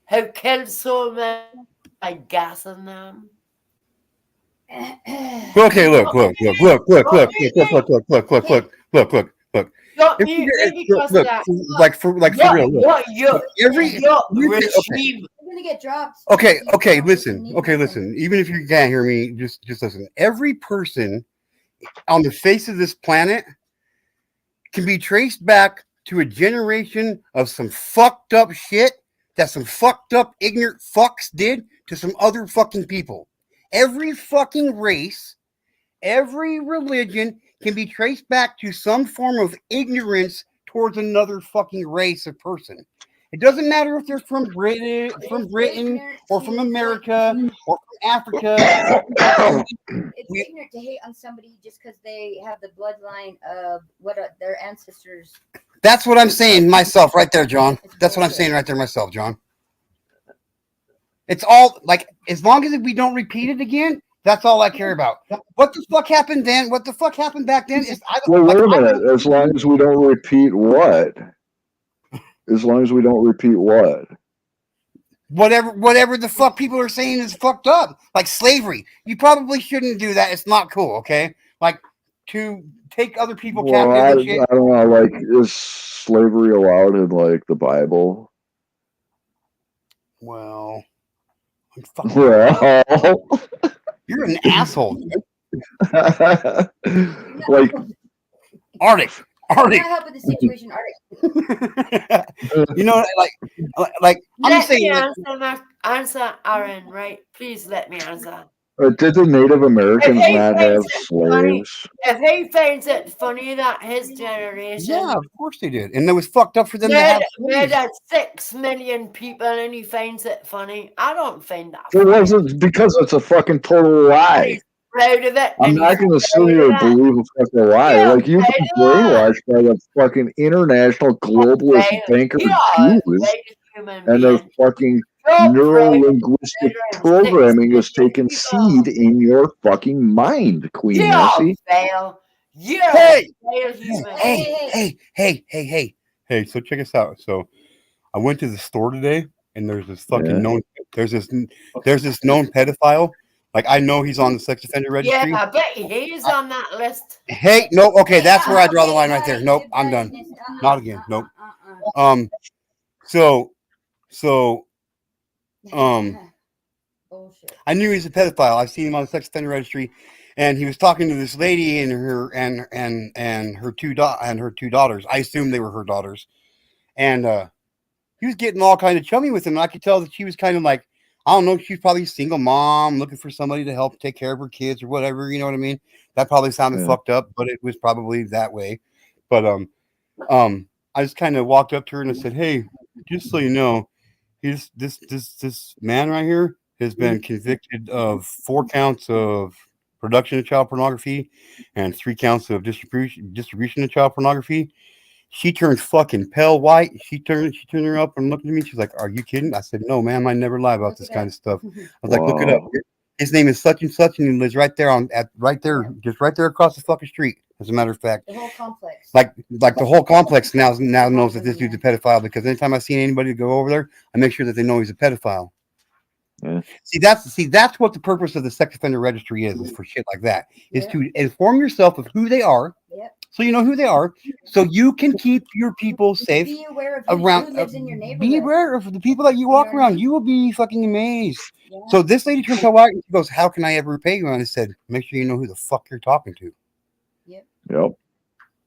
who killed so many by gassing them. Okay, look. Like for real. Look. Your regime. You're gonna get dropped. Okay, listen. Even if you can't hear me, just listen. Every person on the face of this planet can be traced back to a generation of some fucked up shit that some fucked up ignorant fucks did to some other fucking people. Every fucking race, every religion can be traced back to some form of ignorance towards another fucking race of person. It doesn't matter if they're from Britain or from America or from Africa. It's ignorant to hate on somebody just because they have the bloodline of their ancestors. That's what I'm saying myself right there, John. That's what I'm saying right there myself, John. It's all like as long as we don't repeat it again, that's all I care about. What the fuck happened then? What the fuck happened back then? Is Well, wait a minute. As long as we don't repeat what? As long as we don't repeat what? Whatever the fuck people are saying is fucked up. Like slavery. You probably shouldn't do that. It's not cool, okay? Like to take other people Well, captive and shit. I don't know. Like, is slavery allowed in like the Bible? Well, Well, you're an asshole. like, Arctic. Not helping the situation, Arctic. You know, like I'm just saying. Answer, Aaron, right? Please let me answer. did the Native Americans not have slaves? If he finds it funny that his generation, yeah, of course they did, and it was fucked up for them to have slaves. murdered 6 million people, and he finds it funny. I don't find that. It wasn't because it's a fucking total lie. He's proud of it. I'm not going to sit here and believe a fucking lie. Yeah, like you've been brainwashed by the fucking international globalist banker Jews, and their fucking neuro-linguistic programming has taken seed in your fucking mind, Queen Nessie. Hey, so check us out. So I went to the store today, and there's this fucking known pedophile. Like I know he's on the sex offender registry. Yeah, I bet he's on that list. Hey, no, okay, that's where I draw the line right there. Nope, I'm done. Not again. Nope. I knew he's a pedophile. I've seen him on the sex offender registry, and he was talking to this lady and her two daughters. I assume they were her daughters, and he was getting all kind of chummy with him. And I could tell that she was kind of like, I don't know, she's probably a single mom looking for somebody to help take care of her kids or whatever. You know what I mean? That probably sounded fucked up, but it was probably that way. But I just kind of walked up to her and I said, "Hey, just so you know, this man right here has been convicted of 4 counts of production of child pornography and 3 counts of distribution of child pornography." She turned fucking pale white. She turned her up and looked at me. She's like, "Are you kidding?" I said, "No, ma'am. I never lie about this kind of stuff." I was like, "Look it up. His name is such and such, and he lives right there just right there across the fucking street." As a matter of fact, the whole complex, like the whole complex now knows that this dude's a pedophile, because anytime I see anybody go over there, I make sure that they know he's a pedophile. Yeah. See, that's what the purpose of the sex offender registry is for shit like that. Is to inform yourself of who they are. Yep. So you know who they are, so you can keep your people safe. Be aware of who lives in your neighborhood. Be aware of the people that you walk around. You will be fucking amazed. Yeah. So this lady turned so white and she goes, "How can I ever repay you?" And I said, "Make sure you know who the fuck you're talking to." Yep.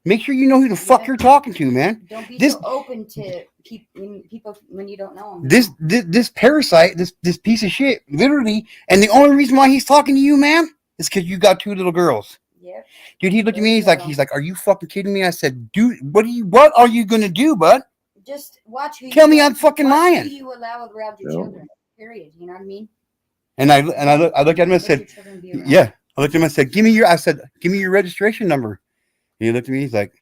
Make sure you know who the fuck you're talking to, man. Don't be so open to people when you don't know them. This parasite, this piece of shit, literally, and the only reason why he's talking to you, man, is because you got 2 little girls. Yep. Dude, he looked at me. He's like, "Are you fucking kidding me?" I said, "Dude, what are you gonna do, bud? Just watch who. Tell me I'm fucking lying. Who you allow around your children. Period. You know what I mean?" And I looked at him and said, "Yeah." I looked at him and said, "Give me your registration number." And he looked at me. He's like,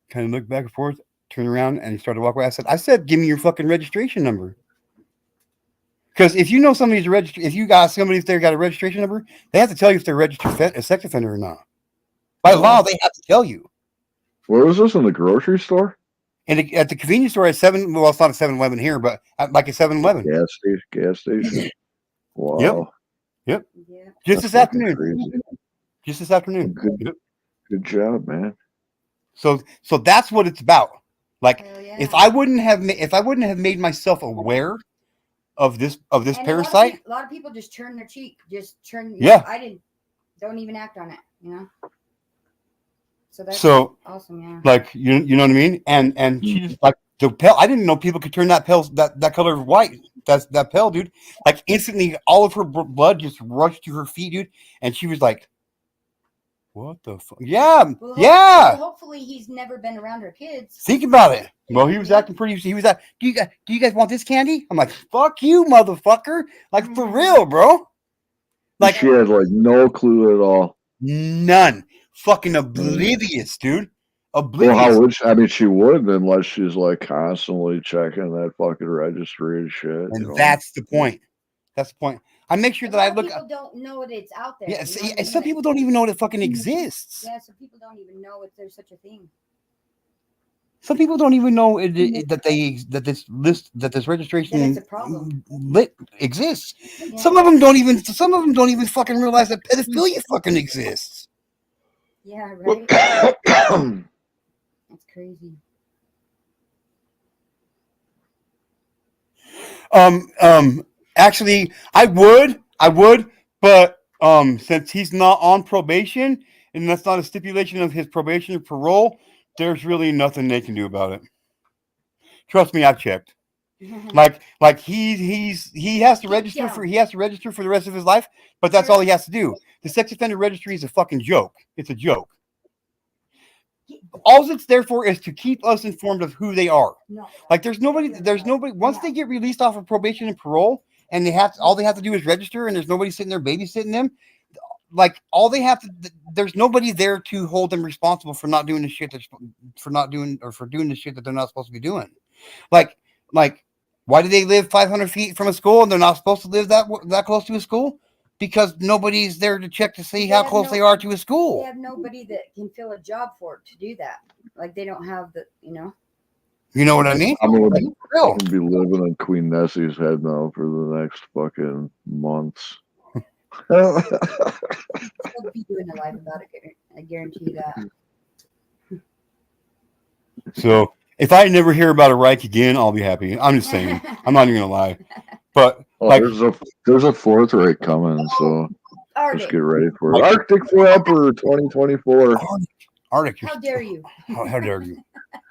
kind of looked back and forth, turned around, and he started to walk away. I said, "Give me your fucking registration number." Because if you know somebody's registered, if you got somebody, if they've got a registration number, they have to tell you if they're registered a sex offender or not. By law, they have to tell you. Where was this, in the grocery store? And at the convenience store at 7. Well, it's not a 7-Eleven here, but like a 7-Eleven. Gas station. Wow. Yep. Just this afternoon. Just this afternoon. Good job, man. So that's what it's about. Like, if I wouldn't have made myself aware of this parasite, a lot of people just turn their cheek, don't even act on it, you know. So that's awesome, yeah. Like you know what I mean? And she just like the pale. I didn't know people could turn that color white. That's that pale, dude. Like instantly, all of her blood just rushed to her feet, dude. And she was like, "What the fuck?" Yeah, well, hopefully he's never been around her kids. Think about it. Well, he was acting pretty. He was like, Do you guys want this candy?" I'm like, "Fuck you, motherfucker!" Like for real, bro. Like she had like no clue at all. None. Fucking oblivious, dude. oblivious. Well, how would she? I mean, she wouldn't unless she's like constantly checking that fucking registry and shit. And that's the point. That's the point. I make sure that I look. People don't know that it's out there. Yeah, you know what I mean? some people don't even know that it fucking exists. Yeah, some people don't even know if there's such a thing. Some people don't even know that this registration That it's a problem. exists. Yeah. Some of them don't even fucking realize that pedophilia fucking exists. Yeah, right. That's crazy. Actually, I would, but since he's not on probation and that's not a stipulation of his probation or parole, there's really nothing they can do about it. Trust me, I've checked. Like he has to register for the rest of his life, but that's all he has to do. The sex offender registry is a fucking joke. It's a joke. All it's there for is to keep us informed of who they are. No. Like there's nobody once they get released off of probation and parole and all they have to do is register and there's nobody sitting there babysitting them. Like all they have to there's nobody there to hold them responsible for not doing the shit for doing the shit that they're not supposed to be doing. Like why do they live 500 feet from a school and they're not supposed to live that close to a school? Because nobody's there to check to see how close they are to a school. They have nobody that can fill a job for it to do that. Like they don't have the, You know what I mean? I'm gonna be living in Queen Nessie's head now for the next fucking months. They'll be doing a live about it. I guarantee that. So if I never hear about a Reich again, I'll be happy. I'm just saying. I'm not even gonna lie. But there's a fourth Reich coming, so just get ready for it. Arctic Forever 2024. Arctic. How dare you? How dare you?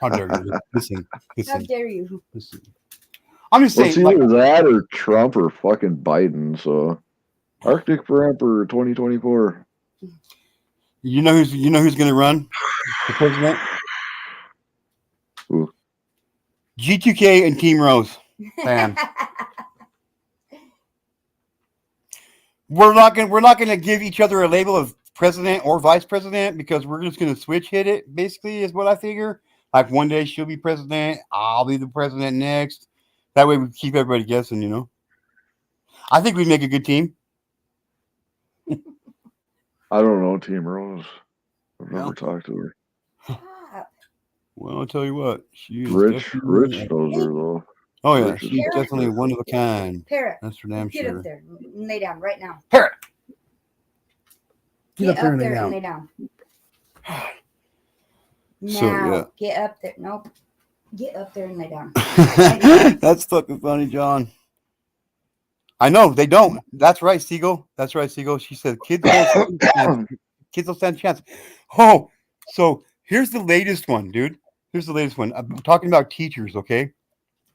How dare you? Listen. How dare you? Listen. I'm just saying. It's either that or Trump or fucking Biden. So Arctic Forever 2024. You know who's gonna run for president? Who? G2K and Team Rose. Bam. We're not gonna give each other a label of president or vice president because we're just gonna switch hit it. Basically, is what I figure. Like one day she'll be president, I'll be the president next. That way we keep everybody guessing. I think we make a good team. I don't know Team Rose. I've never talked to her. Well, I'll tell you what. She is Rich knows her though. Oh yeah, Rich she's definitely one of a kind. Parrot. That's for damn Get sure. up there and lay down right now. Parrot. Get up there and lay down. Now, get up there. Nope. Get up there and lay down. That's fucking funny, John. I know they don't. That's right, Siegel. That's right, Siegel. She said kids don't stand a chance. Oh, so here's the latest one, dude. Here's the latest one. I'm talking about teachers, okay?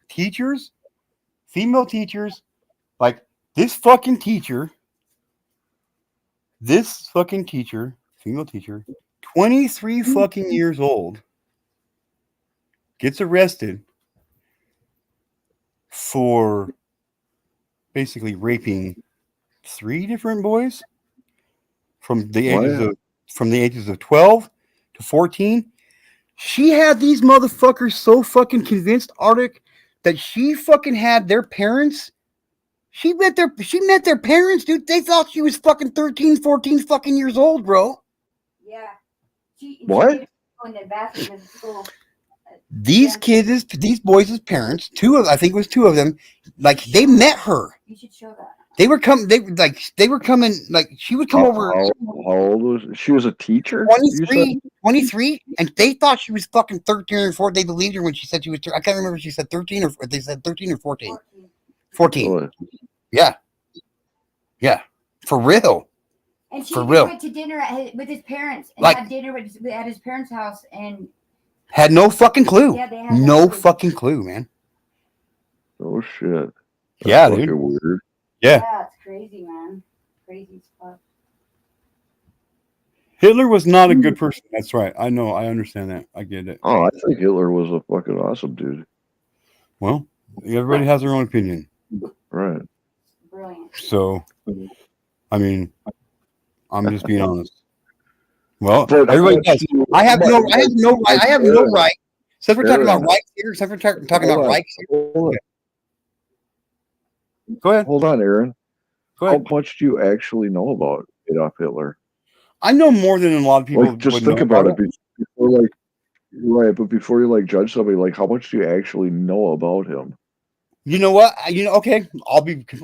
Teachers, female teachers, like this fucking teacher, female teacher, 23 fucking years old, gets arrested for basically raping 3 different boys from the ages of 12 to 14. She had these motherfuckers so fucking convinced, Arctic, that she fucking had their parents. She met their parents, dude. They thought she was fucking 13, 14 fucking years old, bro. Yeah. What? In the bathroom in school. These boys' parents, I think it was 2 of them, like they met her. You should show that. They were coming, like she would come over. How old was she? She was a teacher? 23, and they thought she was fucking 13 or 14. They believed her when she said she was, I can't remember if she said 13 or they said 13 or 14. 14. Really? Yeah. Yeah. For real. And she For real. went to dinner with his parents and Like- had dinner at his parents' house and Had no fucking clue. Yeah, they had no no clue. fucking clue, man. Oh shit. Yeah, That's dude. fucking weird. Yeah. it's crazy, man. Crazy as fuck. Hitler was not a good person. That's right. I know. I understand that. I get it. Oh, I think Hitler was a fucking awesome dude. Well, everybody has their own opinion. Right. Brilliant. So, I mean, I'm just being honest. Well, But everybody but does. you- I have no. but- I have no right. but I have no Aaron, right. Since we're talking about Aaron, rights here, since we're talking hold about on, rights here, hold on, go ahead. hold on, Aaron. Go How ahead. much do you actually know about Adolf Hitler? I know more than a lot of people Like, just would think know about about it it. before, like, right, but before you like judge somebody, like, how much do you actually know about him? You know what? Okay.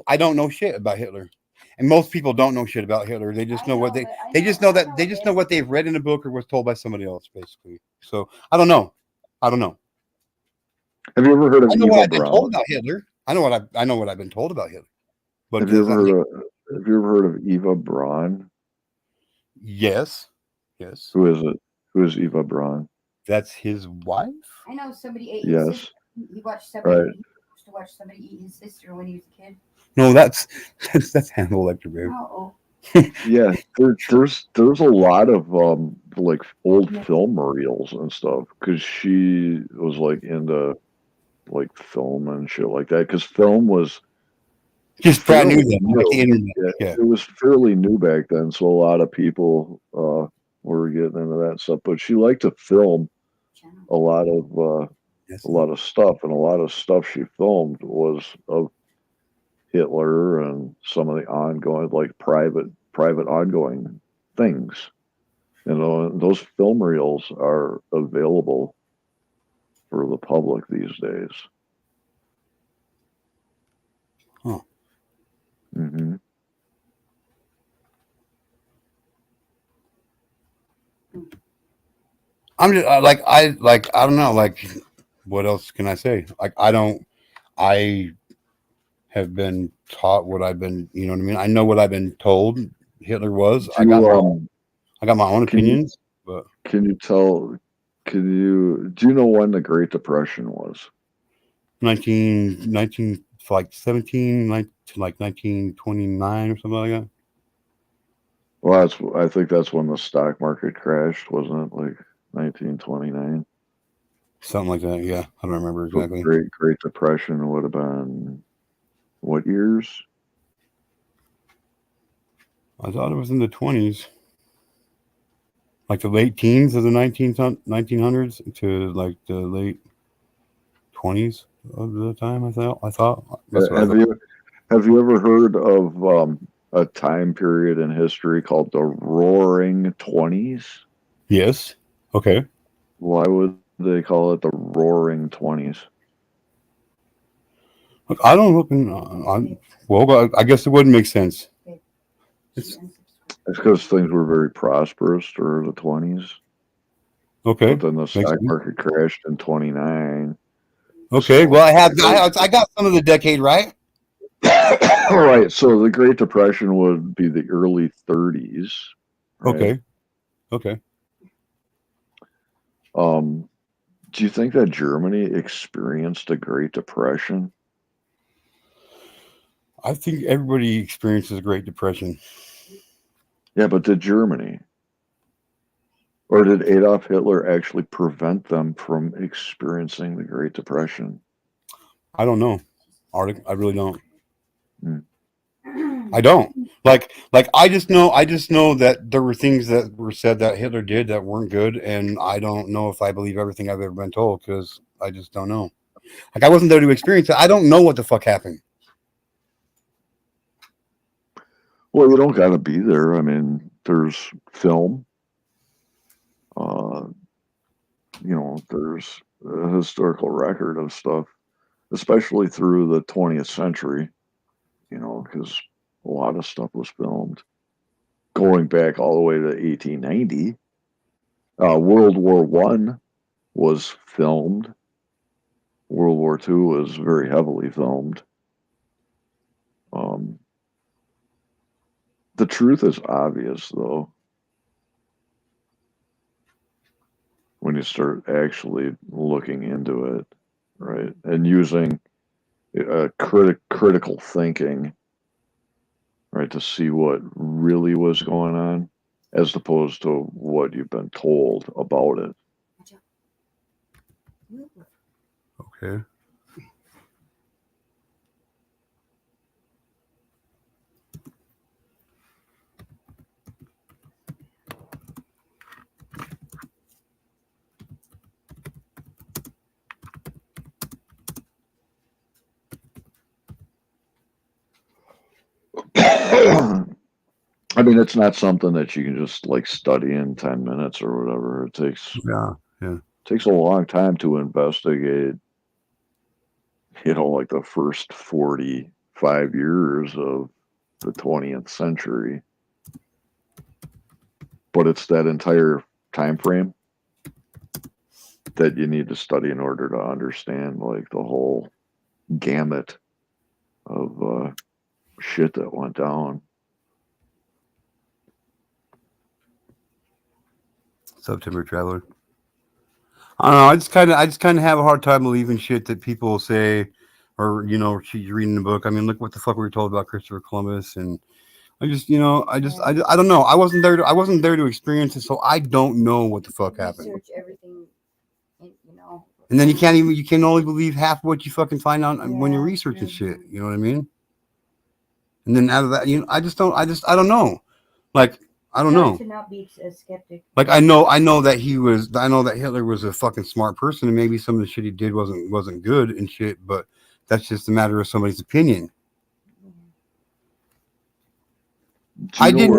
I don't know shit about Hitler, and most people don't know shit about Hitler. They just know what they just know that they just know what they've read in a book or was told by somebody else, basically. So I don't know. I don't know. Have you ever heard of I know what Eva I've been told Braun? about Hitler. I know what I've been told about Hitler. But Have you does ever that make Have you ever heard of Eva Braun? yes? Yes. Who is it? Who is Eva Braun? That's his wife. I know somebody ate his sister. Yes, He watched somebody. right. He used to watch somebody eat his sister when he was a kid. No, that's Hannibal Lecter, babe. Oh, Yeah, there's a lot of like old film reels and stuff because she was like into like film and shit like that because film was Just brand new fairly then, like the new. internet. Yeah, Yeah. it was fairly new back then, so a lot of people were getting into that stuff. But she liked to film a lot of Yes. a lot of stuff, and a lot of stuff she filmed was of Hitler and some of the ongoing, like private ongoing things. You know, and those film reels are available for the public these days. Huh. Hmm. I'm just I don't know, like what else can I say? Like I have been taught what I've been, you know what I mean? I know what I've been told Hitler was. Do you I got my own can you opinions, but can you tell? Do you know when the Great Depression was? 19 like 17 to like 1929 or something like that. Well, I think that's when the stock market crashed, wasn't it? Like 1929. Something like that. Yeah, I don't remember So exactly. Great Depression would have been what years? I thought it was in the 20s, like the late teens of the 1900s to like the late 20s of the time. I thought that's what I Have thought. you ever heard of a time period in history called the Roaring Twenties? Yes. Okay. Why would they call it the Roaring Twenties? Look, I don't look in. Well, I guess it wouldn't make sense. It's It's because things were very prosperous during the 20s, but okay. then the Makes stock sense. market crashed in 29. Okay. So, Well, I got some of the decade right. all right. So the Great Depression would be the early 30s, right? Okay. Okay. Um, do you think that Germany experienced a Great Depression? I think everybody experiences a Great Depression. Yeah, but did Germany? Or did Adolf Hitler actually prevent them from experiencing the Great Depression? I don't know. Arctic. I really don't. Hmm. I don't. I just know that there were things that were said that Hitler did that weren't good, and I don't know if I believe everything I've ever been told because I just don't know. Like I wasn't there to experience it. I don't know what the fuck happened. Well, you don't got to be there. I mean, there's film. Uh, there's a historical record of stuff, especially through the 20th century. Because a lot of stuff was filmed going back all the way to 1890. World War One was filmed. World War Two was very heavily filmed. Um, the truth is obvious, though, when you start actually looking into it, right, and using critical thinking, right, to see what really was going on, as opposed to what you've been told about it. Okay. mean, it's not something that you can just like study in 10 minutes or whatever. It takes Yeah. takes a long time to investigate, like the first 45 years of the 20th century. But it's that entire time frame that you need to study in order to understand like the whole gamut of shit that went down. September Traveler. I don't know. I just kind of have a hard time believing shit that people say, or she's reading the book. I mean, look what the fuck we were told about Christopher Columbus, and I just, I don't know. I wasn't there. I wasn't there to experience it, so I don't know what the fuck happened. Research everything, And then you can only believe half what you fucking find out when you're researching shit. You know what I mean? And then out of that, I don't know. Like, I don't know. To not be a skeptic. Like I know that Hitler was a fucking smart person, and maybe some of the shit he did wasn't good and shit, but that's just a matter of somebody's opinion. I didn't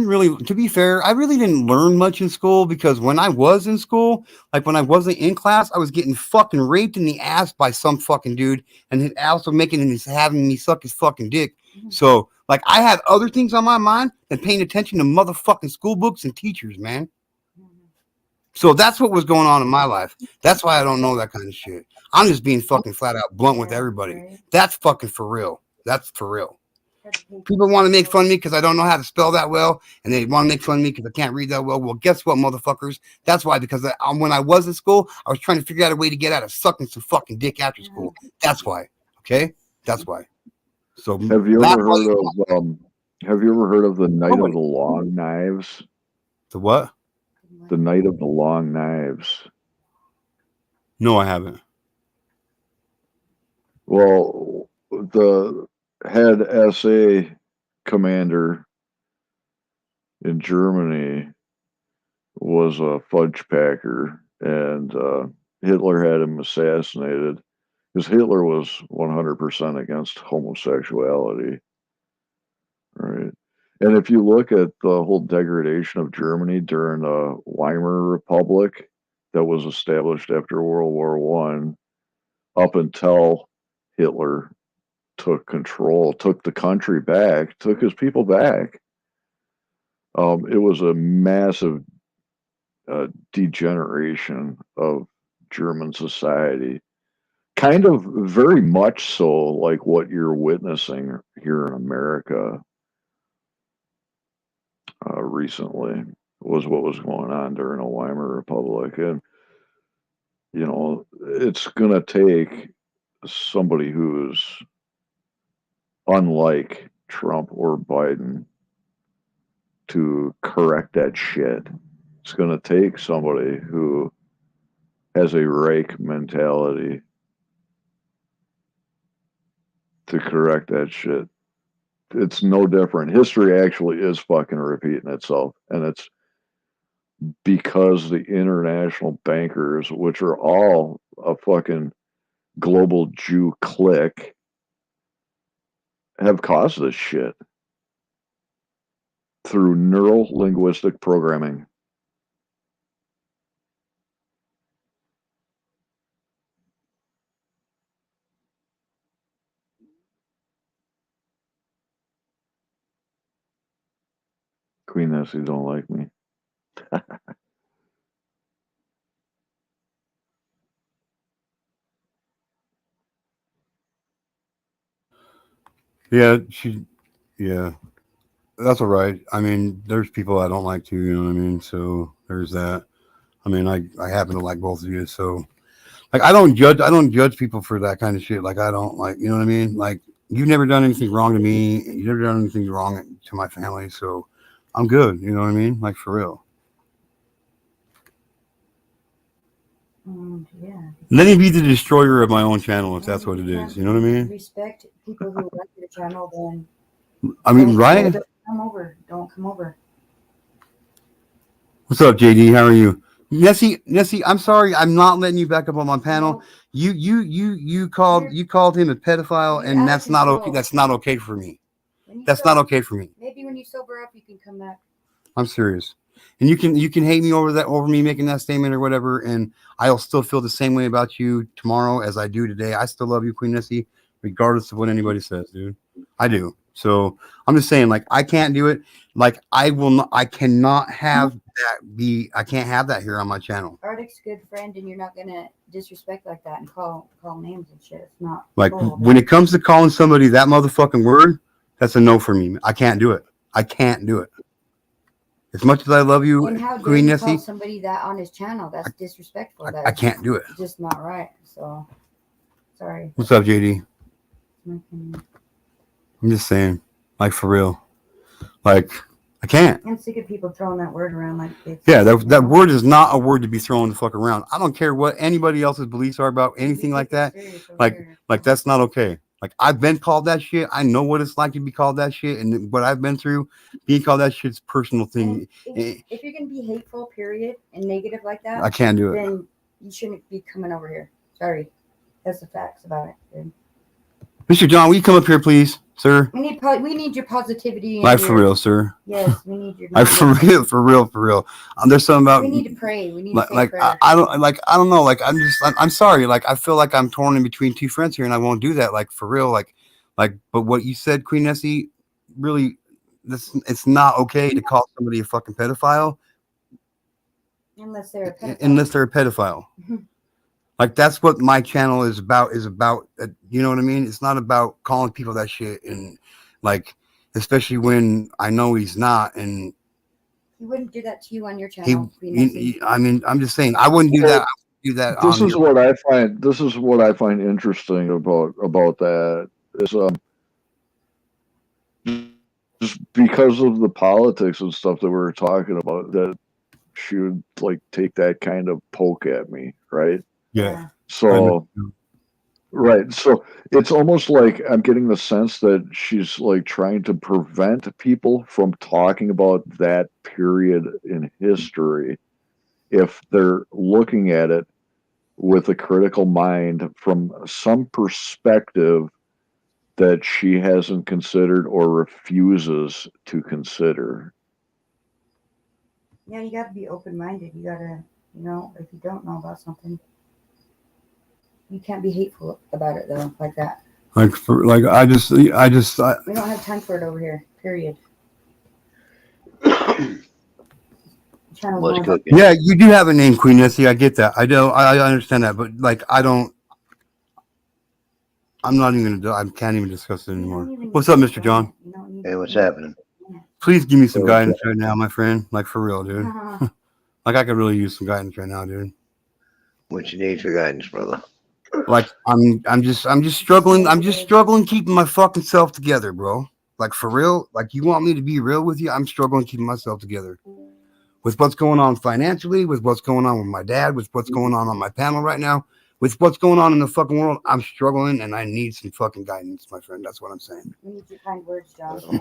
really, to be fair, I really didn't learn much in school, because when I was in school, like when I wasn't in class, I was getting fucking raped in the ass by some fucking dude, and also having me suck his fucking dick. So like I had other things on my mind than paying attention to motherfucking school books and teachers, man. So that's what was going on in my life. That's why I don't know that kind of shit. I'm just being fucking flat out blunt with everybody. That's fucking for real. That's for real. People want to make fun of me because I don't know how to spell that well, and they want to make fun of me because I can't read that well. Well, guess what, motherfuckers? That's why, because when I was in school, I was trying to figure out a way to get out of sucking some fucking dick after school. That's why. Okay? That's why. So have you ever heard of the Night of the Long Knives? The what? The Night of the Long Knives. No, I haven't. Well, the head SA commander in Germany was a fudge packer, and Hitler had him assassinated because Hitler was 100% against homosexuality, right? And if you look at the whole degradation of Germany during the Weimar Republic that was established after World War One, up until Hitler took control, took the country back, took his people back, it was a massive degeneration of German society. Kind of very much so like what you're witnessing here in America recently was what was going on during the Weimar Republic. And, it's going to take somebody who's unlike Trump or Biden to correct that shit. It's going to take somebody who has a Reich mentality to correct that shit. It's no different. History actually is fucking repeating itself. And it's because the international bankers, which are all a fucking global Jew clique, have caused this shit through neural linguistic programming. Queen Nessie don't like me. Yeah, that's all right. I mean, there's people I don't like too, you know what I mean? So there's that. I mean, I happen to like both of you, so like I don't judge people for that kind of shit. Like I don't like, you know what I mean? Like you've never done anything wrong to me, you've never done anything wrong to my family, so I'm good, you know what I mean? Like for real. Yeah. Let me be the destroyer of my own channel if that's what it is. You know what I mean? Respect people who like your channel, then I mean, right? Don't come over. What's up, JD? How are you? Nessie, I'm sorry, I'm not letting you back up on my panel. You called him a pedophile, and that's not okay. That's not okay for me. That's not okay for me. Maybe when you sober up, you can come back. I'm serious. And you can hate me over me making that statement or whatever, and I'll still feel the same way about you tomorrow as I do today. I still love you, Queen Nessie, regardless of what anybody says, dude. I do. So I'm just saying, like, I can't do it. Like, I cannot have that be. I can't have that here on my channel. Arctic's a good friend, and you're not gonna disrespect like that and call names and shit. It's not Like, cool. when it comes to calling somebody that motherfucking word, that's a no for me. I can't do it. I can't do it. As much as I love you, And how dare Queen you call Nessie, somebody that on his channel? That's disrespectful. I can't do it. Just not right. So, sorry. What's up, JD? I'm I'm just saying, like, for real. Like, I can't. sick of people throwing that word around like it's. Yeah, that word is not a word to be thrown the fuck around. I don't care what anybody else's beliefs are about anything like that. Like that's not okay. Like, I've been called that shit. I know what it's like to be called that shit, and what I've been through. Being called that shit's a personal thing. If you're gonna be hateful, period, and negative like that, I can't do it. Then you shouldn't be coming over here. Sorry, that's the facts about it, dude. Mr. John, will you come up here, please, sir? We need your positivity. Like, for real, sir. Yes, we need your. Like, for real. There's something about. We need to pray. We need to say like prayer. I don't know. Like, I'm sorry. Like, I feel like I'm torn in between two friends here, and I won't do that. Like, for real. Like, but what you said, Queen Nessie, really, it's not okay to call somebody a fucking pedophile. Unless they're a pedophile. Like, that's what my channel is about. You know what I mean? It's not about calling people that shit, and like, especially when I know he's not. And he wouldn't do that to you on your channel. I mean, I'm just saying, I wouldn't do that. This is what I find. This is what I find interesting about that is just because of the politics and stuff that we were talking about, that she would like take that kind of poke at me, right? Yeah. So, right. So it's almost like I'm getting the sense that she's like trying to prevent people from talking about that period in history if they're looking at it with a critical mind from some perspective that she hasn't considered or refuses to consider. Yeah, you got to be open-minded. You got to, if you don't know about something, you can't be hateful about it though, like that. I just. We don't have time for it over here. Period. Yeah, you do have a name, Queen Nessie. I get that. I do. I understand that, but like, I'm not even gonna. I can't even discuss it anymore. What's up, Mr. John? Hey, what's happening? Please give me some guidance right now, my friend. Like, for real, dude. Like, I could really use some guidance right now, dude. What you need for guidance, brother? Like, I'm just struggling. I'm just struggling keeping my fucking self together, bro. Like, for real. Like, you want me to be real with you? I'm struggling keeping myself together. With what's going on financially, with what's going on with my dad, with what's going on my panel right now, with what's going on in the fucking world, I'm struggling and I need some fucking guidance, my friend. That's what I'm saying. We need your kind words, John.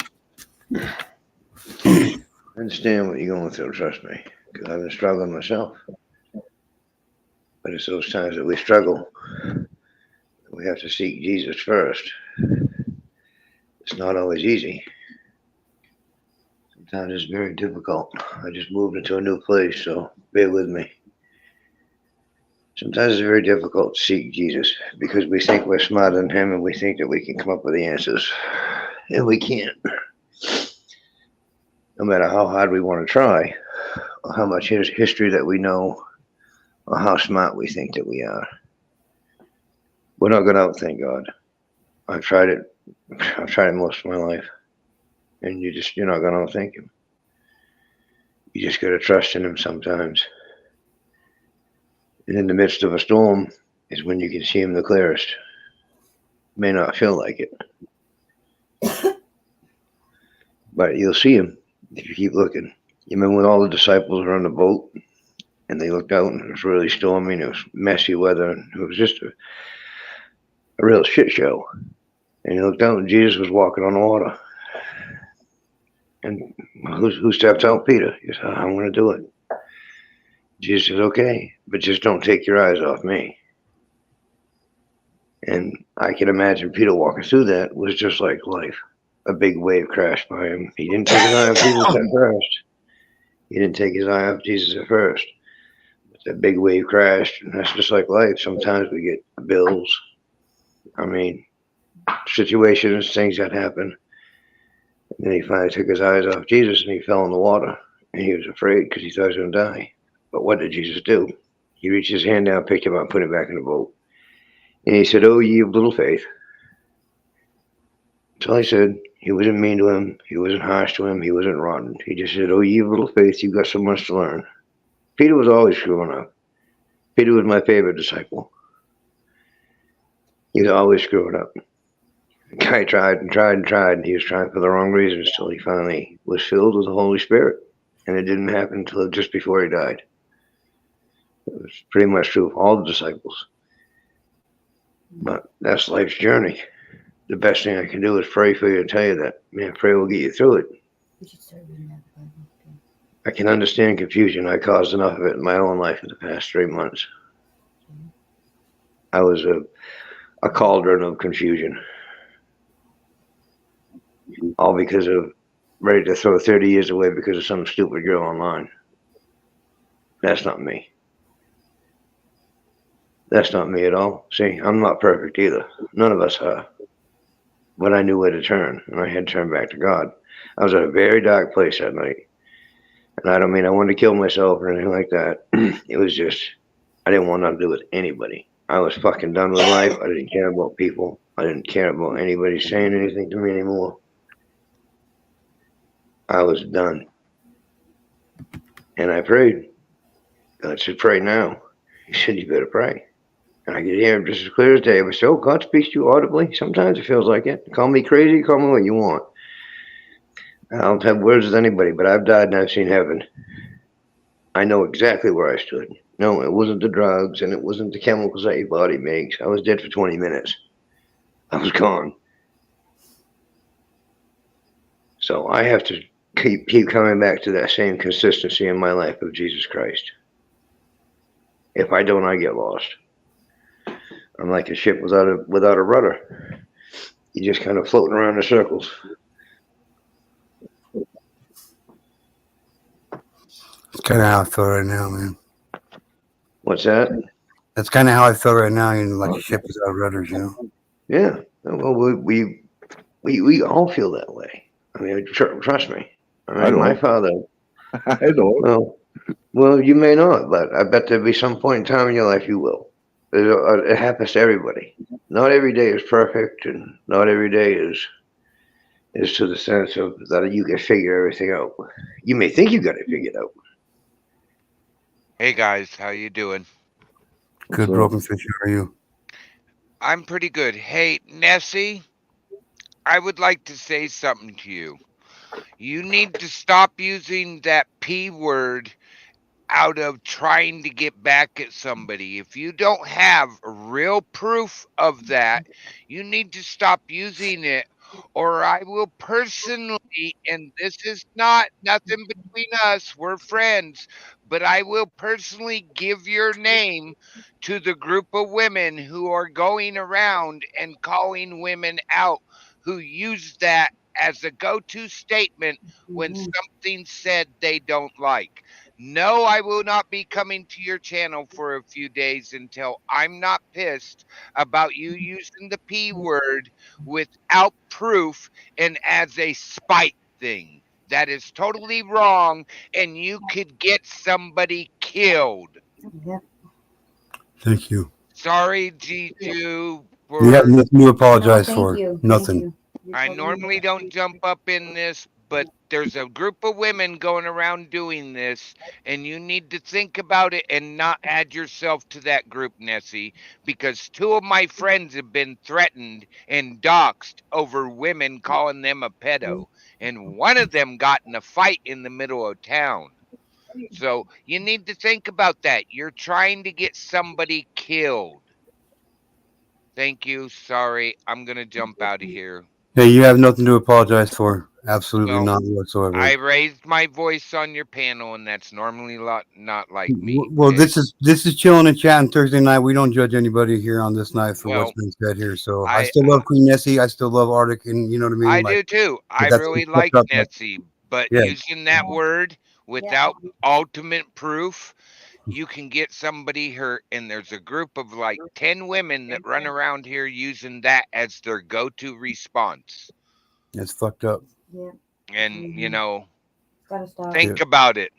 I understand what you're going through, trust me, because I've been struggling myself. But it's those times that we struggle, we have to seek Jesus first. It's not always easy. Sometimes it's very difficult. I just moved into a new place, so bear with me. Sometimes it's very difficult to seek Jesus because we think we're smarter than him and we think that we can come up with the answers. And we can't. No matter how hard we want to try, or how much history that we know, or how smart we think that we are. We're not going to outthink God. I've tried it most of my life. And you're not going to outthink him. You just got to trust in him sometimes. And in the midst of a storm is when you can see him the clearest. May not feel like it. But you'll see him if you keep looking. You remember when all the disciples were on the boat and they looked out and it was really stormy and it was messy weather and it was just a real shit show. And you looked out and Jesus was walking on the water. And who stepped out? Peter. He said, I'm going to do it. Jesus said, okay, but just don't take your eyes off me. And I can imagine Peter walking through that was just like life. a big wave crashed by him. He didn't take his eye off Jesus at first. He didn't take his eye off Jesus at first. But that big wave crashed, and that's just like life. Sometimes we get bills. I mean, situations, things that happen. And then he finally took his eyes off Jesus and he fell in the water. And he was afraid because he thought he was going to die. But what did Jesus do? He reached his hand down, picked him up, put him back in the boat. And he said, "Oh, ye of little faith." That's all he said. He wasn't mean to him. He wasn't harsh to him. He wasn't rotten. He just said, "Oh, ye of little faith, you've got so much to learn." Peter was always screwing up. Peter was my favorite disciple. He was always screwing up. The guy tried and tried and tried, and he was trying for the wrong reasons till he finally was filled with the Holy Spirit. And it didn't happen until just before he died. It was pretty much true of all the disciples. But that's life's journey. The best thing I can do is pray for you and tell you that, man, prayer will get you through it. I can understand confusion. I caused enough of it in my own life in the past 3 months. I was a cauldron of confusion. All because of ready to throw 30 years away because of some stupid girl online. That's not me. That's not me at all. See, I'm not perfect either. None of us are. But I knew where to turn, and I had to turn back to God. I was at a very dark place that night. And I don't mean I wanted to kill myself or anything like that. It was just, I didn't want nothing to do with anybody. I was fucking done with life. I didn't care about people. I didn't care about anybody saying anything to me anymore. I was done. And I prayed. God said, "Pray now." He said, "You better pray." And I could hear him just as clear as day. I said, "Oh, God speaks to you audibly." Sometimes it feels like it. Call me crazy, call me what you want. I don't have words with anybody, but I've died and I've seen heaven. I know exactly where I stood. No, it wasn't the drugs and it wasn't the chemicals that your body makes. I was dead for 20 minutes. I was gone. So I have to keep coming back to that same consistency in my life of Jesus Christ. If I don't, I get lost. I'm like a ship without a rudder. You're just kind of floating around in circles. That's kind of how I feel right now, man. What's that? That's kind of how I feel right now. Like a ship without rudders, Yeah. Well, we all feel that way. I mean, trust me. All right, my father. I know. Well, you may not, but I bet there'll be some point in time in your life you will. It happens to everybody. Not every day is perfect, and not every day is to the sense of that you can figure everything out. You may think you got it figured out. Hey guys, how you doing? Good, So, broken fish. How are you? I'm pretty good. Hey, Nessie, I would like to say something to you. You need to stop using that P word out of trying to get back at somebody. If you don't have real proof of that, you need to stop using it, or I will personally, and this is not nothing between us, we're friends, but I will personally give your name to the group of women who are going around and calling women out who use that as a go to statement when something's said they don't like. No, I will not be coming to your channel for a few days until I'm not pissed about you using the P word without proof and as a spite thing. That is totally wrong, and you could get somebody killed. Yep. Thank you. Sorry, G2, You have for nothing to apologize Thank for. you. Nothing. Thank you. You're I totally normally right. don't jump up in this, but there's a group of women going around doing this, and you need to think about it and not add yourself to that group, Nessie, because two of my friends have been threatened and doxxed over women calling them a pedo, and one of them got in a fight in the middle of town. So you need to think about that. You're trying to get somebody killed. Thank you. Sorry. I'm going to jump out of here. Hey, you have nothing to apologize for. Absolutely Well, not whatsoever. I raised my voice on your panel, and that's normally not like me. Well, this is chilling and chatting Thursday night. We don't judge anybody here on this night for what's Well, been said here. So I I still love Queen Nessie. I still love Arctic, and you know what I mean. I Like, do too. I but that's really fucked like up. Like, Nessie, but yeah, using that word Yeah. without ultimate proof, you can get somebody hurt. And there's a group of like 10 women that run around here using that as their go-to response. it's fucked up. Yeah. And Gotta stop. think about it.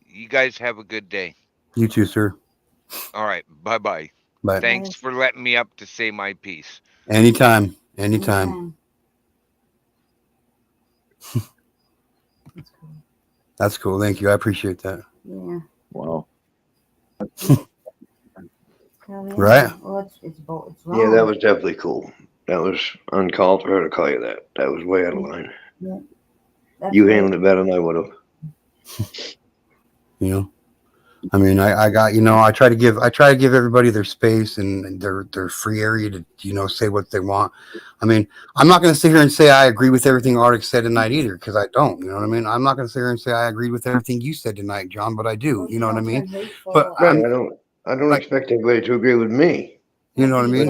You guys have a good day. You too, sir. All right, bye-bye. Bye. Thanks for letting me up to say my piece. Anytime. Anytime. Amen. That's cool. Thank you. I appreciate that. Yeah. Wow. Hell yeah. Right? Well, it's both. It's wrong. Yeah, that was definitely cool. That was uncalled for her to call you that. That was way out of line. Yeah. That's You right. handled it better than I would have. You know, I mean, I got, I try to give everybody their space and their free area to, say what they want. I mean, I'm not going to sit here and say I agree with everything Arctic said tonight either, because I don't. You know what I mean? I'm not going to sit here and say I agreed with everything you said tonight, John, but I do. You know what I mean? But Right, I'm I don't like, expect everybody to agree with me. you know what I mean?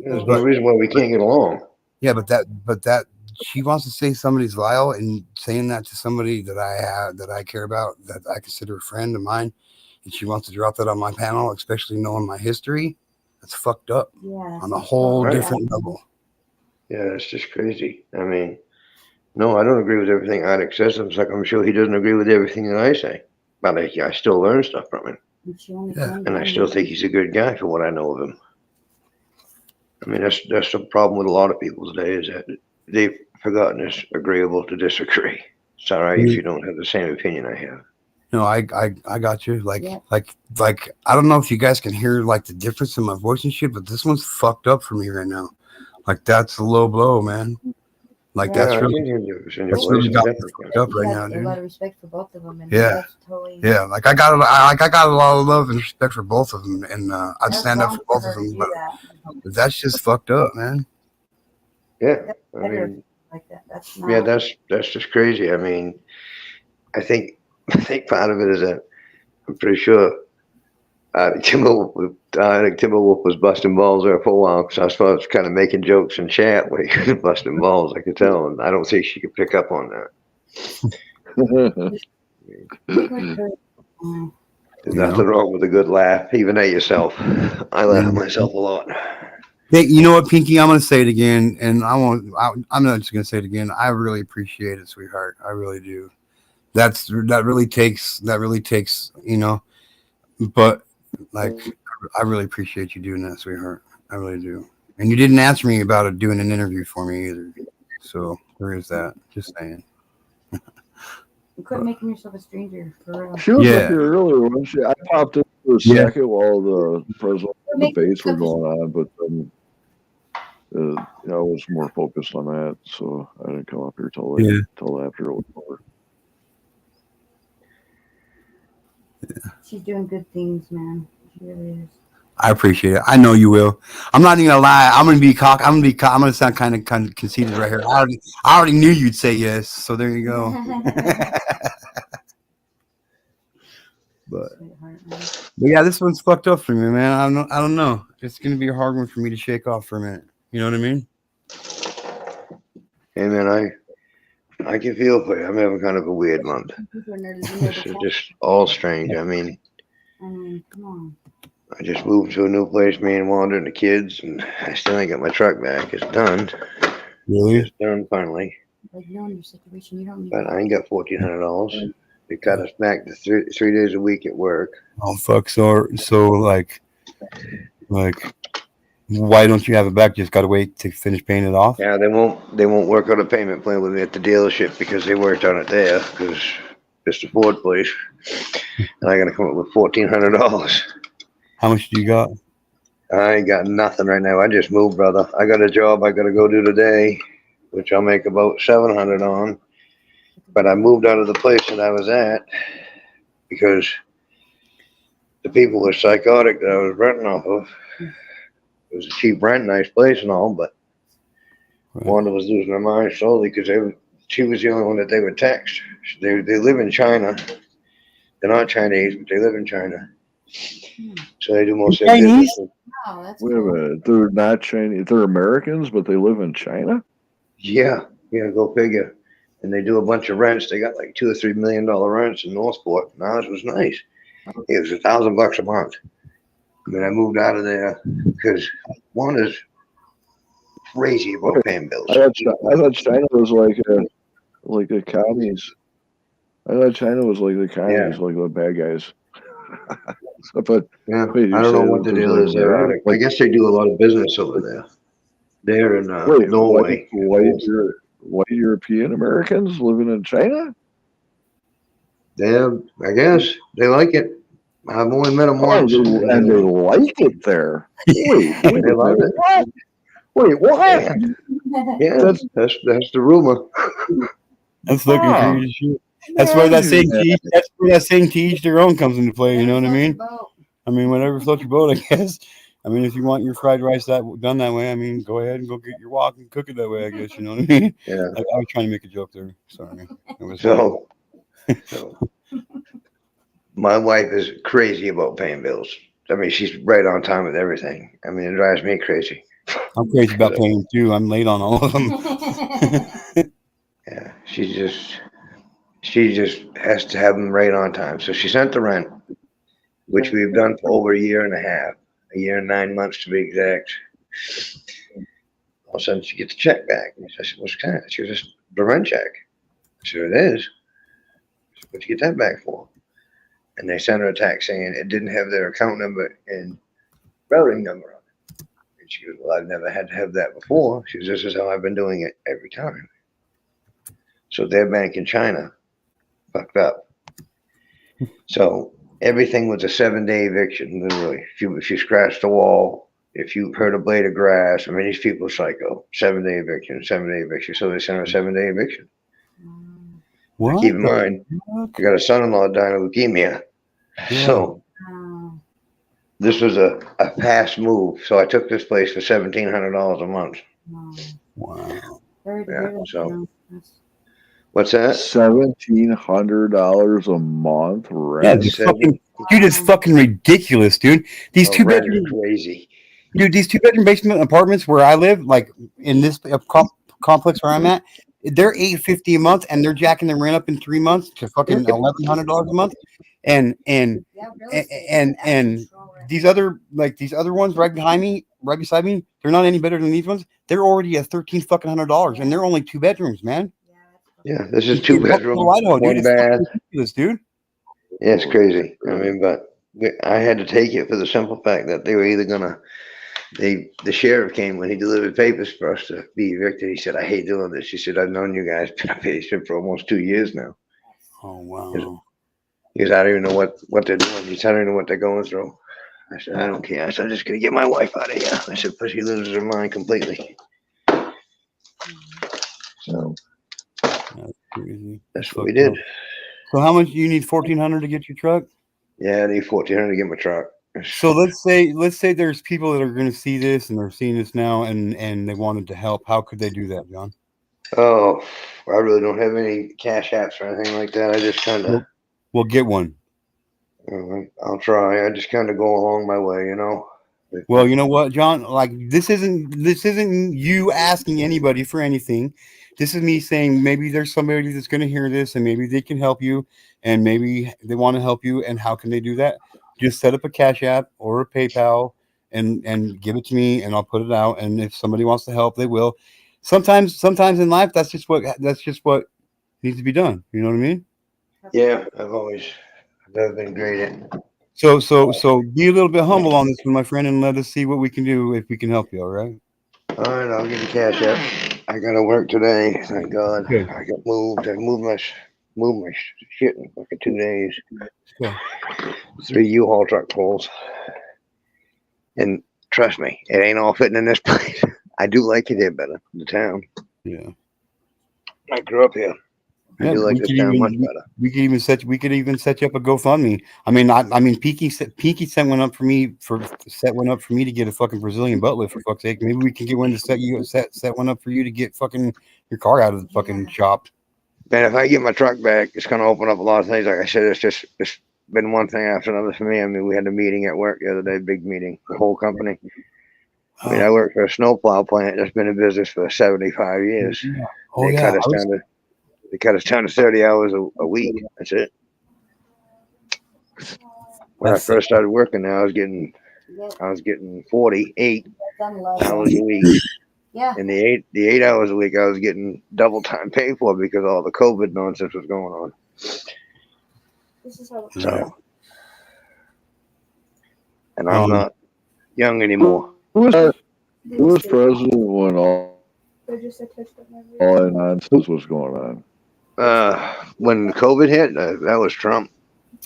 There's no reason why we can't get along. Yeah, but that she wants to say somebody's vile, and saying that to somebody that I care about, that I consider a friend of mine, and she wants to drop that on my panel, especially knowing my history. That's fucked up on a whole different level. Yeah, it's just crazy. I mean, no, I don't agree with everything Alex says. I'm sure he doesn't agree with everything that I say. But I still learn stuff from him. And I still think he's a good guy for what I know of him. I mean, that's the problem with a lot of people today, is that they've forgotten it's agreeable to disagree. It's all right if you don't have the same opinion I have. No, I got you. Like I don't know if you guys can hear like the difference in my voice and shit, but this one's fucked up for me right now. Like that's a low blow, man. Like that's really got me fucked up right now, A dude. lot of respect for both of them. And Yeah, that's totally, yeah. Like I got a lot of love and respect for both of them, and I'd stand up for both of them. But that's just fucked up, man. Yeah, I mean, like that. That's yeah, that's just crazy. I mean, I think part of it is that I'm pretty sure Timberwolf was busting balls there for a while, because I saw was kind of making jokes in chat where he was busting balls. I could tell, and I don't think she could pick up on that. There's nothing wrong with a good laugh, even at yourself. I laugh at myself a lot. Hey, you know what, Pinky? I'm gonna say it again, and I'm not just gonna say it again. I really appreciate it, sweetheart. I really do. That really takes. But like, I really appreciate you doing that, sweetheart. I really do. And you didn't ask me about it doing an interview for me either. So there is that. Just saying. You quit making yourself a stranger, for real. She was up here earlier, wasn't she? I popped in for a second while the presidential debates were going on, but then I was more focused on that, so I didn't come up here till after it was over. Yeah. She's doing good things, man. She really is. I appreciate it. I know you will. I'm not even gonna lie. I'm gonna sound kind of conceited right here. I already knew you'd say yes. So there you go. But yeah, this one's fucked up for me, man. I don't know. It's gonna be a hard one for me to shake off for a minute. You know what I mean? Hey man, I can feel for you. I'm having kind of a weird month. It's just all strange. I mean, come on. I just moved to a new place, me and Wanda and the kids, and I still ain't got my truck back. It's done. Really? It's done finally. Like, knowing your situation, you don't need. But I ain't got $1,400. They cut us back to three days a week at work. Oh fuck! So like, why don't you have it back? Just gotta wait to finish paying it off. Yeah, they won't work on a payment plan with me at the dealership because they worked on it there, because it's the Ford place, and I got to come up with $1,400. How much do you got? I ain't got nothing right now. I just moved, brother. I got a job I got to go do today, which I'll make about $700 on. But I moved out of the place that I was at because the people were psychotic that I was renting off of. It was a cheap rent, nice place and all, but Wanda was losing her mind slowly because she was the only one that they would text. They live in China. They're not Chinese, but they live in China. So they do most of their business. Chinese? Wow, that's Wait a cool. minute. They're not Chinese. They're Americans, but they live in China? Yeah, go figure. And they do a bunch of rents. They got like $2 or $3 million rents in Northport. And ours was nice. It was $1,000 a month. I mean, I moved out of there because one is crazy about paying bills. I thought China was like the commies. I thought China was like the commies, like the bad guys. But Yeah, wait, I you don't know said what the there's deal like is there. American, I guess they do a lot of business over there. They're in wait, Norway. white European Americans living in China? I guess they like it. I've only met them Oh, once. and they like it there. Wait, They love it. what? Wait, what? Yeah, That's that's the rumor. That's looking Huh. crazy shit. That's where that saying to each their own comes into play. You know what I mean? I mean, whatever floats your boat, I guess. I mean, if you want your fried rice done that way, I mean, go ahead and go get your wok and cook it that way. I guess you know what I mean. Yeah. I was trying to make a joke there. Sorry. It was So my wife is crazy about paying bills. I mean, she's right on time with everything. I mean, it drives me crazy. I'm crazy about paying them too. I'm late on all of them. Yeah, she just has to have them right on time. So she sent the rent, which we've done for over a year and a half, a year and 9 months to be exact. All of a sudden, she gets a check back. I said, "What's kind?" She goes, "Just the rent check." I said, "It is." I said, "What'd you get that back for?" And they sent her a text saying it didn't have their account number and routing number on it. And she goes, "Well, I've never had to have that before." She goes, "This is how I've been doing it every time." So their bank in China fucked up. So everything was a 7-day eviction, literally. If you scratched the wall, if you hurt a blade of grass, I mean, these people are psycho. 7-day eviction, 7-day eviction. So they sent her a 7-day eviction. What? Keep in mind, I got a son-in-law dying of leukemia. Yeah. So this was a fast move. So I took this place for $1,700 a month. Wow. Yeah. So what's that? $1,700 a month rent. Yeah, dude, it's fucking ridiculous, dude. These two rent is bedroom crazy. Dude, these 2-bedroom basement apartments where I live, like in this complex where I'm at, they're $850 a month, and they're jacking their rent up in 3 months to fucking $1,100 a month. And these other ones right beside me, they're not any better than these ones. They're already at $1,300, and they're only 2 bedrooms, man. Yeah, this is 2-bedroom, Idaho, one dude. bath. It's ridiculous, dude. Yeah, it's crazy. I mean, but I had to take it for the simple fact that they were either gonna. The sheriff came when he delivered papers for us to be evicted. He said, "I hate doing this." He said, "I've known you guys for almost 2 years now." Oh wow. He goes, "I don't even know what they're doing." He said, "I don't even know what they're going through." I said, "I don't care." I said, "I'm just gonna get my wife out of here." I said, "But she loses her mind completely." So That's crazy. that's what we did. So how much do you need? 1,400 to get your truck? Yeah, I need 1,400 to get my truck. So let's say there's people that are going to see this and they're seeing this now and they wanted to help. How could they do that, John? Oh, I really don't have any cash apps or anything like that. I just kind of. We'll get one. I'll try. I just kind of go along my way, you know. Well, you know what, John? Like this isn't you asking anybody for anything. This is me saying maybe there's somebody that's going to hear this and maybe they can help you and maybe they want to help you. And how can they do that? Just set up a Cash App or a PayPal and give it to me and I'll put it out. And if somebody wants to help, they will. Sometimes in life, that's just what needs to be done. You know what I mean? Yeah, I've never been great at. So be a little bit humble on this one, my friend, and let us see what we can do if we can help you. All right. All right, I'll get the cash app. I got to work today. Thank God. Good. I got moved. I moved my shit in fucking 2 days. Yeah. 3 U-Haul truck pulls. And trust me, it ain't all fitting in this place. I do like it here better, the town. Yeah. I grew up here. I do like this town much better. We could even set you up a GoFundMe. I mean, Peaky set one up for me to get a fucking Brazilian butt lift, for fuck's sake. Maybe we can get one to set one up for you to get fucking your car out of the fucking shop. Man, if I get my truck back, it's going to open up a lot of things. Like I said, it's been one thing after another for me. I mean, we had a meeting at work the other day, big meeting, the whole company. I mean, I work for a snowplow plant that's been in business for 75 years. Oh, They yeah. cut us down to 30 hours a week. That's it. When I first started working there, I was getting 48 hours a week. Yeah. And the 8 hours a week I was getting double time pay for because all the COVID nonsense was going on. This is how So, and I'm not young anymore. Who was president when all that nonsense was going on? When COVID hit, that was Trump.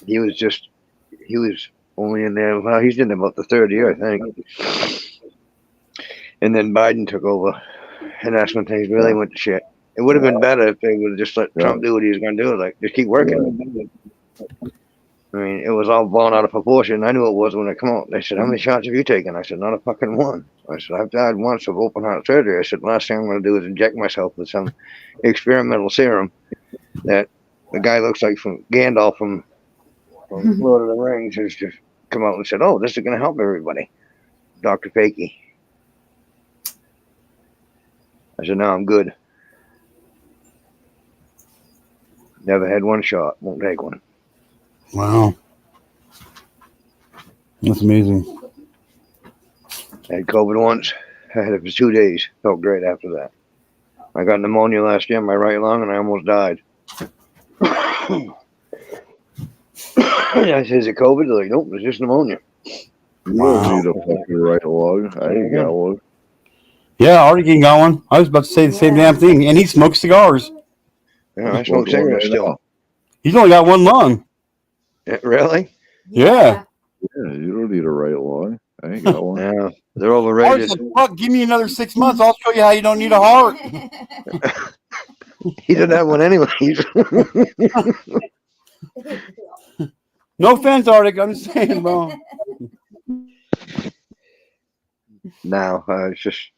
He was only in there. Well, he's in about the third year, I think. And then Biden took over, and that's when things really went to shit. It would have been better if they would have just let Trump do what he was going to do. Like, just keep working. I mean, it was all blown out of proportion. I knew it was when it came out. They said, "How many shots have you taken?" I said, "Not a fucking one." I said, "I've died once of open heart surgery." I said, "Last thing I'm going to do is inject myself with some experimental serum that the guy looks like from Gandalf from Lord of the Rings has just come out and said, 'Oh, this is going to help everybody.'" Dr. Fakey. I said, "No, I'm good. Never had one shot. Won't take one." Wow. That's amazing. I had COVID once. I had it for 2 days. Felt great after that. I got pneumonia last year in my right lung, and I almost died. I said, "Is it COVID?" They're like, "Nope, it's just pneumonia." You don't need a fucking right lung. I ain't got one. Yeah, I already got one. I was about to say the same damn thing. And he smokes cigars. Yeah, I smoke cigarettes still. He's only got one lung. Really? Yeah. Yeah, you don't need a right lung. I ain't got one. Yeah, they're overrated. Said, "Fuck, give me another 6 months. I'll show you how you don't need a heart." He didn't have one anyway. No offense, Arctic. I'm just saying, bro. No, it's just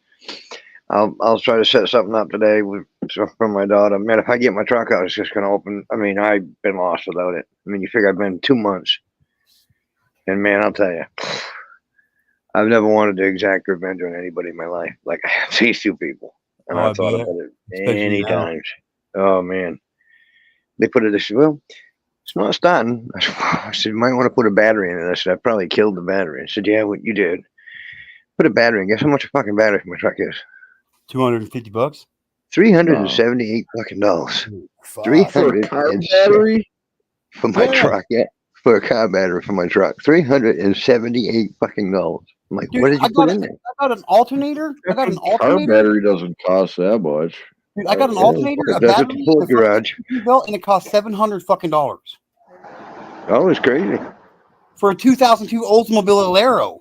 I'll try to set something up today for my daughter. Man, if I get my truck out, it's just gonna open. I mean, I've been lost without it. I mean, you figure I've been 2 months, and man, I'll tell you, I've never wanted to exact revenge on anybody in my life. Like I have these two people, and I've thought about it many times. Oh man, they put it this well. It's not starting. I said, "You might want to put a battery in it." I said, "I probably killed the battery." I said, "Yeah, what you did. Put a battery in. Guess how much a fucking battery for my truck is? $250. $378 fucking dollars. For a car battery? For my truck, yeah. For a car battery for my truck. $378 fucking dollars. I'm like, Dude, what did you put in there? I got an alternator. Car battery doesn't cost that much. Dude, I got an alternator, a That's battery, a full garage. Belt, and it cost $700 fucking dollars. Oh, it's crazy. For a 2002 Oldsmobile Alero.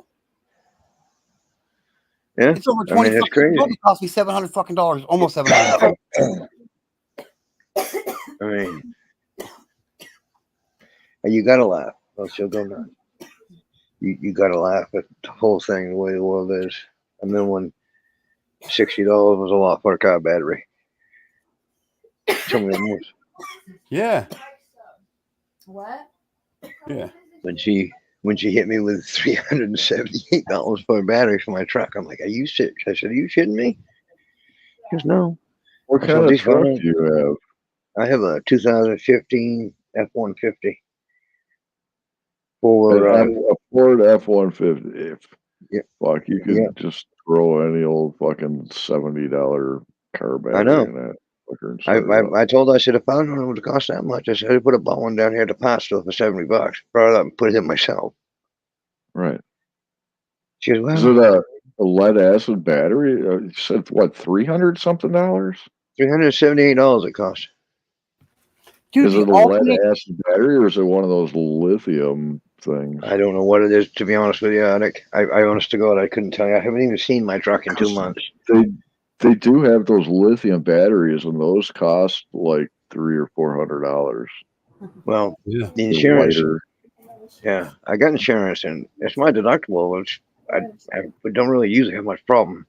Yeah, it's over 20 that's crazy. It cost me $700 fucking dollars, almost $700. I mean, and you gotta laugh. Oh, she'll go nuts. You gotta laugh at the whole thing, the way the world is. I mean, when $60 was a lot for a car battery. Tell me almost. Yeah. What? Yeah. When she hit me with $378 for a battery for my truck, I'm like, "Are you serious?" I said, "Are you shitting me?" She goes, "No." What kind of truck do you have? I have a 2015 F-150. A Ford F-150. Yeah. Fuck, you could just throw any old fucking $70 car battery I know. in that. I told her, I said, if I don't know what it costs that much, I said, I'd put a one down here at the pot store for $70. Brought it up and put it in myself. Right. She goes, "Well, is it a lead acid battery? You said what, $300 something dollars? $378 it costs. Dude, is it a lead acid battery or is it one of those lithium things? I don't know what it is, to be honest with you, Attic. I honest to God, I couldn't tell you. I haven't even seen my truck in 2 months. They do have those lithium batteries, and those cost like $300 or $400. Well, the insurance. Yeah, I got insurance, and it's my deductible, which I don't really usually have much problem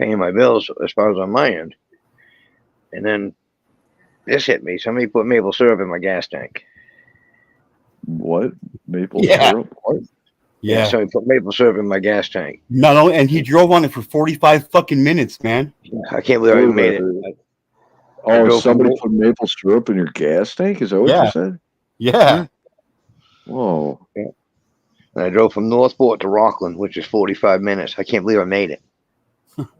paying my bills as far as on my end. And then This hit me. Somebody put maple syrup in my gas tank. What? Maple Yeah. syrup? What? Yeah, Yeah. somebody put maple syrup in my gas tank. Not only, and he drove on it for 45 fucking minutes, man. I can't believe I Wait a made it. minute. I Oh, drove from somebody Nor- put maple syrup in your gas tank? Is that what Yeah. you said? Yeah. Whoa. and I drove from Northport to Rockland, which is 45 minutes. I can't believe I made it.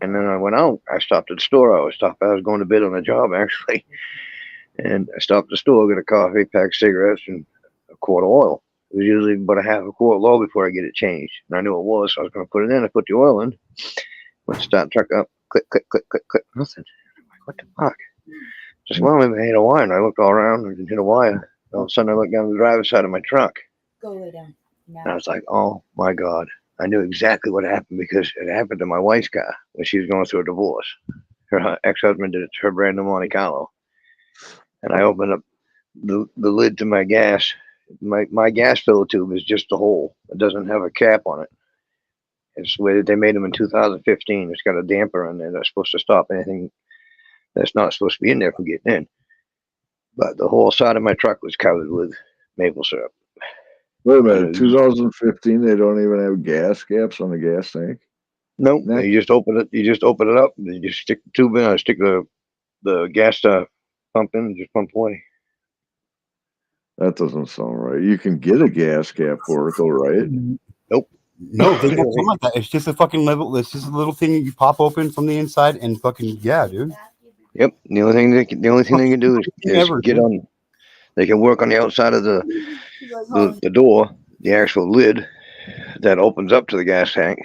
And then I went out. I stopped at the store. I was going to bid on a job actually, and I stopped at the store, got a coffee, pack of cigarettes, and a quart of oil. It was usually about a half a quart low before I get it changed, and I knew it was, so I was going to put it in. I put the oil in. Went to start the truck up. Click, click, click, click, click. Nothing. What the fuck? Just well, maybe I hit a wire, and I looked all around and hit a wire. All of a sudden, I looked down the driver's side of my truck, Go lay down. Now. and I was like, "Oh my god!" I knew exactly what happened because it happened to my wife's car when she was going through a divorce. Her ex-husband did it to her brand new Monte Carlo, and I opened up the lid to my gas. My gas filler tube is just a hole. It doesn't have a cap on it. It's the way that they made them in 2015. It's got a damper in there that's supposed to stop anything that's not supposed to be in there from getting in. But the whole side of my truck was covered with maple syrup. Wait a minute. 2015, they don't even have gas caps on the gas tank? Nope. Next. You just open it. You just open it up. And you just stick the tube in. I stick the gas pump in and just pump away. That doesn't sound right. You can get a gas cap for it, though, right? Nope. No, they don't come like that. It's just a fucking level. It's just a little thing that you pop open from the inside and fucking yeah, dude. Yep. The only thing they can do is Ever, get dude. on. They can work on the outside of the door, the actual lid that opens up to the gas tank.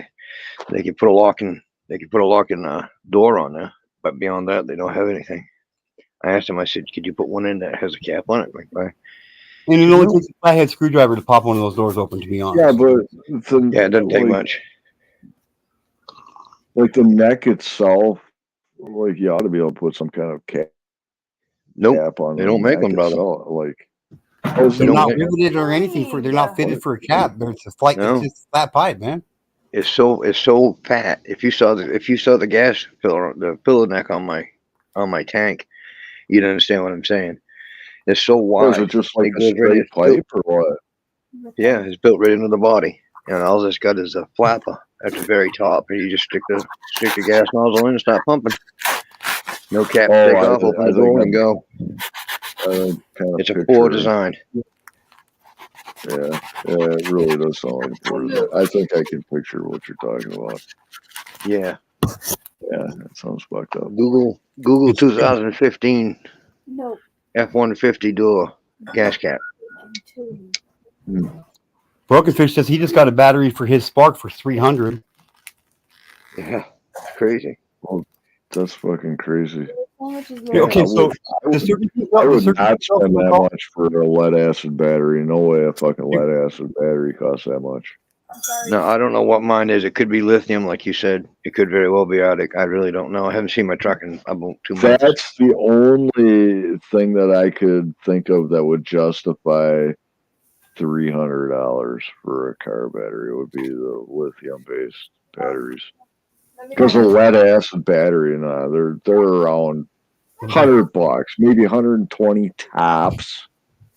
They can put a locking door on there, but beyond that, they don't have anything. I asked him. I said, "Could you put one in that has a cap on it?" Like, And it only takes a flathead screwdriver to pop one of those doors open, to be honest. Yeah, but yeah, it doesn't take much. Like the neck itself, like you ought to be able to put some kind of cap Nope, on. they don't make them, brother. Like, they're not riveted or anything for. They're not fitted for a cap. It's a flight. No. It's just flat pipe, man. It's so fat. If you saw the gas filler, the pillow neck on my tank, you'd understand what I'm saying. It's so wide. Was it just like it a goes right straight pipe or what? Yeah, it's built right into the body, and all it's got is a flapper at the very top, and you just stick the gas nozzle in and start pumping. No cap to take off, open the door, and go. It's a poor design. Yeah, it really does sound like a poor design. I think I can picture what you're talking about. Yeah. Yeah, that sounds fucked up. Google 2015 F-150 door gas cap. Broken Fish says he just got a battery for his Spark for $300. Yeah, crazy. Well, that's fucking crazy. Okay, so I would not spend that much for a lead acid battery. No way a fucking lead acid battery costs that much. No, I don't know what mine is. It could be lithium, like you said. It could very well be Arctic. I really don't know. I haven't seen my truck in about 2 months. That's the only thing that I could think of that would justify $300 for a car battery. It would be the lithium-based batteries. Because a lead acid battery, they're around $100, maybe 120 tops.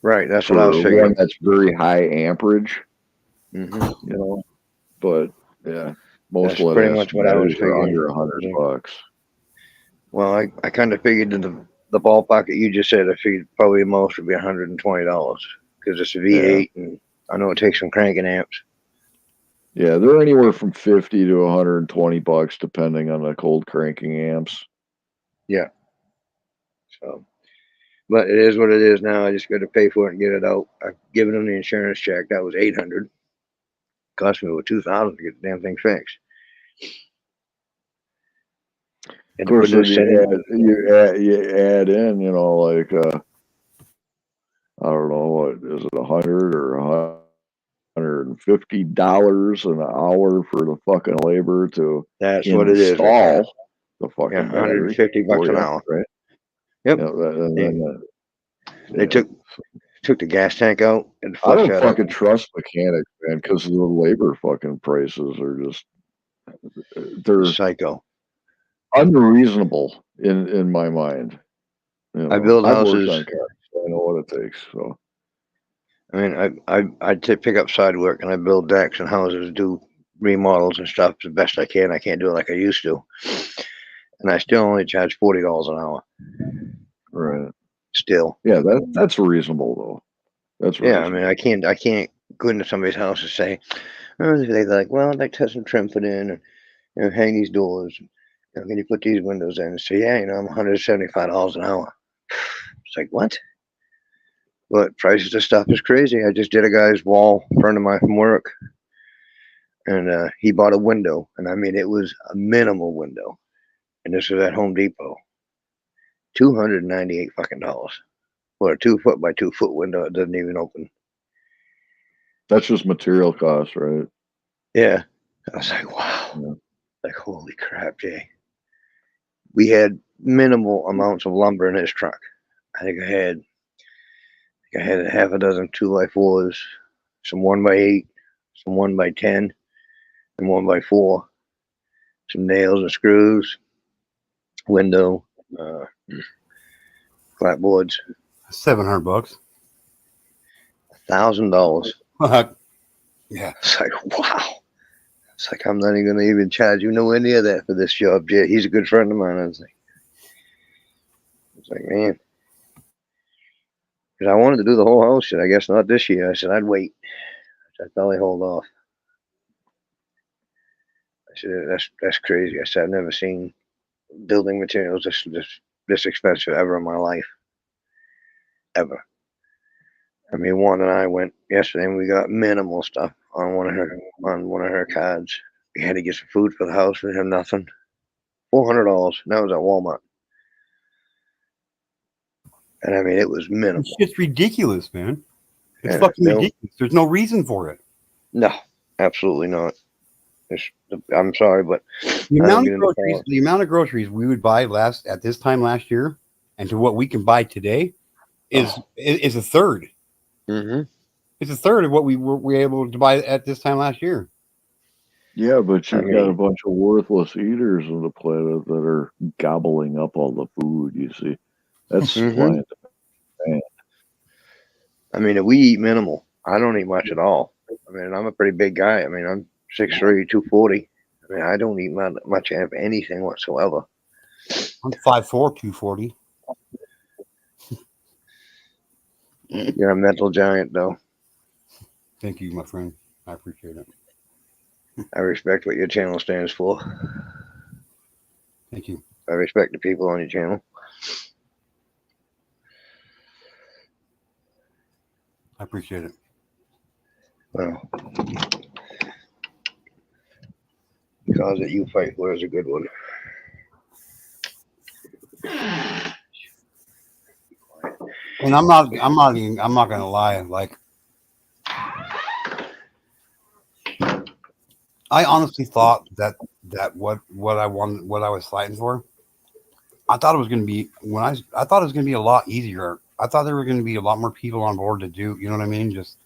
Right, that's what I was figuring. One that's very high amperage. Mm-hmm. You know, but yeah, most that's lead pretty acid much what I was batteries are figuring. under $100. Well, I kind of figured in the ballpark that you just said. I figured probably the most would be $120 because it's a V8, and I know it takes some cranking amps. Yeah, they're anywhere from $50 to $120 depending on the cold cranking amps. Yeah. So, but it is what it is now. I just got to pay for it and get it out. I've given them the insurance check. That was $800. Cost me over $2,000 to get the damn thing fixed. Of course, then you add in, like I don't know, what is it, $100 or $150 an hour for the fucking labor to install what it is. The fucking battery. $150 an hour, right? Yep. They took the gas tank out and I don't fucking trust mechanics, man, because the labor fucking prices are just they're psycho, unreasonable in my mind. You I know, build I've worked houses. on cars, so I know what it takes. So I mean, I pick up side work and I build decks and houses, do remodels and stuff the best I can. I can't do it like I used to, and I still only charge $40 an hour. right, Still, yeah, that's reasonable though. That's yeah. I reasonable. mean, I can't go into somebody's house and say, oh, they're like, well, I'd like to have some trim put in, and hang these doors. Can you put these windows in? And say, yeah, I'm $175 an hour. It's like, what? But prices of stuff is crazy. I just did a guy's wall, a friend of mine from work, and he bought a window, and I mean, it was a minimal window, and this was at Home Depot. $298 fucking dollars for a 2 foot by 2 foot window. It doesn't even open. That's just material costs, right? Yeah, I was like, wow, Yeah. like holy crap, Jay. We had minimal amounts of lumber in his truck. I think I had half a dozen 2x4s, some 1x8, some 1x10, and 1x4, some nails and screws, window, clapboards. $700. $1,000. Fuck. Yeah. It's like, wow. It's like, I'm not even going to even charge you nowhere near that for this job, Jay. He's a good friend of mine. I was like, man. Because I wanted to do the whole house, and I guess not this year. I said, I'd wait. I'd probably hold off. I said, that's crazy. I said, I've never seen building materials this expensive ever in my life. Ever. I mean, Juan and I went yesterday, and we got minimal stuff on one of her cards. We had to get some food for the house. We have nothing. $400. And that was at Walmart. And I mean, it was minimal. It's ridiculous, man. It's Yeah, fucking ridiculous. There's no reason for it. No, absolutely not. I'm sorry, but The amount of groceries we would buy at this time last year, and to what we can buy today, is a third. Mm-hmm. It's a third of what we were able to buy at this time last year. Yeah, but you've got a bunch of worthless eaters on the planet that are gobbling up all the food. You see, that's supply and demand. I mean, if we eat minimal, I don't eat much at all. I mean, I'm a pretty big guy. I mean, I'm 6'3", 240. I mean, I don't eat much of anything whatsoever. I'm 5'4", 240. You're a mental giant, though. Thank you, my friend. I appreciate it. I respect what your channel stands for. Thank you. I respect the people on your channel. I appreciate it. Well, the cause that you fight for is a good one. And I'm not gonna lie. Like, I honestly thought that what I wanted, what I was fighting for, I thought it was gonna be I thought it was gonna be a lot easier. I thought there were gonna be a lot more people on board to do. You know what I mean? Just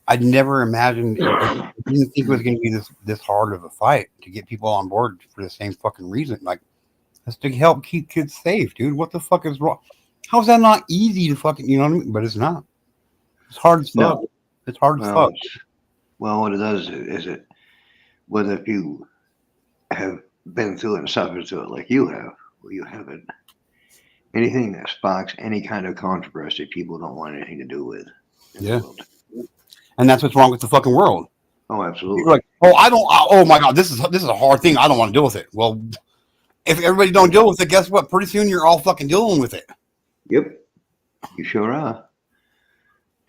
I'd never imagined. I didn't think it was gonna be this hard of a fight to get people on board for the same fucking reason. Like, that's to help keep kids safe, dude. What the fuck is wrong? How is that not easy to fucking, you know what I mean? But it's not. It's hard as fuck. No. It's hard as fuck. Well, what it does is it, whether if you have been through it and suffered through it like you have, or you haven't, anything that sparks any kind of controversy, people don't want anything to do with. Yeah. And that's what's wrong with the fucking world. Oh, absolutely. You're like, oh my God, this is a hard thing. I don't want to deal with it. Well, if everybody don't deal with it, guess what? Pretty soon you're all fucking dealing with it. Yep. You sure are.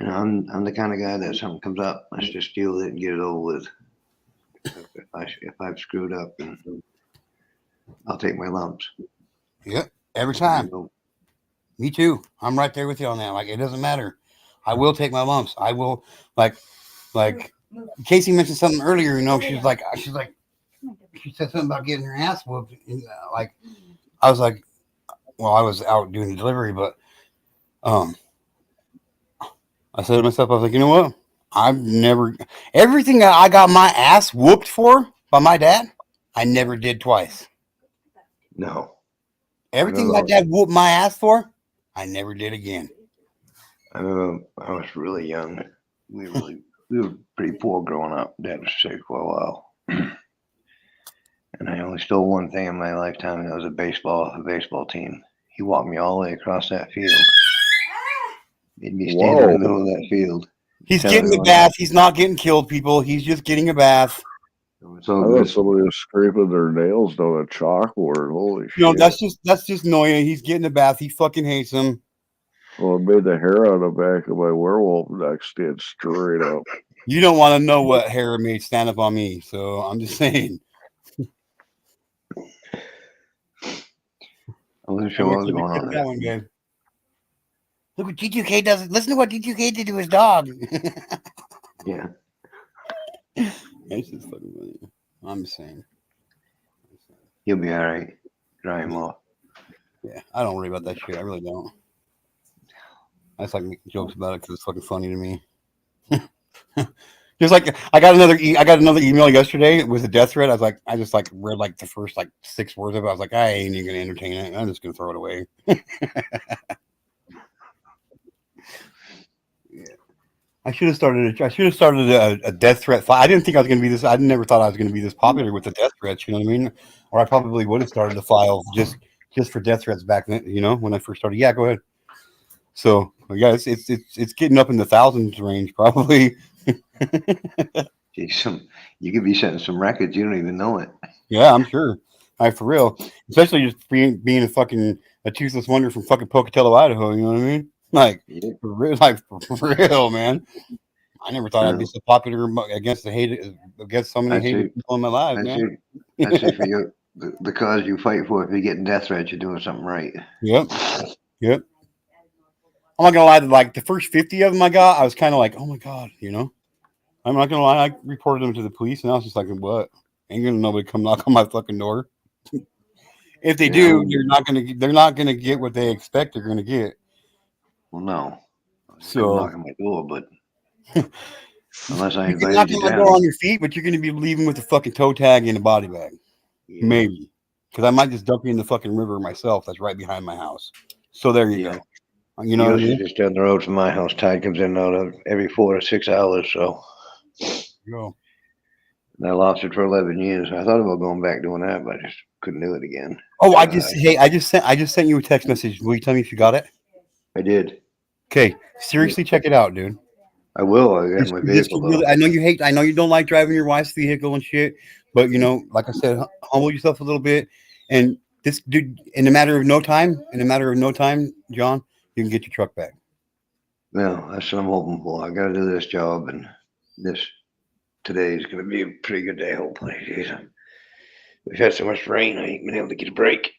You know, I'm the kind of guy that something comes up, let's just deal with it and get it over with. If I've screwed up, then I'll take my lumps. Yep, every time. Me too. I'm right there with you on that. Like, it doesn't matter. I will take my lumps. I will, like Casey mentioned something earlier. You know, she said something about getting her ass whooped. And, like, I was like, well, I was out doing the delivery, but I said to myself, I was like, you know what? Everything I got my ass whooped for by my dad, I never did twice. No. Everything my dad whooped my ass for, I never did again. I remember I was really young. We were pretty poor growing up. Dad was sick for a while, and I only stole one thing in my lifetime, and that was a baseball team. He walked me all the way across that field, made me stand in the Whoa. middle of that field. He's Tell getting a everyone bath. He's not getting killed, people. He's just getting a bath. it's all I good. thought somebody was scraping their nails down a chalkboard. Holy No, shit. that's just Noya. He's getting a bath. He fucking hates him. Well, it made the hair on the back of my werewolf neck stand straight up. You don't want to know what hair made stand up on me, so I'm just saying. I wasn't sure what was going on That there. one, babe. Look what D2K does. Listen to what D2K did to his dog. Yeah. It's just fucking funny. I'm just saying. He'll be all right. Dry him off. Yeah, I don't worry about that shit. I really don't. I just like making jokes about it because it's fucking funny to me. Just like I got another email yesterday with a death threat. I just read like the first like 6 words of it. I was like, I ain't even gonna entertain it. I'm just gonna throw it away. Yeah. I should have started a death threat file. I didn't think I was gonna be this. I never thought I was gonna be this popular with the death threats. You know what I mean? Or I probably would have started a file just for death threats back then. You know, when I first started. Yeah, go ahead. So yeah, it's getting up in the thousands range probably. Geez, you could be setting some records. You don't even know it. Yeah, I'm sure. For real. Especially just being a toothless wonder from fucking Pocatello, Idaho. You know what I mean? Like, Yeah. for real, man. I never thought I'd be so popular against so many hated people in my life, man. I'd say for you, the cause you fight for, if you're getting death threats, you're doing something right. Yep. I'm not gonna lie. Like the first 50 of them I got, I was kind of like, oh my god, you know. I'm not gonna lie. I reported them to the police, and I was just like, what? Ain't gonna nobody come knock on my fucking door. If they do, they're not gonna get what they expect they're gonna get. Well, no. So come knock on my door, but unless I you can invited knock you on my down. door on your feet, but you're gonna be leaving with a fucking toe tag and a body bag. Yeah. Maybe. Because I might just dump you in the fucking river myself that's right behind my house. So there you go. You know what I Yours mean? is just down the road from my house. Tide comes in and out of every 4 to 6 hours, so. Go. And I lost it for 11 years. I thought about going back doing that, but I just couldn't do it again. Oh, I just sent you a text message. Will you tell me if you got it? I did. Okay, seriously, check it out, dude. I will. I got my vehicle. I know you don't like driving your wife's vehicle and shit, but you know, like I said, humble yourself a little bit. And this dude, in a matter of no time, John, you can get your truck back. Well, that's what I'm hoping for. I got to do this job, and today is going to be a pretty good day, hopefully. Jeez. We've had so much rain, I ain't been able to get a break.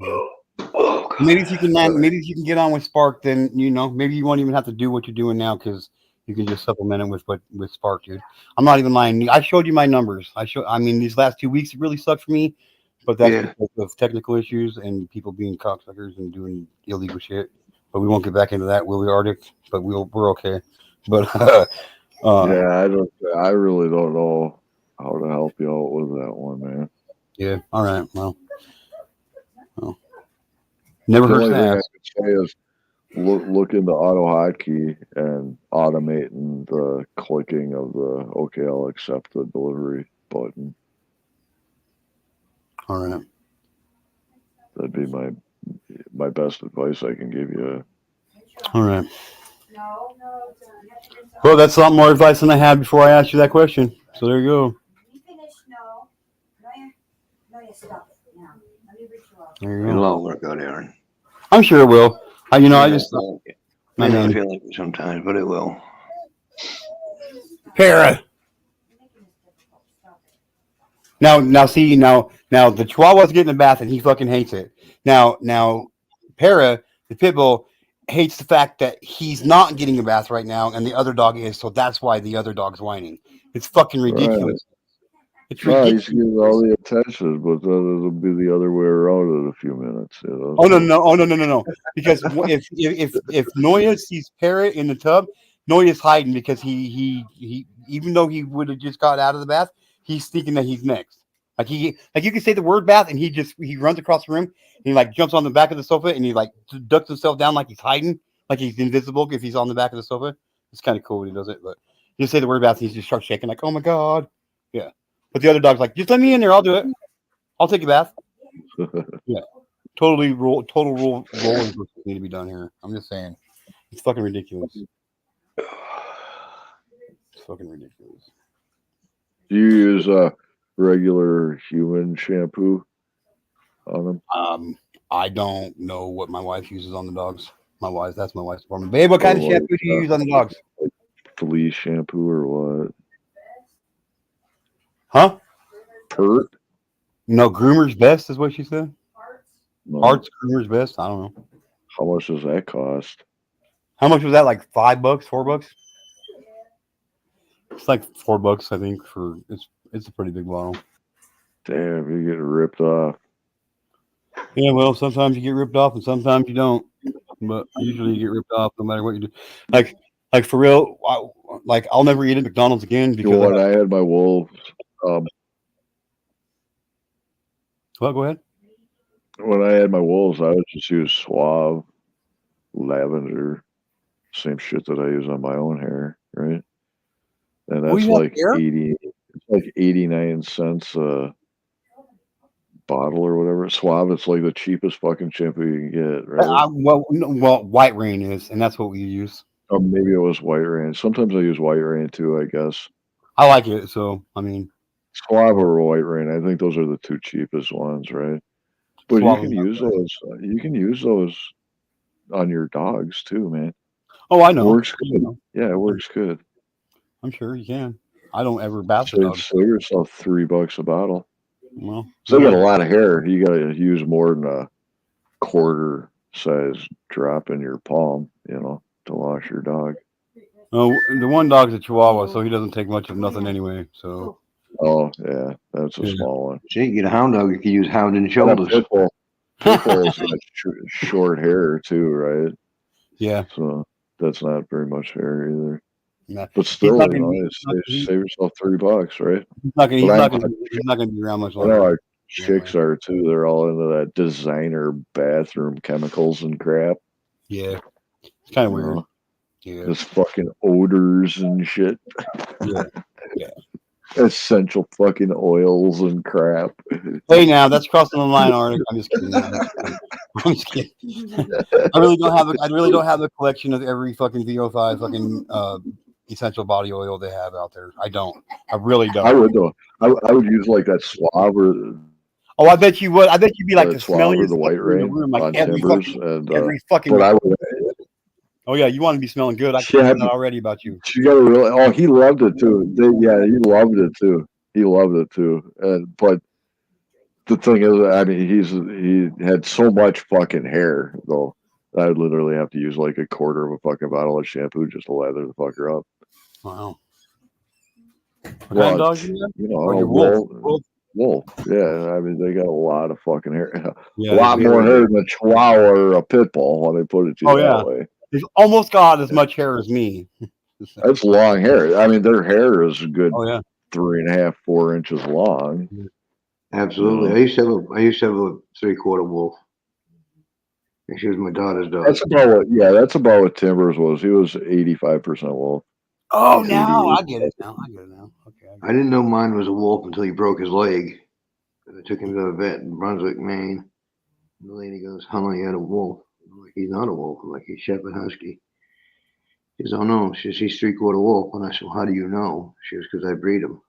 Oh, God. Maybe if you can get on with Spark, then you know maybe you won't even have to do what you're doing now because you can just supplement it with Spark, dude. I'm not even lying. I showed you my numbers. I mean, these last 2 weeks it really sucked for me, but that's because of technical issues and people being cocksuckers and doing illegal shit. But we won't get back into that, will we, Arctic? But we're okay. But yeah, I really don't know how to help you out with that one, man. Yeah. All right. Well. Never the hurts only to thing ask. I could say is look into auto hotkey and automating the clicking of the okay, I'll accept the delivery button. All right. That'd be my best advice I can give you. All right. Well, that's a lot more advice than I had before I asked you that question. So there you go. There you go. It'll all work out, Aaron. I'm sure it will. I May not mean, feel like it sometimes, but it will. Para. Now, see, now the Chihuahua's getting a bath and he fucking hates it. Now, Para, the pit bull, hates the fact that he's not getting a bath right now and the other dog is, so that's why the other dog's whining. It's fucking ridiculous. Right. It's ridiculous. He's getting all the attention, but then it'll be the other way around in a few minutes. You know? Oh no! Because if Noya sees Parrot in the tub, Noya's hiding because he even though he would have just got out of the bath, he's thinking that he's next. Like you can say the word bath, and he runs across the room, and he like jumps on the back of the sofa, and he like ducks himself down like he's hiding, like he's invisible if he's on the back of the sofa. It's kind of cool when he does it, but you just say the word bath, and he just starts shaking like, oh my god, yeah. But the other dog's like, just let me in there, I'll do it. I'll take a bath. Yeah, total role need to be done here. I'm just saying, it's fucking ridiculous. It's fucking ridiculous. Do you use regular human shampoo on them? I don't know what my wife uses on the dogs. That's my wife's department. Babe, what kind of shampoo do you use on the dogs? Like flea shampoo or what? Huh? Pert? No, Groomer's Best is what she said. No. Hearts Groomer's Best. I don't know. How much does that cost? How much was that? Like $5, $4? It's like $4, I think. It's a pretty big bottle. Damn, you get ripped off. Yeah, well, sometimes you get ripped off and sometimes you don't. But usually you get ripped off no matter what you do. Like for real, I'll never eat at McDonald's again because When I had my wolves. Well, go ahead. When I had my wolves, I would just use Suave, lavender, same shit that I use on my own hair, right? And that's like 89 cents a bottle or whatever. Suave, it's like the cheapest fucking shampoo you can get, right? Well, White Rain is, and that's what we use. Or maybe it was White Rain. Sometimes I use White Rain too, I guess. I like it, so I mean, Suave or White Rain. I think those are the two cheapest ones, right? But Suave you can use those. You can use those on your dogs too, man. Oh, I know. It works good. Yeah, it works good. I'm sure you can. I don't ever bath the So dogs. save yourself $3 a bottle. Well, so they got a lot of hair. You got to use more than a quarter size drop in your palm, to wash your dog. Oh, the one dog's a Chihuahua, so he doesn't take much of nothing anyway. So. Oh yeah, that's a small one. So you get a hound dog, you can use Hound and Shoulders. Pitbull's got short hair too, right? Yeah. So that's not very much hair either. Nah. But still, save yourself $3, right? He's not gonna be around much longer. I know our chicks are too. They're all into that designer bathroom chemicals and crap. Yeah, it's kind of weird. Yeah, just fucking odors and shit. Yeah. Essential fucking oils and crap. Hey, now that's crossing the line, Arctic. I'm just kidding. I'm just kidding. I really don't have a collection of every fucking VO5 fucking essential body oil they have out there. I don't. I really don't. I would though. I would use like that Suave or. Oh, I bet you would. I bet you'd be like the smelliest the White Rain in the room, like every fucking. But I would. Oh yeah, you want to be smelling good. I can tell that already about you. She got a really. Oh, he loved it too. He loved it too. He loved it too. But the thing is, I mean, he had so much fucking hair though. I'd literally have to use like a quarter of a fucking bottle of shampoo just to lather the fucker up. Wow. What kind of dog you know, wolf. Yeah, I mean, they got a lot of fucking hair. Yeah, a lot more hair than a Chihuahua or a pit bull. When they put it to you that way. They've almost got as much hair as me. That's long hair. I mean, their hair is a good 3.5, 4 inches long. Absolutely. I used to have a 3/4 wolf. And she was my daughter's dog. That's about what Timbers was. He was 85% wolf. Oh, now I get it. Okay. I didn't know mine was a wolf until he broke his leg. I took him to the vet in Brunswick, Maine. And the lady goes, "How long you had a wolf?" I'm like, "He's not a wolf." I'm like, "He's Shepherd Husky." She says, "Oh no." She says, "He's 3/4 wolf." And I said, "Well, how do you know?" She goes, "Because I breed him."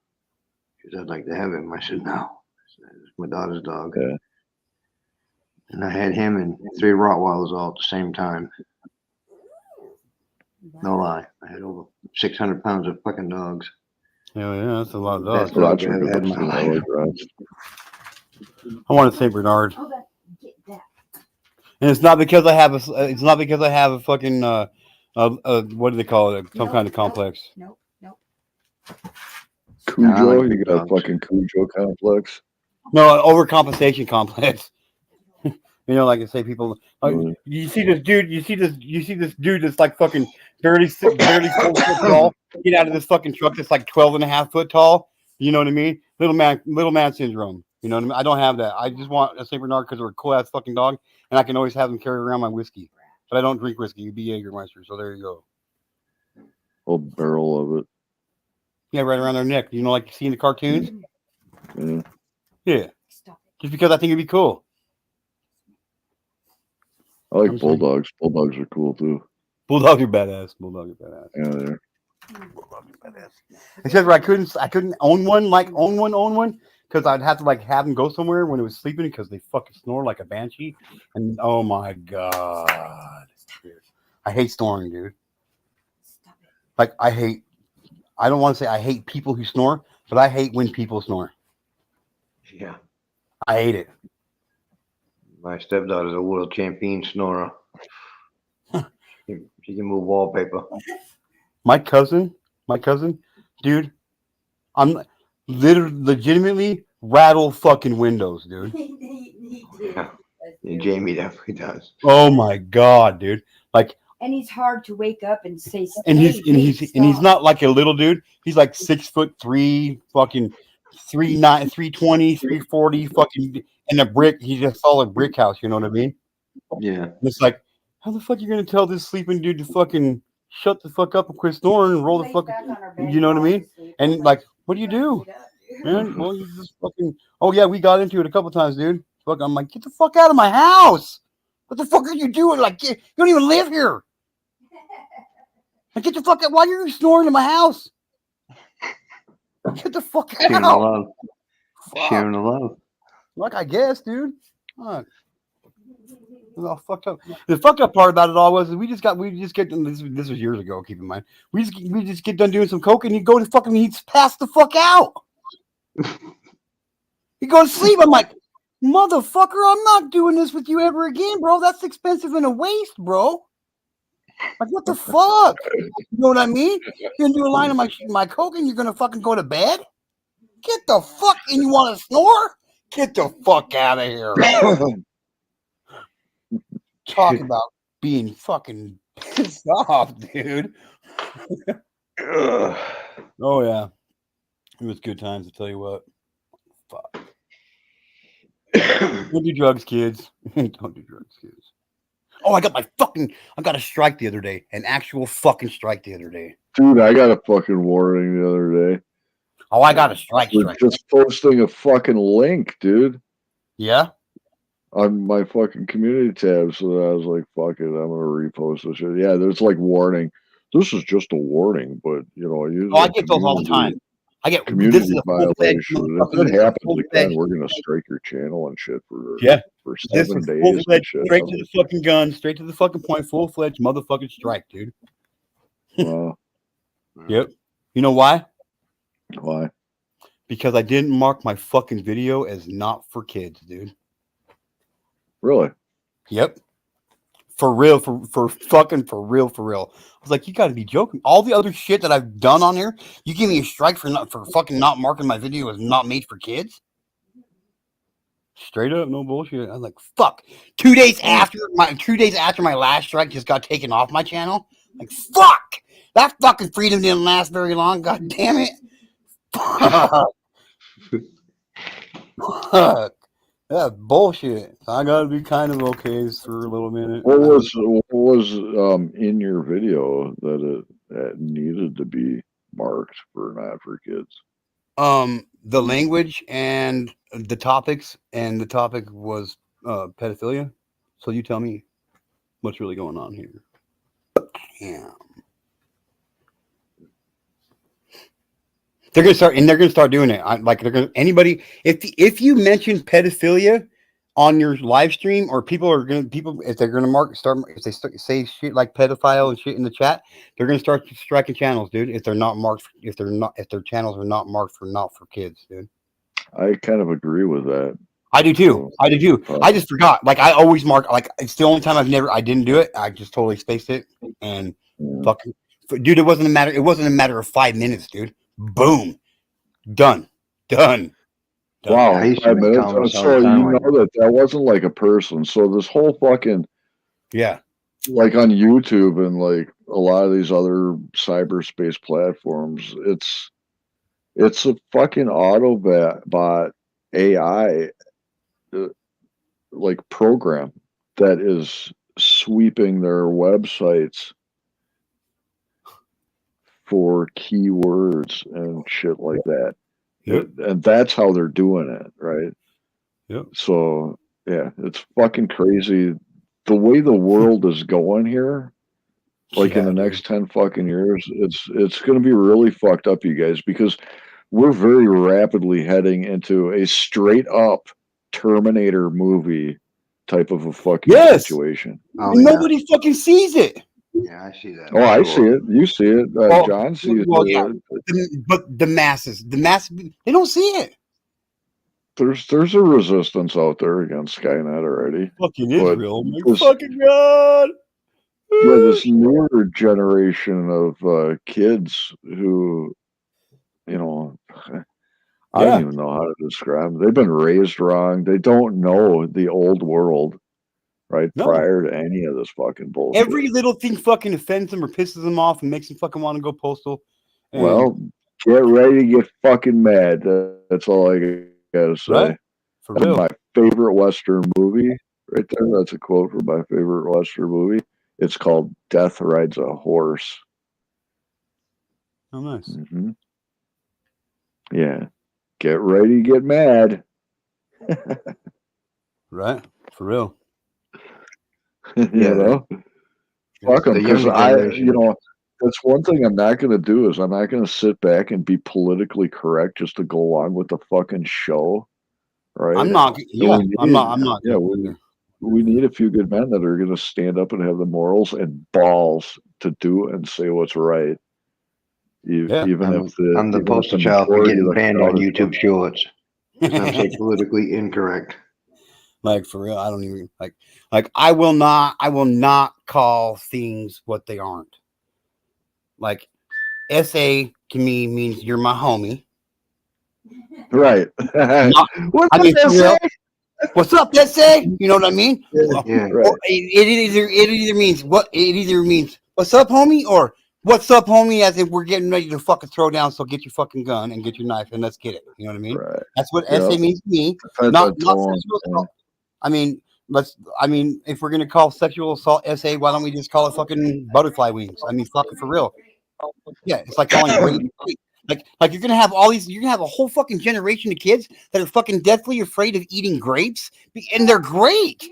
She says, "I'd like to have him." I said, "No." It's my daughter's dog. Yeah. And I had him and 3 Rottweilers all at the same time. No lie. I had over 600 pounds of fucking dogs. Yeah, that's a lot of dogs. Best dog I ever had in my life. I want to say Bernard. And it's not because I have a fucking what do they call it? Some kind of complex. Nope. Cujo, you got a fucking Cujo complex. No, overcompensation complex. Like I say, people. You see this dude that's like fucking barely 4 foot tall. Get out of this fucking truck that's like 12.5 foot tall. You know what I mean? little man syndrome. You know what I mean? I don't have that. I just want a Saint Bernard because they're a cool ass fucking dog, and I can always have them carry around my whiskey. But I don't drink whiskey. You'd be Jägermeister, so there you go. Whole barrel of it. Yeah, right around their neck. You know, like you see in the cartoons. Yeah. Yeah. Just because I think it'd be cool. I like bulldogs. Bulldogs are cool too. Bulldogs are badass. Yeah, they're. Except for I couldn't own one because I'd have to like have them go somewhere when it was sleeping because they fucking snore like a banshee. And oh my god, dude. I hate snoring, dude. Like I don't want to say I hate people who snore, but I hate when people snore. Yeah. I hate it. My stepdaughter's a world champion snorer. She can move wallpaper. My cousin, dude, I'm legitimately rattle fucking windows, dude. Yeah. And Jamie definitely does. Oh my god, dude. Like, and he's hard to wake up and say. And he's not like a little dude. He's like 6'3", fucking 3'9", 320, 340, fucking in a brick. He's a solid brick house. You know what I mean? Yeah. And it's like, how the fuck you gonna tell this sleeping dude to fucking shut the fuck up and quit snoring and roll the fuck? You know what I mean? And like, what do you do, man? Well, you just fucking. Oh yeah, we got into it a couple times, dude. Fuck, I'm like, get the fuck out of my house. What the fuck are you doing? Like, you don't even live here. Like, get the fuck out. Why are you snoring in my house? Get the fuck out. Sharing the love. Sharing the love. Like, I guess, dude. Fuck. It was all fucked up. The fucked up part about it all was we just get this was years ago, keep in mind. We just get done doing some coke and he'd pass the fuck out. He'd go to sleep. I'm like, motherfucker, I'm not doing this with you ever again, bro. That's expensive and a waste, bro. Like, what the fuck? You know what I mean? You're gonna do a line of my coke and you're gonna fucking go to bed? Get the fuck, and you want to snore? Get the fuck out of here. Talk about being fucking pissed off, dude. Oh yeah. It was good times, to tell you what. Fuck. Don't do drugs, kids. Don't do drugs, kids. Oh, I got a strike the other day. An actual fucking strike the other day. Dude, I got a fucking warning the other day. Oh, I got a strike. Just posting a fucking link, dude. Yeah? On my fucking community tab. So I was like, fuck it, I'm going to repost this shit. Yeah, there's like warning. This is just a warning, but, you know, I get those all the time. I get community violation. If it happens again, we're going to strike your channel and shit for 7 days. And shit. Straight to the fucking gun, straight to the fucking point, full-fledged motherfucking strike, dude. Yep. You know why? Why? Because I didn't mark my fucking video as not for kids, dude. Really? Yep. For real, for real. I was like, you gotta be joking. All the other shit that I've done on here, you give me a strike for fucking not marking my video as not made for kids? Straight up, no bullshit. I was like, fuck. 2 days after my last strike just got taken off my channel. Like, fuck! That fucking freedom didn't last very long, god damn it. Fuck. Fuck. Yeah, bullshit. I gotta be kind of okay for a little minute. What was in your video that it needed to be marked for not for kids? The language and the topics, and the topic was pedophilia. So you tell me what's really going on here. Damn. They're gonna start doing it. Anybody if you mention pedophilia on your live stream, or if they're gonna say shit like pedophile and shit in the chat, they're gonna start striking channels, dude. If their channels are not marked for not for kids, dude. I kind of agree with that. I do too. I just forgot. Like, I always mark. Like, it's the only time I didn't do it. I just totally spaced it, and fucking dude, it wasn't a matter of 5 minutes, dude. Boom, done. Wow, 5 minutes. So you know that wasn't like a person. So this whole fucking like on YouTube and like a lot of these other cyberspace platforms, it's It's a fucking Autobot AI like program that is sweeping their websites for keywords and shit like that. Yep. And that's how they're doing it, right? Yep. So yeah, it's fucking crazy. The way the world is going here, like in Yeah, the dude. next 10 fucking years, it's gonna be really fucked up, you guys, because we're very rapidly heading into a straight up Terminator movie type of a fucking Yes. situation. Oh, And yeah. nobody fucking sees it. Yeah, I see that. Oh, I see Sure. it. You see it. Well, John sees well, yeah. it. But the masses, they don't see it. There's a resistance out there against Skynet already. Fucking But Israel, my this, fucking god. yeah, this newer generation of kids who, you know, I don't Yeah. even know how to describe them. They've been raised wrong. They don't know the old world, right? No. Prior to any of this fucking bullshit. Every little thing fucking offends them or pisses them off and makes them fucking want to go postal. And, Well, get ready to get fucking mad. That's all I gotta say. right? For And real. my favorite Western movie, right there. That's a quote from my favorite Western movie. It's called "Death Rides a Horse." Oh, nice. Hmm. Yeah, get ready to get mad. Right? For real. You Yeah, know, fuck them, the because younger generation. that's one thing I'm not going to do is I'm not going to sit back and be politically correct just to go along with the fucking show, right? I'm not. And Yeah, we I'm need, not. I'm not. yeah, we need a few good men that are going to stand up and have the morals and balls to do and say what's right, Yeah. even if I'm the even if poster the child for majority of getting the banned crowd on is YouTube Shorts. I'm so politically incorrect. Like for real, I don't even like I will not call things what they aren't. Like SA to me means you're my homie. right. Not, What's I mean that for real. say? What's up, SA? You know what I mean? Yeah. Right. Or it either means what it either means what's up, homie, or what's up, homie, as if we're getting ready to fucking throw down, so get your fucking gun and get your knife and let's get it. You know what I mean? Right. That's what Yep. SA means to me. Depends Not on tone. sexual assault. I mean, if we're gonna call sexual assault SA, why don't we just call it fucking butterfly wings? I mean, fucking for real. Yeah, it's like calling rape. Like you're gonna have you're gonna have a whole fucking generation of kids that are fucking deathly afraid of eating grapes, and they're great.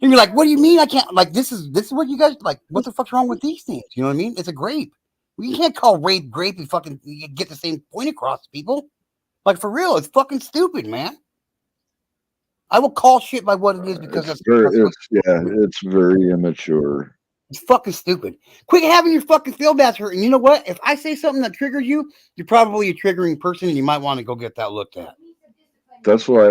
And you're like, what do you mean I can't? Like this is what you guys like. What the fuck's wrong with these things? You know what I mean? It's a grape. You can't call rape grape and fucking you get the same point across to people. Like for real, it's fucking stupid, man. I will call shit by what it is because It's very immature. it's fucking stupid. Quit having your fucking feel bad hurt. And you know what? If I say something that triggers you, you're probably a triggering person, and you might want to go get that looked at. That's why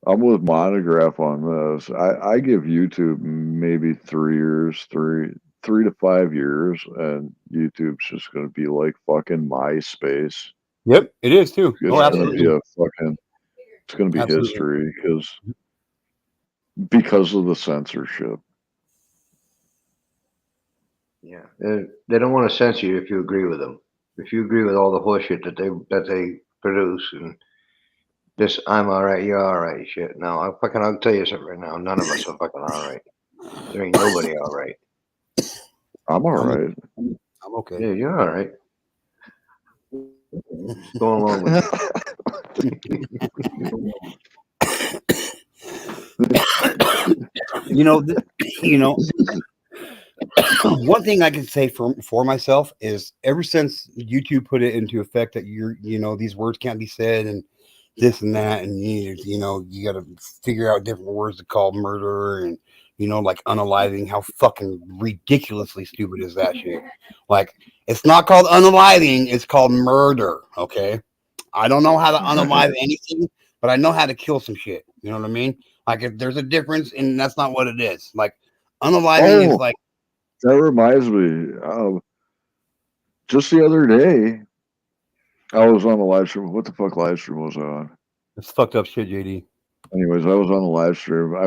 I'm with Monograph on this. I give YouTube maybe 3 years, 3 to 5 years, and YouTube's just going to be like fucking MySpace. Yep, it is too. It's Oh, going to be it's going to be Absolutely. history because of the censorship. Yeah. They don't want to censor you if you agree with them. If you agree with all the horseshit that they produce and this I'm all right, you're all right shit. Now I'll tell you something right now. None of us are fucking all right. There ain't nobody all right. I'm all right. I'm okay. Yeah, you're all right. Go along with One thing I can say for myself is ever since YouTube put it into effect that these words can't be said and this and that, and you got to figure out different words to call murder and like unaliving. How fucking ridiculously stupid is that shit? Like it's not called unaliving, it's called murder. Okay, I don't know how to unalive anything, but I know how to kill some shit. You know what I mean? Like if there's a difference, and that's not what it is. Like unaliving is like. That reminds me. Just the other day, I was on the live stream. What the fuck live stream was I on? It's fucked up shit, JD. Anyways, I was on the live stream. I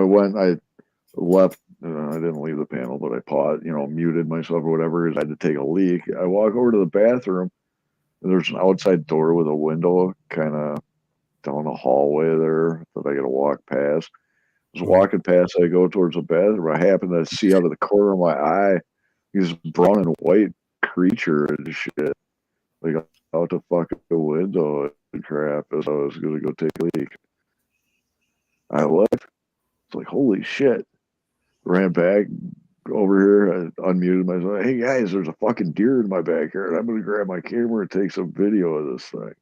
left. I didn't leave the panel, but I paused, muted myself or whatever because I had to take a leak. I walk over to the bathroom, There's an outside door with a window kind of down the hallway there that I got to walk past. I was walking past, I go towards the bathroom. I happen to see out of the corner of my eye this brown and white creature and shit, like out the fucking window and crap as I was going to go take a leak. I looked, it's like, holy shit. Ran back over here, I unmuted myself. Hey guys, there's a fucking deer in my backyard. I'm going to grab my camera and take some video of this thing.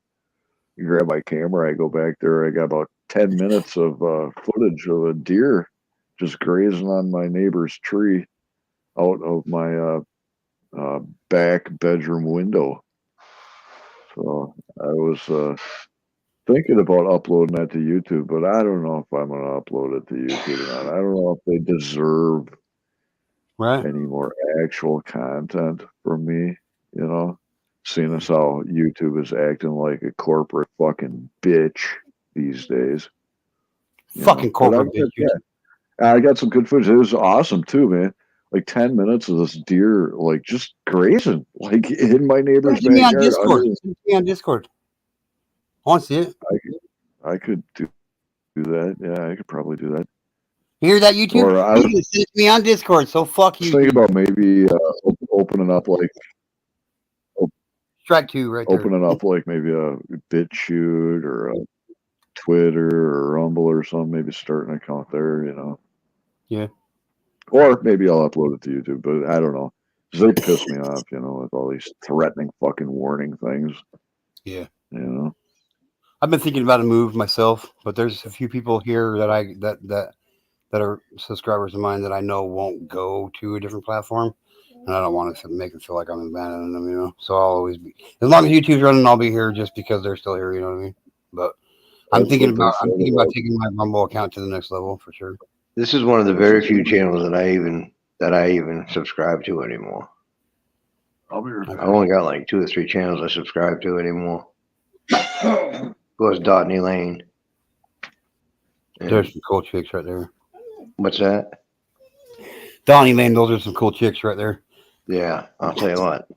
I grab my camera, I go back there. I got about 10 minutes of footage of a deer just grazing on my neighbor's tree out of my back bedroom window. So I was thinking about uploading that to YouTube, but I don't know if I'm going to upload it to YouTube or not. I don't know if they deserve any more actual content from me, you know, seeing as how YouTube is acting like a corporate fucking bitch these days. Fucking corporate bitch. Yeah, I got some good footage. It was awesome too, man. Like 10 minutes of this deer, like just grazing, like in my neighbor's Send me on backyard. Discord. Send me on Discord. I want to see it. I could do that. Yeah, I could probably do that. You hear that, YouTube? Or I You can send me on Discord, so fuck you. thinking about maybe opening up like Strike two right there. opening up like maybe a BitChute or a Twitter or Rumble or something. Maybe start an account there, you know. Yeah. Or maybe I'll upload it to YouTube, but I don't know. 'Cause they piss me off, you know, with all these threatening fucking warning things. Yeah. You know. I've been thinking about a move myself, but there's a few people here that are subscribers of mine that I know won't go to a different platform, and I don't want to make them feel like I'm abandoning them, you know. So I'll always be, as long as YouTube's running, I'll be here just because they're still here, you know what I mean? But I'm thinking about taking my Rumble account to the next level for sure. This is one of the very few channels that I even subscribe to anymore. I'll be right back. I only got like 2 or 3 channels I subscribe to anymore. Of course, Dotney Lane. And There's some cool chicks right there. what's that? Donnie Lane, those are some cool chicks right there. Yeah, I'll tell you what.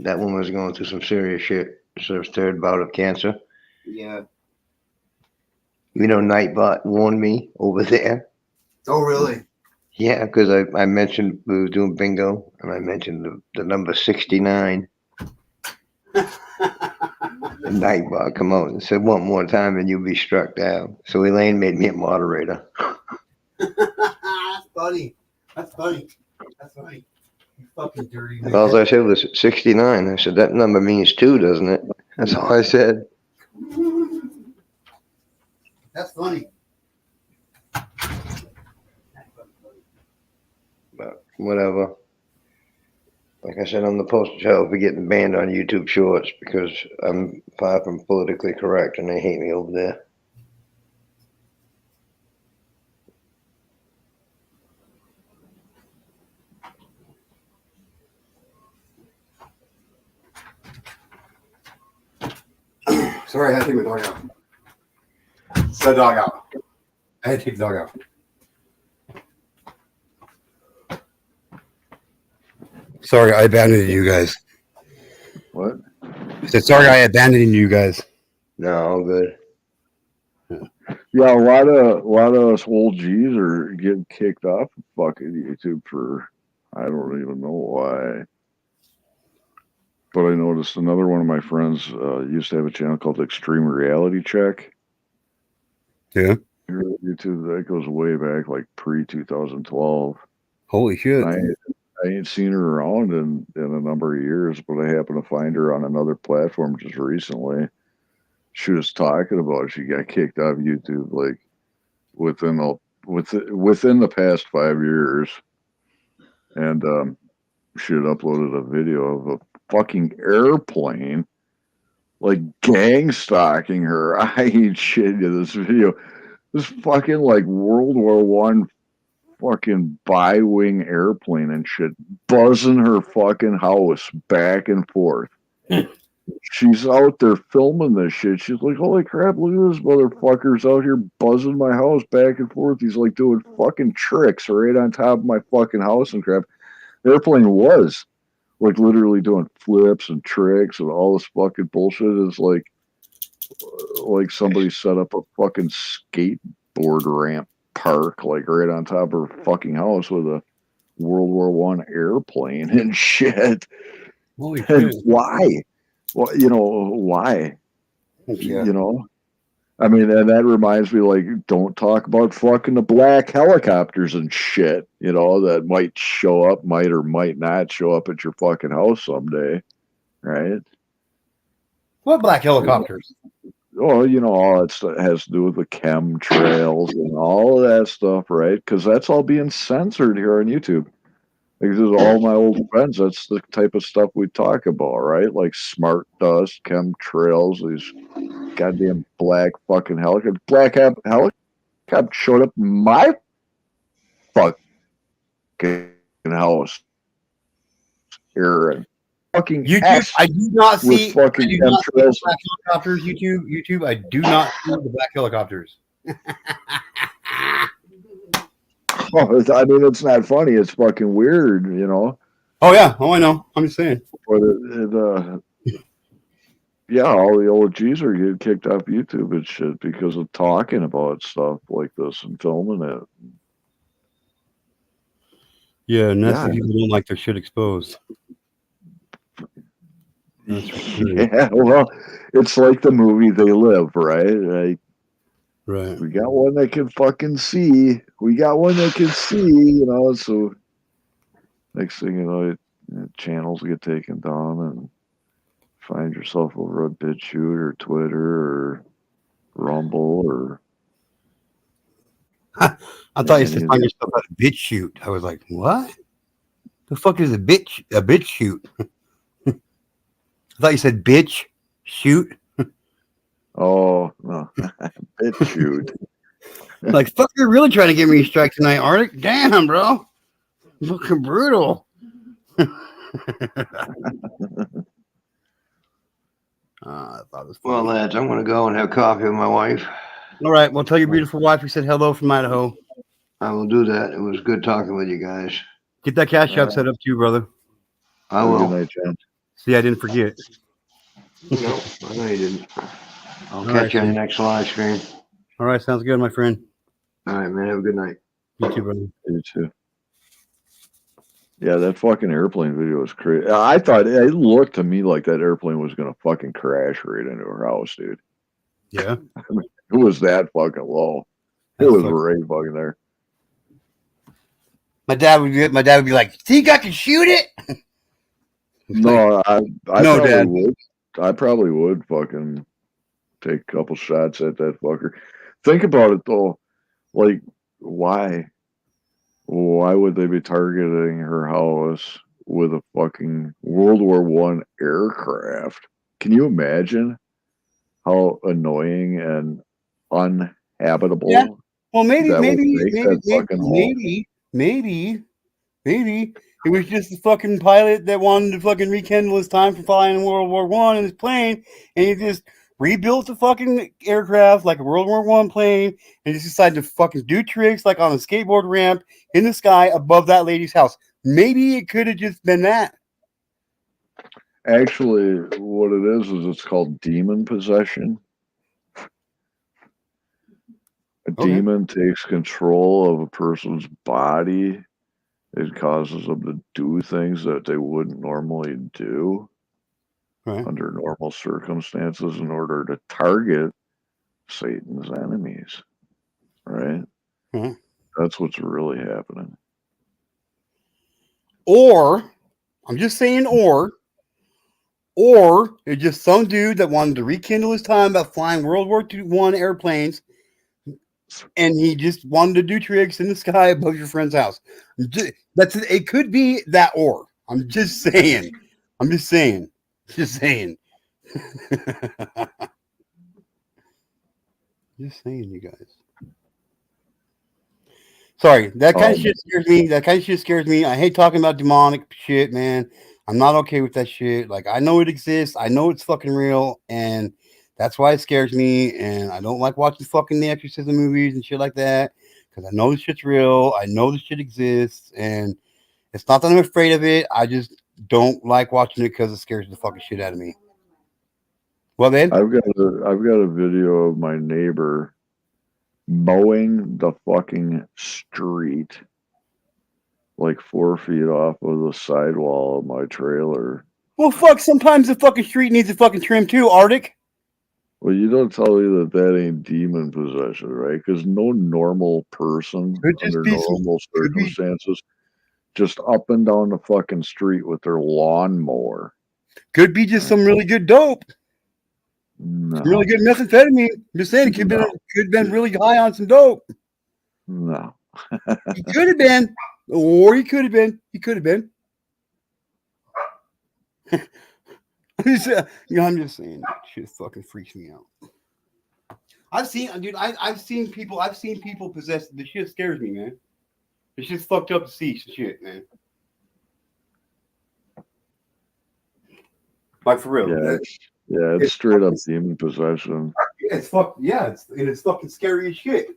That woman was going through some serious shit. It's her 3rd bout of cancer. Yeah. You know, Nightbot warned me over there. Oh, really? Yeah, because I mentioned we were doing bingo, and I mentioned the number 69. And Nightbot come out and said, one more time and you'll be struck down. So Elaine made me a moderator. That's funny. That's funny. That's funny. You fucking dirty man. All I said was 69. I said, that number means 2, doesn't it? That's all I said. That's funny. But whatever. Like I said, I'm the poster child for getting banned on YouTube Shorts because I'm far from politically correct and they hate me over there. Sorry, I had to take my dog out. The dog out. I had to take the dog out. Sorry, I abandoned you guys. What? I said, sorry, I abandoned you guys. No, all good. Yeah, a lot of us old G's are getting kicked off of fucking YouTube for I don't even know why. But I noticed another one of my friends used to have a channel called Extreme Reality Check. Yeah. YouTube, that goes way back, like pre-2012. Holy shit. I ain't seen her around in a number of years, but I happened to find her on another platform just recently. She was talking about she got kicked off YouTube like within the past 5 years, and she had uploaded a video of a fucking airplane like gang stalking her. I ain't shitting you. This video, this fucking like World War One fucking bi-wing airplane and shit buzzing her fucking house back and forth. She's out there filming this shit. She's like, holy crap, look at this motherfucker's out here buzzing my house back and forth. He's like doing fucking tricks right on top of my fucking house and crap. The airplane was like literally doing flips and tricks and all this fucking bullshit is like somebody set up a fucking skateboard ramp park like right on top of her fucking house with a World War One airplane and shit. Holy And shit. why? Well, why? Yeah. I mean, and that reminds me, like, don't talk about fucking the black helicopters and shit, that might show up, might or might not show up at your fucking house someday, right? What black helicopters? Oh, all that stuff has to do with the chemtrails and all of that stuff, right? Because that's all being censored here on YouTube. Because all my old friends, that's the type of stuff we talk about, right? Like smart dust, chemtrails, these goddamn black fucking helicopters. Black helicopter showed up in my fucking house here and fucking YouTube, S I do not with see. fucking I do not see the chemtrails. black helicopters. YouTube, I do not see the black helicopters. I mean, it's not funny. It's fucking weird, Oh yeah. Oh, I know. I'm just saying. But yeah, all the OGs are getting kicked off YouTube and shit because of talking about stuff like this and filming it. Yeah, and that's the people don't like their shit exposed. That's for sure. Yeah, well, it's like the movie They Live, right? Right. We got one that can fucking see. We got one that can see, so next thing you know, channels get taken down and find yourself over a BitChute or Twitter or Rumble or. I thought you said find yourself at a bitch shoot. I was like, what? The fuck is a bitch? A bitch shoot? I thought you said bitch shoot. Oh no, BitChute. Like fuck, you're really trying to get me a strike tonight, Arctic? Damn, bro, fucking brutal. I thought it was funny. Well, lads, I'm going to go and have coffee with my wife. All right, well, tell your beautiful wife we said hello from Idaho. I will do that. It was good talking with you guys. Get that cash app set up too, brother. I will. Good night, John. See, I didn't forget. No, I know you didn't. I'll All catch right, you on the man. next live stream. All right, sounds good, my friend. All right, man. Have a good night. You too, brother. You too. Yeah, that fucking airplane video was crazy. I thought it looked to me like that airplane was gonna fucking crash right into her house, dude. Yeah. I mean, it was that fucking low. It was right fucking there. My dad would be like, "Think I can shoot it?" No, I No, probably Dad. would. I probably would fucking take a couple shots at that fucker. Think about it though. Like, why? Why would they be targeting her house with a fucking World War One aircraft? Can you imagine how annoying and uninhabitable? Yeah. Well, maybe that would make that maybe it was just the fucking pilot that wanted to fucking rekindle his time from flying in World War One in his plane, and he just rebuilt the fucking aircraft like a World War One plane, and just decided to fucking do tricks like on a skateboard ramp in the sky above that lady's house. Maybe it could have just been that. Actually, what it is it's called demon possession. A demon takes control of a person's body. It causes them to do things that they wouldn't normally do under normal circumstances in order to target Satan's enemies. Right? That's what's really happening. Or, I'm just saying, or it's just some dude that wanted to rekindle his time about flying World War One airplanes, and he just wanted to do tricks in the sky above your friend's house. It could be that, or I'm just saying. Just saying, you guys. Sorry, that kind of shit scares me. I hate talking about demonic shit, man. I'm not okay with that shit. Like, I know it exists. I know it's fucking real, and that's why it scares me. And I don't like watching fucking the exorcism movies and shit like that because I know this shit's real. I know this shit exists, and it's not that I'm afraid of it. I just don't like watching it because it scares the fucking shit out of me. Well, then, I've got a video of my neighbor mowing the fucking street like 4 feet off of the sidewall of my trailer. well, fuck. Sometimes the fucking street needs a fucking trim too, Arctic. Well, you don't tell me that ain't demon possession, right? Because no normal person Could just under be some. normal Could be. circumstances just up and down the fucking street with their lawnmower. Could be just some really good dope. No. Really good methamphetamine. Just saying, it could have been really high on some dope. No. He could have been, or he could have been. He could have been. I'm just saying, that shit fucking freaks me out. I've seen people possessed. The shit scares me, man. It's just fucked up to see some shit, man. Like for real. It's straight up demon possession. It's fucking scary as shit.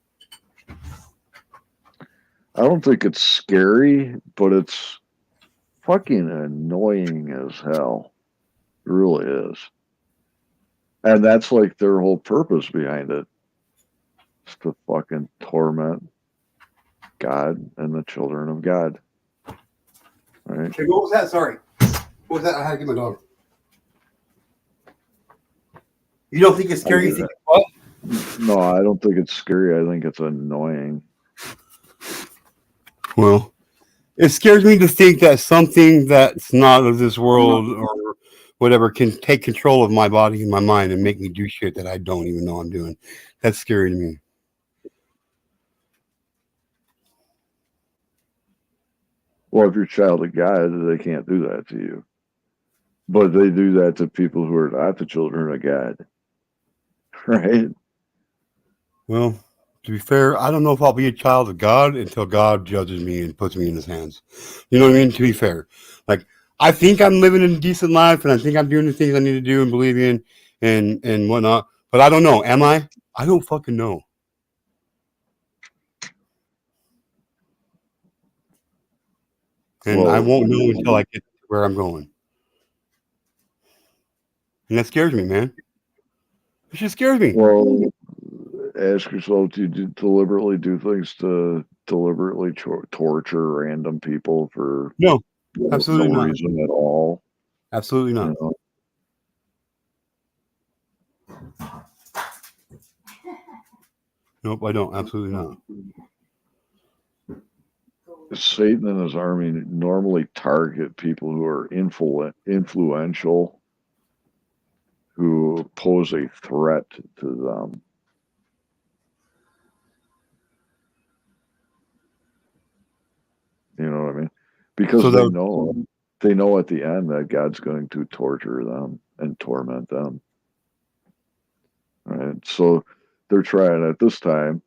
I don't think it's scary, but it's fucking annoying as hell. It really is. And that's like their whole purpose behind it. It's to fucking torment God and the children of God. Right? Okay, what was that? Sorry. What was that? I had to get my dog. You don't think it's scary? You think it's what? No, I don't think it's scary. I think it's annoying. Well, it scares me to think that something that's not of this world or whatever can take control of my body and my mind and make me do shit that I don't even know I'm doing. That's scary to me. Well, if you're a child of God, they can't do that to you. But they do that to people who are not the children of God. Right? Well, to be fair, I don't know if I'll be a child of God until God judges me and puts me in his hands. You know what I mean? To be fair. Like, I think I'm living a decent life and I think I'm doing the things I need to do and believe in and whatnot. But I don't know. Am I? I don't fucking know. And I won't know until I get to where I'm going. And that scares me, man. It just scares me. Well, ask yourself, do you deliberately do things to deliberately torture random people for no absolutely no not. reason at all? Absolutely not. You know? Nope, I don't. Absolutely not. Satan and his army normally target people who are influential, who pose a threat to them. You know what I mean? Because they know at the end that God's going to torture them and torment them. Right? So they're trying at this time,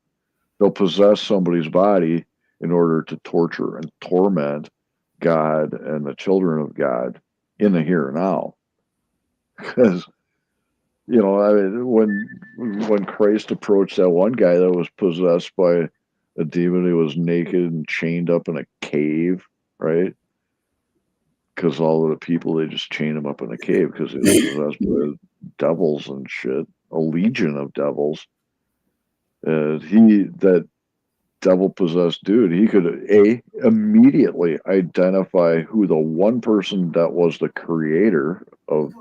they'll possess somebody's body in order to torture and torment God and the children of God in the here and now. Because, you know, I mean, when Christ approached that one guy that was possessed by a demon, he was naked and chained up in a cave, right? Because all of the people, they just chained him up in a cave because he was possessed by devils and shit, a legion of devils. That devil possessed dude, he could immediately identify who the one person that was the creator of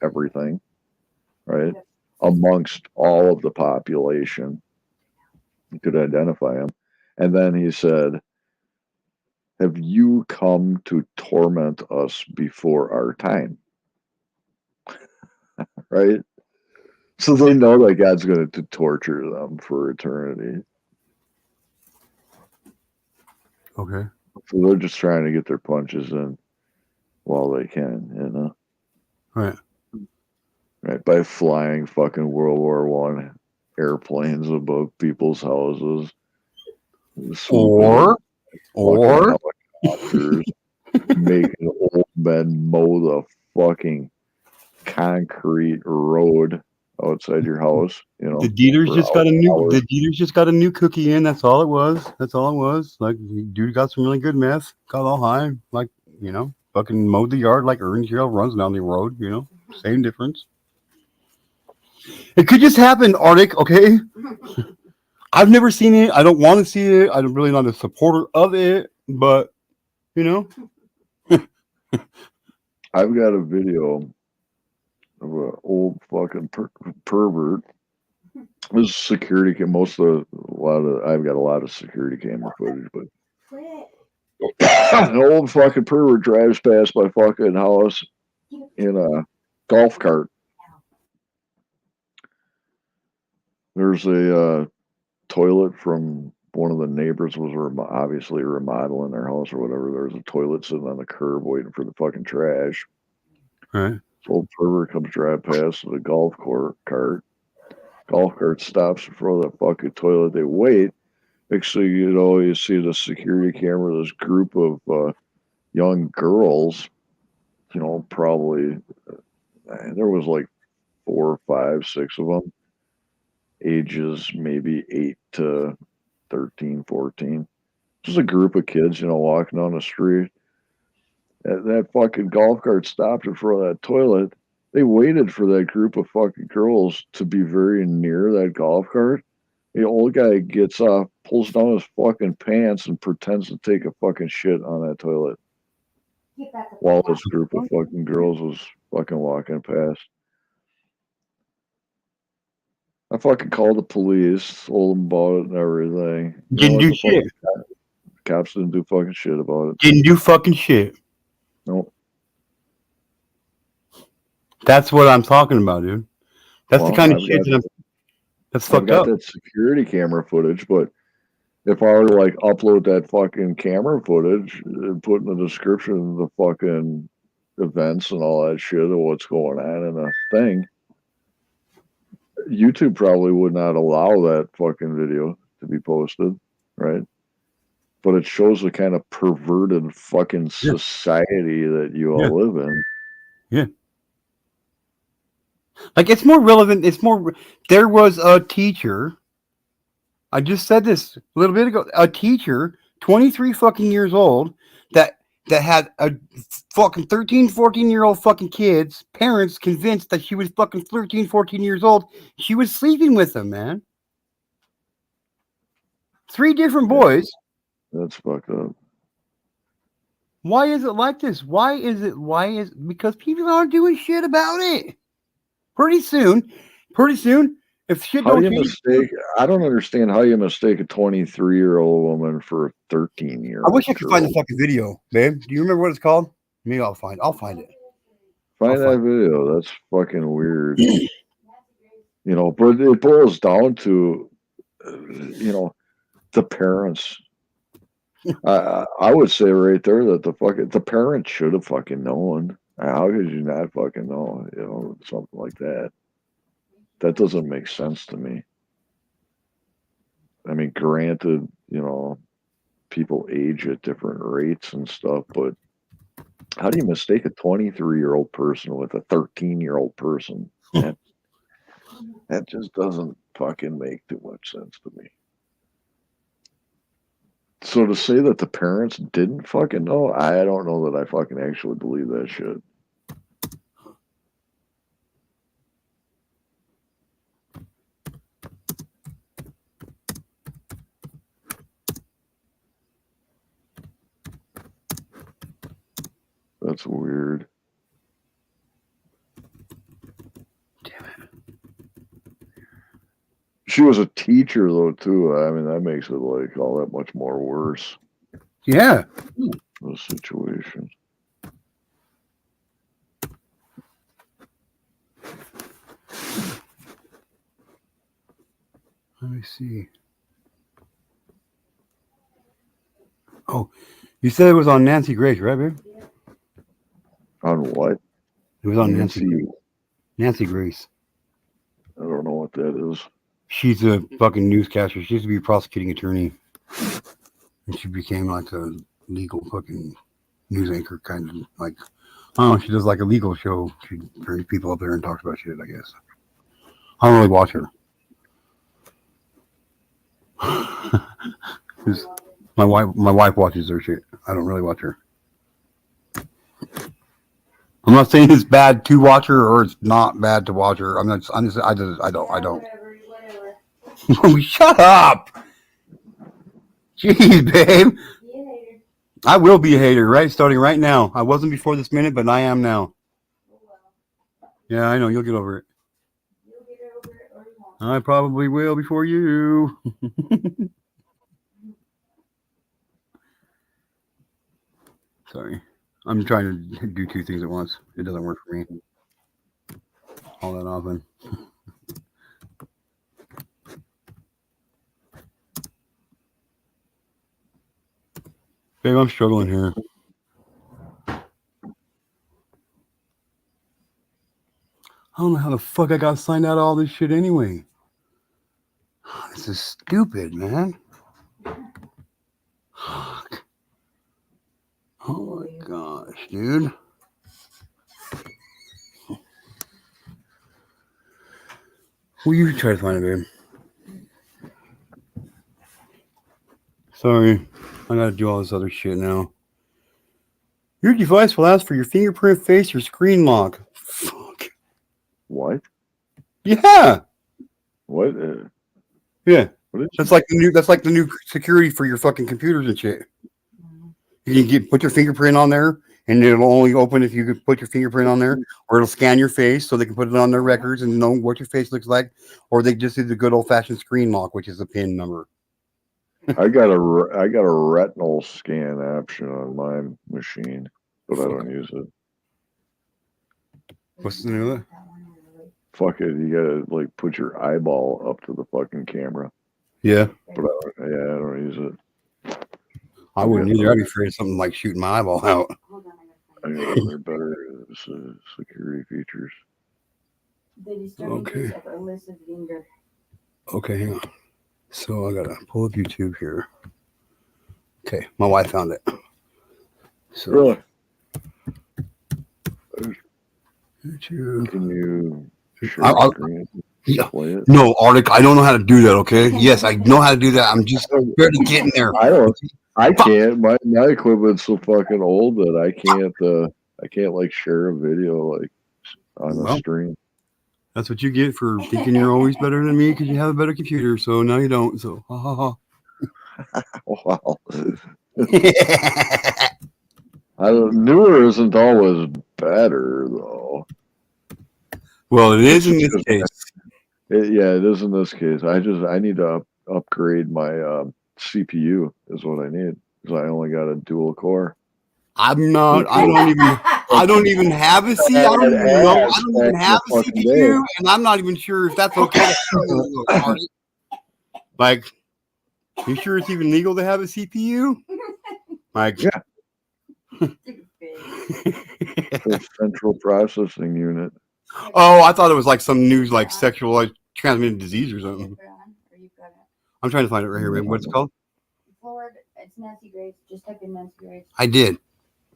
everything, right? Amongst all of the population, he could identify him. And then he said, have you come to torment us before our time? Right? So they know that God's going to torture them for eternity. Okay. So they're just trying to get their punches in while they can, you know? Right. Right, by flying fucking World War I airplanes above people's houses. Or helicopters, making old men mow the fucking concrete road outside your house. You know, the Dieter's just got a new cookie in. That's all it was. Like, dude got some really good meth. Got all high. Like, you know, fucking mowed the yard like Earnsdale runs down the road, you know? Same difference. It could just happen, Arctic, okay? I've never seen it. I don't want to see it. I'm really not a supporter of it, but, you know? I've got a video of an old fucking pervert. This is security cam. I've got a lot of security camera footage, but an old fucking pervert drives past my fucking house in a golf cart. There's a toilet from one of the neighbors was obviously remodeling their house or whatever. There was a toilet sitting on the curb waiting for the fucking trash. Right. This old pervert comes driving past with a golf cart. Golf cart stops in front of the fucking toilet. They wait. Next thing you know, you see the security camera, this group of young girls, you know, probably, there was like 4, 5, 6 of them, ages maybe 8 to 13, 14. Just a group of kids, you know, walking down the street. That fucking golf cart stopped in front of that toilet. They waited for that group of fucking girls to be very near that golf cart. The old guy gets off, pulls down his fucking pants, and pretends to take a fucking shit on that toilet while this group of fucking girls was fucking walking past. I fucking called the police, told them about it and everything. Didn't do shit. Cops didn't do fucking shit about it. Didn't do fucking shit. Nope. That's what I'm talking about, dude. That's the kind of shit that's fucked up. I've got that security camera footage, but if I were to like upload that fucking camera footage and put in the description the fucking events and all that shit of what's going on in the thing, YouTube probably would not allow that fucking video to be posted, right? But it shows the kind of perverted fucking society that you all live in. Yeah. Like, it's more relevant. There was a teacher. I just said this a little bit ago. A teacher, 23 fucking years old, that had a fucking 13, 14-year-old fucking kids, parents convinced that she was fucking 13, 14 years old. She was sleeping with them, man. 3 different boys. That's fucked up. Why is it like this? Because people aren't doing shit about it. Pretty soon, if shit don't change. I don't understand how you mistake a 23-year-old woman for a 13-year-old. I wish I could find the fucking video, babe. Do you remember what it's called? Maybe I'll find it. Find that video. That's fucking weird. You know, but it boils down to, you know, the parents. I would say right there that the parents should have fucking known. How could you not fucking know? You know, something like that. That doesn't make sense to me. I mean, granted, you know, people age at different rates and stuff, but how do you mistake a 23-year-old person with a 13-year-old person? That just doesn't fucking make too much sense to me. So to say that the parents didn't fucking know, I don't know that I fucking actually believe that shit. That's weird. Damn it. She was a teacher though too. I mean, that makes it like all that much more worse. Yeah. The situation. Let me see. Oh, you said it was on Nancy Grace, right, babe? On what? It was on Nancy Grace. I don't know what that is. She's a fucking newscaster. She used to be a prosecuting attorney. And she became like a legal fucking news anchor, kind of like, I don't know, she does like a legal show. She brings people up there and talks about shit, I guess. I don't really watch her. My wife watches her shit. I don't really watch her. I'm not saying it's bad to watch her or it's not bad to watch her. I don't. Whatever. Shut up. Jeez, babe. Be a hater. I will be a hater, right? Starting right now. I wasn't before this minute, but I am now. Oh well. Yeah, I know. You'll get over it. You'll get over it or you won't. I probably will before you. Sorry. I'm trying to do two things at once. It doesn't work for me all that often. Babe, I'm struggling here. I don't know how the fuck I got signed out of all this shit anyway. This is stupid, man. Fuck. Oh my gosh, dude. Well, you try to find it, babe. Sorry. I gotta do all this other shit now. Your device will ask for your fingerprint, face, or screen lock. Fuck. What? Yeah. What? Yeah. What That's like the new security for your fucking computers and shit. You can put your fingerprint on there, and it'll only open if you can put your fingerprint on there, or it'll scan your face so they can put it on their records and know what your face looks like, or they just do the good old fashioned screen lock, which is a PIN number. I got a retinal scan option on my machine, but I don't use it. What's the name of it? Fuck it, you gotta like put your eyeball up to the fucking camera. Yeah. But I don't use it. I wouldn't either. I'd be afraid of something like shooting my eyeball out. I got other better security features. Okay. Okay, hang on. So I gotta pull up YouTube here. Okay, my wife found it. So really? YouTube. Can you share I'll screen? Yeah. Play it? No, Arctic, I don't know how to do that, okay? Yes, I know how to do that. I'm just barely getting there. I can't. My equipment's so fucking old that I can't like share a video like on a stream. That's what you get for thinking you're always better than me because you have a better computer. So now you don't. So ha ha ha. Wow. Newer isn't always better though. Well, it is in this case. It is in this case. I need to upgrade my CPU is what I need because I only got a dual core. I don't even have a C. I don't even know. I don't even have a CPU, and I'm not even sure if that's okay. Like, you sure it's even legal to have a CPU? Like, yeah. Central processing unit. Oh, I thought it was like some new like sexual like transmitted disease or something. I'm trying to find it right here, man. What's it called? Forward, it's Nancy Grace. Just type in Nancy Grace. I did.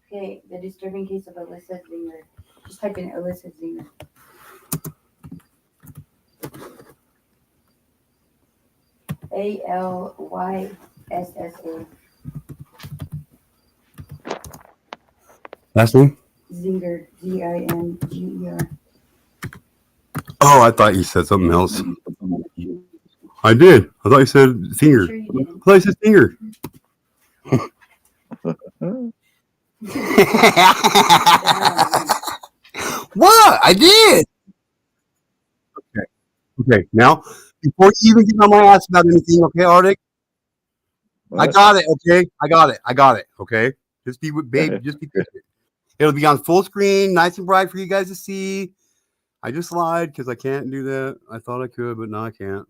Okay, the disturbing case of Alyssa Zinger. Just type in Alyssa Zinger. ALYSSA. Last name? Zinger. ZINGER. Oh, I thought you said something else. I did. I thought you said finger. Sure I thought you said finger. What? I did. Okay. Now, before you even get on my ass about anything, okay, Arctic? I got it. Okay, I got it. Okay, just be with babe. Just be patient. It'll be on full screen, nice and bright for you guys to see. I just lied because I can't do that. I thought I could, but now I can't.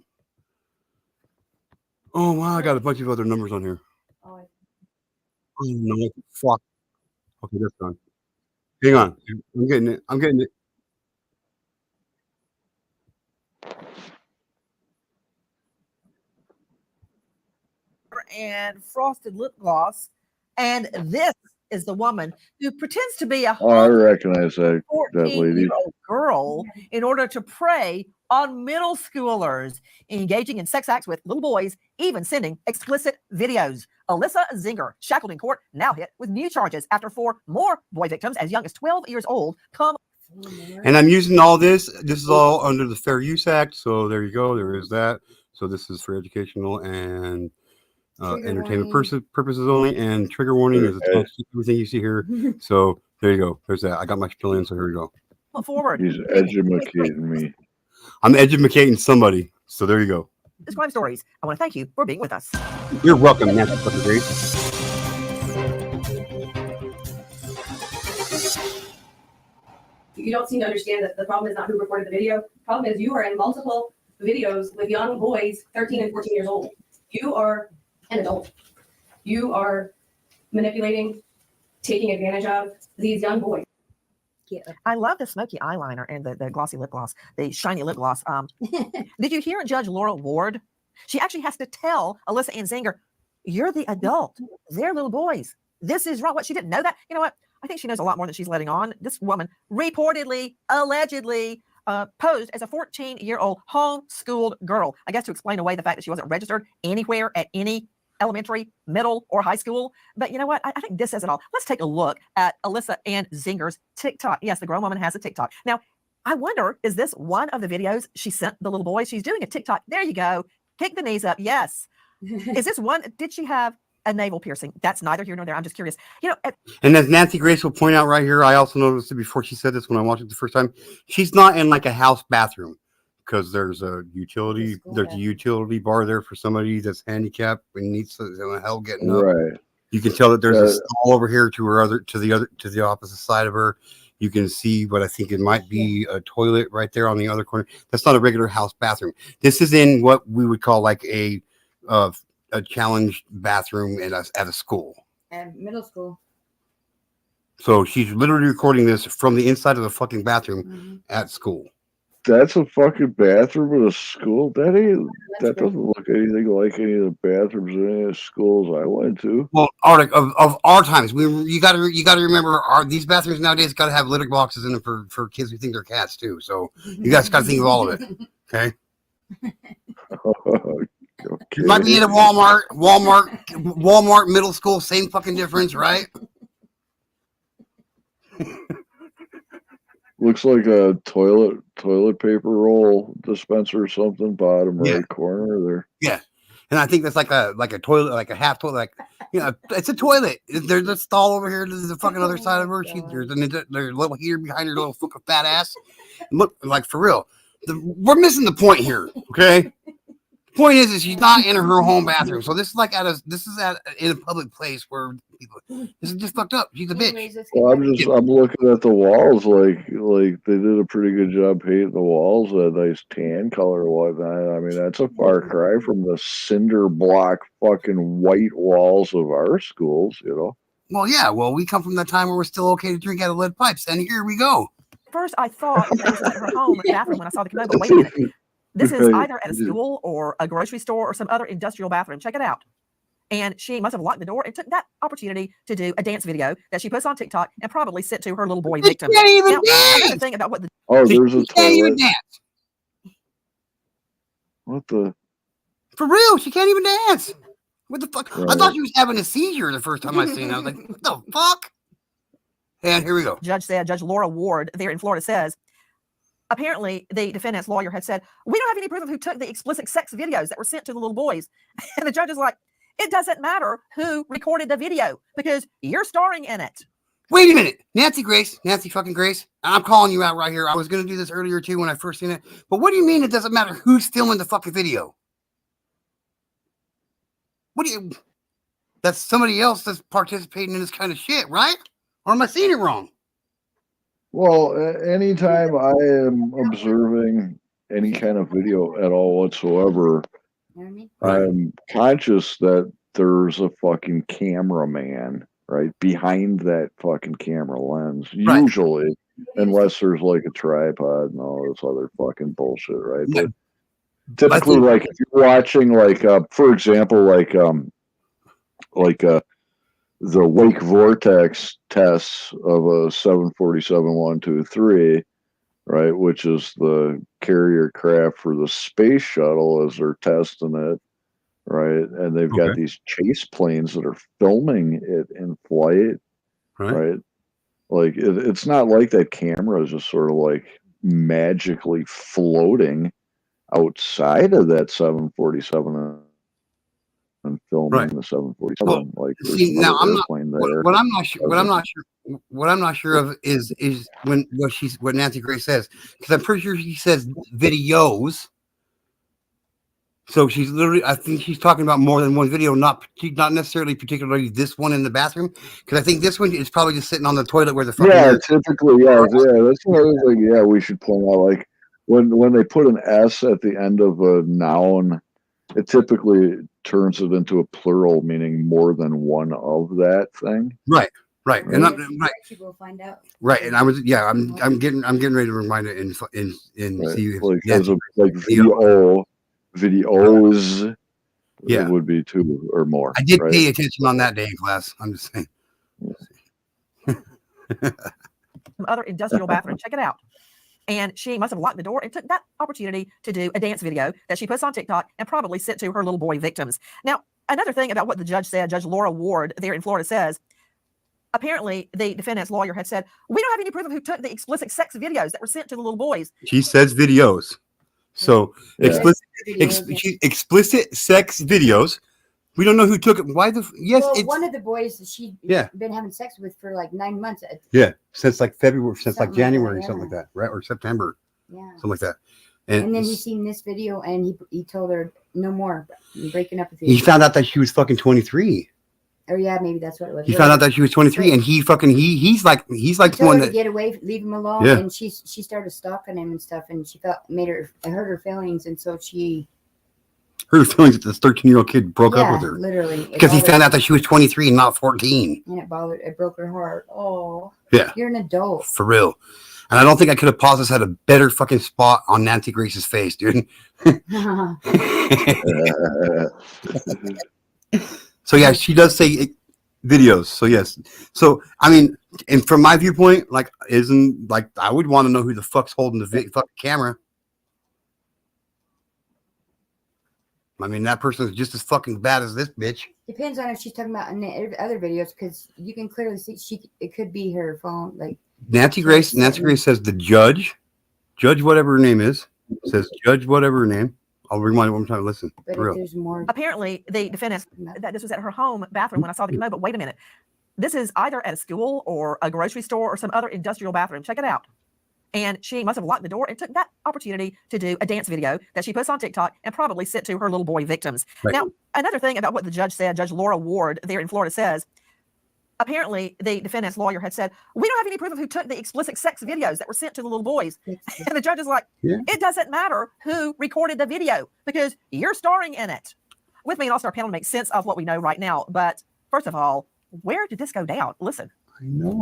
Oh wow, I got a bunch of other numbers on here. Oh no, fuck. Okay, that's done. Hang on, I'm getting it. And frosted lip gloss, and this is the woman who pretends to be a Oh, I recognize that lady. 14-year-old girl in order to prey on middle schoolers, engaging in sex acts with little boys, even sending explicit videos. Alyssa Zinger, shackled in court, now hit with new charges after 4 more boy victims as young as 12 years old come. And I'm using all this. This is all under the Fair Use Act. So there you go. There is that. So this is for educational and entertainment purposes only. And trigger warning is attached to everything you see here. So there you go. There's that. I got my spill in. So here we go. Forward. He's educating me. I'm educating somebody. So there you go. This Crime Stories. I want to thank you for being with us. You're welcome, Nancy fucking Grace. You don't seem to understand that the problem is not who recorded the video. The problem is you are in multiple videos with young boys, 13 and 14 years old. You are an adult. You are manipulating, taking advantage of these young boys. Yeah. I love the smoky eyeliner and the glossy lip gloss, the shiny lip gloss. Did you hear Judge Laura Ward? She actually has to tell Alyssa Ann Zinger, you're the adult. They're little boys. This is wrong. What, she didn't know that? You know what? I think she knows a lot more than she's letting on. This woman reportedly, allegedly posed as a 14-year-old homeschooled girl. I guess to explain away the fact that she wasn't registered anywhere at any elementary, middle, or high school. But you know what? I think this says it all. Let's take a look at Alyssa Ann Zinger's TikTok. Yes, the grown woman has a TikTok. Now, I wonder, is this one of the videos she sent the little boy? She's doing a TikTok. There you go. Kick the knees up. Yes. Is this one? Did she have a navel piercing? That's neither here nor there. I'm just curious. You know, and as Nancy Grace will point out right here, I also noticed it before she said this when I watched it the first time. She's not in like a house bathroom because there's a utility. There's a utility bar there for somebody that's handicapped and needs some help getting up. Right. You can tell that there's a stall over here to the opposite side of her. You can see what I think it might be a toilet right there on the other corner. That's not a regular house bathroom. This is in what we would call like a challenged bathroom at a school. And middle school. So she's literally recording this from the inside of the fucking bathroom at school. That's a fucking bathroom at a school? That doesn't look anything like any of the bathrooms in any of the schools I went to. Well, of our times, you got to remember these bathrooms nowadays got to have litter boxes in them for kids who think they're cats too. So you guys got to think of all of it. Okay. Okay. Might be in a Walmart middle school, same fucking difference, right? Looks like a toilet paper roll dispenser or something, bottom right corner there. Yeah, and I think that's like a toilet, like a half toilet, like it's a toilet. There's a stall over here to the fucking other side of her. There's a little heater behind her little fucking fat ass. Look, like for real, we're missing the point here. Okay. Point is she's not in her home bathroom, so this is like in a public place where people. This is just fucked up. She's a bitch. Well, I'm looking at the walls like they did a pretty good job painting the walls a nice tan color or whatnot. I mean, that's a far cry from the cinder block fucking white walls of our schools, you know. Well, yeah. Well, we come from that time where we're still okay to drink out of lead pipes, and here we go. First, I thought that was her home bathroom when I saw the commode. But wait a minute. This is either at a school or a grocery store or some other industrial bathroom. Check it out. And she must have locked the door and took that opportunity to do a dance video that she posts on TikTok and probably sent to her little boy victim. Can't even now, dance. The thing about what there's a she can't even toilet. dance. What the? For real, she can't even dance. What the fuck? Right. I thought she was having a seizure the first time I seen her. I was like, what the fuck? And here we go. Judge Laura Ward there in Florida says, apparently, the defendant's lawyer had said, we don't have any proof of who took the explicit sex videos that were sent to the little boys. And the judge is like, it doesn't matter who recorded the video because you're starring in it. Wait a minute. Nancy fucking Grace. I'm calling you out right here. I was going to do this earlier too when I first seen it. But what do you mean it doesn't matter who's filming the fucking video? That's somebody else that's participating in this kind of shit, right? Or am I seeing it wrong? Well, anytime I am observing any kind of video at all whatsoever, I'm conscious that there's a fucking cameraman right behind that fucking camera lens. Right. Usually, unless there's like a tripod and all this other fucking bullshit, right? Yeah. But typically, like if you're watching, like for example, like the wake vortex tests of a 747-123, right, which is the carrier craft for the space shuttle as they're testing it, right? And they've got these chase planes that are filming it in flight, right? Like it's not like that camera is just sort of like magically floating outside of that 747 and filming the 747. Like there's another airplane there. What I'm not sure of is when what Nancy Grace says, because I'm pretty sure she says videos. So she's literally, I think she's talking about more than one video, not necessarily particularly this one in the bathroom, because I think this one is probably just sitting on the toilet where the fucking typically, that's another thing. Yeah, we should point out, like when they put an S at the end of a noun, it typically turns it into a plural, meaning more than one of that thing. Right. And We'll find out. Right, and I'm getting ready to remind it in see like as a like videos. Yeah, it would be 2 or more. I did pay attention on that day in class. I'm just saying. Some other industrial bathroom. Check it out. And she must have locked the door and took that opportunity to do a dance video that she puts on TikTok and probably sent to her little boy victims. Now, another thing about what the judge said, Judge Laura Ward there in Florida says, apparently the defendant's lawyer had said, we don't have any proof of who took the explicit sex videos that were sent to the little boys. She says videos. So explicit sex videos. We don't know who took it. Why the one of the boys she'd been having sex with for like 9 months. Since like February, since like January, something like that, right? Or September. Yeah. Something like that. And then he seen this video and he told her no more. I'm breaking up with you. He found out that she was fucking 23. Or maybe that's what it was. He found out that she was 23, and he's like the one that get away, leave him alone. Yeah. And she started stalking him and stuff, and it hurt her feelings, and so she her feelings that this 13-year-old kid broke up with her, literally, because he found out that she was 23 and not 14, and it broke her heart. Oh, yeah, you're an adult for real. And I don't think I could have paused this at a better fucking spot on Nancy Grace's face, dude. So yeah, she does say videos. So yes. So I mean, and from my viewpoint, like, I would want to know who the fuck's holding the fucking camera. I mean, that person is just as fucking bad as this bitch. Depends on if she's talking about in the other videos, because you can clearly see it could be her phone. Like Nancy Grace says the judge, whatever her name is, says judge whatever her name. I'll remind you one more time. Listen. But if there's more. Apparently, the defendant that this was at her home bathroom when I saw the commode. But wait a minute, this is either at a school or a grocery store or some other industrial bathroom. Check it out. And she must have locked the door and took that opportunity to do a dance video that she puts on TikTok and probably sent to her little boy victims. Right. Now, another thing about what the judge said, Judge Laura Ward there in Florida says, apparently the defendant's lawyer had said, we don't have any proof of who took the explicit sex videos that were sent to the little boys. And the judge is like, it doesn't matter who recorded the video because you're starring in it. With me and All-Star Panel to make sense of what we know right now. But first of all, where did this go down? Listen.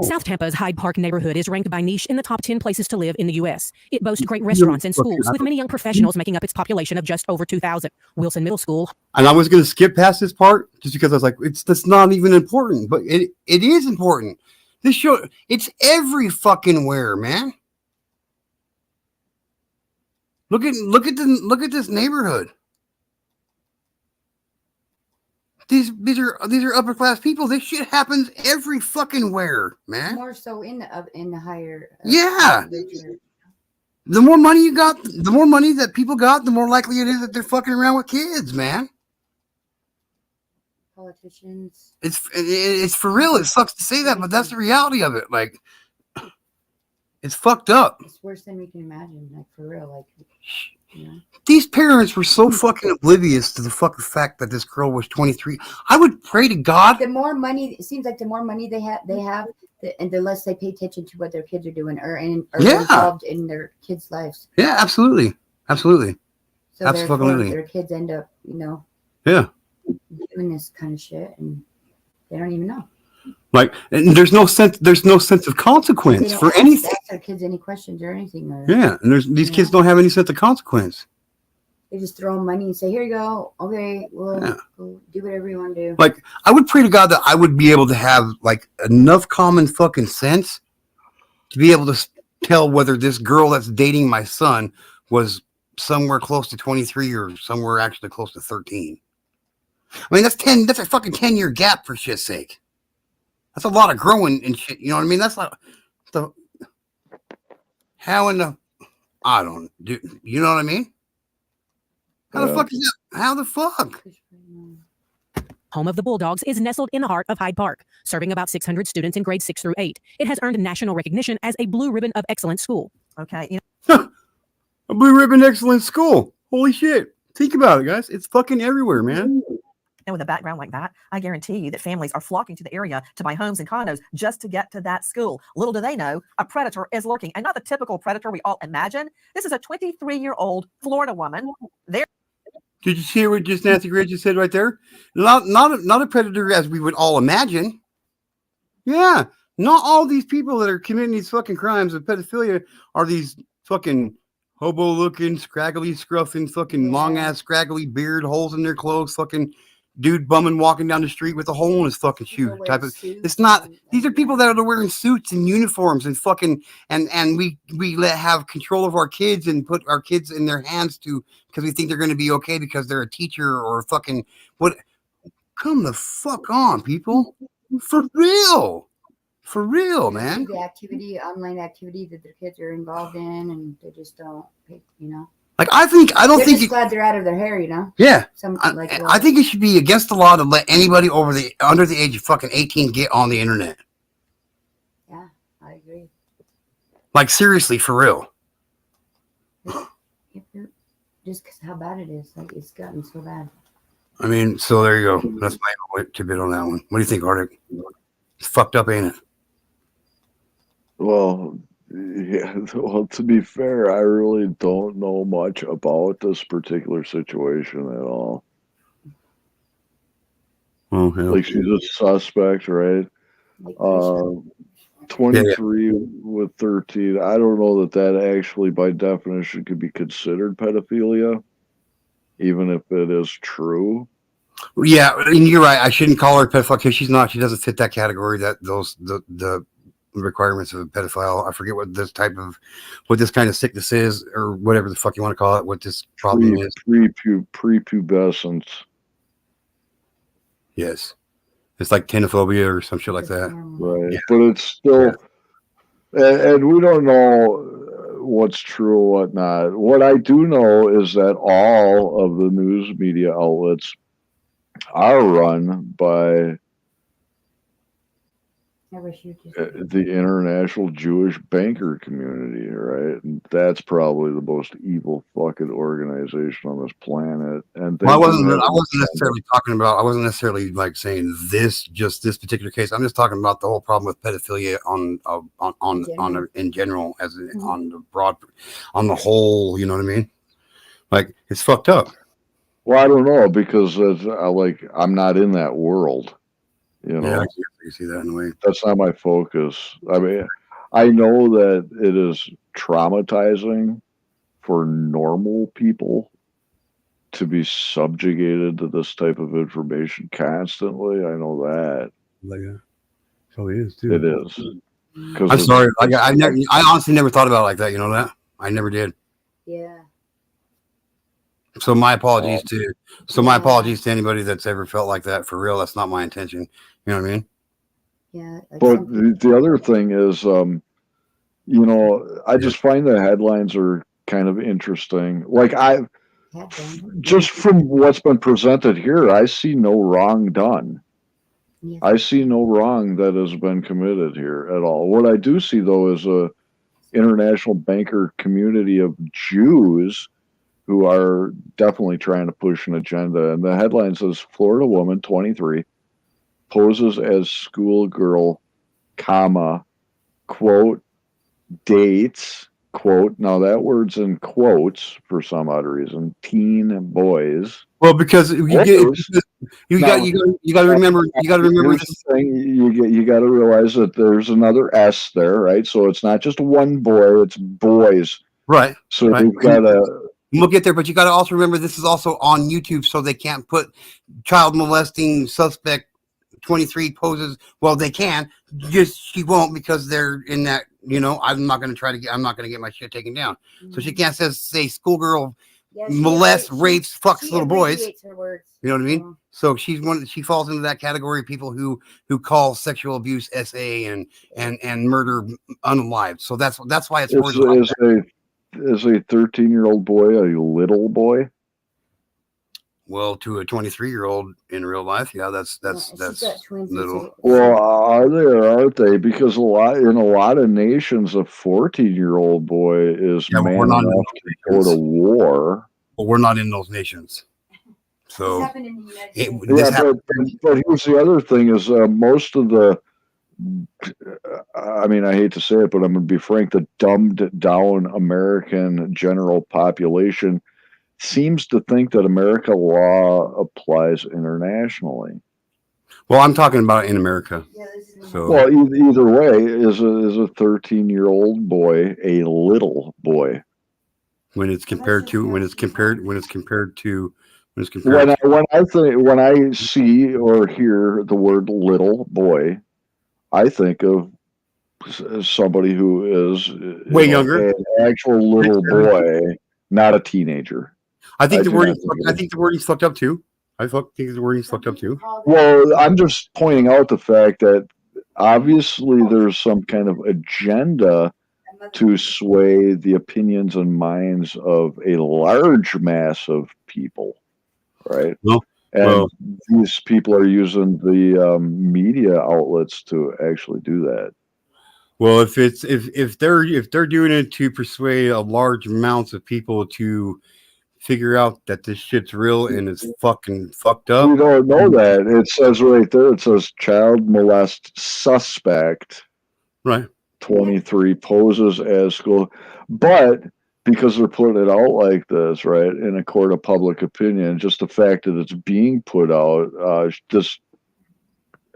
South Tampa's Hyde Park neighborhood is ranked by Niche in the top 10 places to live in the U.S. It boasts great restaurants and schools, with many young professionals making up its population of just over 2,000. Wilson Middle School. And I was going to skip past this part just because I was like, that's not even important, but it is important. This show, it's every fucking where, man. Look at this neighborhood. These are upper class people. This shit happens every fucking where, man. More so in the higher. The more money you got, the more money that people got, the more likely it is that they're fucking around with kids, man. Politicians. It's for real. It sucks to say that, but that's the reality of it. Like, it's fucked up. It's worse than we can imagine. Like, for real. Like, you know. These parents were so fucking oblivious to the fucking fact that this girl was 23. I would pray to God. The more money, it seems like the more money they have, and the less they pay attention to what their kids are doing or involved in their kids' lives. Yeah, absolutely. So absolutely. Their kids end up, doing this kind of shit, and they don't even know. Like, and there's no sense of consequence for anything. Ask their kids any questions or anything. And these kids don't have any sense of consequence. They just throw them money and say, "Here you go. Okay, well, go do whatever you want to do." Like, I would pray to God that I would be able to have like enough common fucking sense to be able to tell whether this girl that's dating my son was somewhere close to 23 or somewhere actually close to 13. I mean, that's a fucking 10-year gap, for shit's sake. That's a lot of growing and shit. You know what I mean? That's like how in the, I don't do, you know what I mean? How the fuck is that? How the fuck? Home of the Bulldogs is nestled in the heart of Hyde Park, serving about 600 students in grades 6 through 8. It has earned national recognition as a Blue Ribbon of Excellence school. Okay. A Blue Ribbon Excellence school. Holy shit. Think about it, guys. It's fucking everywhere, man. And with a background like that, I guarantee you that families are flocking to the area to buy homes and condos just to get to that school. Little do they know, a predator is lurking, and not the typical predator we all imagine. This is a 23-year-old Florida woman. Did you hear what just Nancy Gray just said right there? Not a predator as we would all imagine. Yeah, not all these people that are committing these fucking crimes of pedophilia are these fucking hobo-looking, scraggly, scruffing, fucking long-ass, scraggly beard, holes in their clothes, fucking dude bumming walking down the street with a hole in his fucking shoe type of. It's not. These are people that are wearing suits and uniforms and fucking and we have control of our kids and put our kids in their hands because we think they're going to be okay because they're a teacher or fucking what. Come the fuck on, people. For real, man. The online activity that their kids are involved in, and they just don't, Like I don't think just glad they're out of their hair, Yeah, like I think it should be against the law to let anybody under the age of fucking 18 get on the internet. Yeah, I agree. Like seriously, for real. Just because how bad it is, like it's gotten so bad. I mean, so there you go. That's my tidbit on that one. What do you think, Arctic? It's fucked up, ain't it? Well, yeah. Well, to be fair, I really don't know much about this particular situation at all. Oh, yeah. Like she's a suspect, right? 23 with 13. I don't know that actually, by definition, could be considered pedophilia, even if it is true. Yeah, and you're right. I shouldn't call her a pedophile because she's not. She doesn't fit that category. That the requirements of a pedophile. I forget what this kind of sickness is, or whatever the fuck you want to call it. What this problem is. Prepubescence. Yes, it's like tenophobia or some shit like that. Right, yeah. But it's still, and we don't know what's true or whatnot. What I do know is that all of the news media outlets are run by the international Jewish banker community, right? And that's probably the most evil fucking organization on this planet. And I wasn't necessarily talking about. I wasn't necessarily like saying this particular case. I'm just talking about the whole problem with pedophilia in general, as on the broad, on the whole. You know what I mean? Like it's fucked up. Well, I don't know because I'm not in that world. You know, yeah, I can see that in a way. That's not my focus. I mean, I know that it is traumatizing for normal people to be subjugated to this type of information constantly. I know that. So it is too. It is. I'm sorry. I honestly never thought about it like that. You know that? I never did. Yeah. So my apologies my apologies to anybody that's ever felt like that. For real, that's not my intention. You know what I mean? Yeah. But the other thing is, I just find the headlines are kind of interesting. Like just from what's been presented here, I see no wrong done. Yeah. I see no wrong that has been committed here at all. What I do see, though, is a international banker community of Jews who are definitely trying to push an agenda. And the headline says, Florida woman, 23, poses as schoolgirl, quote, dates, quote, now that word's in quotes for some odd reason, teen boys. Well, because you got to remember this thing. You got to realize that there's another S there, right? So it's not just one boy, it's boys. Right. So right. we've got a We'll get there, but you got to also remember this is also on YouTube, so they can't put child molesting suspect 23 poses. Well, they can, just she won't because they're in that. I'm not going to get my shit taken down. So she can't say schoolgirl molests, rapes, fucks little boys. Her words. You know what I mean? So she falls into that category of people who call sexual abuse SA and murder unalived. So that's why it's worded like that. Is a 13-year-old boy a little boy? Well, to a 23-year-old in real life, yeah, that's little. Well, are they or aren't they? Because in a lot of nations, a 14-year-old boy is man enough to go to war. But we're not in those nations. So but here's the other thing: is most of the. I mean, I hate to say it, but I'm going to be frank. The dumbed down American general population seems to think that American law applies internationally. Well, I'm talking about in America. So, well, either way, is a 13-year-old boy a little boy? When I see or hear the word little boy, I think of somebody who is way younger, an actual little boy, not a teenager. I think the wording's fucked up too. I think the wording's fucked up too. Well, I'm just pointing out the fact that obviously there's some kind of agenda to sway the opinions and minds of a large mass of people, right? And these people are using the media outlets to actually do that. Well, if they're doing it to persuade a large amounts of people to figure out that this shit's real and it's fucking fucked up. You don't know that. It says right there, it says child molest suspect. Right. 23 poses as school. But because they're putting it out like this, right, in a court of public opinion, just the fact that it's being put out, this,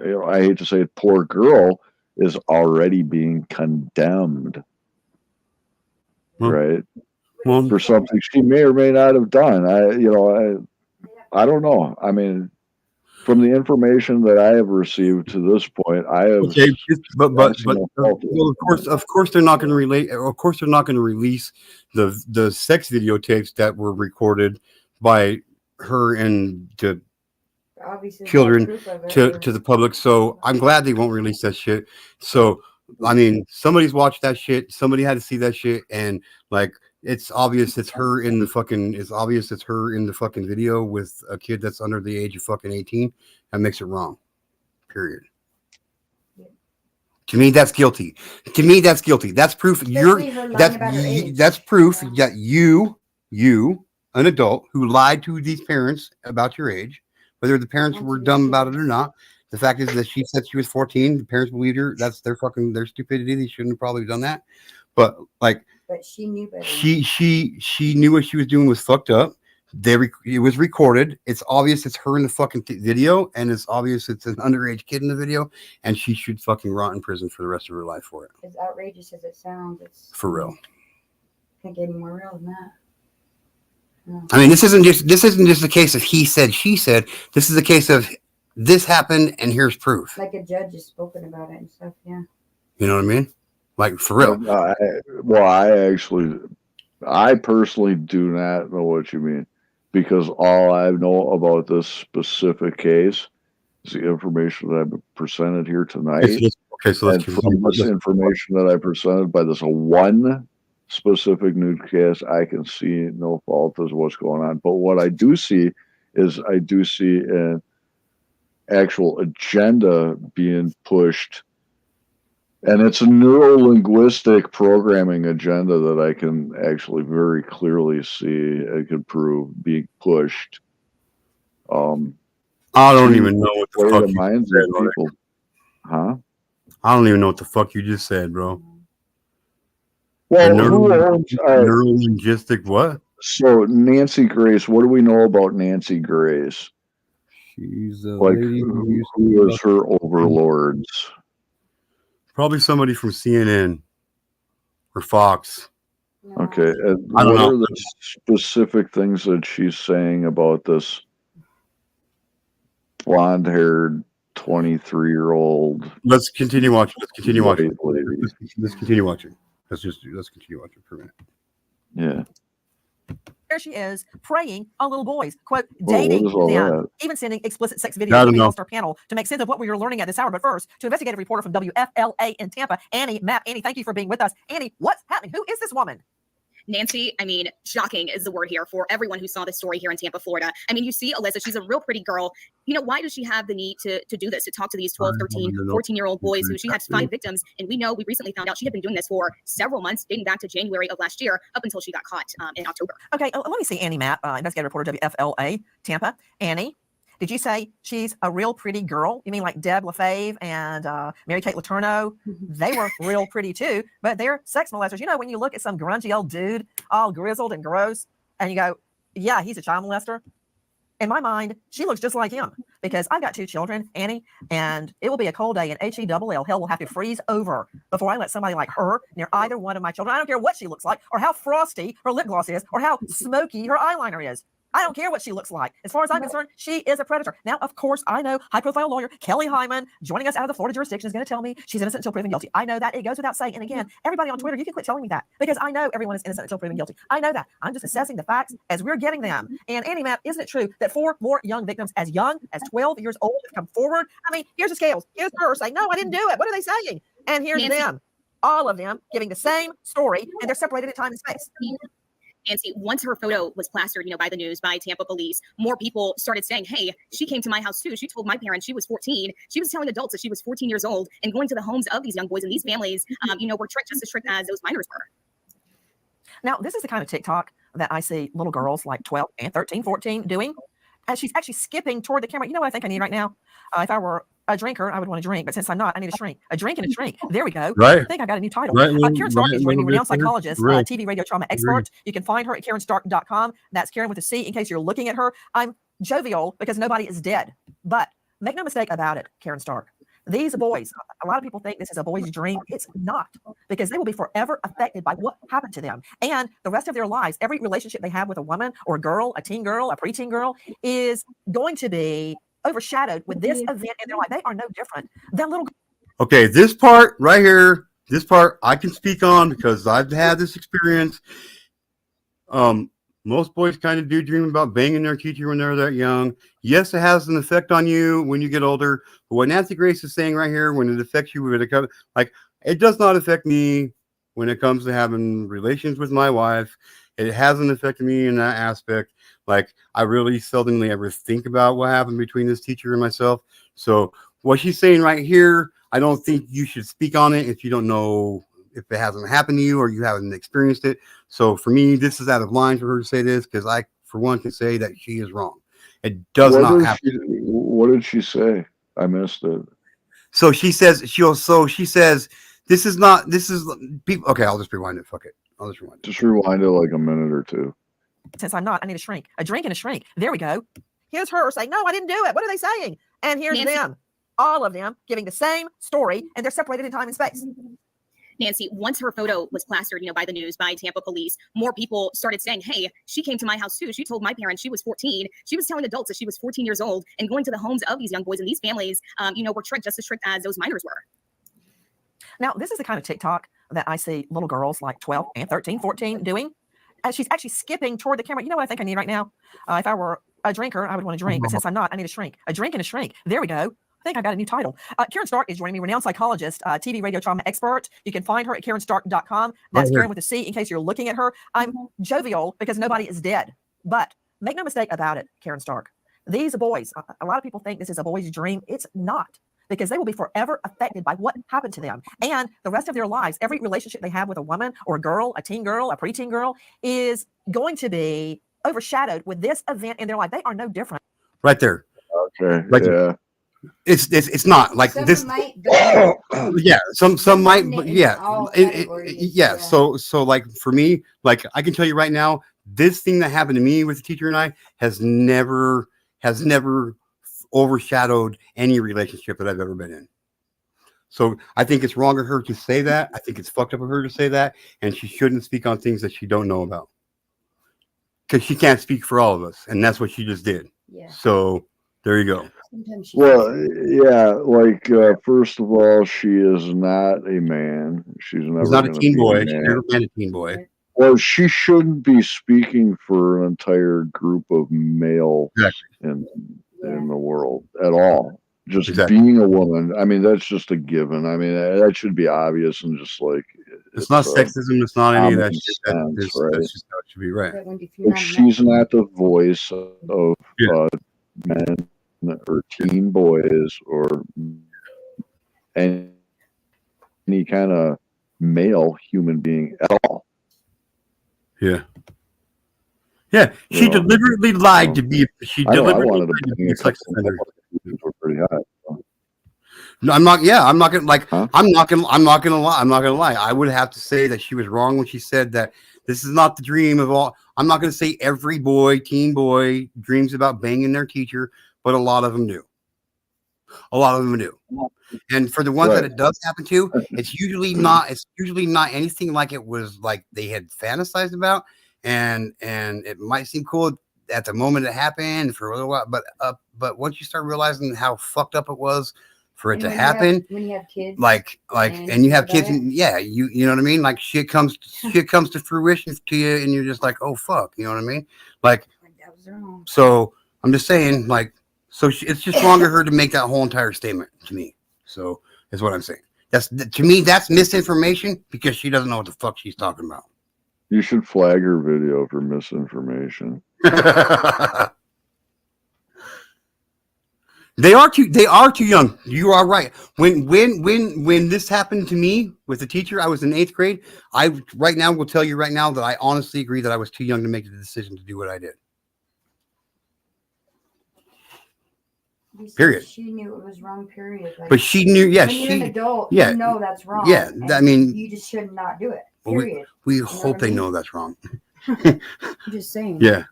I hate to say it, poor girl is already being condemned. Right. For something she may or may not have done. I don't know. I mean, from the information that I have received to this point, I have. Okay, but of course they're not going to relate. Of course they're not going to release the sex videotapes that were recorded by her and the children to the public. So I'm glad they won't release that shit. So I mean, somebody's watched that shit. Somebody had to see that shit, and like. It's obvious it's her in the fucking video with a kid that's under the age of fucking 18. That makes it wrong. Period. To me, that's guilty. That's proof that's proof that you, an adult who lied to these parents about your age, whether the parents were dumb about it or not. The fact is that she said she was 14. The parents believed her. That's their stupidity. They shouldn't have probably done that. But like. But she knew better. She knew what she was doing was fucked up. It was recorded. It's obvious it's her in the fucking video, and it's obvious it's an underage kid in the video, and she should fucking rot in prison for the rest of her life for it. As outrageous as it sounds, it's for real. Can't get any more real than that. No. I mean, this isn't just a case of he said, she said. This is a case of this happened, and here's proof. Like a judge has spoken about it and stuff. Yeah. You know what I mean? Like, for real. I personally do not know what you mean, because all I know about this specific case is the information that I've presented here tonight. And from this information that I presented by this one specific newscast, I can see no fault as what's going on. But what I do see is an actual agenda being pushed. And it's a neuro-linguistic programming agenda that I can actually very clearly see. I could prove being pushed. I don't even know what the fuck you minds said, of people. Huh? I don't even know what the fuck you just said, bro. Well, neuro-linguistic what? So Nancy Grace, what do we know about Nancy Grace? She's a like lady who is her overlords? Probably somebody from CNN or Fox. Okay. And I don't what know. are the specific things that she's saying about this blonde-haired 23-year-old Let's continue watching. Let's continue white watching. lady? Let's continue watching. Let's continue watching for a minute. Yeah. There she is preying on little boys, quote, Well, what dating is all them, that? even sending explicit sex I videos. don't Joining know. us, our panel to make sense of what we are learning at this hour. But first, to investigative reporter from WFLA in Tampa, Annie Mapp. Annie, thank you for being with us. Annie, what's happening? Who is this woman? Nancy, I mean, shocking is the word here for everyone who saw this story here in Tampa, Florida. I mean, you see Alyssa, she's a real pretty girl. You know, why does she have the need to do this, to talk to these 12, 13, 14-year-old boys who she had 5 victims? And we know, we recently found out she had been doing this for several months, dating back to January of last year, up until she got caught in October. Okay, let me see Annie Mapp, investigative reporter, WFLA, Tampa. Annie, did you say she's a real pretty girl? You mean like Deb LaFave and Mary Kate Letourneau? They were real pretty too, but they're sex molesters. You know, when you look at some grungy old dude, all grizzled and gross, and you go, yeah, he's a child molester. In my mind, she looks just like him because I've got 2 children, Annie, and it will be a cold day, and HELL, hell will have to freeze over before I let somebody like her near either one of my children. I don't care what she looks like or how frosty her lip gloss is or how smoky her eyeliner is. I don't care what she looks like. As far as I'm concerned, she is a predator. Now, of course, I know high-profile lawyer Kelly Hyman, joining us out of the Florida jurisdiction, is going to tell me she's innocent until proven guilty. I know that. It goes without saying. And again, everybody on Twitter, you can quit telling me that because I know everyone is innocent until proven guilty. I know that. I'm just assessing the facts as we're getting them. And Annie Mapp, isn't it true that 4 more young victims as young as 12 years old have come forward? I mean, here's the scales. Here's her saying, no, I didn't do it. What are they saying? And here's Nancy. them, all of them giving the same story, and they're separated in time and space. Nancy, once her photo was plastered, you know, by the news, by Tampa police, more people started saying, hey, she came to my house too. She told my parents she was 14. She was telling adults that she was 14 years old and going to the homes of these young boys and these families, you know, were just as strict as those minors were. Now, this is the kind of TikTok that I see little girls like 12 and 13, 14 doing. And she's actually skipping toward the camera. You know what I think I need right now? If I were a drinker, I would want to drink, but since I'm not, I need a shrink. A drink and a shrink. There we go. Right. I think I got a new title. Right, Karen Stark is joining me, renowned right, psychologist, right. TV radio trauma expert. You can find her at KarenStark.com. That's Karen with a C in case you're looking at her. I'm jovial because nobody is dead. But make no mistake about it, Karen Stark. These boys, a lot of people think this is a boy's dream. It's not, because they will be forever affected by what happened to them. And the rest of their lives, every relationship they have with a woman or a girl, a teen girl, a preteen girl, is going to be overshadowed with this event in their life. They are no different than little. Okay, this part right here, this part I can speak on because I've had this experience. Most boys kind of do dream about banging their teacher when they're that young. Yes, it has an effect on you when you get older. But what Nancy Grace is saying right here, when it affects you, when it comes, like, it does not affect me when it comes to having relations with my wife. It hasn't affected me in that aspect. Like, I really seldomly ever think about what happened between this teacher and myself. So what she's saying right here, I don't think you should speak on it if you don't know, if it hasn't happened to you or you haven't experienced it. So for me, this is out of line for her to say this, because I, for one, can say that she is wrong. It does not happen. What did she say? I missed it. So she says, this is not, this is people. Okay, I'll just rewind it. Fuck it. I'll just rewind it. Just rewind it like a minute or two. Since I'm not, I need a shrink. A drink and a shrink. There we go. Here's her saying, no, I didn't do it. What are they saying? And here's Nancy. them, all of them giving the same story, and they're separated in time and space. Nancy, once her photo was plastered, you know, by the news, by Tampa police, more people started saying, hey, she came to my house too. She told my parents she was 14. She was telling adults that she was 14 years old and going to the homes of these young boys and these families, you know, were just as strict as those minors were. Now, this is the kind of TikTok that I see little girls like 12 and 13, 14 doing. And she's actually skipping toward the camera. You know what I think I need right now? If I were a drinker, I would want to drink, but since I'm not, I need a shrink. A drink and a shrink. There we go. I think I got a new title. Karen Stark is joining me, renowned psychologist, TV radio trauma expert. You can find her at KarenStark.com. That's Karen with a C in case you're looking at her. I'm jovial because nobody is dead. But make no mistake about it, Karen Stark. These boys, a lot of people think this is a boy's dream. It's not, because they will be forever affected by what happened to them. And the rest of their lives, every relationship they have with a woman or a girl, a teen girl, a preteen girl, is going to be overshadowed with this event in their life. They are no different. Right there. Okay. Right Yeah. there. It's not like Some this. might, but Yeah, some might, but yeah, all yeah. yeah. So like for me, like I can tell you right now, this thing that happened to me with the teacher and I has never overshadowed any relationship that I've ever been in. So I think it's wrong of her to say that. I think it's fucked up of her to say that, and she shouldn't speak on things that she don't know about because she can't speak for all of us, and that's what she just did. Yeah. So there you go. Sometimes she Well, yeah, like first of all, she is not a man. She's She's never not a going to teen be a boy. She's man. never been a teen boy. Well, she shouldn't be speaking for an entire group of males Exactly. in the world at all. Just Exactly. being a woman, I mean, that's just a given. I mean, that should be obvious and just like It's not sexism. It's not any of that common shit. sense, right? That's just how it should be, right? But when if you're If not she's not the voice of Yeah. men or teen boys or any kind of male human being at all, Yeah. Yeah. you She know, deliberately lied to be. She I know I deliberately wanted to lied to bang be a a sex couple offender. of were pretty hot. So. No, I'm not. Yeah, I'm not gonna like. Huh? I'm not gonna lie. I'm not gonna lie. I would have to say that she was wrong when she said that this is not the dream of all. I'm not gonna say every boy, teen boy, dreams about banging their teacher, but a lot of them do. A lot of them do. And for the ones that Right. it does happen to, it's usually not. It's usually not anything like it was like they had fantasized about, and it might seem cool at the moment it happened for a little while, but once you start realizing how fucked up it was for it And to when happen, when you have kids, and you have about kids, it. and yeah, you know what I mean. Like shit comes to fruition to you, and you're just like, oh fuck, you know what I mean? Like, that was wrong. so I'm just saying, like, so it's just wrong of her to make that whole entire statement to me. So is what I'm saying. That's to me, that's misinformation because she doesn't know what the fuck she's talking about. You should flag her video for misinformation. They are too young. You are right. When this happened to me with the teacher, I was in 8th grade. I right now will tell you right now that I honestly agree that I was too young to make the decision to do what I did. Period. She knew it was wrong. Period. Like, But she knew. Yeah, when you're an adult, yeah, you know that's wrong. Yeah, I mean, you just should not do it. well, Period. we You know hope what I they mean? know that's wrong. I'm just saying. Yeah.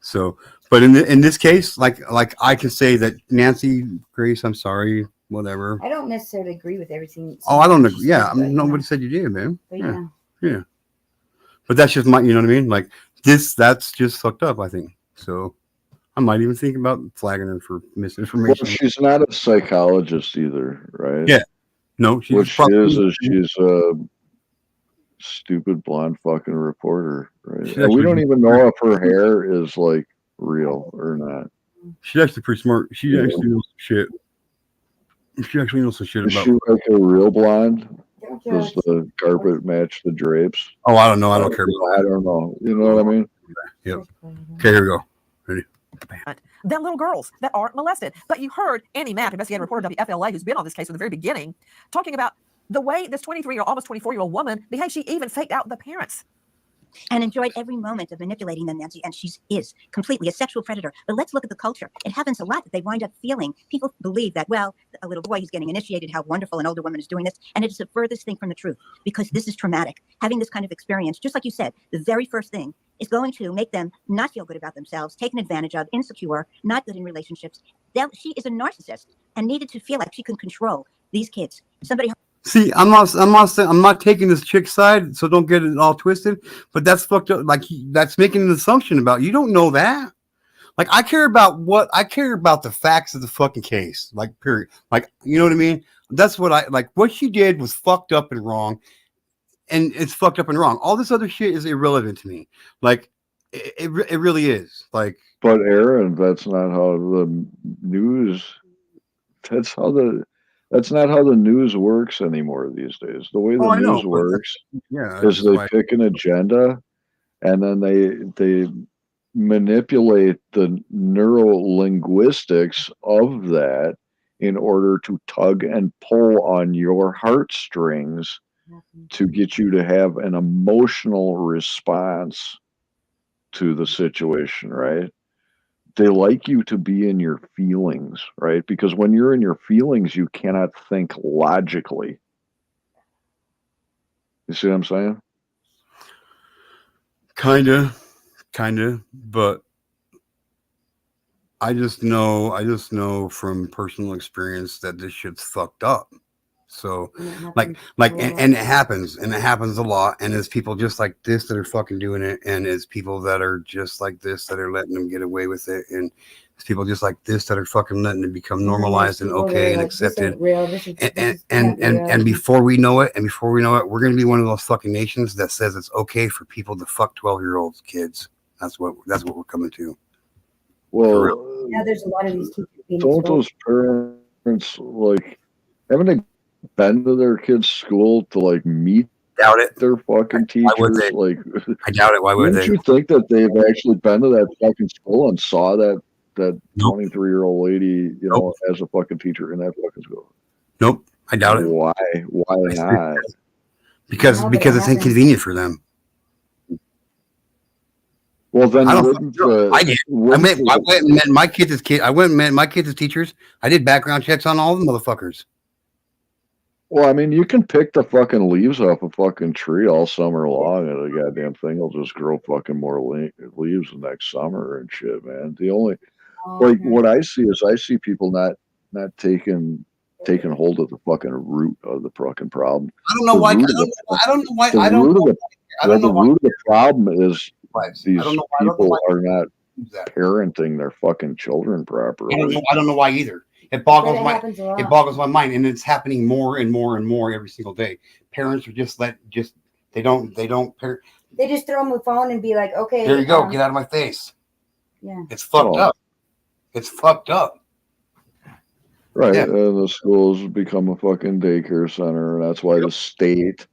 So, but in this case, like I can say that Nancy Grace, I'm sorry, whatever. I don't necessarily agree with everything. Oh, I don't agree. she Yeah, said, but, nobody said you did, man. But Yeah. Yeah. But that's just my, you know what I mean? Like that's just fucked up, I think. So I might even think about flagging her for Well, misinformation. she's not a psychologist either, right? Yeah. No, she's what she is she's a stupid blonde fucking reporter, right? And we don't even know if her hair is like real or not. She's actually pretty smart. She actually knows some shit. She actually knows some shit Is about. she like a real blonde? Does the carpet match the drapes? Oh, I don't know. I don't care. I don't know. You know what I mean? Yep. Okay, here we go. Ready? Than little girls that aren't molested. But you heard Annie Mapp, investigative reporter WFLA, who's been on this case from the very beginning, talking about the way this 23-year-old, almost 24-year-old woman behaved. She even faked out the parents. And enjoyed every moment of manipulating them, Nancy. And she is completely a sexual predator. But let's look at the culture. It happens a lot that they wind up feeling. People believe that, well, a little boy, he's getting initiated, how wonderful an older woman is doing this. And it is the furthest thing from the truth because this is traumatic. Having this kind of experience, just like you said, the very first thing is going to make them not feel good about themselves, taken advantage of, insecure, not good in relationships. That she is a narcissist and needed to feel like she can control these kids. Somebody. See, I'm not taking this chick's side, so don't get it all twisted. But that's fucked up. Like that's making an assumption about you don't know that. Like I care about the facts of the fucking case. Like period. Like you know what I mean. That's what I like. What she did was fucked up and wrong, and it's fucked up and wrong. All this other shit is irrelevant to me. Like it really is. Like, but Aaron, that's not how the news. That's not how the news works anymore these days. The way the news works is they pick an agenda and then they manipulate the neurolinguistics of that in order to tug and pull on your heartstrings to get you to have an emotional response to the situation, right? They like you to be in your feelings, right? Because when you're in your feelings, you cannot think logically. You see what I'm saying? Kinda, but I just know from personal experience that this shit's fucked up. So, And like, and it happens a lot. And it's people just like this that are fucking doing it, and it's people that are just like this that are letting them get away with it, and it's people just like this that are fucking letting it become normalized and okay and accepted. Real. This And before we know it, we're gonna be one of those fucking nations that says it's okay for people to fuck 12-year-old kids. That's what we're coming to. Well, yeah, there's a lot of these kids being don't exposed. those parents like haven't they been to their kids' school to like meet Doubt it. their fucking Why would teachers? they? Like, I doubt it. Why would wouldn't they? you think that they've actually been to that fucking school and saw that Nope. 23-year-old lady, you know, Nope. as a fucking teacher in that fucking school? Nope. I doubt it. Why? Why not? Because it's inconvenient for them. Well, then I don't. wouldn't I did. I went and met my kids as kids. I went and met my kids as teachers. I did background checks on all the motherfuckers. Well, I mean, you can pick the fucking leaves off a fucking tree all summer long, and the goddamn thing will just grow fucking more leaves the next summer and shit, man. The only like what I see is I see people not taking hold of the fucking root of the fucking problem. I don't know why. I don't know why. I don't know. I don't know the why. root of the problem is these I don't know people why are not parenting their fucking children properly. I don't know why either. It boggles my mind, and it's happening more and more and more every single day. Parents are they don't They just throw them the phone and be like, okay, there you go, get out of my face. Yeah, it's fucked up. It's fucked up. Right, and the schools become a fucking daycare center, and that's why the state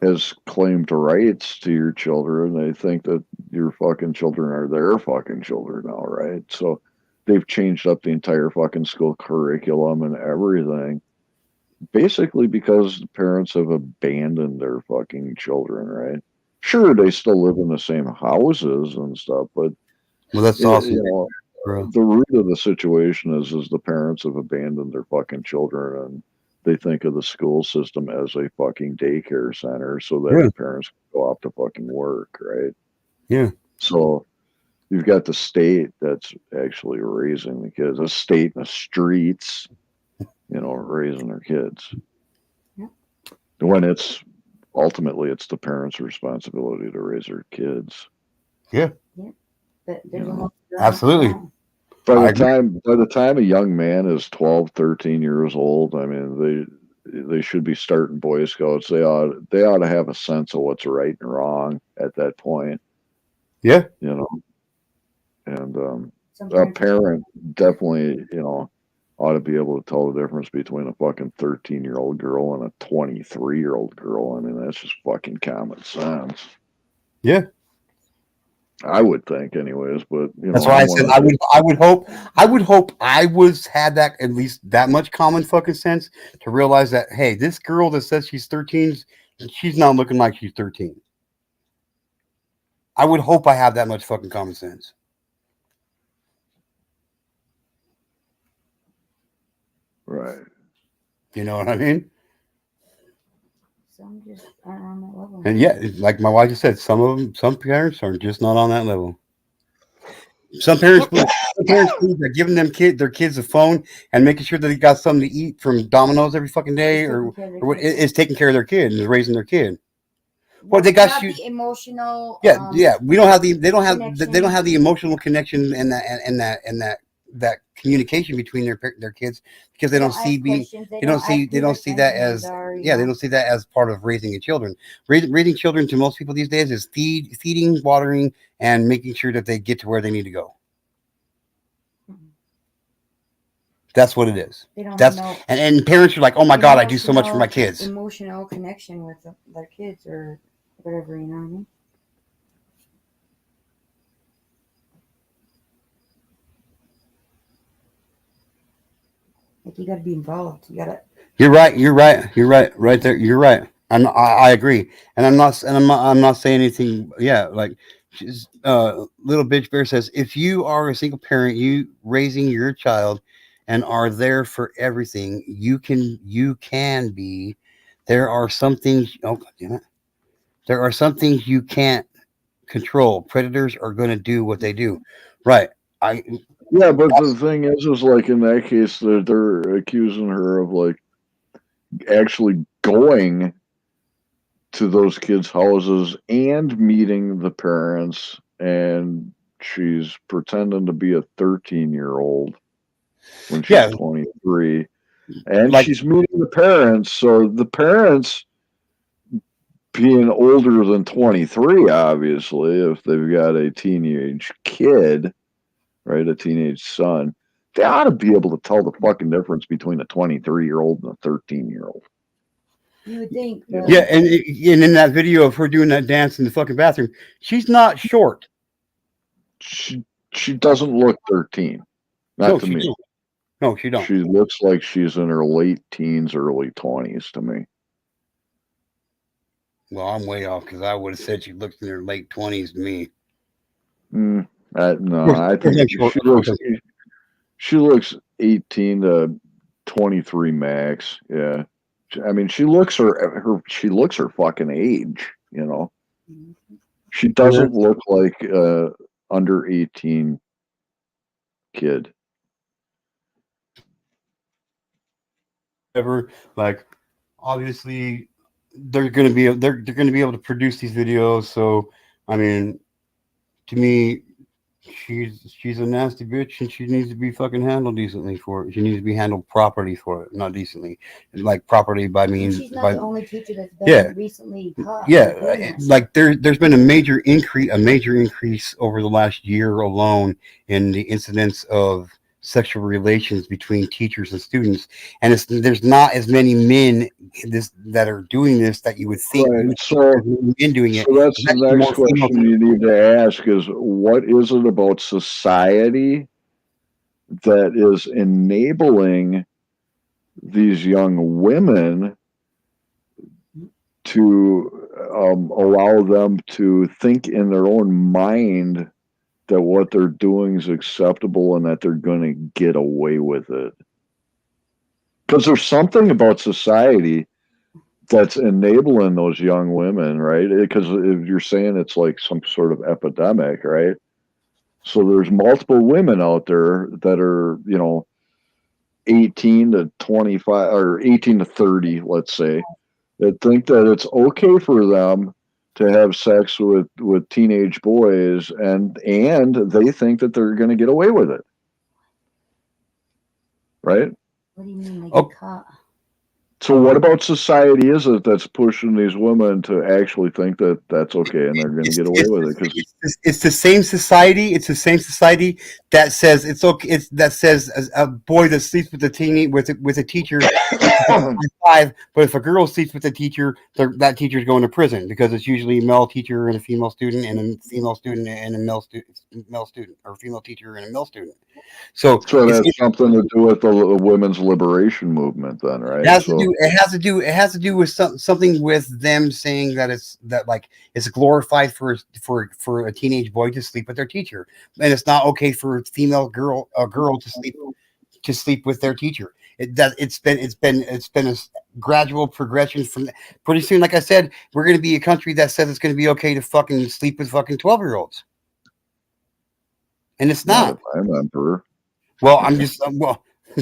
has claimed rights to your children. They think that your fucking children are their fucking children now, right? So they've changed up the entire fucking school curriculum and everything, basically because the parents have abandoned their fucking children, right? Sure, they still live in the same houses and stuff, but well, that's awesome. You know, the root of the situation is the parents have abandoned their fucking children, and they think of the school system as a fucking daycare center so that the parents can go off to fucking work, right? Yeah. So you've got the state that's actually raising the kids, the state and the streets, you know, raising their kids. Yeah. When it's ultimately the parents' responsibility to raise their kids. Yeah. But absolutely. By the time a young man is 12, 13 years old, I mean they should be starting Boy Scouts. They ought to have a sense of what's right and wrong at that point. Yeah. You know. And a parent definitely, you know, ought to be able to tell the difference between a fucking 13-year-old girl and a 23-year-old girl. I mean, that's just fucking common sense. Yeah. I would think, anyways, but you know, that's why I said I would hope I had that at least that much common fucking sense to realize that hey, this girl that says she's 13, she's not looking like she's 13. I would hope I have that much fucking common sense. Right. You know what I mean? Some just aren't on that level. And yeah, like my wife just said, some parents are just not on that level. Some parents believe that giving their kids a phone and making sure that they got something to eat from Domino's every fucking day or what is taking care of their kid and is raising their kid. Well, they got the emotional. Yeah. We don't have they don't have the emotional connection and that communication between their kids because they don't see that as they don't see that as part of raising children. Raising children to most people these days is feeding, watering, and making sure that they get to where they need to go. That's what it is. And parents are like, oh my God, I do so much for my kids. Emotional connection with their kids or whatever, you know what I mean? Like you got to be involved. You got to. You're right. Right there. You're right. I agree. And I'm not saying anything. Yeah. Like little bitch bear says, if you are a single parent, you raising your child and are there for everything, you can be. There are some things. Oh, God damn it. There are some things you can't control. Predators are going to do what they do. Right. Yeah, but the thing is like in that case, they're accusing her of like actually going to those kids' houses and meeting the parents, and she's pretending to be a 13-year-old when she's 23, and she's meeting the parents. So the parents, being older than 23, obviously, if they've got a teenage kid, right, a teenage son, they ought to be able to tell the fucking difference between a 23-year-old and a 13-year-old. You would think. Yeah, and in that video of her doing that dance in the fucking bathroom, she's not short. She doesn't look 13. Not to me. Don't. No, she don't. She looks like she's in her late teens, early 20s to me. Well, I'm way off because I would have said she looks in her late 20s to me. No, I think she looks 18 to 23 max. Yeah, I mean, she looks her fucking age. You know, she doesn't look like under 18 kid. Ever, like, obviously they're going to be able to produce these videos. So, I mean, to me, she's a nasty bitch, and she needs to be fucking handled decently for it. She needs to be handled properly for it, not decently. Like properly by means. She's not by, the only teacher that's been recently caught. Yeah, like there's been a major increase over the last year alone in the incidence of sexual relations between teachers and students, and there's not as many men that are doing this that you would think. Right. So that's the next question you need to ask is, what is it about society that is enabling these young women to allow them to think in their own mind that what they're doing is acceptable and that they're going to get away with it? Because there's something about society that's enabling those young women, right? Because if you're saying it's like some sort of epidemic, right? So there's multiple women out there that are, 18 to 25 or 18 to 30, let's say, that think that it's okay for them to have sex with teenage boys, and they think that they're going to get away with it, right? What do you mean they get caught? So what about society is it that's pushing these women to actually think that that's okay and they're going to get away with it? Because it's the same society. It's the same society that says it's okay. That says a boy that sleeps with a teacher, 5. But if a girl sleeps with a teacher, that teacher's going to prison because it's usually a male teacher and a female student, and a female student and a male student, or a female teacher and a male student. So that's something to do with the women's liberation movement, then, right? It has to do with something with them saying that it's glorified for a teenage boy to sleep with their teacher, and it's not okay for a girl to sleep with their teacher. It's been a gradual progression from pretty soon. Like I said, we're going to be a country that says it's going to be okay to fucking sleep with fucking 12-year-olds, and it's not. If I'm emperor. Well,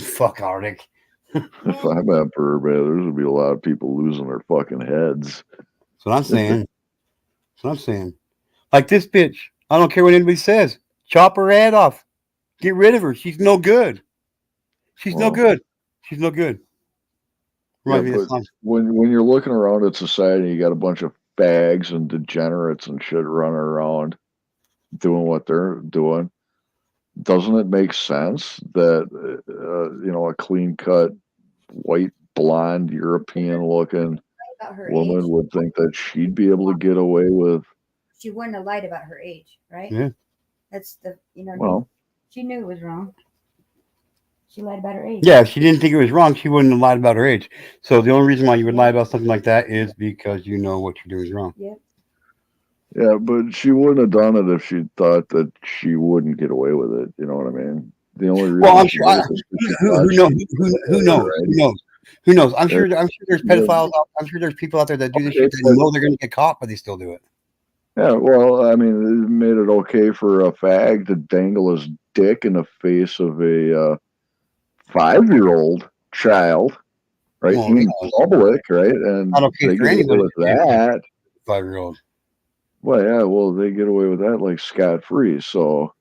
fuck Arctic. If I'm emperor, man, there's gonna be a lot of people losing their fucking heads. That's what I'm saying. Like this bitch, I don't care what anybody says. Chop her head off. Get rid of her. She's no good. No good. She's no good. Yeah, but when you're looking around at society, you got a bunch of fags and degenerates and shit running around doing what they're doing. Doesn't it make sense that a clean-cut, white, blonde, European-looking woman would think that she'd be able to get away with? She wouldn't have lied about her age, right? Yeah. That's Well, she knew it was wrong. She lied about her age. Yeah, if she didn't think it was wrong, she wouldn't have lied about her age. So the only reason why you would lie about something like that is because you know what you're doing is wrong. Yeah. Yeah, but she wouldn't have done it if she thought that she wouldn't get away with it. You know what I mean? The only reason. Well, I'm sure. Who knows? Who knows? I'm sure there's pedophiles. I'm sure there's people out there that do this shit that know they're going to get caught, but they still do it. Yeah, well, I mean, it made it okay for a fag to dangle his dick in the face of a 5-year-old child, right? Well, In public, right? And not okay they for get away anybody with to do it, that. 5-year-old. Well, yeah, well, they get away with that like scot free. So,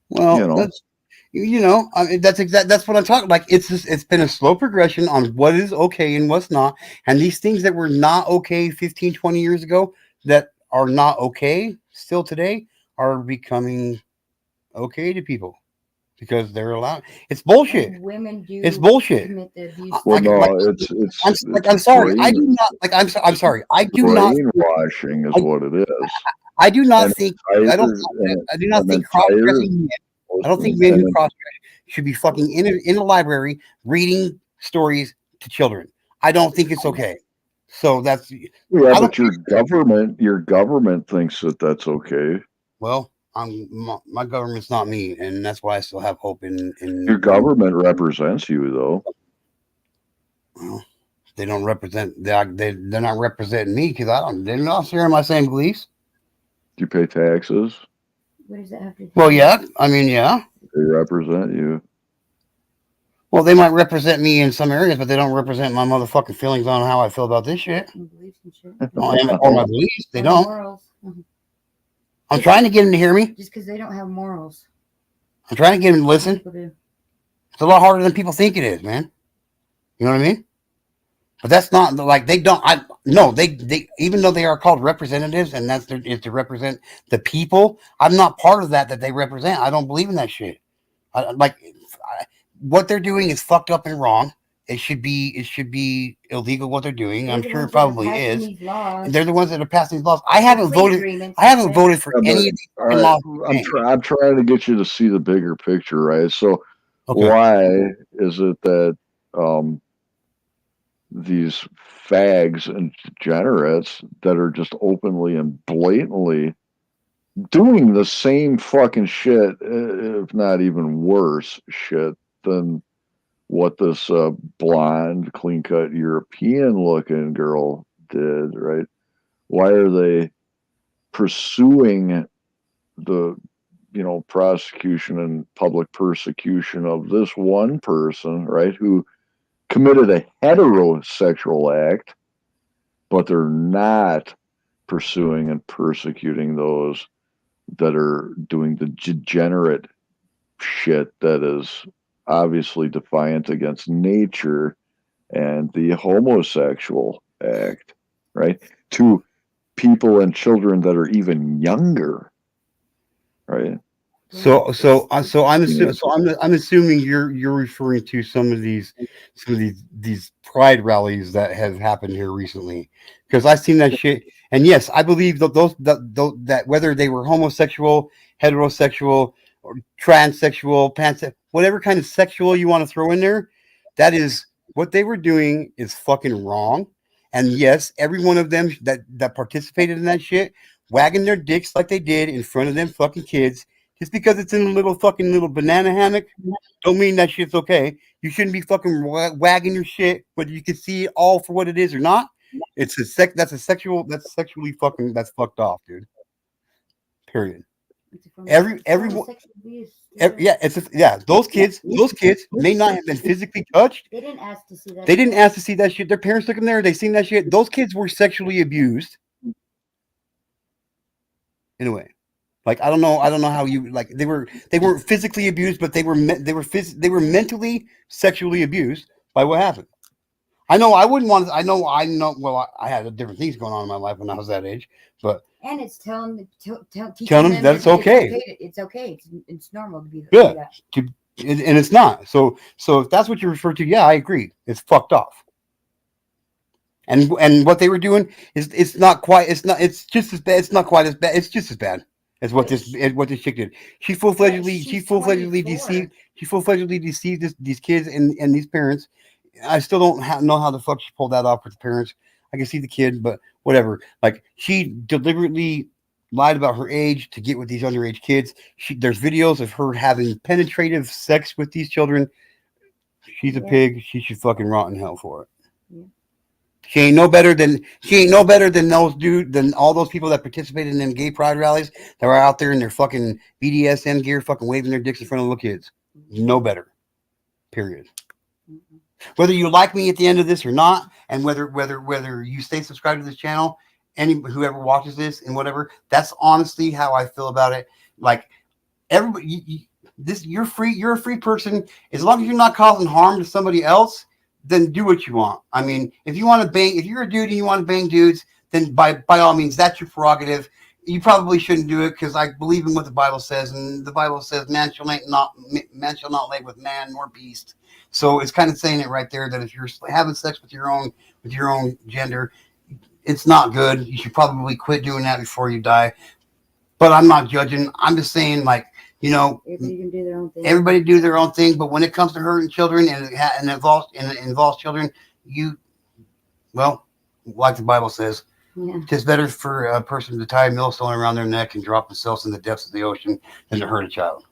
Well, that's I mean, that's what I'm talking. Like, it's been a slow progression on what is okay and what's not, and these things that were not okay 15, 20 years ago that are not okay still today are becoming okay to people because they're allowed. It's bullshit. And women do It's bullshit. commit the abuse. well, Like, no, it's I'm sorry. I brain, do not like. I'm sorry. I do not. brainwashing is what it is. I do not And think. entire, I do not an think entire, cross-dressing men. I don't think men who and cross-dress should be fucking in a library reading stories to children. I don't think it's okay. So that's. yeah, I don't. but your government thinks that that's okay. Well, my government's not me, and that's why I still have hope in. Your government represents you, though. Well, they don't represent. They're not representing me because I don't. They're not sharing my same beliefs. Do you pay taxes? What does that have to do? Well, yeah. I mean, yeah. They represent you. Well, they might represent me in some areas, but they don't represent my motherfucking feelings on how I feel about this shit. Beliefs and shit. Or my beliefs. They Or don't. morals. Mhm. I'm trying to get them to hear me. Just because they don't have morals. I'm trying to get them to listen. People do. It's a lot harder than people think it is, man. You know what I mean? But that's not like they don't. They even though they are called representatives and is to represent the people. I'm not part of that they represent. I don't believe in that shit. What they're doing is fucked up and wrong. It should be illegal what they're doing. They're I'm the sure it ones that are probably passing is. these laws. And they're the ones that are passing these laws. I haven't plea voted. agreements I haven't and voted for Yeah, any of these all fucking right, laws. I'm trying to get you to see the bigger picture, right? So, Okay. why is it that these fags and degenerates that are just openly and blatantly doing the same fucking shit, if not even worse shit than what this blonde, clean cut European looking girl did, right? Why are they pursuing the prosecution and public persecution of this one person, right, who committed a heterosexual act, but they're not pursuing and persecuting those that are doing the degenerate shit that is obviously defiant against nature and the homosexual act, right? To people and children that are even younger, right? I'm assuming you're referring to some of these pride rallies that have happened here recently, because I've seen that shit. And yes, I believe that whether they were homosexual, heterosexual, or transsexual, whatever kind of sexual you want to throw in there, that is what they were doing is fucking wrong. And yes, every one of them that participated in that shit, wagging their dicks like they did in front of them fucking kids. Just because it's in a little banana hammock, don't mean that shit's okay. You shouldn't be fucking wagging your shit, whether you can see it all for what it is or not. That's sexually fucking, that's fucked off, dude. Period. Everyone, those kids may not have been physically touched. They didn't ask to see that. They didn't ask to see that shit. Their parents took them there. They seen that shit. Those kids were sexually abused. Anyway. Like I don't know how you like they weren't physically abused, but they were mentally sexually abused by what happened. I know I wouldn't want to. I know. Well, I had different things going on in my life when I was that age, but and it's telling them that it's okay. It's okay. It's normal to be good. That. And it's not. So if that's what you refer to, yeah, I agree. It's fucked off. And what they were doing it's not quite. It's just as bad. It's not quite as bad. It's just as bad. Is what this chick did. She full fledgedly deceived. She full fledgedly deceived these kids and these parents. I still don't know how the fuck she pulled that off with the parents. I can see the kid, but whatever. Like she deliberately lied about her age to get with these underage kids. There's videos of her having penetrative sex with these children. She's a pig. She should fucking rot in hell for it. Yeah. She ain't no better than all those people that participated in them gay pride rallies that were out there in their fucking BDSM gear, fucking waving their dicks in front of little kids. No better. Period. Whether you like me at the end of this or not, and whether you stay subscribed to this channel, whoever watches this and whatever, that's honestly how I feel about it. Like everybody, you're free. You're a free person as long as you're not causing harm to somebody else. Then do what you want. I mean, if you want to bang, if you're a dude and you want to bang dudes, then by all means, that's your prerogative. You probably shouldn't do it because I believe in what the Bible says, and the Bible says, man shall not lay with man nor beast. So it's kind of saying it right there that if you're having sex with your own gender, it's not good. You should probably quit doing that before you die. But I'm not judging. I'm just saying, like, you know, everybody can do their own thing. Everybody do their own thing. But when it comes to hurting children and it involves children, like the Bible says, it's better for a person to tie a millstone around their neck and drop themselves in the depths of the ocean than to hurt a child.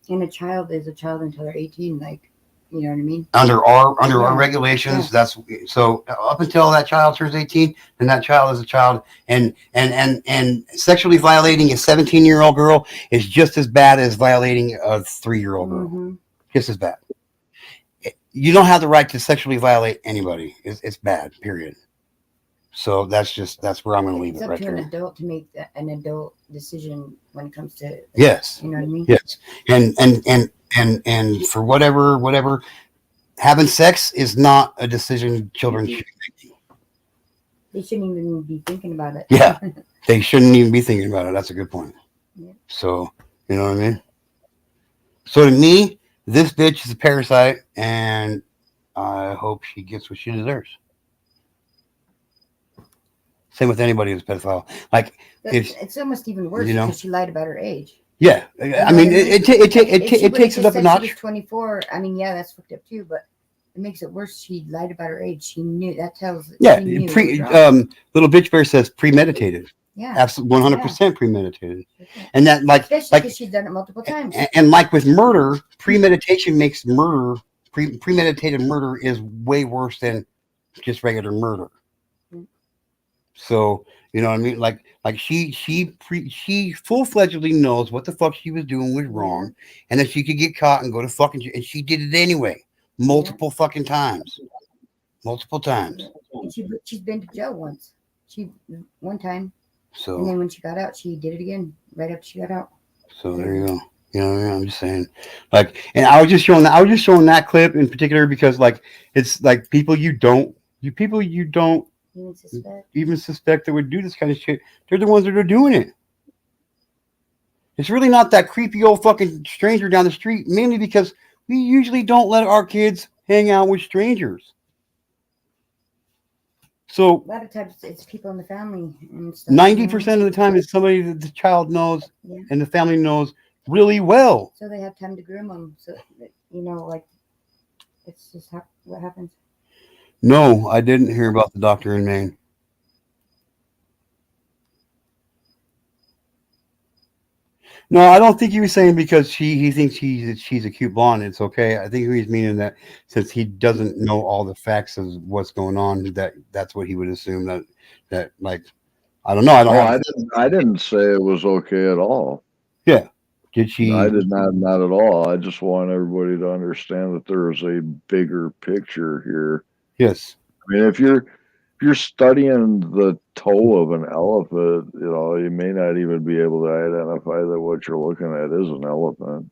And a child is a child until they're 18. Like, you know what I mean? Under our regulations, that's so up until that child turns 18, then that child is a child, and sexually violating a 17-year-old girl is just as bad as violating a 3-year-old girl. Just as bad. You don't have the right to sexually violate anybody. It's bad, period. So that's where I'm going to leave it right there. It's up to an adult to make an adult decision when it comes to. Yes. You know what I mean? Yes. And for whatever, having sex is not a decision children should make. They shouldn't even be thinking about it. Yeah, they shouldn't even be thinking about it. That's a good point. Yeah. So, you know what I mean? So to me, this bitch is a parasite, and I hope she gets what she deserves. Same with anybody who's a pedophile. Like, it's almost even worse because she lied about her age. Yeah, I mean, it takes it up a notch. She was 24. I mean, yeah, that's fucked up too, but it makes it worse. She lied about her age. She knew that tells. Yeah, Little Bitch Bear says premeditated. Yeah, absolutely 100% premeditated, and that especially because she's done it multiple times. And like with murder, premeditation makes murder. Premeditated murder is way worse than just regular murder. So you know what I mean? Like she full-fledgedly knows what the fuck she was doing was wrong, and that she could get caught and go to fucking, and she did it anyway, multiple fucking times, multiple times. And she's been to jail once. One time. So and then when she got out, she did it again right after she got out. So there you go. You know what I mean? I'm just saying, like, and I was just showing that clip in particular because, like, it's like people you don't even suspect that would do this kind of shit. They're the ones that are doing it. It's really not that creepy old fucking stranger down the street, mainly because we usually don't let our kids hang out with strangers. So a lot of times it's people in the family and stuff. 90% of the time it's somebody that the child knows and the family knows really well. So they have time to groom them. So you know, like, it's just what happens. No, I didn't hear about the doctor in Maine. No, I don't think he was saying because he thinks she's a cute blonde. It's okay. I think he's meaning that since he doesn't know all the facts of what's going on, that's what he would assume that like, I don't know. I didn't say it was okay at all. Yeah. Did she? I did not at all. I just want everybody to understand that there is a bigger picture here. Yes. I mean, if you're studying the toe of an elephant, you know, you may not even be able to identify that what you're looking at is an elephant.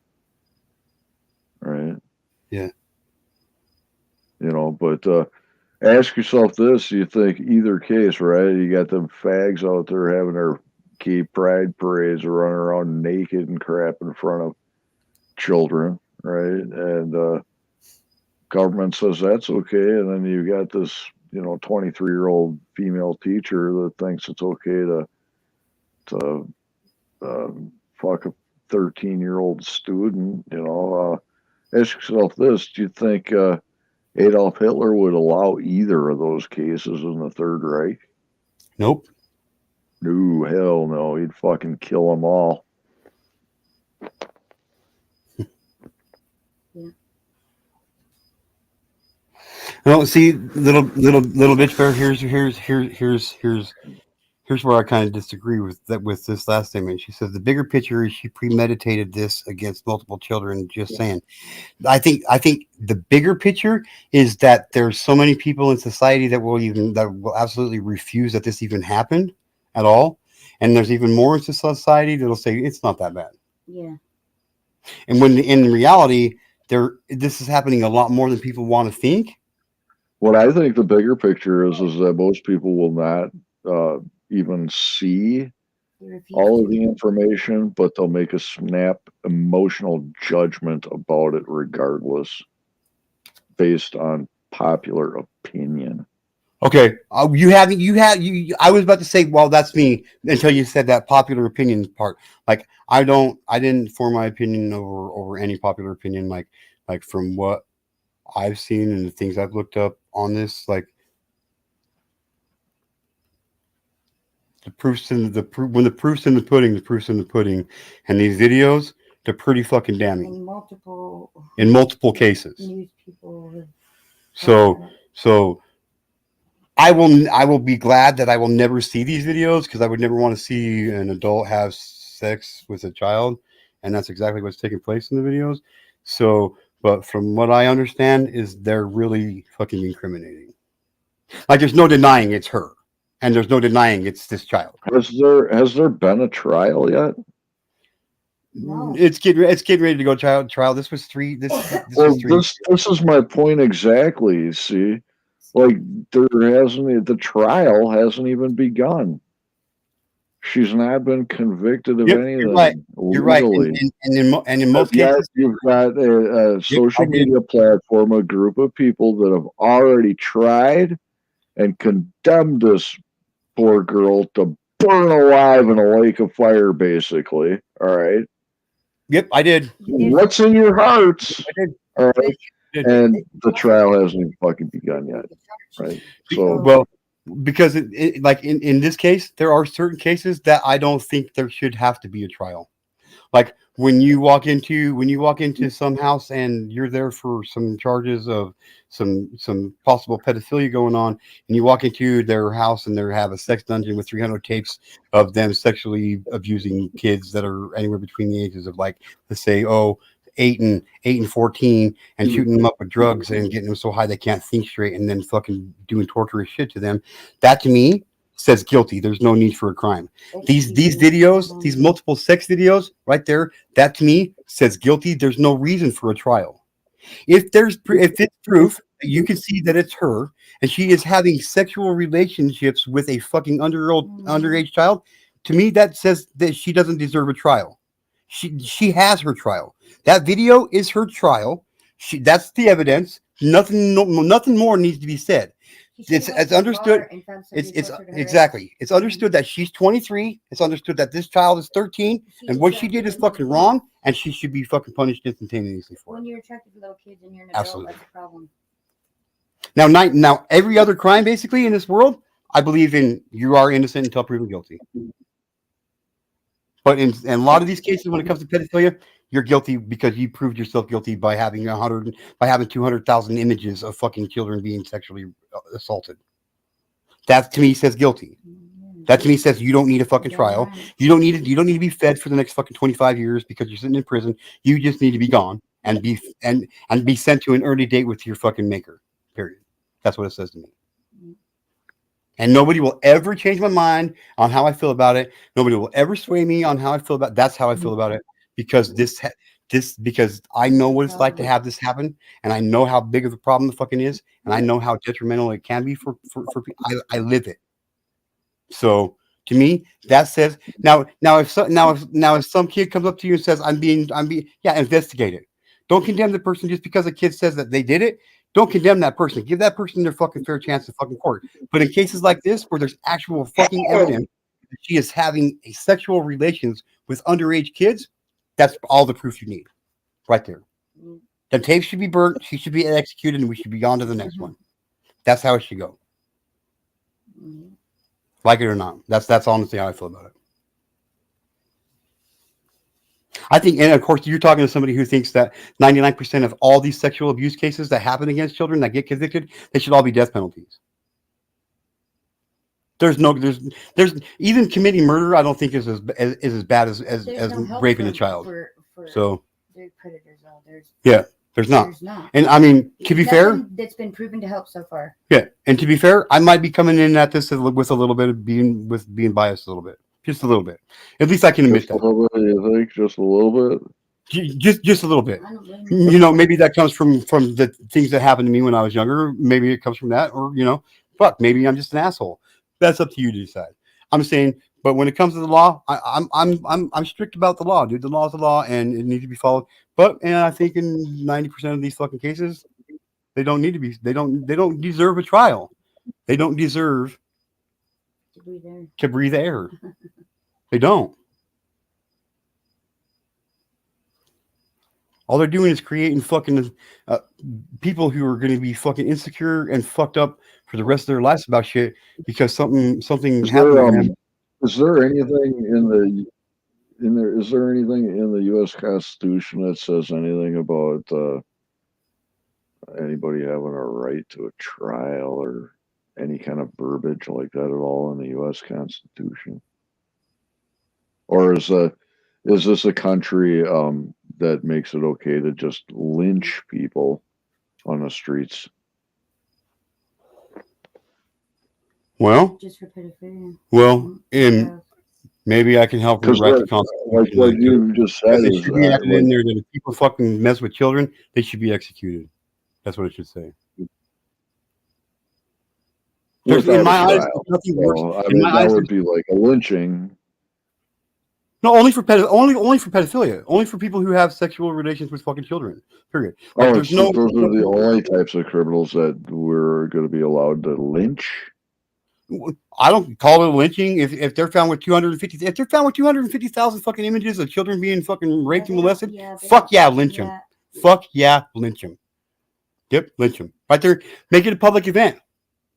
Right? Yeah. You know, but ask yourself this, you think either case, right? You got them fags out there having their gay pride parades or running around naked and crap in front of children, right? And government says that's okay, and then you got this, you know, 23-year-old female teacher that thinks it's okay to fuck a 13-year-old student. You know, ask yourself this: do you think Adolf Hitler would allow either of those cases in the Third Reich? Nope. No, hell no. He'd fucking kill them all. Yeah. Well, see, little bitch bear. Here's where I kind of disagree with this last statement. She says the bigger picture is she premeditated this against multiple children. Just saying. I think the bigger picture is that there's so many people in society that will absolutely refuse that this even happened at all, and there's even more in society that'll say it's not that bad. Yeah. And when in reality, this is happening a lot more than people want to think. What I think the bigger picture is that most people will not even see all of the information, but they'll make a snap emotional judgment about it regardless, based on popular opinion. Okay, I was about to say, well, that's me until you said that popular opinion part. Like, I didn't form my opinion over any popular opinion. Like from what I've seen and the things I've looked up on this, like the proofs in the proof when the proof's in the pudding, the proof's in the pudding, and these videos, they're pretty fucking damning in multiple cases. News people. So I will be glad that I will never see these videos, because I would never want to see an adult have sex with a child, and that's exactly what's taking place in the videos. So, but from what I understand, is they're really fucking incriminating. Like, there's no denying it's her, and there's no denying it's this child. Has there been a trial yet? No. It's getting ready to go trial. This was three. This is my point exactly. See, like, the trial hasn't even begun. She's not been convicted of anything. You're right. And in most cases, you've got a social media platform, a group of people that have already tried and condemned this poor girl to burn alive in a lake of fire, basically. All right. Yep, I did. What's in your hearts? I did. All right. And the trial hasn't even fucking begun yet. Right. So, well, because like in this case, there are certain cases that I don't think there should have to be a trial. Like when you walk into some house and you're there for some charges of some possible pedophilia going on, and you walk into their house and they have a sex dungeon with 300 tapes of them sexually abusing kids that are anywhere between the ages of, like, let's say, 8 and 14, and shooting them up with drugs and getting them so high they can't think straight, and then fucking doing torturous shit to them. That to me says guilty. There's no need for a crime. These videos, these multiple sex videos right there, that to me says guilty. There's no reason for a trial. If it's proof that you can see that it's her and she is having sexual relationships with a fucking underage child, to me that says that she doesn't deserve a trial. She has her trial. That video is her trial. That's the evidence. Nothing more needs to be said. It's understood. It's exactly. It's understood that she's 23. It's understood that this child is 13, and what she did is fucking wrong, and she should be fucking punished instantaneously for it. When you're attracted to little kids and you're an adult, Absolutely. that's a problem. Now, every other crime basically in this world, I believe in you are innocent until proven guilty. But in a lot of these cases, when it comes to pedophilia, you're guilty because you proved yourself guilty by having 200,000 images of fucking children being sexually assaulted. That to me says guilty. That to me says you don't need a fucking trial. You don't need to be fed for the next fucking 25 years because you're sitting in prison. You just need to be gone and be sent to an early date with your fucking maker. Period. That's what it says to me. And nobody will ever change my mind on how I feel about it. Nobody will ever sway me on how I feel about it. That's how I feel about it, because because I know what it's like to have this happen, and I know how big of a problem the fucking is, and I know how detrimental it can be for people. I live it. So to me, that says now if some kid comes up to you and says I'm being investigate it. Don't condemn the person just because a kid says that they did it. Don't condemn that person. Give that person their fucking fair chance in fucking court. But in cases like this, where there's actual fucking evidence that she is having a sexual relations with underage kids, that's all the proof you need, right there. The tape should be burnt. She should be executed, and we should be on to the next one. That's how it should go. Like it or not, that's honestly how I feel about it. I think, and of course, you're talking to somebody who thinks that 99% of all these sexual abuse cases that happen against children that get convicted, they should all be death penalties. There's even committing murder. I don't think is as bad as no help raping a child. for So predators. There's there's not. There's not. And I mean, to be fair, nothing that's been proven to help so far. yeah. And to be fair, I might be coming in at this with a little bit of being biased a little bit, just a little bit. At least I can admit just a little bit. You think just a little bit? Just a little bit. You know, maybe that comes from the things that happened to me when I was younger. Maybe it comes from that, or fuck, maybe I'm just an asshole. That's up to you to decide. I'm saying, but when it comes to the law, I'm strict about the law, dude. The law is the law, and it needs to be followed. But I think in 90% of these fucking cases, they don't need to be. They don't deserve a trial. They don't deserve to breathe air. They don't. All they're doing is creating fucking people who are going to be fucking insecure and fucked up for the rest of their lives about shit because something happened to them. Is there anything is there anything in the U.S. Constitution that says anything about anybody having a right to a trial or any kind of verbiage like that at all in the U.S. Constitution? Or is this a country that makes it okay to just lynch people on the streets? Well, just for pedophilia. Well, and maybe I can help rewrite the Constitution. Like you just said, it should be added in there that if people fucking mess with children, they should be executed. That's what it should say. In my eyes, nothing worse. I mean, that would be like a lynching. No, only for pedophilia. Only for people who have sexual relations with fucking children. Period. Like, those are the only types of criminals that we're going to be allowed to lynch. I don't call it lynching if they're found with 250. If they're found with 250,000 fucking images of children being fucking raped and molested, fuck yeah, lynch them. Fuck yeah, lynch them. Yep, lynch them. Right there, make it a public event.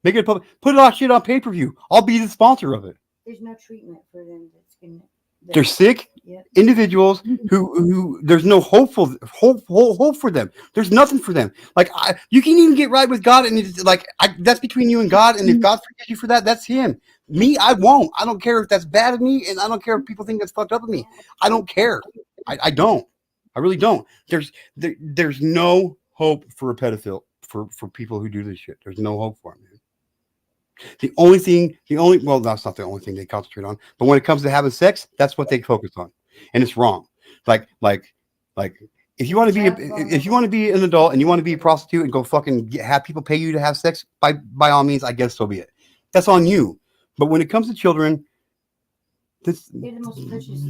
Make it public. Put it all shit on pay-per-view. I'll be the sponsor of it. There's no treatment for them. They're sick individuals who there's no hope for them. There's nothing for them. Like you can even get right with God, and it's like that's between you and God. And if God forgives you for that, that's Him. Me, I won't. I don't care if that's bad of me, and I don't care if people think that's fucked up of me. I don't care. I don't. I really don't. There's no hope for a pedophile for people who do this shit. There's no hope for them. Well, that's not the only thing they concentrate on. But when it comes to having sex, that's what they focus on, and it's wrong. Like if you want to be an adult and you want to be a prostitute and go fucking have people pay you to have sex, by all means, I guess so be it. That's on you. But when it comes to children, they're the most precious.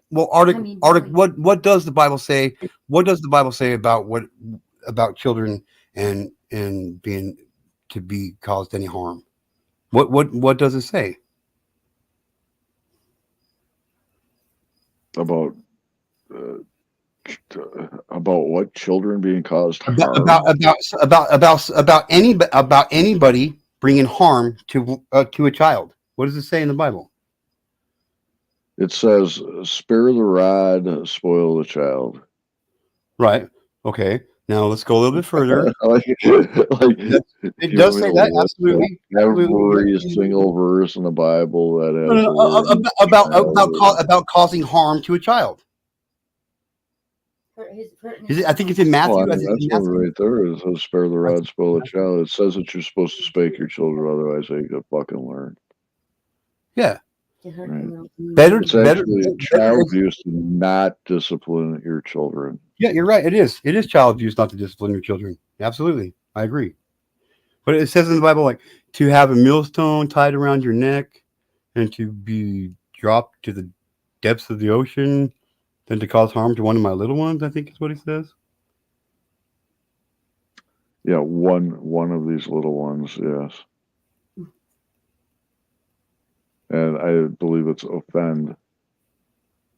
What does the Bible say? What does the Bible say about children and being to be caused any harm? What does it say about what children being caused harm? about anybody bringing harm to a child? What does it say in the Bible? It says, "Spare the rod, spoil the child." Right. Okay. Now let's go a little bit further. It does say that, absolutely. Every single verse in the Bible that has about causing harm to a child. I think it's in Matthew. Well, that's one right there. It says, "Spare the rod, spoil the child." It says that you're supposed to spank your children, otherwise they could fucking learn. Yeah. Right. It's actually child abuse to not discipline your children. Yeah, you're right. It is. It is child abuse not to discipline your children. Absolutely. I agree. But it says in the Bible, like, to have a millstone tied around your neck and to be dropped to the depths of the ocean than to cause harm to one of my little ones, I think is what he says. Yeah, one of these little ones, yes. And I believe it's offend.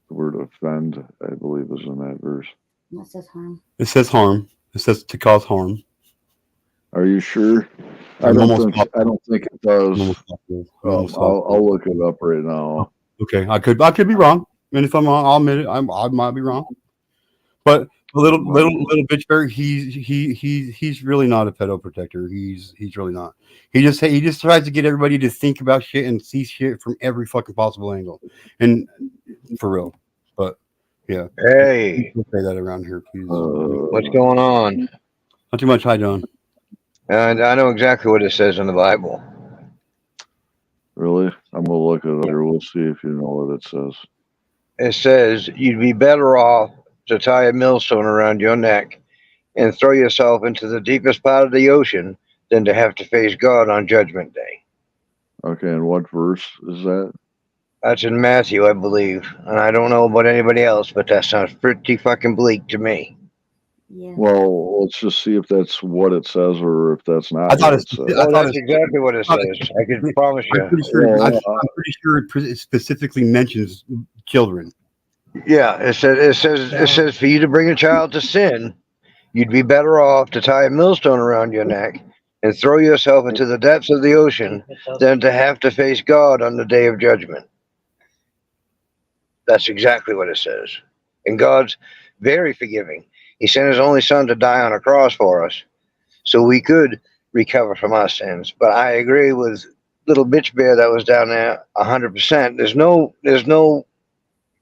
The word offend, I believe, is in that verse. It says harm. It says harm. It says to cause harm. Are you sure? I don't think it does. I'll look it up right now. Okay, I could be wrong, and if I'm wrong, I'll admit it. I might be wrong. But little bitch bear. He's really not a pedo protector. He's really not. He just tries to get everybody to think about shit and see shit from every fucking possible angle, and for real. But yeah, Hey, don't say that around here, please. what's going on? Not too much. Hi, John. And I know exactly what it says in the Bible. Really? I'm gonna look it up here. We'll see if you know what it says. It says you'd be better off to tie a millstone around your neck and throw yourself into the deepest part of the ocean than to have to face God on Judgment Day. Okay, and what verse is that? That's in Matthew, I believe. And I don't know about anybody else, but that sounds pretty fucking bleak to me. Yeah. Well, let's just see if that's what it says or if that's not I thought what it it's. says. Oh, that's exactly what it says. I can promise you. I'm pretty sure. Well, I'm pretty sure it specifically mentions children. Yeah, it says for you to bring a child to sin, you'd be better off to tie a millstone around your neck and throw yourself into the depths of the ocean than to have to face God on the day of judgment. That's exactly what it says. And God's very forgiving. He sent his only son to die on a cross for us so we could recover from our sins. But I agree with little bitch bear that was down there 100%. There's no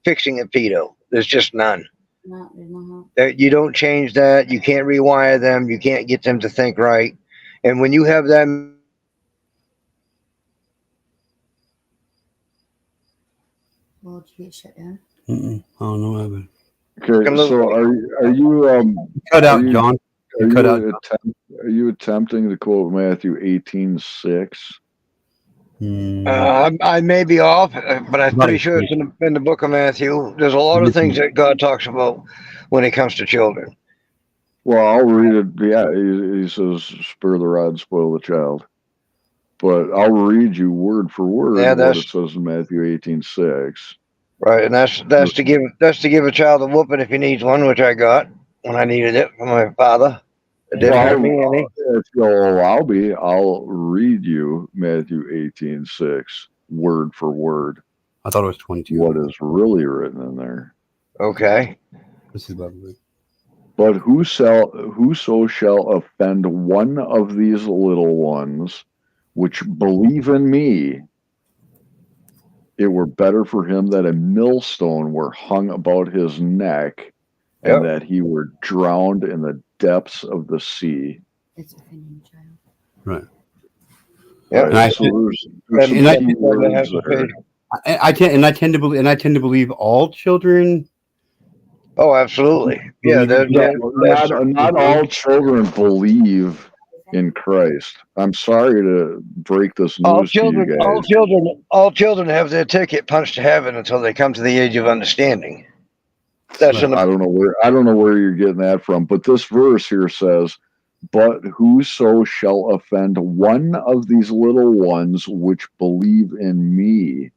fixing a pedo. There's just none. You don't change that. You can't rewire them. You can't get them to think right. And when you have that, Well, did you get shut down? I don't know what happened. Okay, so are you cut out, John? Are you attempting to quote Matthew 18:6? I may be off, but I'm pretty sure it's in the book of Matthew. There's a lot of things that God talks about when it comes to children. Well, I'll read it. Yeah, he says, "Spare the rod, spoil the child." But I'll read you word for word what it says in Matthew 18:6. Right, and that's to give a child a whooping if he needs one, which I got when I needed it from my father. It didn't hurt me any. If you'll allow me, I'll read you Matthew 18:6 word for word. I thought it was 22. What is really written in there? Okay. This is lovely. But whoso shall offend one of these little ones, which believe in me, it were better for him that a millstone were hung about his neck, and that he were drowned in the depths of the sea. It's offending the child. Right. Yeah. Right. So there's some key words there. I tend to believe all children. Oh, absolutely. Yeah, not all children believe in Christ. I'm sorry to break this news to you guys. All children have their ticket punched to heaven until they come to the age of understanding. I don't know where you're getting that from, but this verse here says, "But whoso shall offend one of these little ones which believe in me."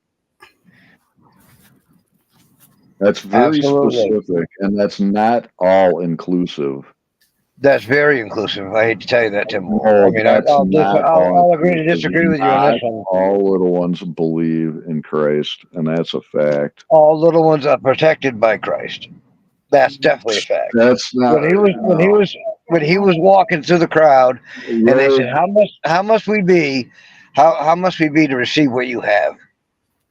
That's very specific, and that's not all inclusive. That's very inclusive. I hate to tell you that, Tim. No, I mean, that's I'll agree to disagree with you on this one. All little ones believe in Christ, and that's a fact. All little ones are protected by Christ. That's definitely a fact. That's not when he was walking through the crowd, and they said, "How must we be? How must we be to receive what you have?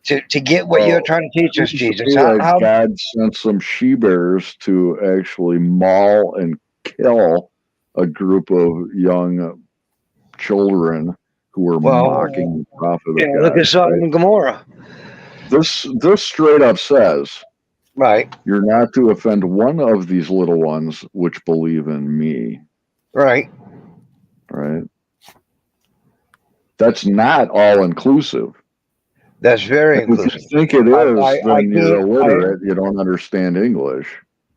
To get what you're trying to teach us, Jesus?" God sent some she-bears to actually maul and kill a group of young children who were mocking the prophet of God. Look at Sodom and Gomorrah. This straight up says, right, you're not to offend one of these little ones which believe in me. Right. That's not all inclusive. That's very inclusive. If you think it is, then you're illiterate. You don't understand English.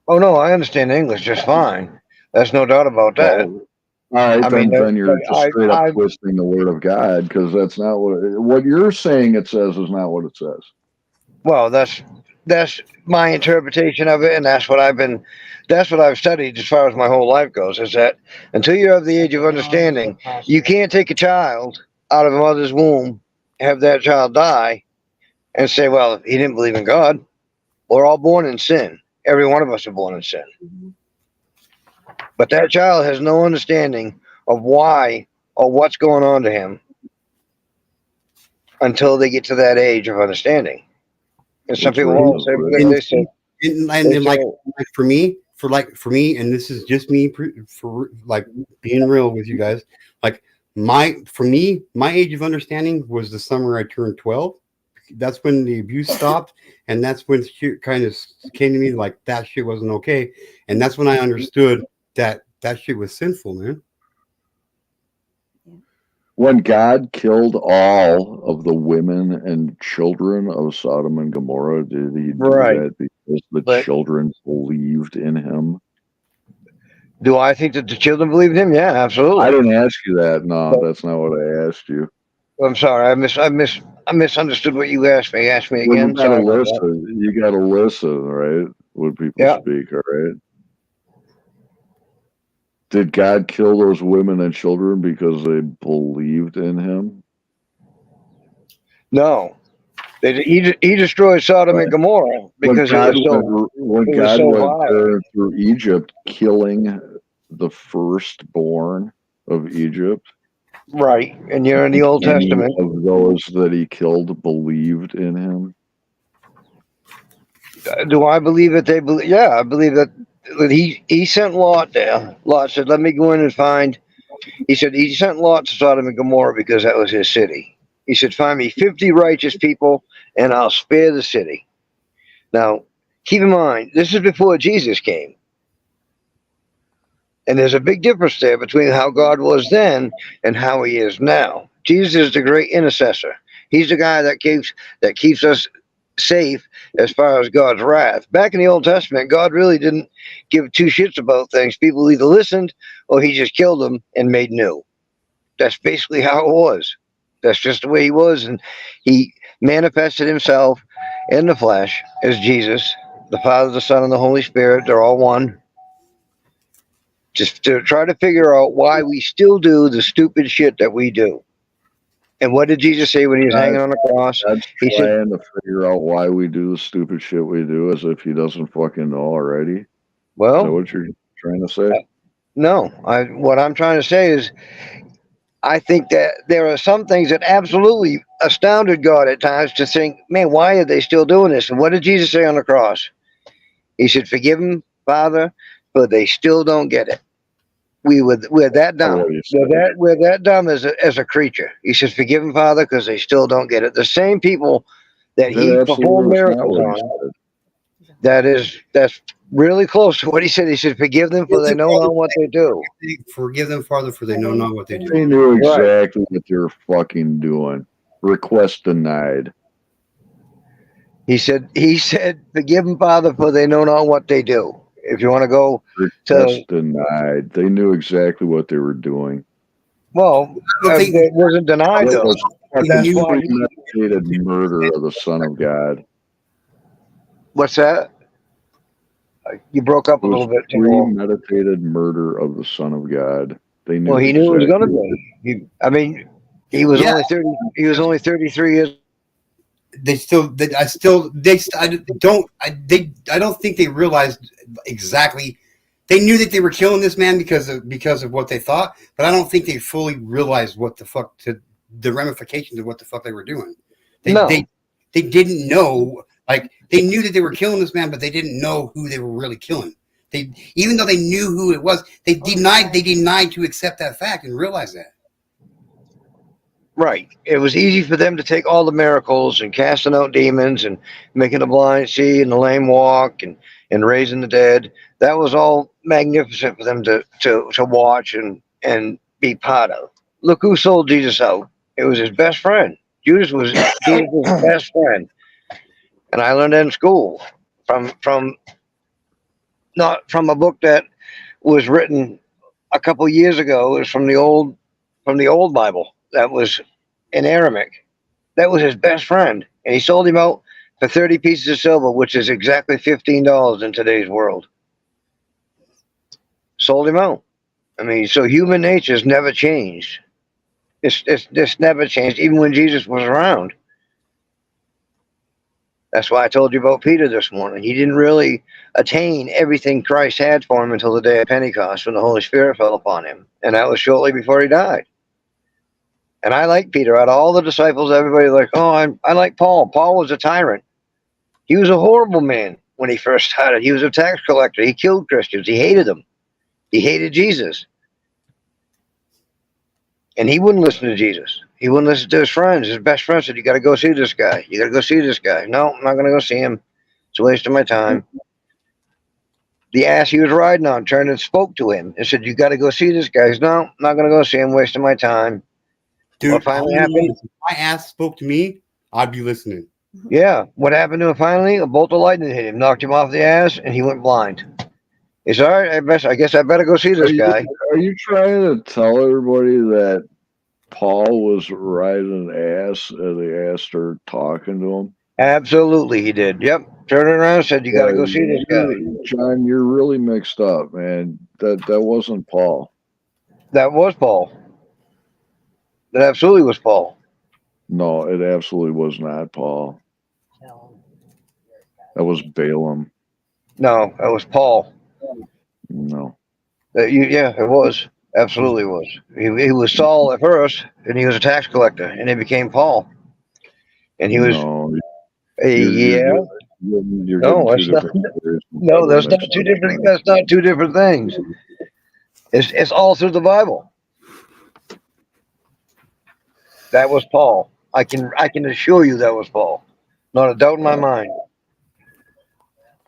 Oh no, I understand English just fine. There's no doubt about that. All right, then you're just straight up twisting the word of God, because that's not what you're saying it says is not what it says. Well, that's my interpretation of it, and that's what I've studied as far as my whole life goes, is that until you're of the age of understanding, you can't take a child out of a mother's womb, have that child die, and say, well, he didn't believe in God. We're all born in sin. Every one of us are born in sin. But that child has no understanding of why or what's going on to him until they get to that age of understanding. And some What's people right won't is say, right. they say, And like for me, and this is just me for like being real with you guys. Like my age of understanding was the summer I turned 12. That's when the abuse stopped, and that's when shit kind of came to me like that shit wasn't okay, and that's when I understood that that shit was sinful, man. When God killed all of the women and children of Sodom and Gomorrah, did he do right. that because the But children believed in him? do I think that the children believe in him? Yeah, I absolutely. didn't ask you that. No, But that's not what I asked you. I'm sorry, I misunderstood what you asked me. Ask me Well, you again. gotta Sorry about that. listen. You gotta listen, right? When people Yeah. speak, all right? Did God kill those women and children because they believed in him? No. He destroyed Sodom and Gomorrah because it was God so went vile. there through Egypt, killing the firstborn of Egypt. Right. And you're in the Old Any Testament. of those that he killed believed in him? Do I believe that they believe? Yeah, I believe that he sent Lot there. Lot said, "Let me go in and find." He said he sent Lot to Sodom and Gomorrah because that was his city. He said, "Find me 50 righteous people, and I'll spare the city." Now, keep in mind, this is before Jesus came, and there's a big difference there between how God was then and how He is now. Jesus is the great intercessor. He's the guy that keeps us safe as far as God's wrath. Back in the Old Testament, God really didn't give two shits about things. People either listened or he just killed them and made new. That's basically how it was. That's just the way he was. And he manifested himself in the flesh as Jesus, the Father, the Son, and the Holy Spirit. They're all one. Just to try to figure out why we still do the stupid shit that we do. And what did Jesus say when he was hanging on the cross? God's He said, trying to figure out why we do the stupid shit we do as if he doesn't fucking know already. Is that well, what you're trying to say? no. What I'm trying to say is I think that there are some things that absolutely astounded God at times to think, man, why are they still doing this? And what did Jesus say on the cross? He said, "Forgive them, Father, but they still don't get it. We're that dumb. We're that dumb as a creature." He says, "Forgive them, Father, because they still don't get it." The same people that That he performed absolutely was not miracles what he on. said. That's really close to what he said. He said, "Forgive them, for they know not what they do." Forgive them, Father, for they know not what they do. They knew Right. exactly what they were fucking doing. Request denied. He said, "Forgive them, Father, for they know not what they do." If you want to go Request denied. They knew exactly what they were doing. well, it wasn't denied It though. was That's fucking why. premeditated murder of the Son of God. What's that? You broke up It a was little bit too. premeditated murder of the Son of God. They knew Well, he knew it was exactly. going to be. I mean, he was only 30. He was only 33 years. I don't think they realized exactly. They knew that they were killing this man because of what they thought, but I don't think they fully realized what the fuck the ramifications of what the fuck they were doing. They didn't know. Like, they knew that they were killing this man, but they didn't know who they were really killing. Even though they knew who it was, they denied to accept that fact and realize that. Right. It was easy for them to take all the miracles and casting out demons and making the blind see and the lame walk and raising the dead. That was all magnificent for them to watch and be part of. Look who sold Jesus out. It was his best friend. Jesus was Jesus' best friend. And I learned that in school from not from a book that was written a couple years ago. It was from the old Bible that was in Aramaic. That was his best friend, and he sold him out for 30 pieces of silver, which is exactly $15 in today's world. Sold him out. I mean, so human nature's never changed. It's never changed, even when Jesus was around. That's why I told you about Peter this morning. He didn't really attain everything Christ had for him until the day of Pentecost when the Holy Spirit fell upon him. And that was shortly before he died. And I like Peter. Out of all the disciples, everybody's like, oh, I like Paul. Paul was a tyrant. He was a horrible man when he first started. He was a tax collector. He killed Christians. He hated them. He hated Jesus. And he wouldn't listen to Jesus. He wouldn't listen to his friends. His best friend said, you got to go see this guy. You got to go see this guy. No, I'm not going to go see him. It's a waste of my time. The ass he was riding on turned and spoke to him and said, you got to go see this guy. He said, no, I'm not going to go see him. Wasting my time. Dude, what finally happened? If my ass spoke to me, I'd be listening. Yeah. What happened to him finally? A bolt of lightning hit him, knocked him off the ass, and he went blind. He said, all right, I guess I better go see this guy. Are you trying to tell everybody that Paul was riding an ass and the ass started talking to him? Absolutely, he did. Yep. Turned around and said, you got to go see this guy. John, you're really mixed up, man. That wasn't Paul. That was Paul. That absolutely was Paul. No, it absolutely was not Paul. That was Balaam. No, that was Paul. No. Yeah, it was. Absolutely was. He was Saul at first, and he was a tax collector, and he became Paul. And he was. No. Yeah. You're No, getting two that's different not. stories. No, that's not two different. That's not two different things. It's all through the Bible. That was Paul. I can assure you that was Paul. Not a doubt in my mind.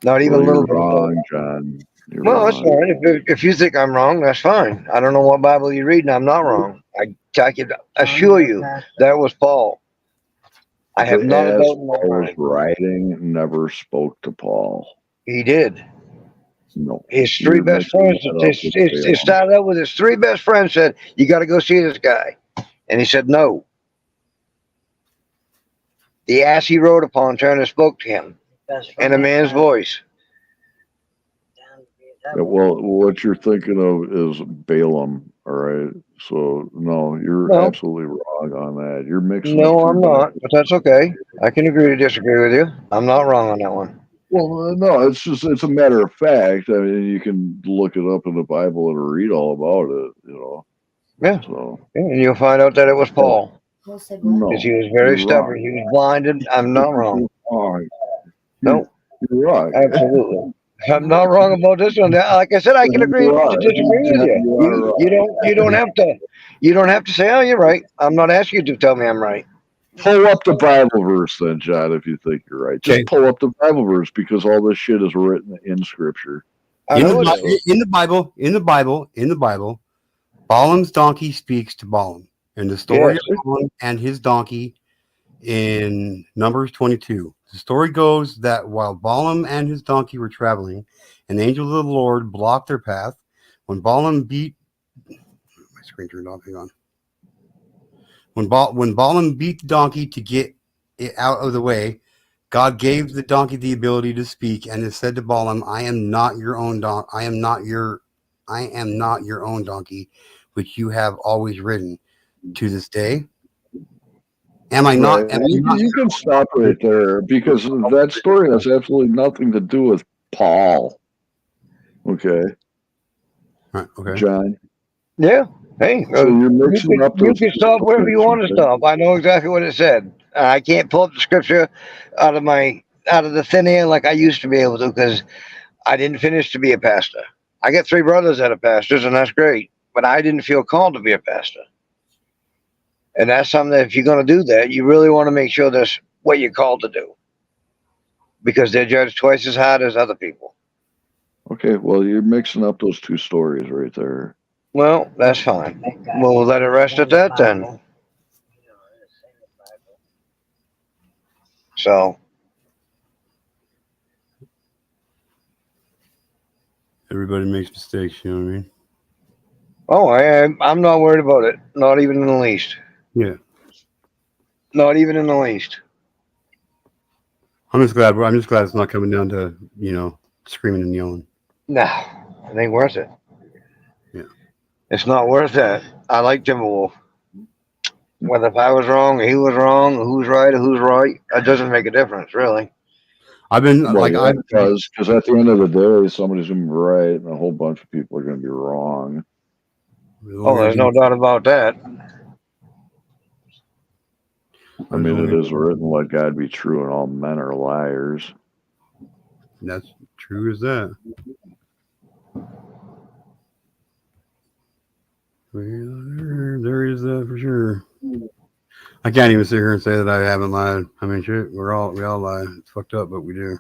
Not even a little bit. Wrong, John. You're Well, that's wrong. fine. If you think I'm wrong, that's fine. I don't know what Bible you read, and I'm not wrong. I can assure you that was Paul. I have not a doubt in my Paul was mind. writing, never spoke to Paul. He did. No. His three best friends. It started out with his three best friends said, "You got to go see this guy," and he said no. The ass he rode upon turned and spoke to him in a man's voice. Well, what you're thinking of is Balaam, all right? So, no, you're absolutely wrong on that. You're mixing up No, two I'm not, but that's okay. I can agree to disagree with you. I'm not wrong on that one. Well, no, it's a matter of fact. I mean, you can look it up in the Bible and read all about it, you know. Yeah. So, And you'll find out that it was Paul. no, Because he was very you're stubborn. wrong. He was blinded. I'm not wrong. No, You're wrong. Absolutely. I'm not wrong about this one. Like I said, I can agree to disagree with you. You don't have to. You don't have to say, "Oh, you're right." I'm not asking you to tell me I'm right. Pull up the Bible verse then, John, if you think you're right. Just pull up the Bible verse because all this shit is written in Scripture. In the Bible, Balaam's donkey speaks to Balaam. And the story of Balaam and his donkey in Numbers 22. The story goes that while Balaam and his donkey were traveling, an angel of the Lord blocked their path. When Balaam beat my screen turned off, hang on. When Balaam beat the donkey to get it out of the way, God gave the donkey the ability to speak, and it said to Balaam, I am not your own donkey, which you have always ridden to this day. Am I not? Right. You can stop right there because that story has absolutely nothing to do with Paul. Okay. Right, okay. John. Yeah. Hey, so you're mixing up. You can stop wherever you want to stop. I know exactly what it said. I can't pull up the scripture out of the thin air like I used to be able to because I didn't finish to be a pastor. I got three brothers that are pastors, and that's great. But I didn't feel called to be a pastor. And that's something that if you're going to do that, you really want to make sure that's what you're called to do. Because they're judged twice as hard as other people. Okay, well, you're mixing up those two stories right there. Well, that's fine. We'll let it rest at that then. So. Everybody makes mistakes, you know what I mean? Oh, I'm not worried about it. Not even in the least. Yeah. Not even in the least. I'm just glad it's not coming down to, screaming and yelling. Nah, it ain't worth it. Yeah. It's not worth that. I like Timberwolf. Whether if I was wrong or he was wrong, or who's right or who's right, it doesn't make a difference, really. I've been Well, yeah, because at the end of the day, somebody's going to be right, and a whole bunch of people are going to be wrong. Oh, there's no doubt about that. I mean, it is written, "Let God be true, and all men are liars." That's true as that. There is that for sure. I can't even sit here and say that I haven't lied. I mean, shit, we all lie. It's fucked up, but we do.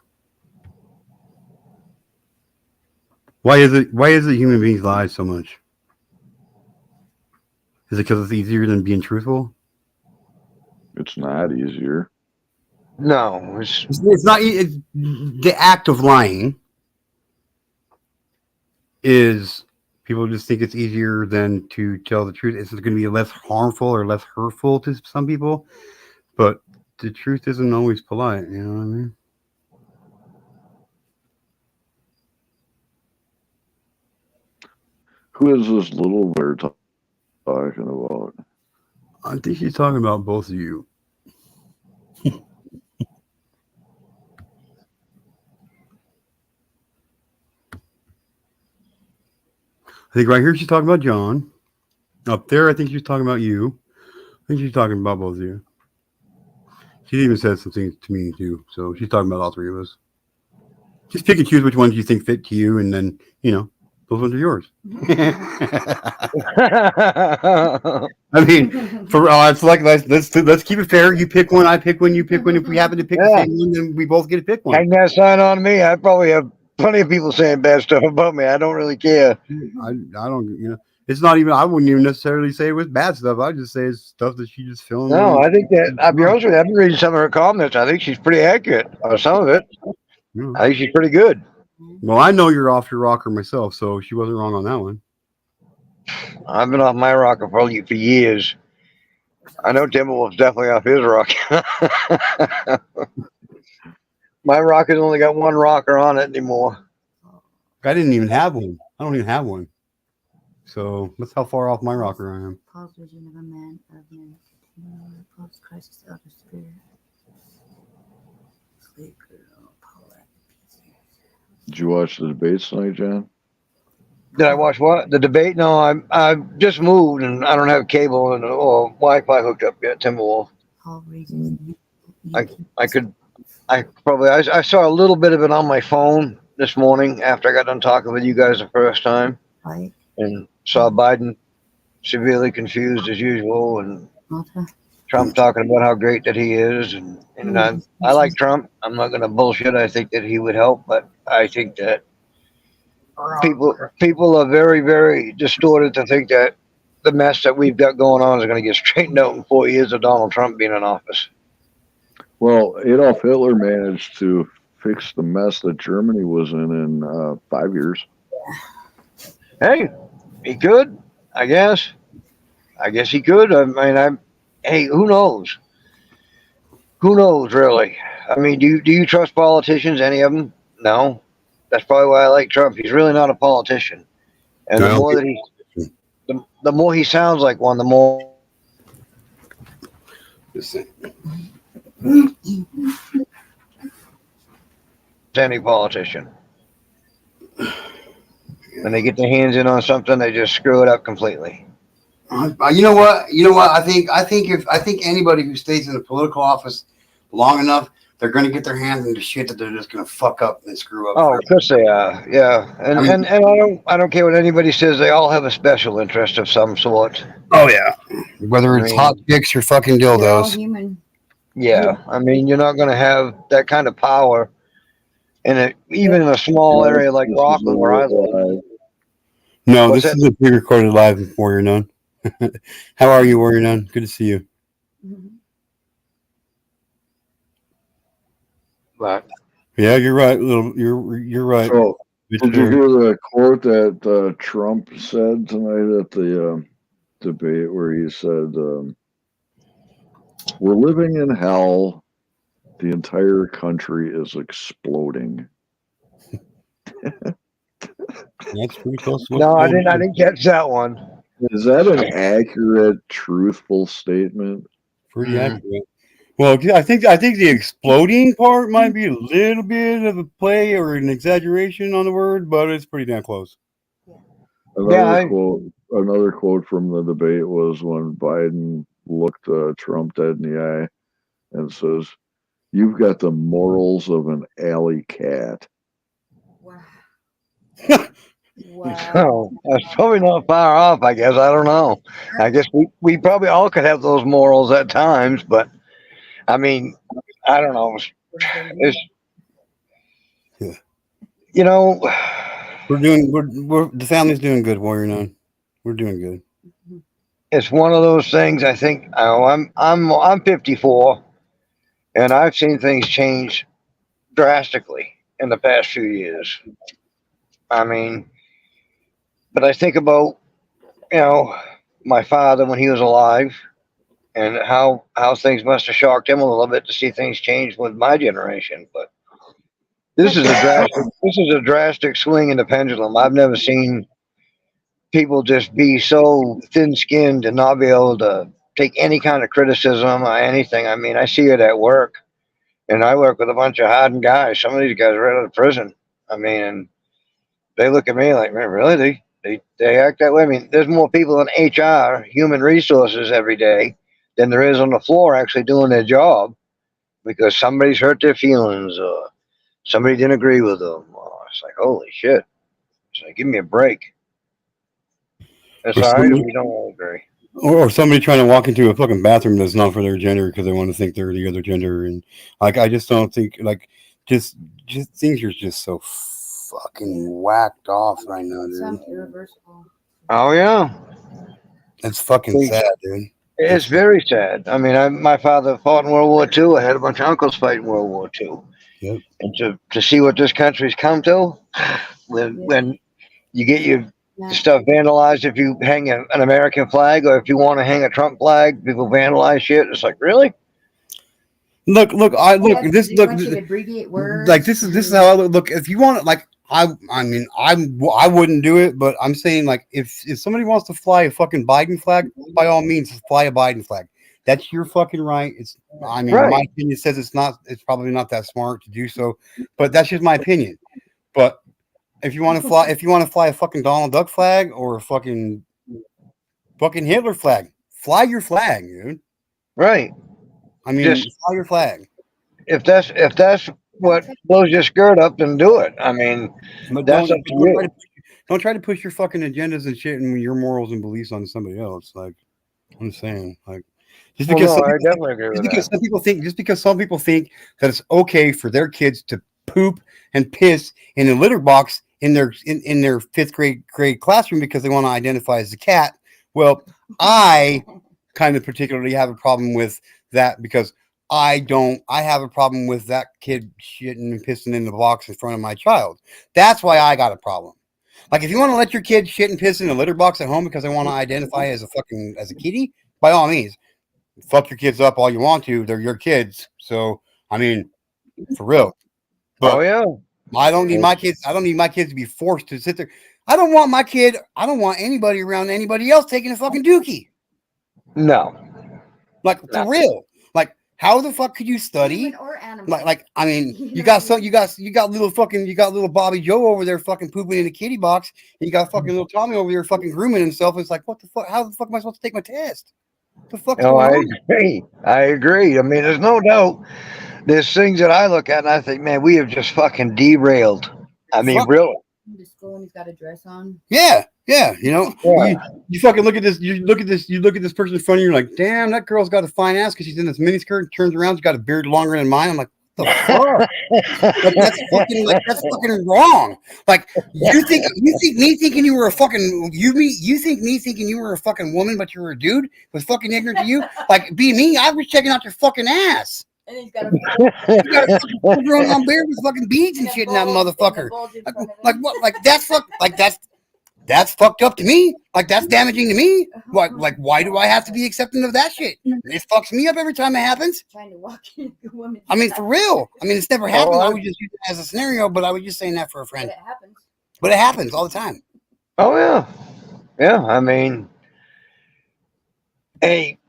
Why is it human beings lie so much? Is it because it's easier than being truthful? It's not easier. No, it's not. It's, the act of lying is people just think it's easier than to tell the truth. It's going to be less harmful or less hurtful to some people, but the truth isn't always polite. You know what I mean? Who is this little they're talking about? I think he's talking about both of you. I think right here she's talking about John. Up there, I think she's talking about you. I think she's talking about both of you. She even said something to me too. So she's talking about all three of us. Just pick and choose which ones you think fit to you, and then those ones are yours. I mean, it's like let's keep it fair. You pick one, I pick one, you pick one. If we happen to pick the same one, then we both get to pick one. Hang that sign on me. I probably have plenty of people saying bad stuff about me. I don't really care. I don't. It's not even. I wouldn't even necessarily say it was bad stuff. I just say it's stuff that she just filmed. No, I think that I'll be honest with you. I've been reading some of her comments. I think she's pretty accurate on some of it. I think she's pretty good. Well, I know you're off your rocker myself, so she wasn't wrong on that one. I've been off my rocker for years. I know Timberwolf's definitely off his rocker. My rocker's only got one rocker on it anymore. I didn't even have one. I don't even have one. So that's how far off my rocker I am. Paul's vision of a man of men. Paul's Christ's elder spirit. Sleep girl, Paul. Did you watch the debates tonight, John? Did I watch what? The debate? No, I just moved and I don't have cable or Wi-Fi hooked up yet. Timberwolf. Paul reasons I saw a little bit of it on my phone this morning after I got done talking with you guys the first time, right. And saw Biden severely confused as usual, and Trump talking about how great that he is, and I like Trump. I'm not going to bullshit. I think that he would help, but I think that people are very, very distorted to think that the mess that we've got going on is going to get straightened out in 4 years of Donald Trump being in office. Well, Adolf Hitler managed to fix the mess that Germany was in 5 years. Hey, he could, I guess. I guess he could. I mean, hey, who knows? Who knows, really? I mean, do you trust politicians, any of them? No. That's probably why I like Trump. He's really not a politician. And the more that the more he sounds like one, the more any politician. When they get their hands in on something, they just screw it up completely. You know what? I think anybody who stays in a political office long enough, they're going to get their hands into shit that they're just going to fuck up and screw up. Oh, of course they are. Yeah, and I don't care what anybody says. They all have a special interest of some sort. Oh yeah, whether it's hot chicks or fucking dildos. Human. Yeah, I mean, you're not going to have that kind of power even in a small area like Rockland where I live. No, this is a pre-recorded live with Warrior Nun. How are you, Warrior Nun? Good to see you. Right. Yeah, you're right. You're right. So, did you hear the quote that Trump said tonight at the debate where he said, "We're living in hell. The entire country is exploding." That's pretty close. No, I didn't catch that one. Is that an accurate, truthful statement? Pretty accurate. Well, I think the exploding part might be a little bit of a play or an exaggeration on the word, but it's pretty damn close. Another quote from the debate was when Biden looked Trump dead in the eye and says, "You've got the morals of an alley cat." So that's probably not far off, I guess. I don't know. I guess we probably all could have those morals at times, but I mean, I don't know. It's, Yeah. you know, we're the family's doing good, Warrior Nine. We're doing good. it's one of those things. I think I'm 54, and I've seen things change drastically in the past few years. I mean, but I think about my father when he was alive, and how things must have shocked him a little bit to see things change with my generation. But this is a drastic swing in the pendulum. I've never seen people just be so thin-skinned and not be able to take any kind of criticism or anything. I mean, I see it at work, and I work with a bunch of hardened guys. Some of these guys are right out of prison. I mean, and they look at me like, man, really? They act that way? I mean, there's more people in HR, human resources, every day than there is on the floor actually doing their job because somebody's hurt their feelings or somebody didn't agree with them. Oh, it's like, holy shit. It's like, give me a break. It's Or all right if somebody, we don't all agree. or somebody trying to walk into a fucking bathroom that's not for their gender because they want to think they're the other gender, and like I just don't think just things are just so fucking whacked off right now, dude. Irreversible. Oh, yeah. It's fucking sad, dude. It's very sad. I mean, my father fought in World War II. I had a bunch of uncles fight in World War II. Yep. And to see what this country's come to, when you get your stuff vandalized if you hang an American flag or if you want to hang a Trump flag, people vandalize shit. It's like, really? Look, this look Want you to abbreviate words. like this is how I look. If you want it, like I mean I wouldn't do it, but I'm saying like if somebody wants to fly a fucking Biden flag, by all means fly a Biden flag. That's your fucking right. It's I mean my opinion says it's probably not that smart to do so, but that's just my opinion. But if you want to fly a fucking Donald Duck flag or a fucking Hitler flag, fly your flag, dude. Right. I mean, fly your flag. If that's what blows your skirt up, then do it. I mean, but that's up to you. Don't try to push your fucking agendas and shit and your morals and beliefs on somebody else. Like I'm saying, like just because some people think that it's okay for their kids to poop and piss in a litter box in their fifth grade classroom because they want to identify as a cat. Well, I kind of particularly have a problem with that because I have a problem with that kid shitting and pissing in the box in front of my child. That's why I got a problem. Like if you want to let your kid shit and piss in a litter box at home because they want to identify as a kitty, by all means, fuck your kids up all you want to. They're your kids. So I mean, for real. But I don't need my kids. I don't need my kids to be forced to sit there. I don't want anybody around anybody else taking a fucking dookie. No. Like for real. Like how the fuck could you study? Like I mean, you got little Bobby Joe over there fucking pooping in a kitty box. And you got fucking little Tommy over there fucking grooming himself. It's like, what the fuck? How the fuck am I supposed to take my test? What the fuck's going on? I agree. I mean, there's no doubt. There's things that I look at and I think, man, we have just fucking derailed. I mean, really. To school and he's got a dress on. Yeah. You know, you fucking look at this. You look at this person in front of you. You're like, damn, that girl's got a fine ass because she's in this miniskirt and turns around. She's got a beard longer than mine. I'm like, what the fuck? that's fucking wrong. Like you think me thinking you were a fucking you think me thinking you were a fucking woman, but you were a dude was fucking ignorant to you. Like be me. I was checking out your fucking ass. And he's got a fucking grown on beard with fucking beads and shit in that motherfucker. Like what? Like that's fucked up to me. Like that's damaging to me. Like why do I have to be accepting of that shit? It fucks me up every time it happens. Trying to walk in a woman. I mean, for real. I mean, it's never happened. I was just using it as a scenario, but I was just saying that for a friend. But it happens all the time. Oh yeah. I mean, hey,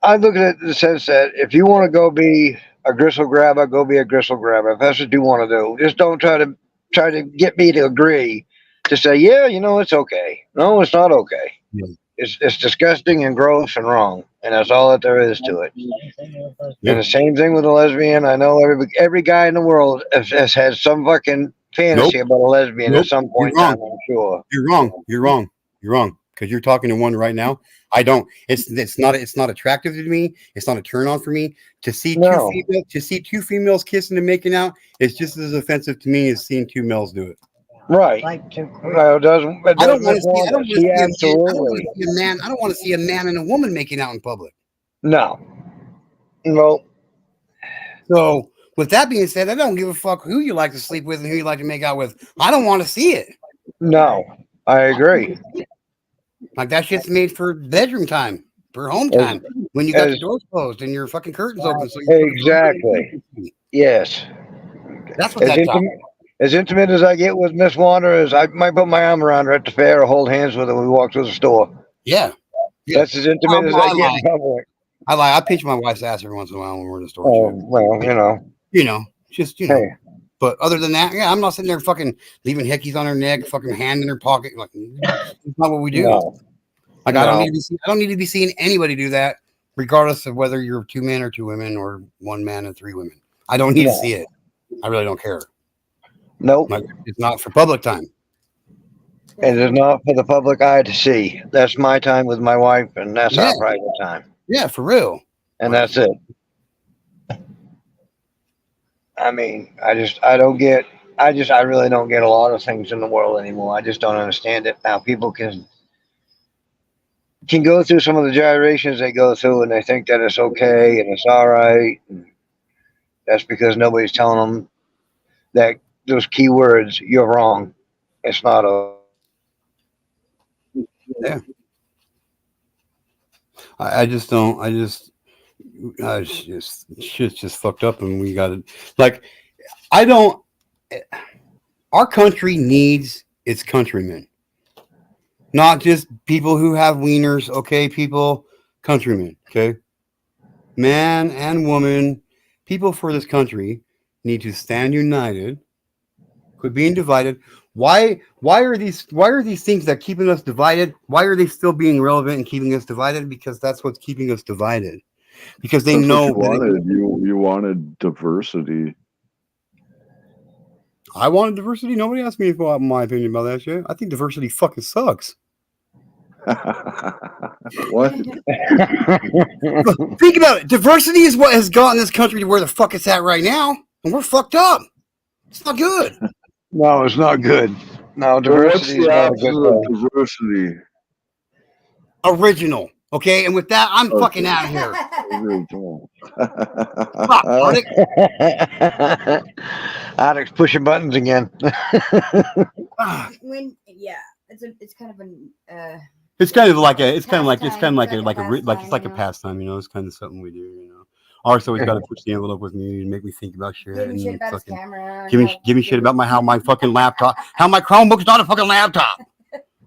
I look at it in the sense that if you want to go be a gristle grabber, go be a gristle grabber. If that's what you want to do, just don't try to get me to agree to say, yeah, it's okay. No, it's not okay. Yeah. It's disgusting and gross and wrong, and that's all that there is to it. Yeah. And the same thing with a lesbian. I know every guy in the world has had some fucking fantasy Nope. about a lesbian Nope. at some You're point in wrong. time. I'm sure. You're wrong. You're wrong. You're wrong. Because you're talking to one right now. I don't. It's not attractive to me. It's not a turn on for me to see No. two females kissing and making out. It's just as offensive to me as seeing two males do it. Right. Well, it doesn't. It I don't doesn't want to see. I don't want to see a man. absolutely. I don't want to see a man and a woman making out in public. No. No. So, with that being said, I don't give a fuck who you like to sleep with and who you like to make out with. I don't want to see it. No, I agree. Like that shit's made for bedroom time, for home time, when you got the doors closed and your fucking curtains open. So exactly. Yes. That's what that's about. As intimate as I get with Miss Wander is I might put my arm around her at the fair or hold hands with her when we walk through the store. Yeah. That's as intimate as I get in public. I lie. I pinch my wife's ass every once in a while when we're in the store. Oh, well, just Hey. But other than that, yeah, I'm not sitting there fucking leaving hickeys on her neck, fucking hand in her pocket. Like, that's not what we do. No. Like, I don't need to be seeing anybody do that, regardless of whether you're two men or two women or one man and three women. I don't need to see it. I really don't care. Nope. Like, it's not for public time. It is not for the public eye to see. That's my time with my wife, and that's our private time. Yeah, for real. And that's it. I mean, I really don't get a lot of things in the world anymore. I just don't understand it. Now people can go through some of the gyrations they go through, and they think that it's okay and it's all right. And that's because nobody's telling them that those key words, you're wrong. It's not okay. Yeah. I just don't. Shit's just fucked up, and we got to Our country needs its countrymen, not just people who have wieners. Okay, countrymen. Okay, man and woman, people for this country need to stand united. Quit being divided. Why are these things that keeping us divided? Why are they still being relevant and keeping us divided? Because that's what's keeping us divided. Because they know you wanted diversity. I wanted diversity. Nobody asked me about my opinion about that shit. I think diversity fucking sucks. What? Think about it. Diversity is what has gotten this country to where the fuck it's at right now, and we're fucked up. It's not good. No, it's not good. No, diversity is not a good thing. Diversity. Original. Okay, and with that, I'm fucking out of here. Stop, Arctic. Arctic's pushing buttons again. It's kind of an. It's kind of like a pastime, It's kind of something we do, Arc's always got to push the envelope with me and make me think about shit. Give me shit and about his fucking camera. give me shit about how my fucking laptop, how my Chromebook's not a fucking laptop.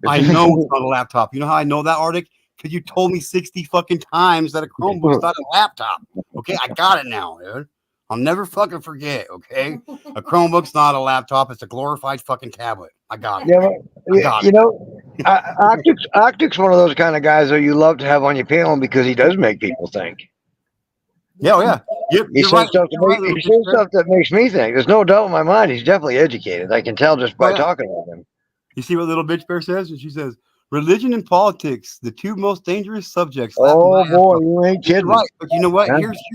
I know it's not a laptop. You know how I know that, Arctic? Because you told me 60 fucking times that a Chromebook's not a laptop. Okay, I got it now, dude. I'll never fucking forget. Okay, a Chromebook's not a laptop. It's a glorified fucking tablet. I got it. Arctic's one of those kind of guys that you love to have on your panel because he does make people think. Yeah. He says stuff that makes me think. There's no doubt in my mind he's definitely educated. I can tell just by talking with him. You see what little bitch bear says? And she says, religion and politics, the two most dangerous subjects. Oh boy, you ain't kidding. Right, but you know what?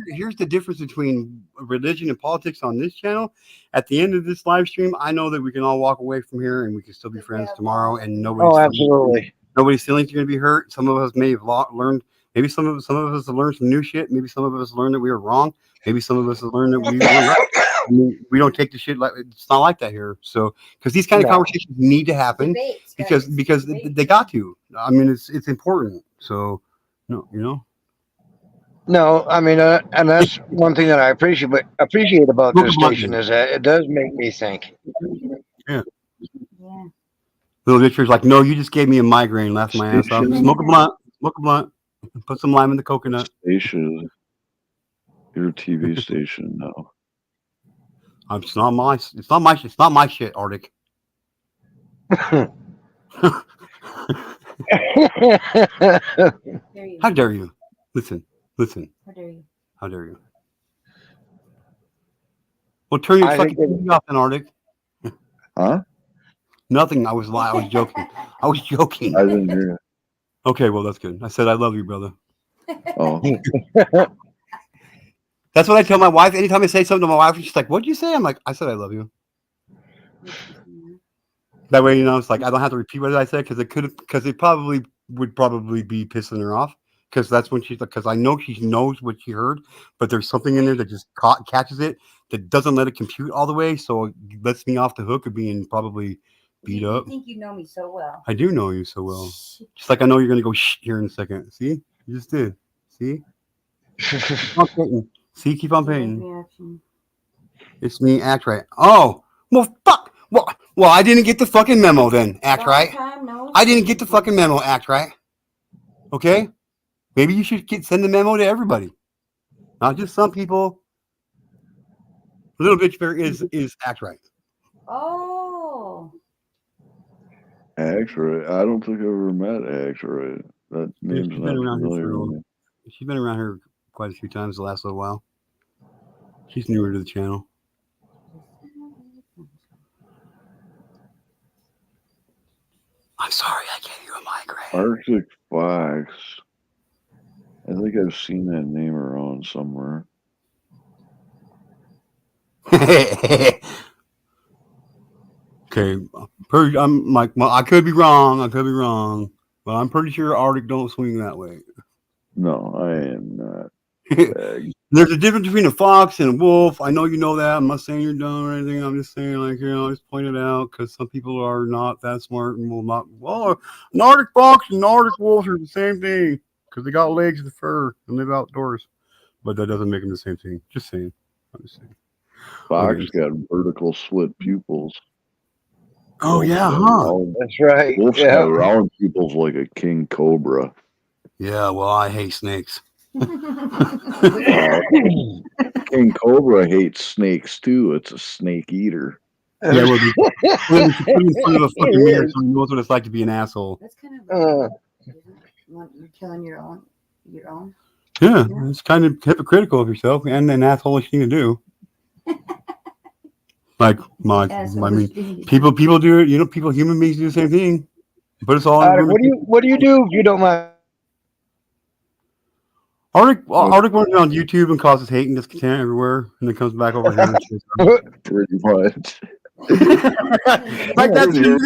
Here's the difference between religion and politics on this channel. At the end of this live stream, I know that we can all walk away from here and we can still be friends tomorrow. And nobody's feelings are going to be hurt. Some of us may have learned. Maybe some of us have learned some new shit. Maybe some of us learned that we were wrong. Maybe some of us have learned that we were right. I mean, we don't take the shit like it's not like that here. So, because these kind of conversations need to happen, because they got to. I mean, it's important. So, no. No, I mean, and that's one thing that I appreciate about this station is that it does make me think. Yeah. Little Richard's like, no, you just gave me a migraine, laughed my ass off. Smoke a blunt. Put some lime in the coconut. Station. Your TV station now. It's not my shit, Arctic. How dare you? Listen. How dare you? How dare you? Well, turn your I fucking think TV off, then, Arctic. Huh? Nothing. I was joking. I was joking. I didn't hear it. Okay, well that's good. I said I love you, brother. Oh. That's what I tell my wife. Anytime I say something to my wife, she's like, "What'd you say?" I'm like, "I said I love you." That way, it's like I don't have to repeat what I said because it probably would be pissing her off because that's when she's like, because I know she knows what she heard, but there's something in there that just catches it that doesn't let it compute all the way, so it lets me off the hook of being probably beat You up. think you know me so well. I do know you so well. Just like I know you're gonna go shh here in a second. See, you just did. See, keep on painting. See, keep on painting. It's me. Act right. Oh, well, fuck. Well, I didn't get the fucking memo then. Act right. I didn't get the fucking memo. Act right. Okay. Maybe you should send the memo to everybody, not just some people. Little bitch bear is act right. Oh. Act right. I don't think I've ever met Act right. That name's She's not been around familiar to here me. She's been around here quite a few times the last little while. She's newer to the channel. I'm sorry, I gave you a migraine. Arctic Fox. I think I've seen that name around somewhere. Okay, I'm like, well, I could be wrong, but I'm pretty sure Arctic don't swing that way. No, I am not. There's a difference between a fox and a wolf. I know you know that. I'm not saying you're dumb or anything. I'm just saying, like, I just point it out because some people are not that smart and will not. Well, an Arctic fox and an Arctic wolf are the same thing because they got legs and fur and live outdoors. But that doesn't make them the same thing. Just saying. I'm just saying. Fox got vertical slit pupils. Oh, yeah, huh? That's right. Wolf's got round pupils like a king cobra. Yeah, well, I hate snakes. King Cobra hates snakes too. It's a snake eater. Yeah, well, you put him in front of a fucking mirror so he knows what it's like to be an asshole. That's kind of you're killing your own. Yeah, it's kind of hypocritical of yourself and an asshole thing to do. Like, I mean, people do it. Human beings do the same thing. But it's all. What do you do if you don't mind? Arctic runs around YouTube and causes hate and discontent everywhere, and then comes back over here. Pretty much. Like that's in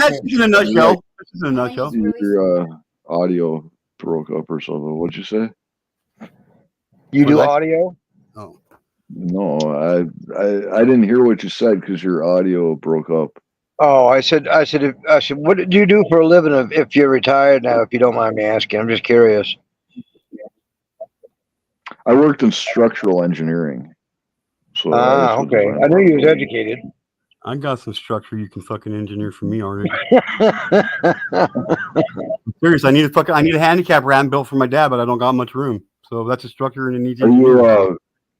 a nutshell. That's in a nutshell. Your audio broke up or something. What'd you say? You do audio? Oh. No, I didn't hear what you said because your audio broke up. Oh, I said, what do you do for a living if you're retired now? If you don't mind me asking, I'm just curious. I worked in structural engineering. So okay. I knew you was educated. I got some structure you can fucking engineer for me, Arctic. Serious, I need a handicap ramp built for my dad, but I don't got much room. So that's a structure and it needs engineering.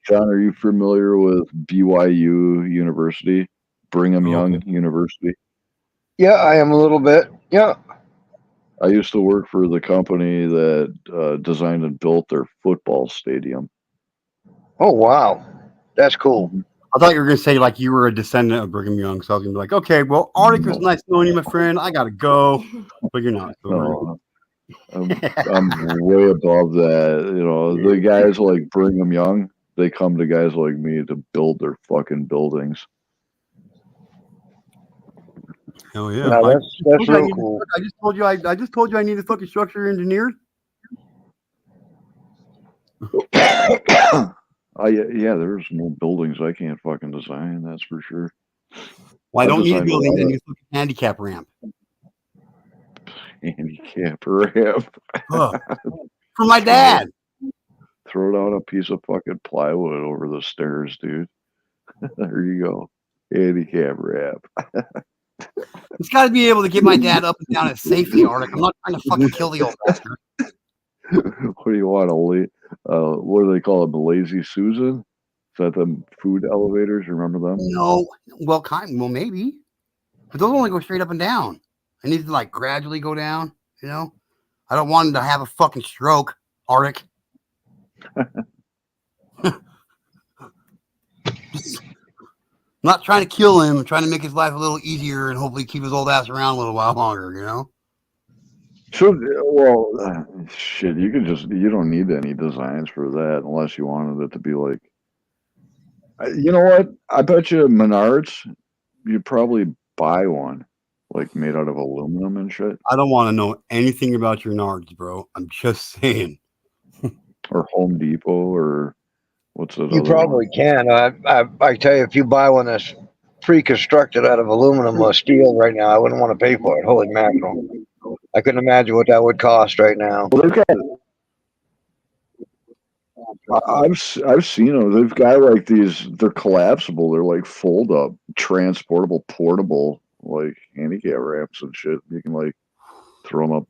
John, are you familiar with BYU University? Brigham Young University? Yeah, I am a little bit. Yeah. I used to work for the company that designed and built their football stadium. Oh, wow. That's cool. I thought you were going to say like you were a descendant of Brigham Young. So I was going to be like, okay, well, Arctic was nice knowing you, my friend. I got to go. But you're not. So no, I'm way above that. The guys like Brigham Young, they come to guys like me to build their fucking buildings. Hell yeah! No, that's real cool. I just told you I need a fucking structure engineered. Yeah, there's no buildings I can't fucking design. That's for sure. Well, I don't need a building. I need a fucking handicap ramp. Handicap ramp. For my dad. Throw down a piece of fucking plywood over the stairs, dude. There you go. Handicap ramp. It's got to be able to get my dad up and down at safety, Arctic. I'm not trying to fucking kill the old bastard. What do you want? What do they call them? The Lazy Susan? Is that the food elevators? Remember them? No. Well, maybe. But those only go straight up and down. I need to like gradually go down, you know? I don't want him to have a fucking stroke, Arctic. I'm not trying to kill him. I'm trying to make his life a little easier and hopefully keep his old ass around a little while longer, you know? So, well, shit, you don't need any designs for that unless you wanted it to be like, you know what? I bet you Menards, you'd probably buy one, like made out of aluminum and shit. I don't want to know anything about your nards, bro. I'm just saying. Or Home Depot, or what's that You other probably one? can. I tell you, if you buy one that's pre-constructed out of aluminum or steel right now, I wouldn't want to pay for it. Holy mackerel! I couldn't imagine what that would cost right now. Well, I've seen them. They've got like these. They're collapsible. They're like fold up, transportable, portable, like handicap ramps and shit. You can like throw them up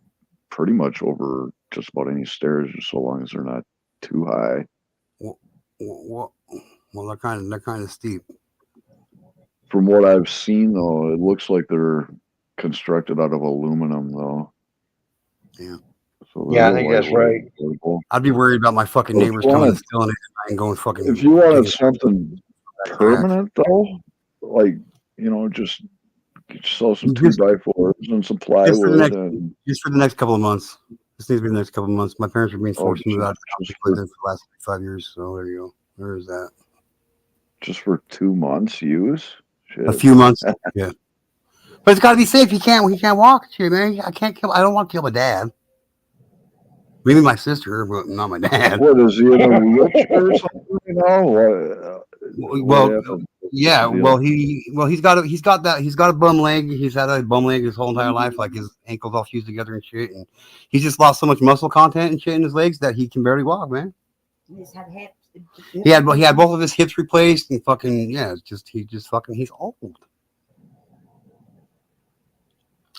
pretty much over just about any stairs, just so long as they're not too high. Well, they're kind of steep. From what I've seen, though, it looks like they're constructed out of aluminum, though. Yeah. So Yeah, I think that's right. I'd be worried about my fucking Well, neighbors coming and stealing it and going fucking. If you wanted something permanent, though, like, just sell some 2x4s and some plywood. Just for the next couple of months. This needs to be the next couple of months. My parents are being forced to move out of the house for the last 5 years. So there you go. There is that. Just for 2 months use? Shit. A few months. Yeah. But it's got to be safe. He can't walk. Shit, man. I don't want to kill my dad. Maybe my sister, but not my dad. What is he in a wheelchair or something? Yeah. Well, he's got a bum leg. He's had a bum leg his whole entire life. Like his ankles all fused together and shit. And he's just lost so much muscle content and shit in his legs that he can barely walk, man. You just have hips. He had both of his hips replaced and fucking he's old.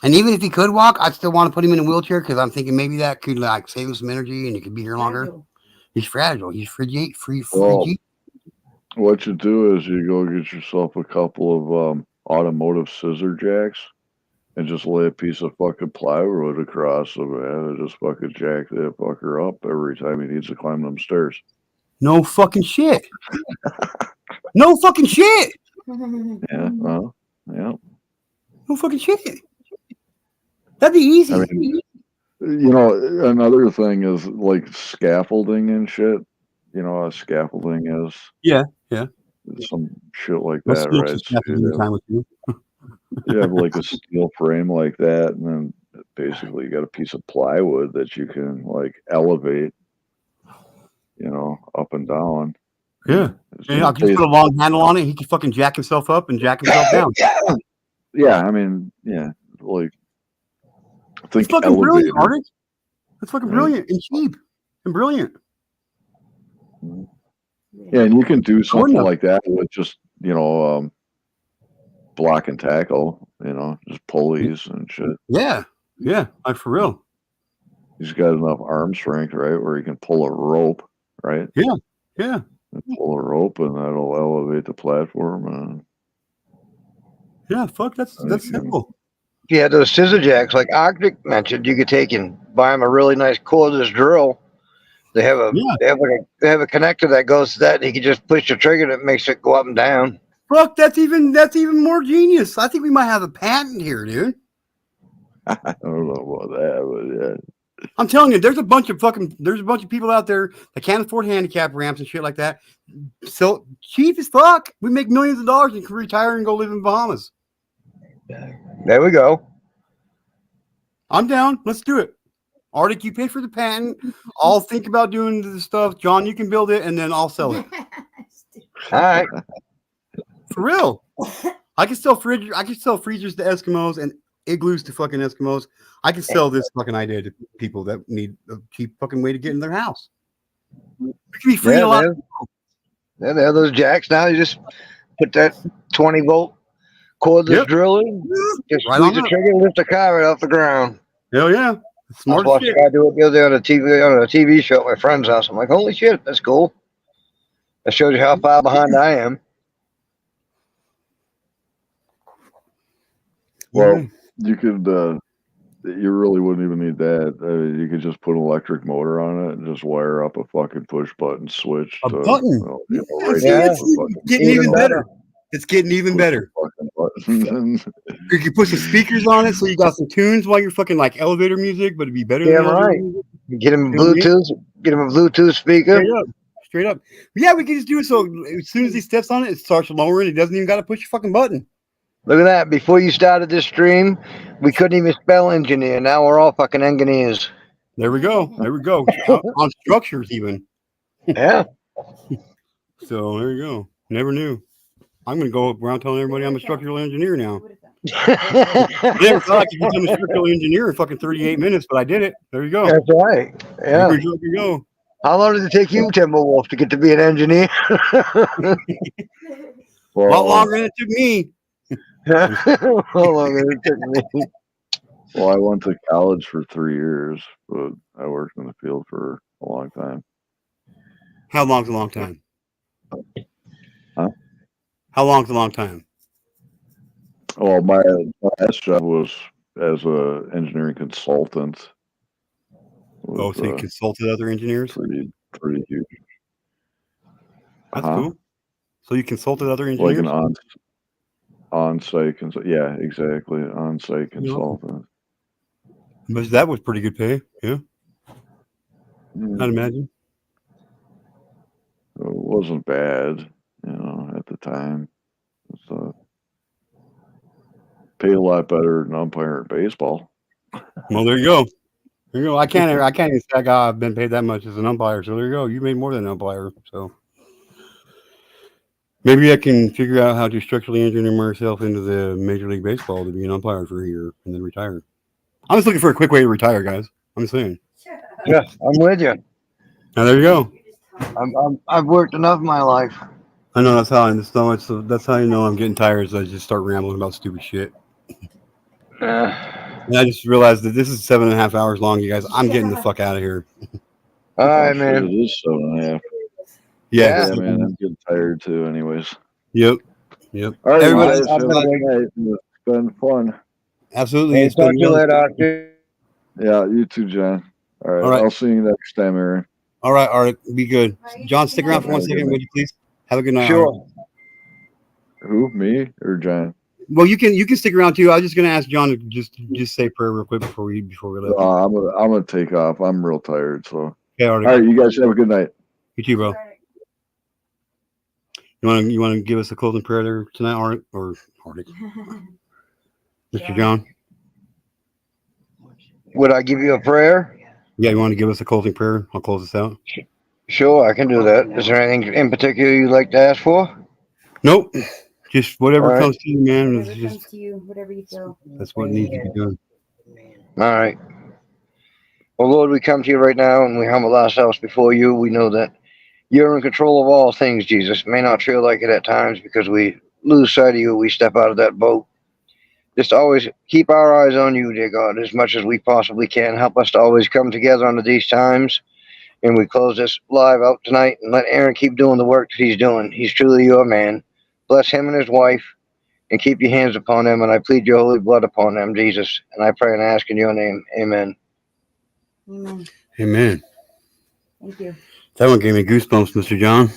And even if he could walk, I'd still want to put him in a wheelchair because I'm thinking maybe that could like save him some energy and he could be here longer. He's fragile. He's frigid. Well, what you do is you go get yourself a couple of automotive scissor jacks and just lay a piece of fucking plywood across them, man, and just fucking jack that fucker up every time he needs to climb them stairs. No fucking shit. No fucking shit. Yeah, well, yeah. No fucking shit. That'd be easy. I mean, another thing is like scaffolding and shit. You know what scaffolding is? Yeah. Some shit like that, right? So you have like a steel frame like that, and then basically you got a piece of plywood that you can like elevate, up and down. Yeah. I can just put a long handle on it. He can fucking jack himself up and jack himself down. Yeah, I mean, yeah, like. It's fucking brilliant, Arctic. That's fucking brilliant and cheap and brilliant. Yeah, and you can do something like that with just, block and tackle, just pulleys and shit. Yeah, like for real. He's got enough arm strength, right, where he can pull a rope, right? Yeah. Pull a rope, and that'll elevate the platform. Yeah, fuck, that's simple. If you had those scissor jacks, like Arctic mentioned, you could take and buy him a really nice cordless drill. They have a a connector that goes to that, and you can just push the trigger and it makes it go up and down. Fuck, that's even more genius. I think we might have a patent here, dude. I don't know about that, but yeah. I'm telling you, there's a bunch of people out there that can't afford handicap ramps and shit like that. So cheap as fuck. We make millions of dollars and can retire and go live in Bahamas. There we go. I'm down. Let's do it. Arctic, you pay for the patent. I'll think about doing the stuff. John, you can build it, and then I'll sell it. All right. For real. I can sell freezers to Eskimos and igloos to fucking Eskimos. I can sell this fucking idea to people that need a cheap fucking way to get in their house. It can be free a lot. Yeah, they have those jacks now. You just put that 20-volt cordless drill in, just squeeze the trigger and lift the car right off the ground. Hell yeah. I was Smart as watching shit. a guy do it the other day on a TV show at my friend's house. I'm like, holy shit, that's cool. That shows you how far behind I am. Well, you could. You really wouldn't even need that. You could just put an electric motor on it and just wire up a fucking push button switch A to button. right See, there it's for fucking getting even better. It's getting even push better. the fucking button. You can put some speakers on it, so you got some tunes while you're fucking like elevator music, but it'd be better than Damn elevator right. music. Get him a You know what I mean? Bluetooth. Get him a Bluetooth speaker. Straight up. Yeah, we can just do it so as soon as he steps on it, it starts lowering. He doesn't even got to push a fucking button. Look at that. Before you started this stream, we couldn't even spell engineer. Now we're all fucking engineers. There we go. There we go. On structures, even. Yeah. So there you go. Never knew. I'm going to go around telling everybody I'm a structural engineer now. I never thought I could become a structural engineer in fucking 38 minutes, but I did it. There you go. That's right. Yeah. There you go. How long did it take you, Timberwolf, to get to be an engineer? A lot longer than it took me. How long did it take me? Well, I went to college for 3 years, but I worked in the field for a long time. How long's a long time? Huh? How long's a long time? Well, my last job was as a engineering consultant. Oh, so you consulted other engineers? Pretty huge. That's cool. So you consulted other engineers? Like an on-site yeah, exactly, on-site consultant. But that was pretty good pay, yeah. I'd imagine. It wasn't bad, at the time. So paid a lot better than umpire in baseball. Well, there you go. There you go. I can't even say I've been paid that much as an umpire. So there you go. You made more than an umpire. So maybe I can figure out how to structurally engineer myself into the Major League Baseball to be an umpire for a year and then retire. I'm just looking for a quick way to retire, guys. I'm saying. Yeah, I'm with you. Now there you go. I've worked enough in my life. I know that's how you know I'm getting tired. Is I just start rambling about stupid shit. And I just realized that this is 7.5 hours long, you guys. I'm getting the fuck out of here. All right, man. It is 7.5. Yeah, man. I'm getting tired too, anyways. Yep. All right, Everybody, guys, have a good night. It's been fun. Absolutely. Hey, It's talk been to you later, Archie. Yeah, you too, John. All right. I'll see you next time, Aaron. All right, Art. Be good. John, stick around for 1 second, would you please? Have a good night. Sure. Art. Who, me or John? Well, you can stick around too. I was just gonna ask John to just say prayer real quick before we leave. I'm gonna take off. I'm real tired. So. Okay, Art. All right, you guys have a good night. You too, bro. You want to give us a closing prayer there tonight, Art or Art? Mr. John? Would I give you a prayer? Yeah, you want to give us a closing prayer? I'll close this out. Sure, I can do that. Is there anything in particular you'd like to ask for? Nope. Just whatever All comes to you, man. Whatever comes to you, whatever you feel. That's what needs to be done. All right. Well, Lord, we come to you right now and we humble ourselves before you. We know that you're in control of all things, Jesus. It may not feel like it at times because we lose sight of you. We step out of that boat. Just always keep our eyes on you, dear God, as much as we possibly can. Help us to always come together under these times. And we close this live out tonight and let Aaron keep doing the work that he's doing. He's truly your man. Bless him and his wife and keep your hands upon them. And I plead your holy blood upon them, Jesus. And I pray and ask in your name. Amen. Amen. Amen. Thank you. That one gave me goosebumps, Mr. John.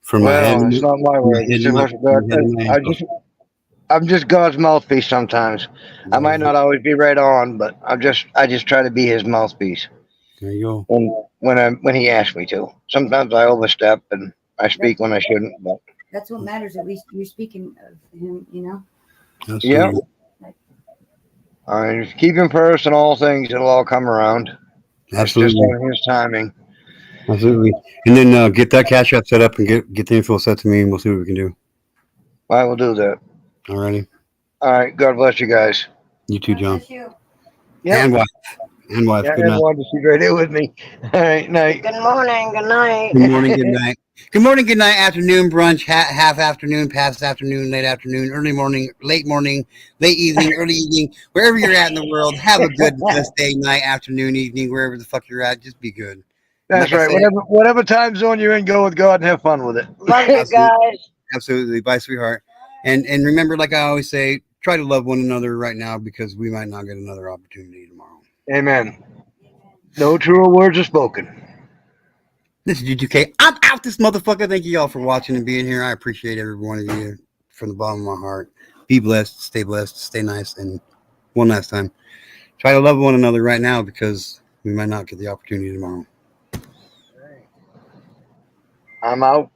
From my head. It's not my word. I'm just God's mouthpiece sometimes. I might not always be right on, but I just try to be his mouthpiece. There you go. When he asks me to. Sometimes I overstep and I speak when I shouldn't. But that's what matters. At least you're speaking of him, you know. Yeah. All right. Just keep him first in all things. It'll all come around. Absolutely. It's just on his timing. Absolutely. And then get that Cash App set up and get the info set to me, and we'll see what we can do. I will do that. All righty. All right. God bless you guys. You too, John. Yeah. And wife. And wife. Yeah, Good and night. wanted to be right here with me. All right. Night. Good morning. Good night. Good morning. Good night. Good morning, good night, afternoon, brunch, half afternoon, past afternoon, late afternoon, early morning, late evening, early evening, wherever you're at in the world. Have a good blessed day, night, afternoon, evening, wherever the fuck you're at. Just be good. That's right. Whatever time zone you're in, go with God and have fun with it. Love you guys. Absolutely. Bye, sweetheart. And remember, like I always say, try to love one another right now because we might not get another opportunity tomorrow. Amen. No truer words are spoken. This is G2K. I'm out this motherfucker. Thank you all for watching and being here. I appreciate every one of you from the bottom of my heart. Be blessed, stay nice, and one last time, try to love one another right now because we might not get the opportunity tomorrow. I'm out.